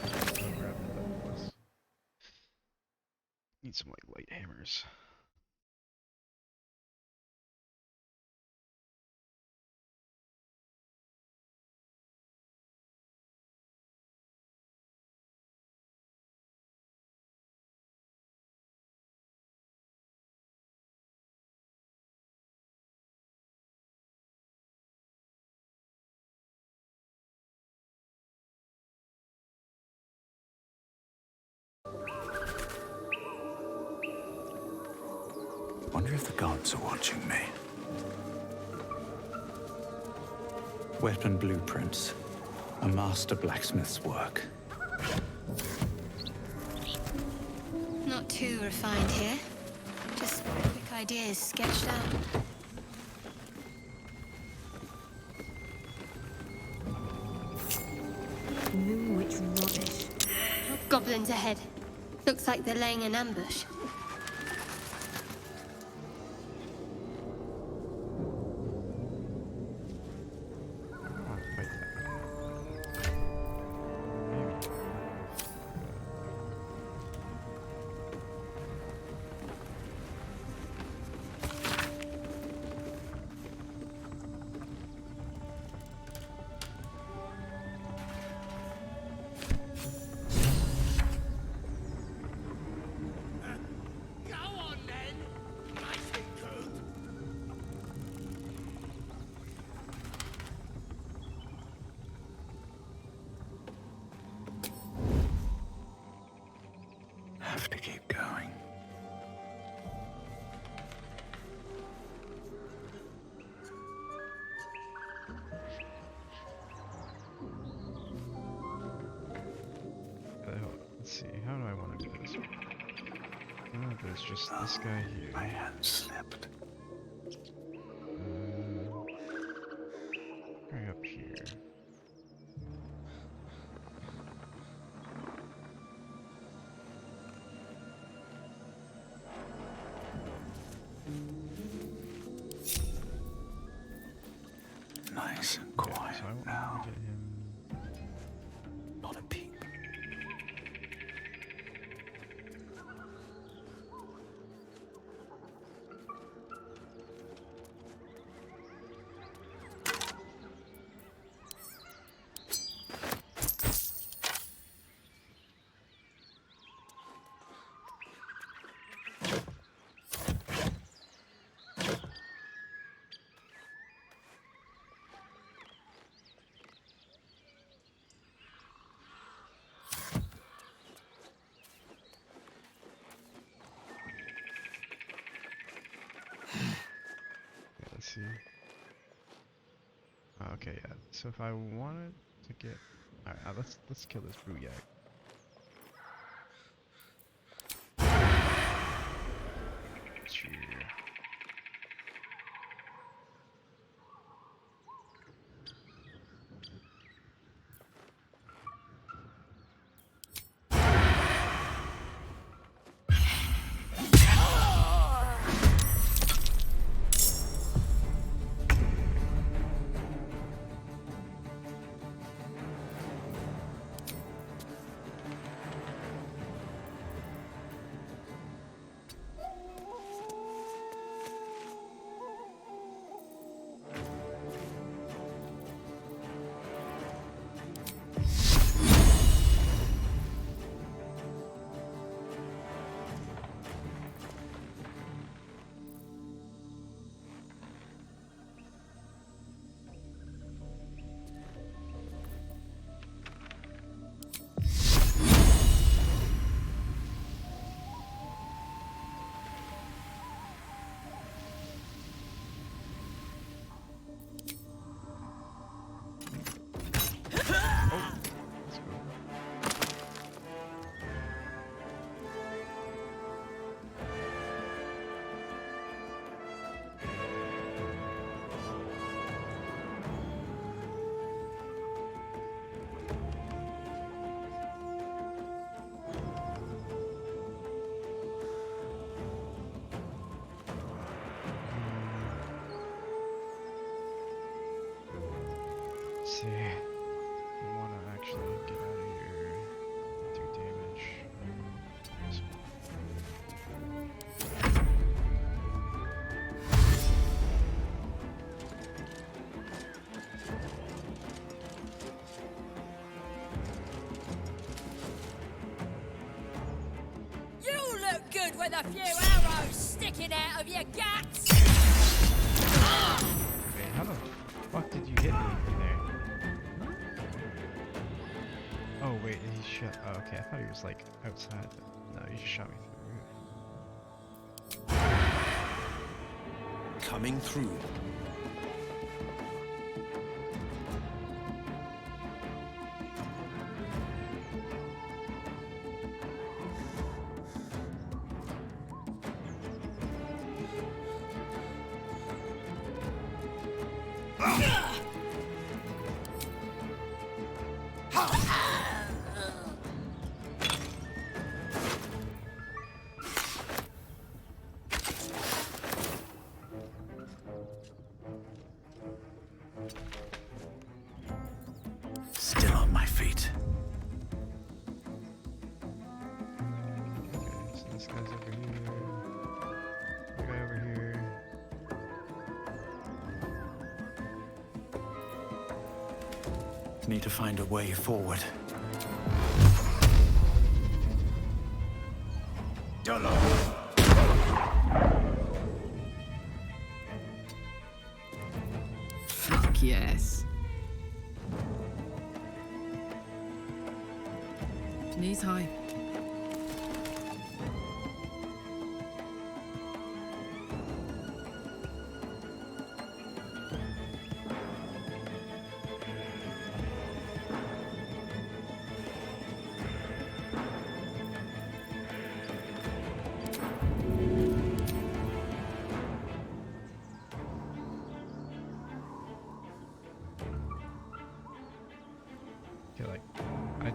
I'll grab that plus. Need some like light hammers. Wonder if the gods are watching me. Weapon blueprints. A master blacksmith's work. Not too refined here. Just quick ideas sketched out. Moon witch rubbish. Goblins ahead. Looks like they're laying an ambush. to keep going. Let's see, how do I want to do this? There's just this guy here. My hand slipped. Right up here. Nice and quiet so I want now. to get him. Not a peep. Let's see. Okay, yeah. So if I wanted to get, alright, let's kill this brute yak. Sure. See, I want to actually get out of here, do damage. You look good with a few arrows sticking out of your guts! Wait, how the fuck did you hit me from there? Oh wait, he shot. Oh, okay, I thought he was like outside. No, he just shot me through the roof. Coming through. Still on my feet. Okay, so this guy's over here. The guy over here. Need to find a way forward. Fuck yes. Knees high.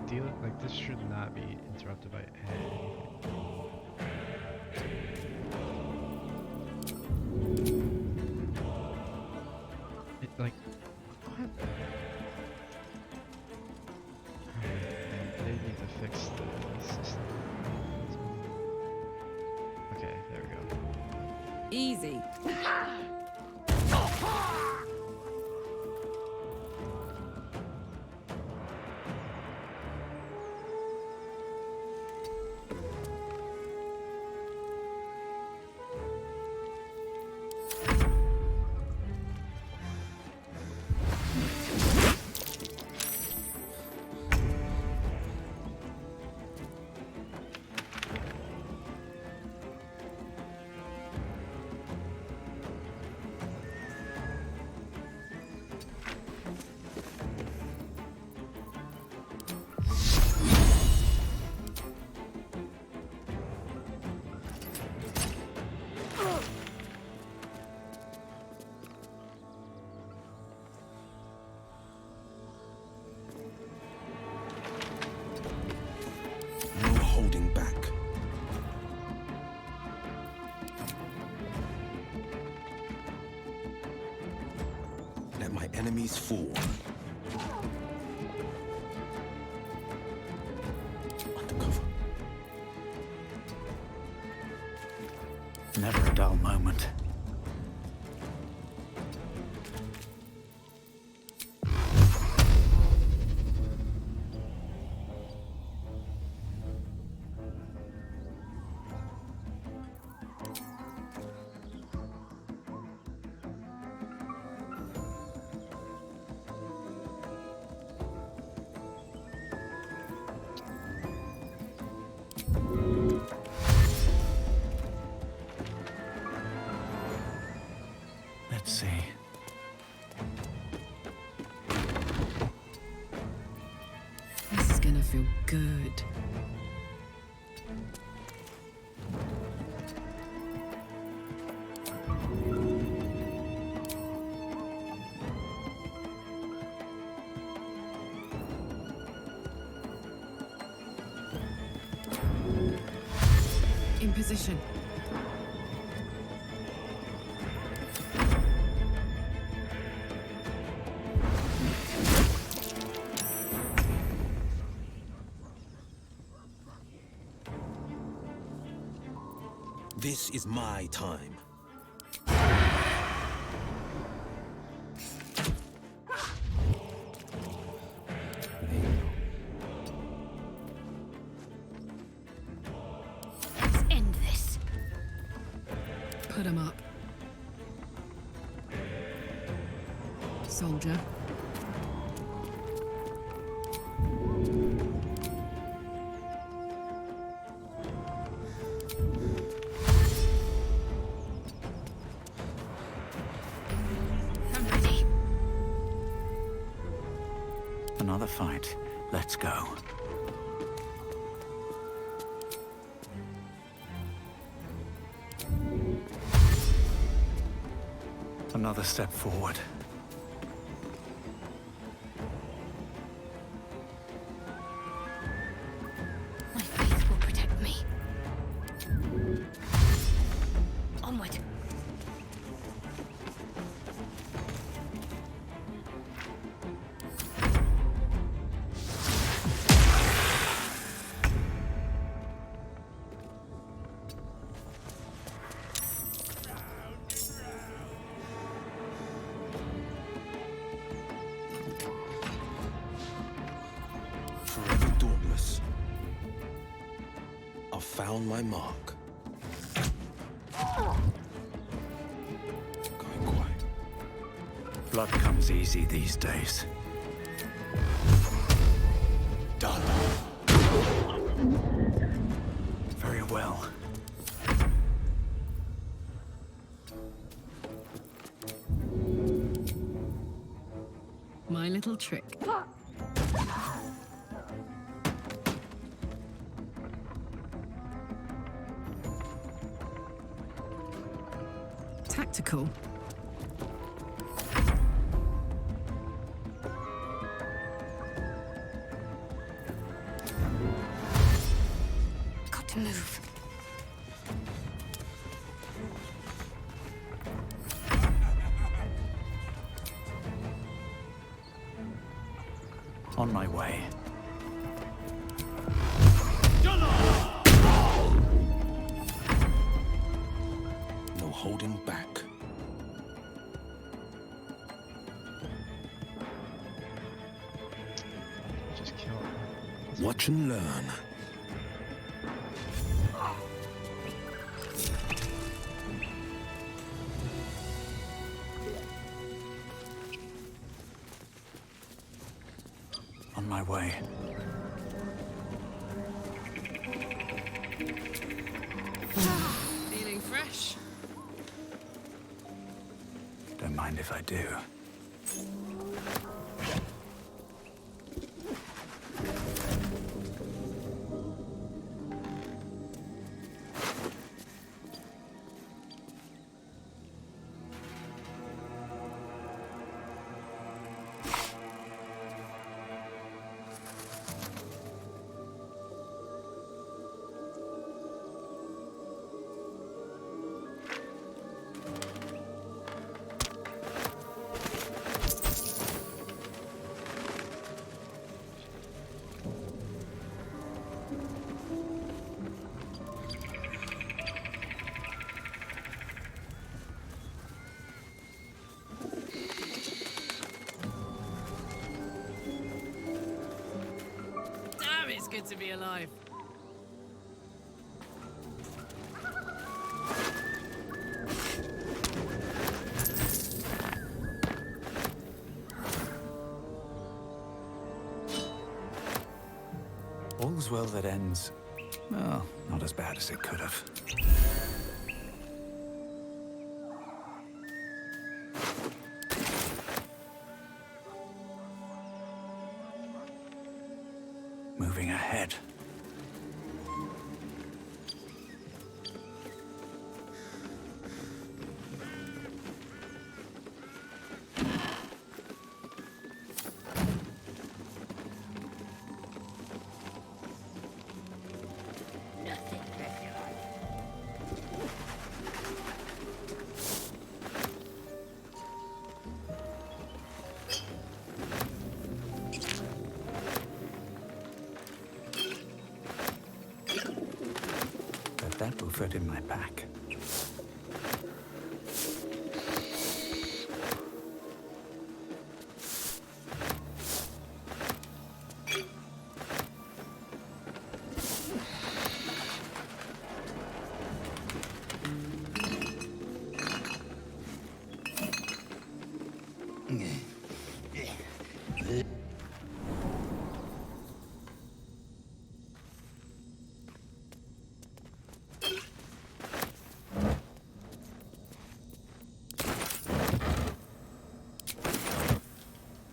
deal like this should not be interrupted by anything. It, like, what? They need to fix the system. Okay, there we go. Easy. No holding back. Let my enemies fall. Undercover. Never a dull moment. Let's see. This is gonna feel good. In position. This is my time. Let's end this. Put him up. Soldier. I'm ready. Another fight. Let's go. Another step forward. My faith will protect me. Onward. Forever dauntless. I've found my mark. Going quiet. Blood comes easy these days. Done. Very well. My little trick. Tactical. Move. On my way. No holding back. Just kill him. Watch and learn. On my way. Feeling fresh? Don't mind if I do. Damn, it's good to be alive. All's well that ends. Well, not as bad as it could have. Moving ahead. But that will fit in my pack.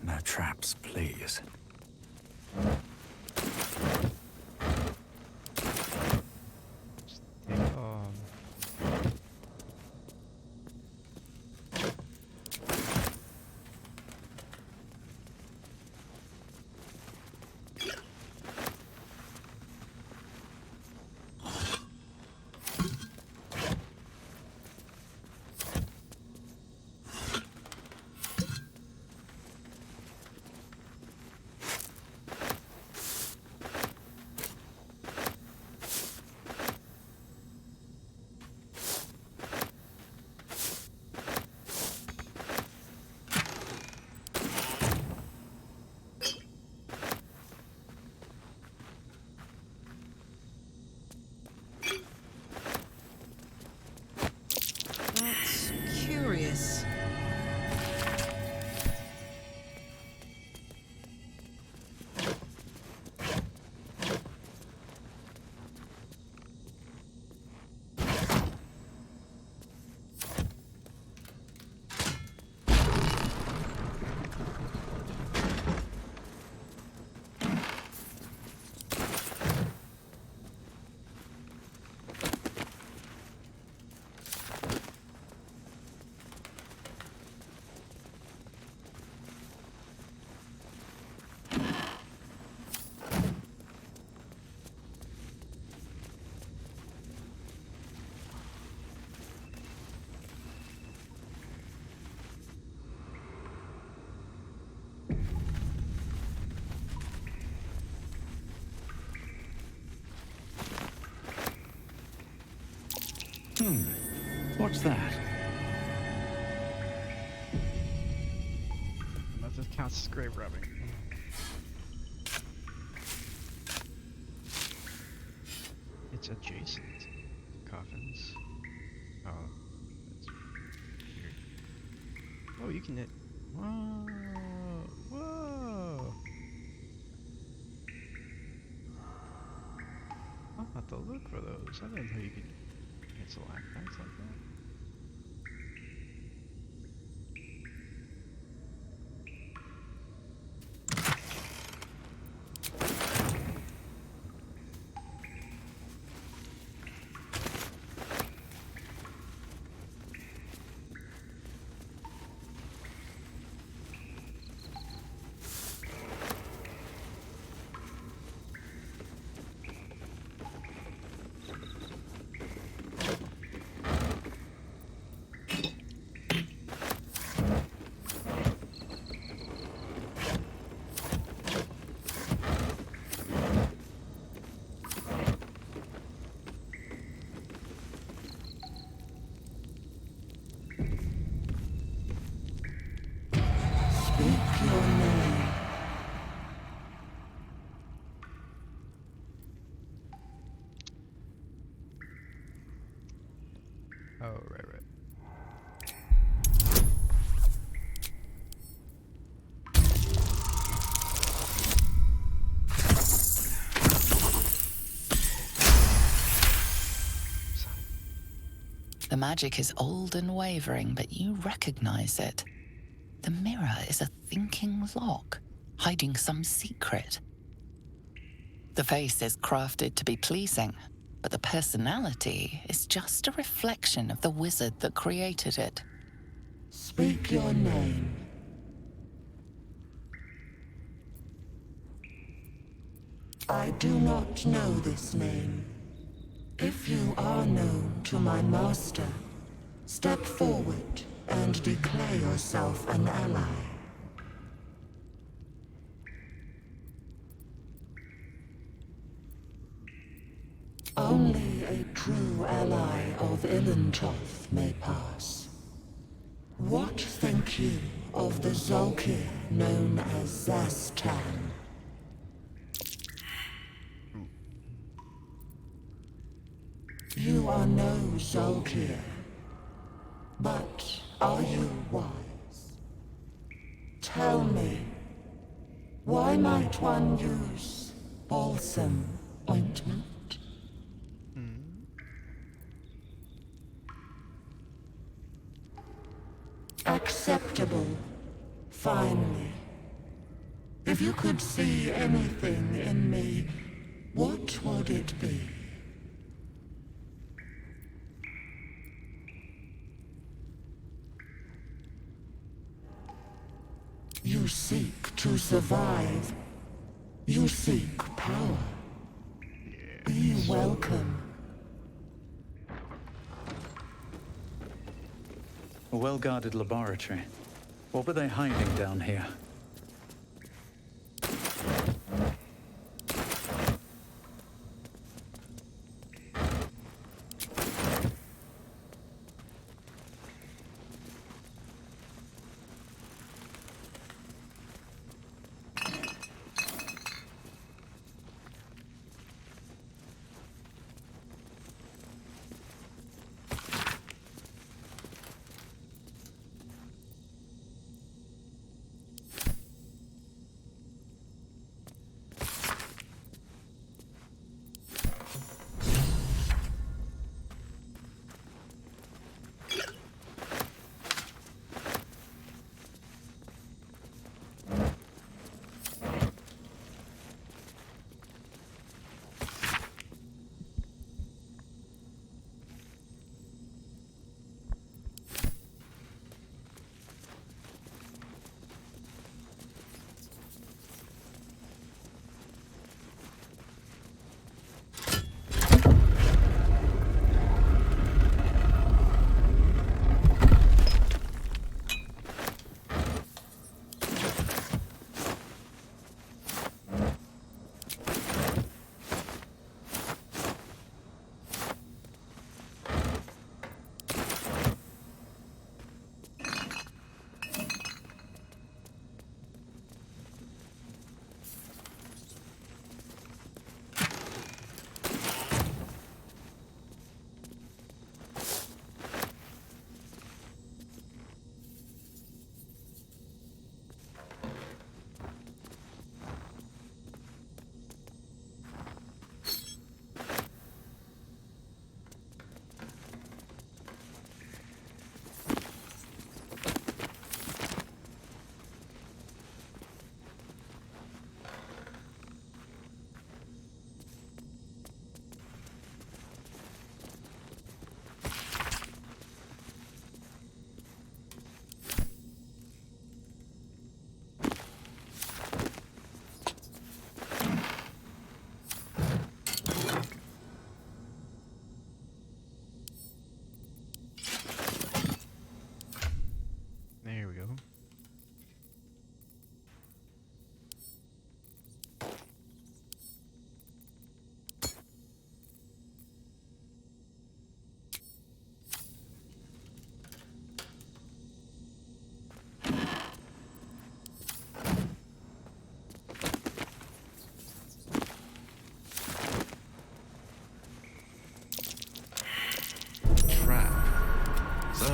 No traps, please. What's that? Unless this counts as grave robbing. It's adjacent to coffins. Oh, that's weird. Oh, you can hit. Whoa! Whoa! I'll have to look for those. I didn't know you could hit stalactites like that. Oh, right. The magic is old and wavering, but you recognize it. The mirror is a thinking lock, hiding some secret. The face is crafted to be pleasing, but the personality is just a reflection of the wizard that created it. Speak your name. I do not know this name. If you are known to my master, step forward and declare yourself an ally. Only a true ally of Ilintoth may pass. What think you of the Zolkir known as Zastan? You are no Zolkir, but are you wise? Tell me, why might one use balsam ointment? Acceptable, finally. If you could see anything in me, what would it be? You seek to survive. You seek power. Be welcome. A well-guarded laboratory. What were they hiding down here?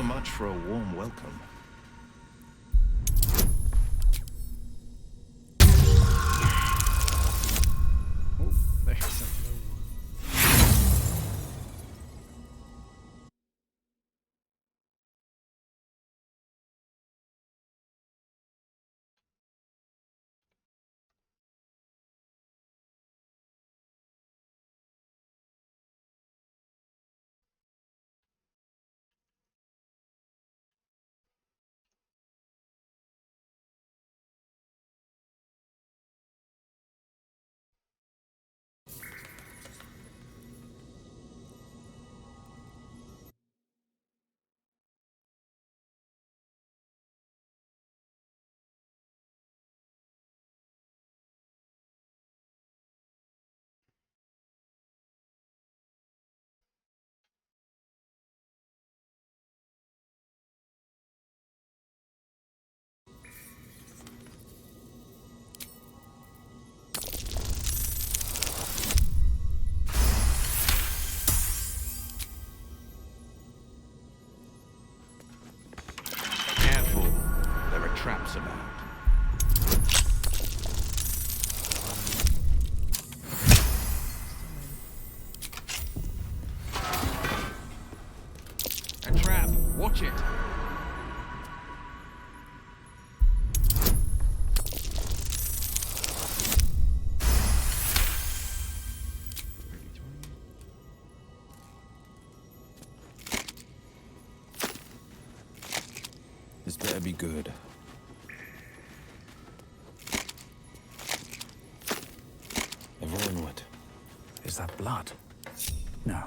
so much for a warm welcome. Oh, there's something. Careful. There are traps about. A trap. Watch it. This better be good. Onward. Is that blood? No.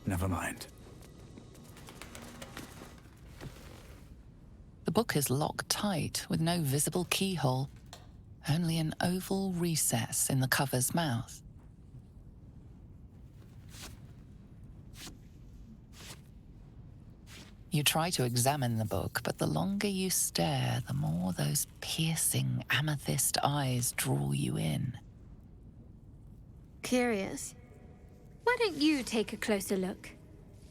Never mind. The book is locked tight with no visible keyhole, only an oval recess in the cover's mouth. You try to examine the book, but the longer you stare, the more those piercing amethyst eyes draw you in. Curious. Why don't you take a closer look?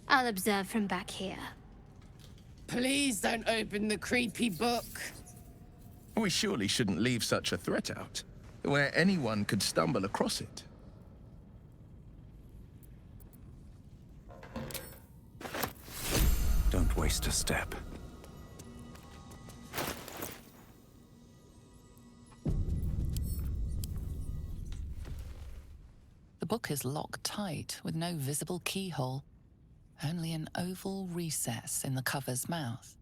I'll observe from back here. Please don't open the creepy book. We surely shouldn't leave such a threat out, where anyone could stumble across it. Don't waste a step. The book is locked tight with no visible keyhole, only an oval recess in the cover's mouth.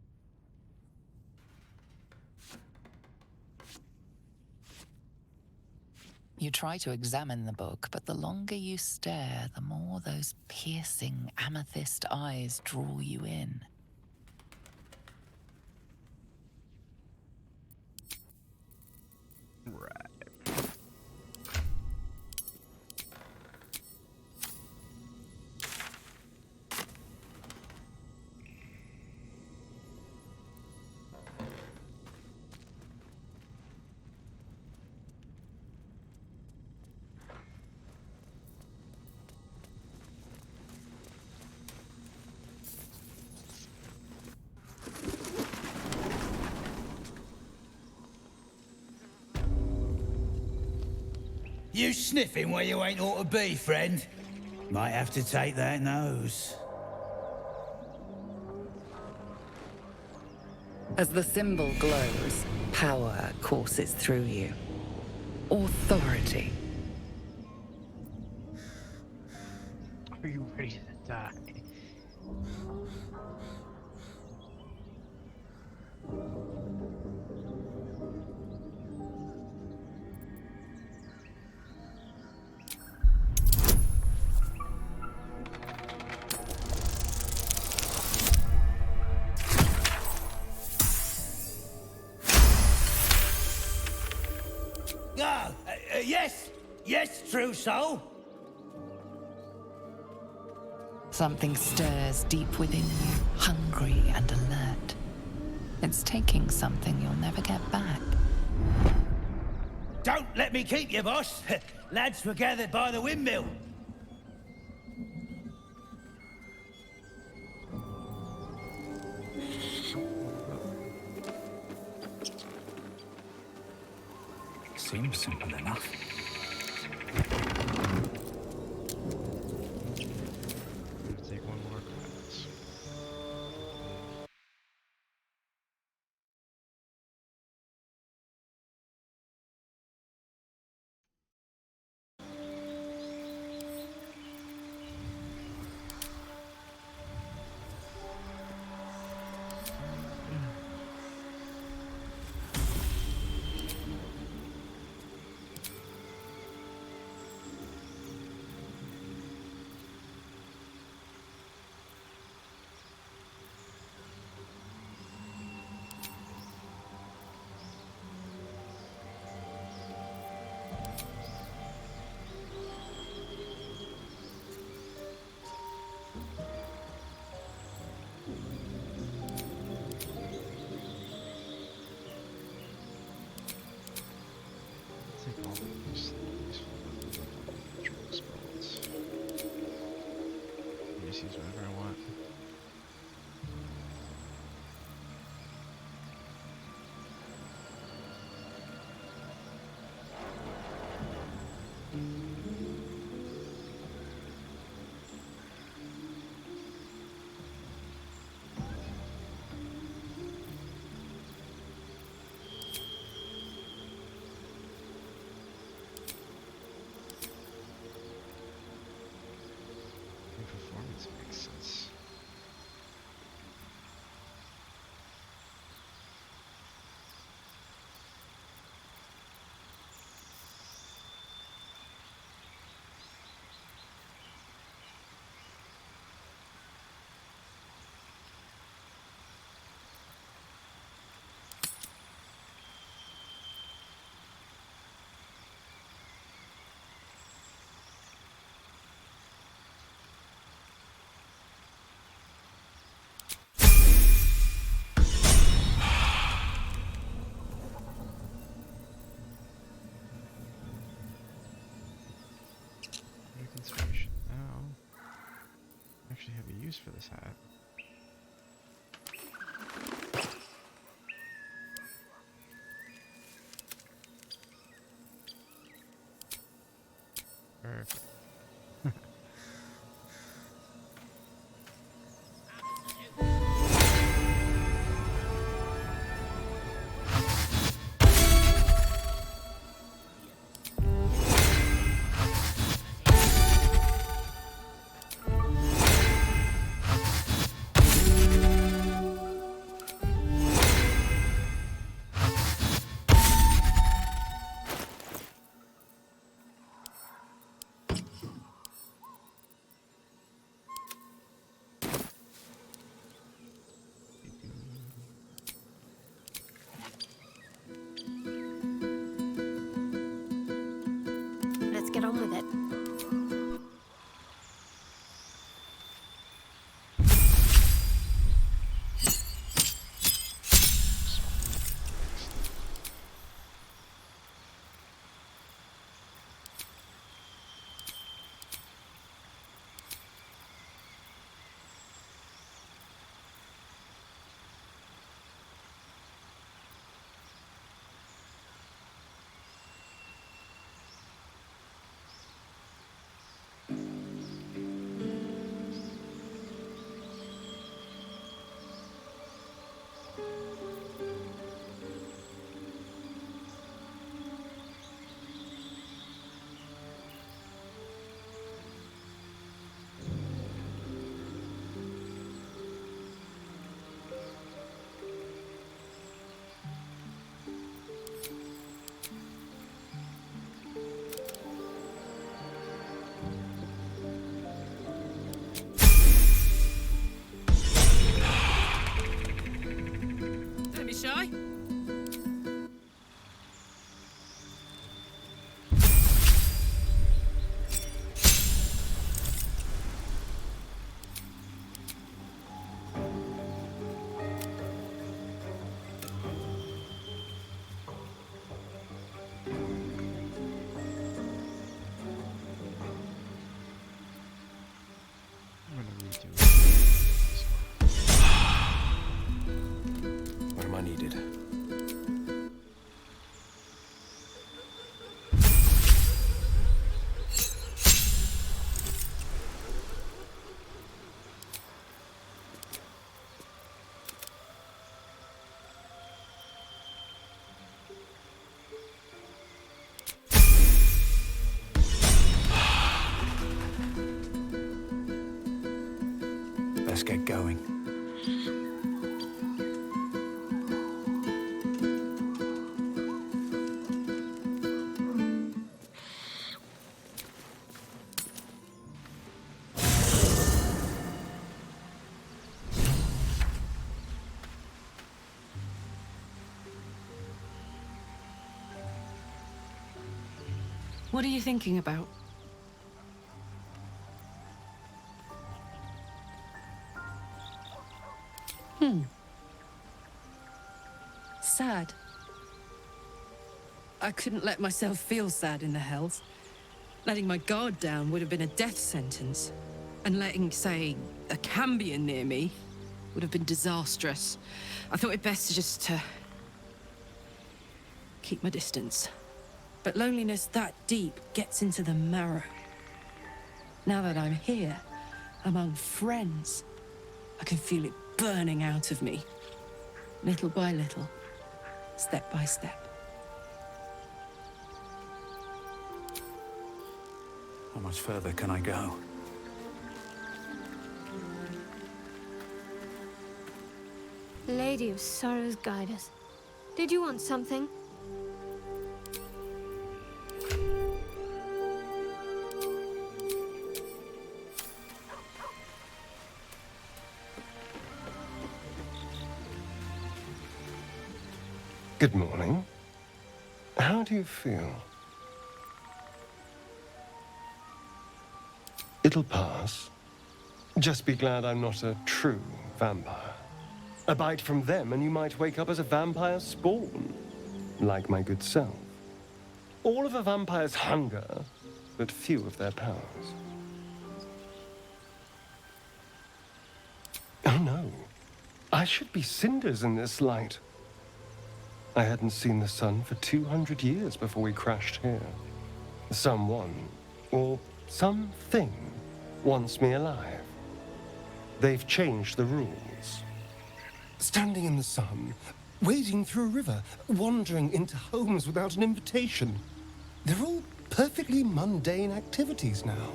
You try to examine the book, but the longer you stare, the more those piercing amethyst eyes draw you in. Right. You sniffing where you ain't ought to be, friend? Might have to take that nose. As the symbol glows, power courses through you. Authority. Are you ready to die? Yes! Yes, true soul! Something stirs deep within you, hungry and alert. It's taking something you'll never get back. Don't let me keep you, boss! Lads were gathered by the windmill. Seems simple enough. Take one more class. Take all these control spells. Let me just use whatever I want. Performance makes sense. Consideration now. I actually have a use for this hat. Perfect. Let's get going. What are you thinking about? Sad. I couldn't let myself feel sad in the Hells. Letting my guard down would have been a death sentence. And letting, say, a Cambion near me would have been disastrous. I thought it best just to keep my distance. But loneliness that deep gets into the marrow. Now that I'm here, among friends, I can feel it burning out of me. Little by little, step by step. How much further can I go? Lady of Sorrows, guide us. Did you want something? Good morning. How do you feel? It'll pass. Just be glad I'm not a true vampire. A bite from them and you might wake up as a vampire spawn, like my good self. All of a vampire's hunger, but few of their powers. Oh no, I should be cinders in this light. I hadn't seen the sun for 200 years before we crashed here. Someone, or something, wants me alive. They've changed the rules. Standing in the sun, wading through a river, wandering into homes without an invitation. They're all perfectly mundane activities now.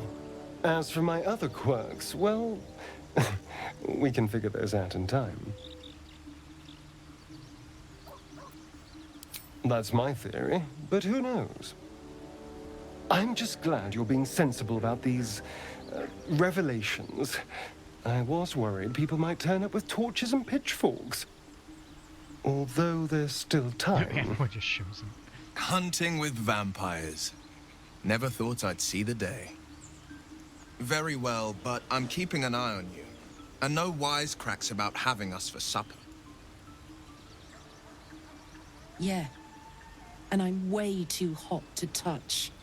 As for my other quirks, well, we can figure those out in time. That's my theory, but who knows? I'm just glad you're being sensible about these revelations. I was worried people might turn up with torches and pitchforks. Although there's still time. Animal just shows up. Hunting with vampires. Never thought I'd see the day. Very well, but I'm keeping an eye on you. And no wisecracks about having us for supper. Yeah. And I'm way too hot to touch.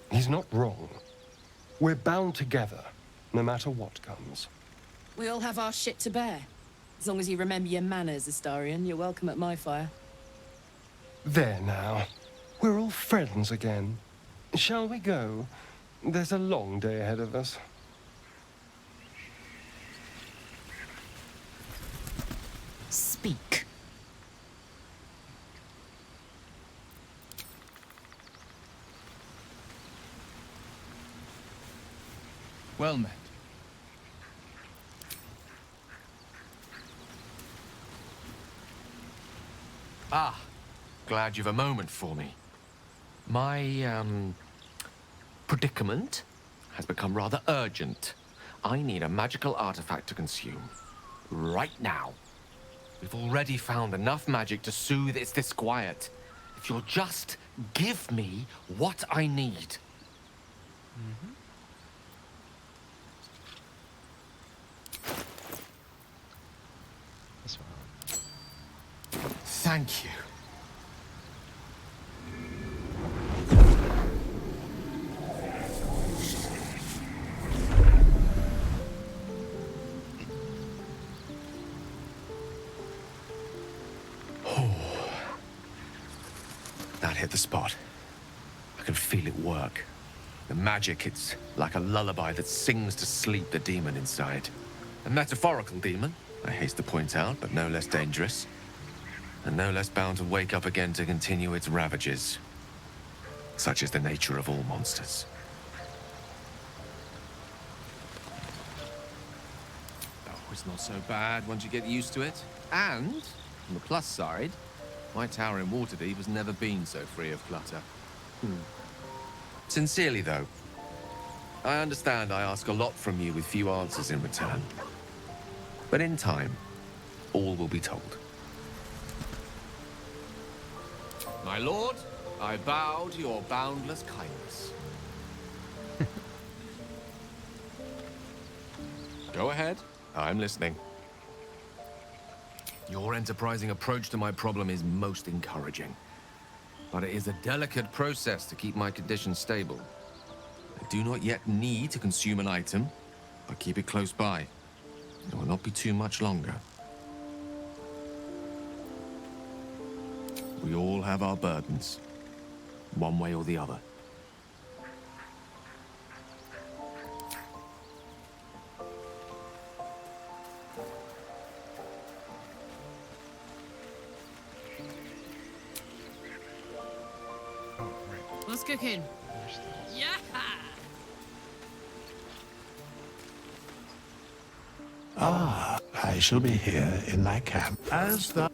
He's not wrong. We're bound together, no matter what comes. We all have our shit to bear. As long as you remember your manners, Astarion, you're welcome at my fire. There now. We're all friends again. Shall we go? There's a long day ahead of us. Speak. Well met. Ah, glad you've a moment for me. My, predicament has become rather urgent. I need a magical artifact to consume. Right now. We've already found enough magic to soothe its disquiet. If you'll just give me what I need. This one. Thank you. That hit the spot. I can feel it work. The magic, it's like a lullaby that sings to sleep the demon inside. A metaphorical demon, I haste to point out, but no less dangerous. And no less bound to wake up again to continue its ravages. Such is the nature of all monsters. It's not so bad once you get used to it. And, on the plus side, my tower in Waterdeep has never been so free of clutter. Sincerely, though, I understand I ask a lot from you with few answers in return. But in time, all will be told. My lord, I bow to your boundless kindness. Go ahead. I'm listening. Your enterprising approach to my problem is most encouraging. But it is a delicate process to keep my condition stable. I do not yet need to consume an item, but keep it close by. It will not be too much longer. We all have our burdens, one way or the other. What's cooking? Yeah! Ah, I shall be here in my camp as the...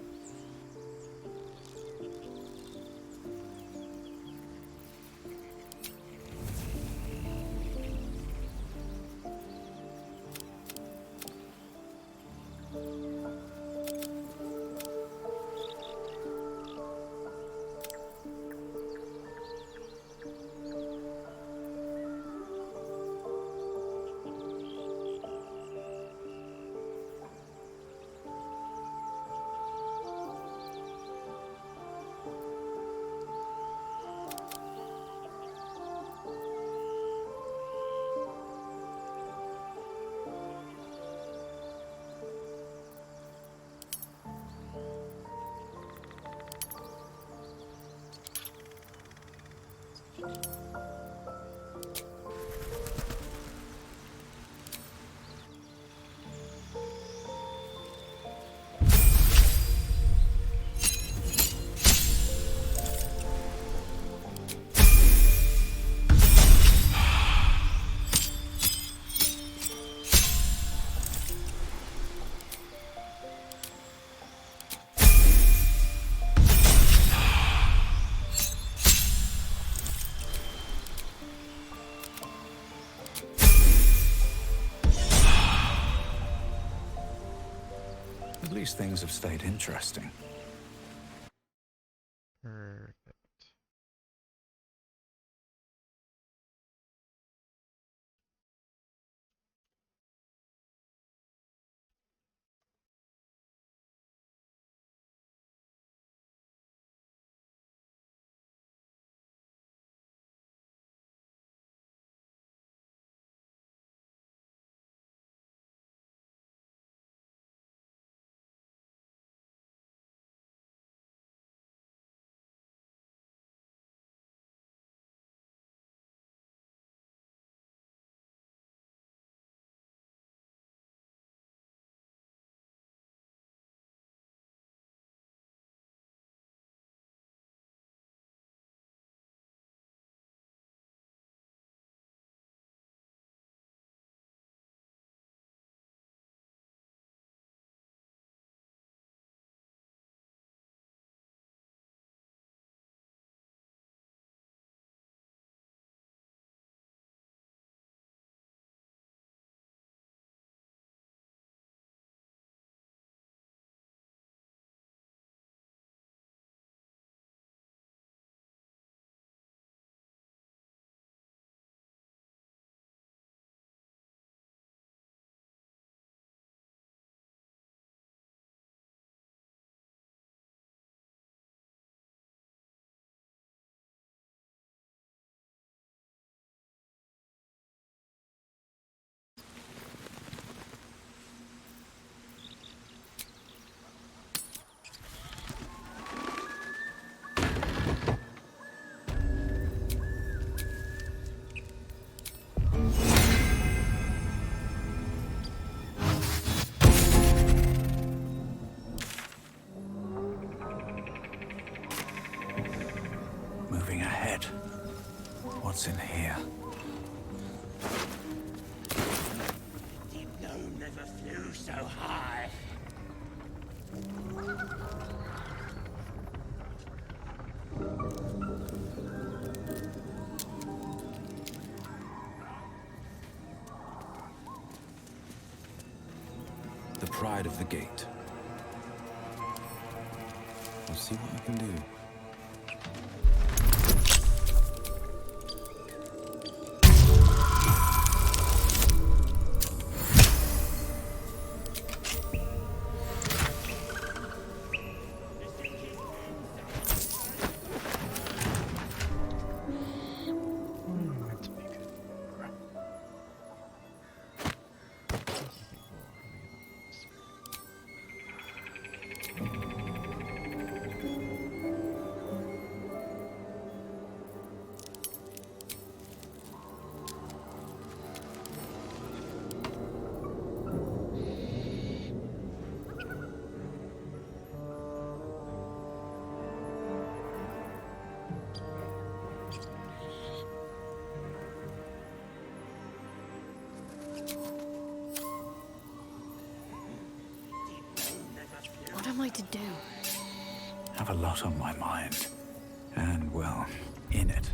At least things have stayed interesting. Perfect. Moving ahead. What's in here? Deep gnome never flew. so high. The pride of the gate. I'll see what I can do. What am I to do? Have a lot on my mind. And, well, in it.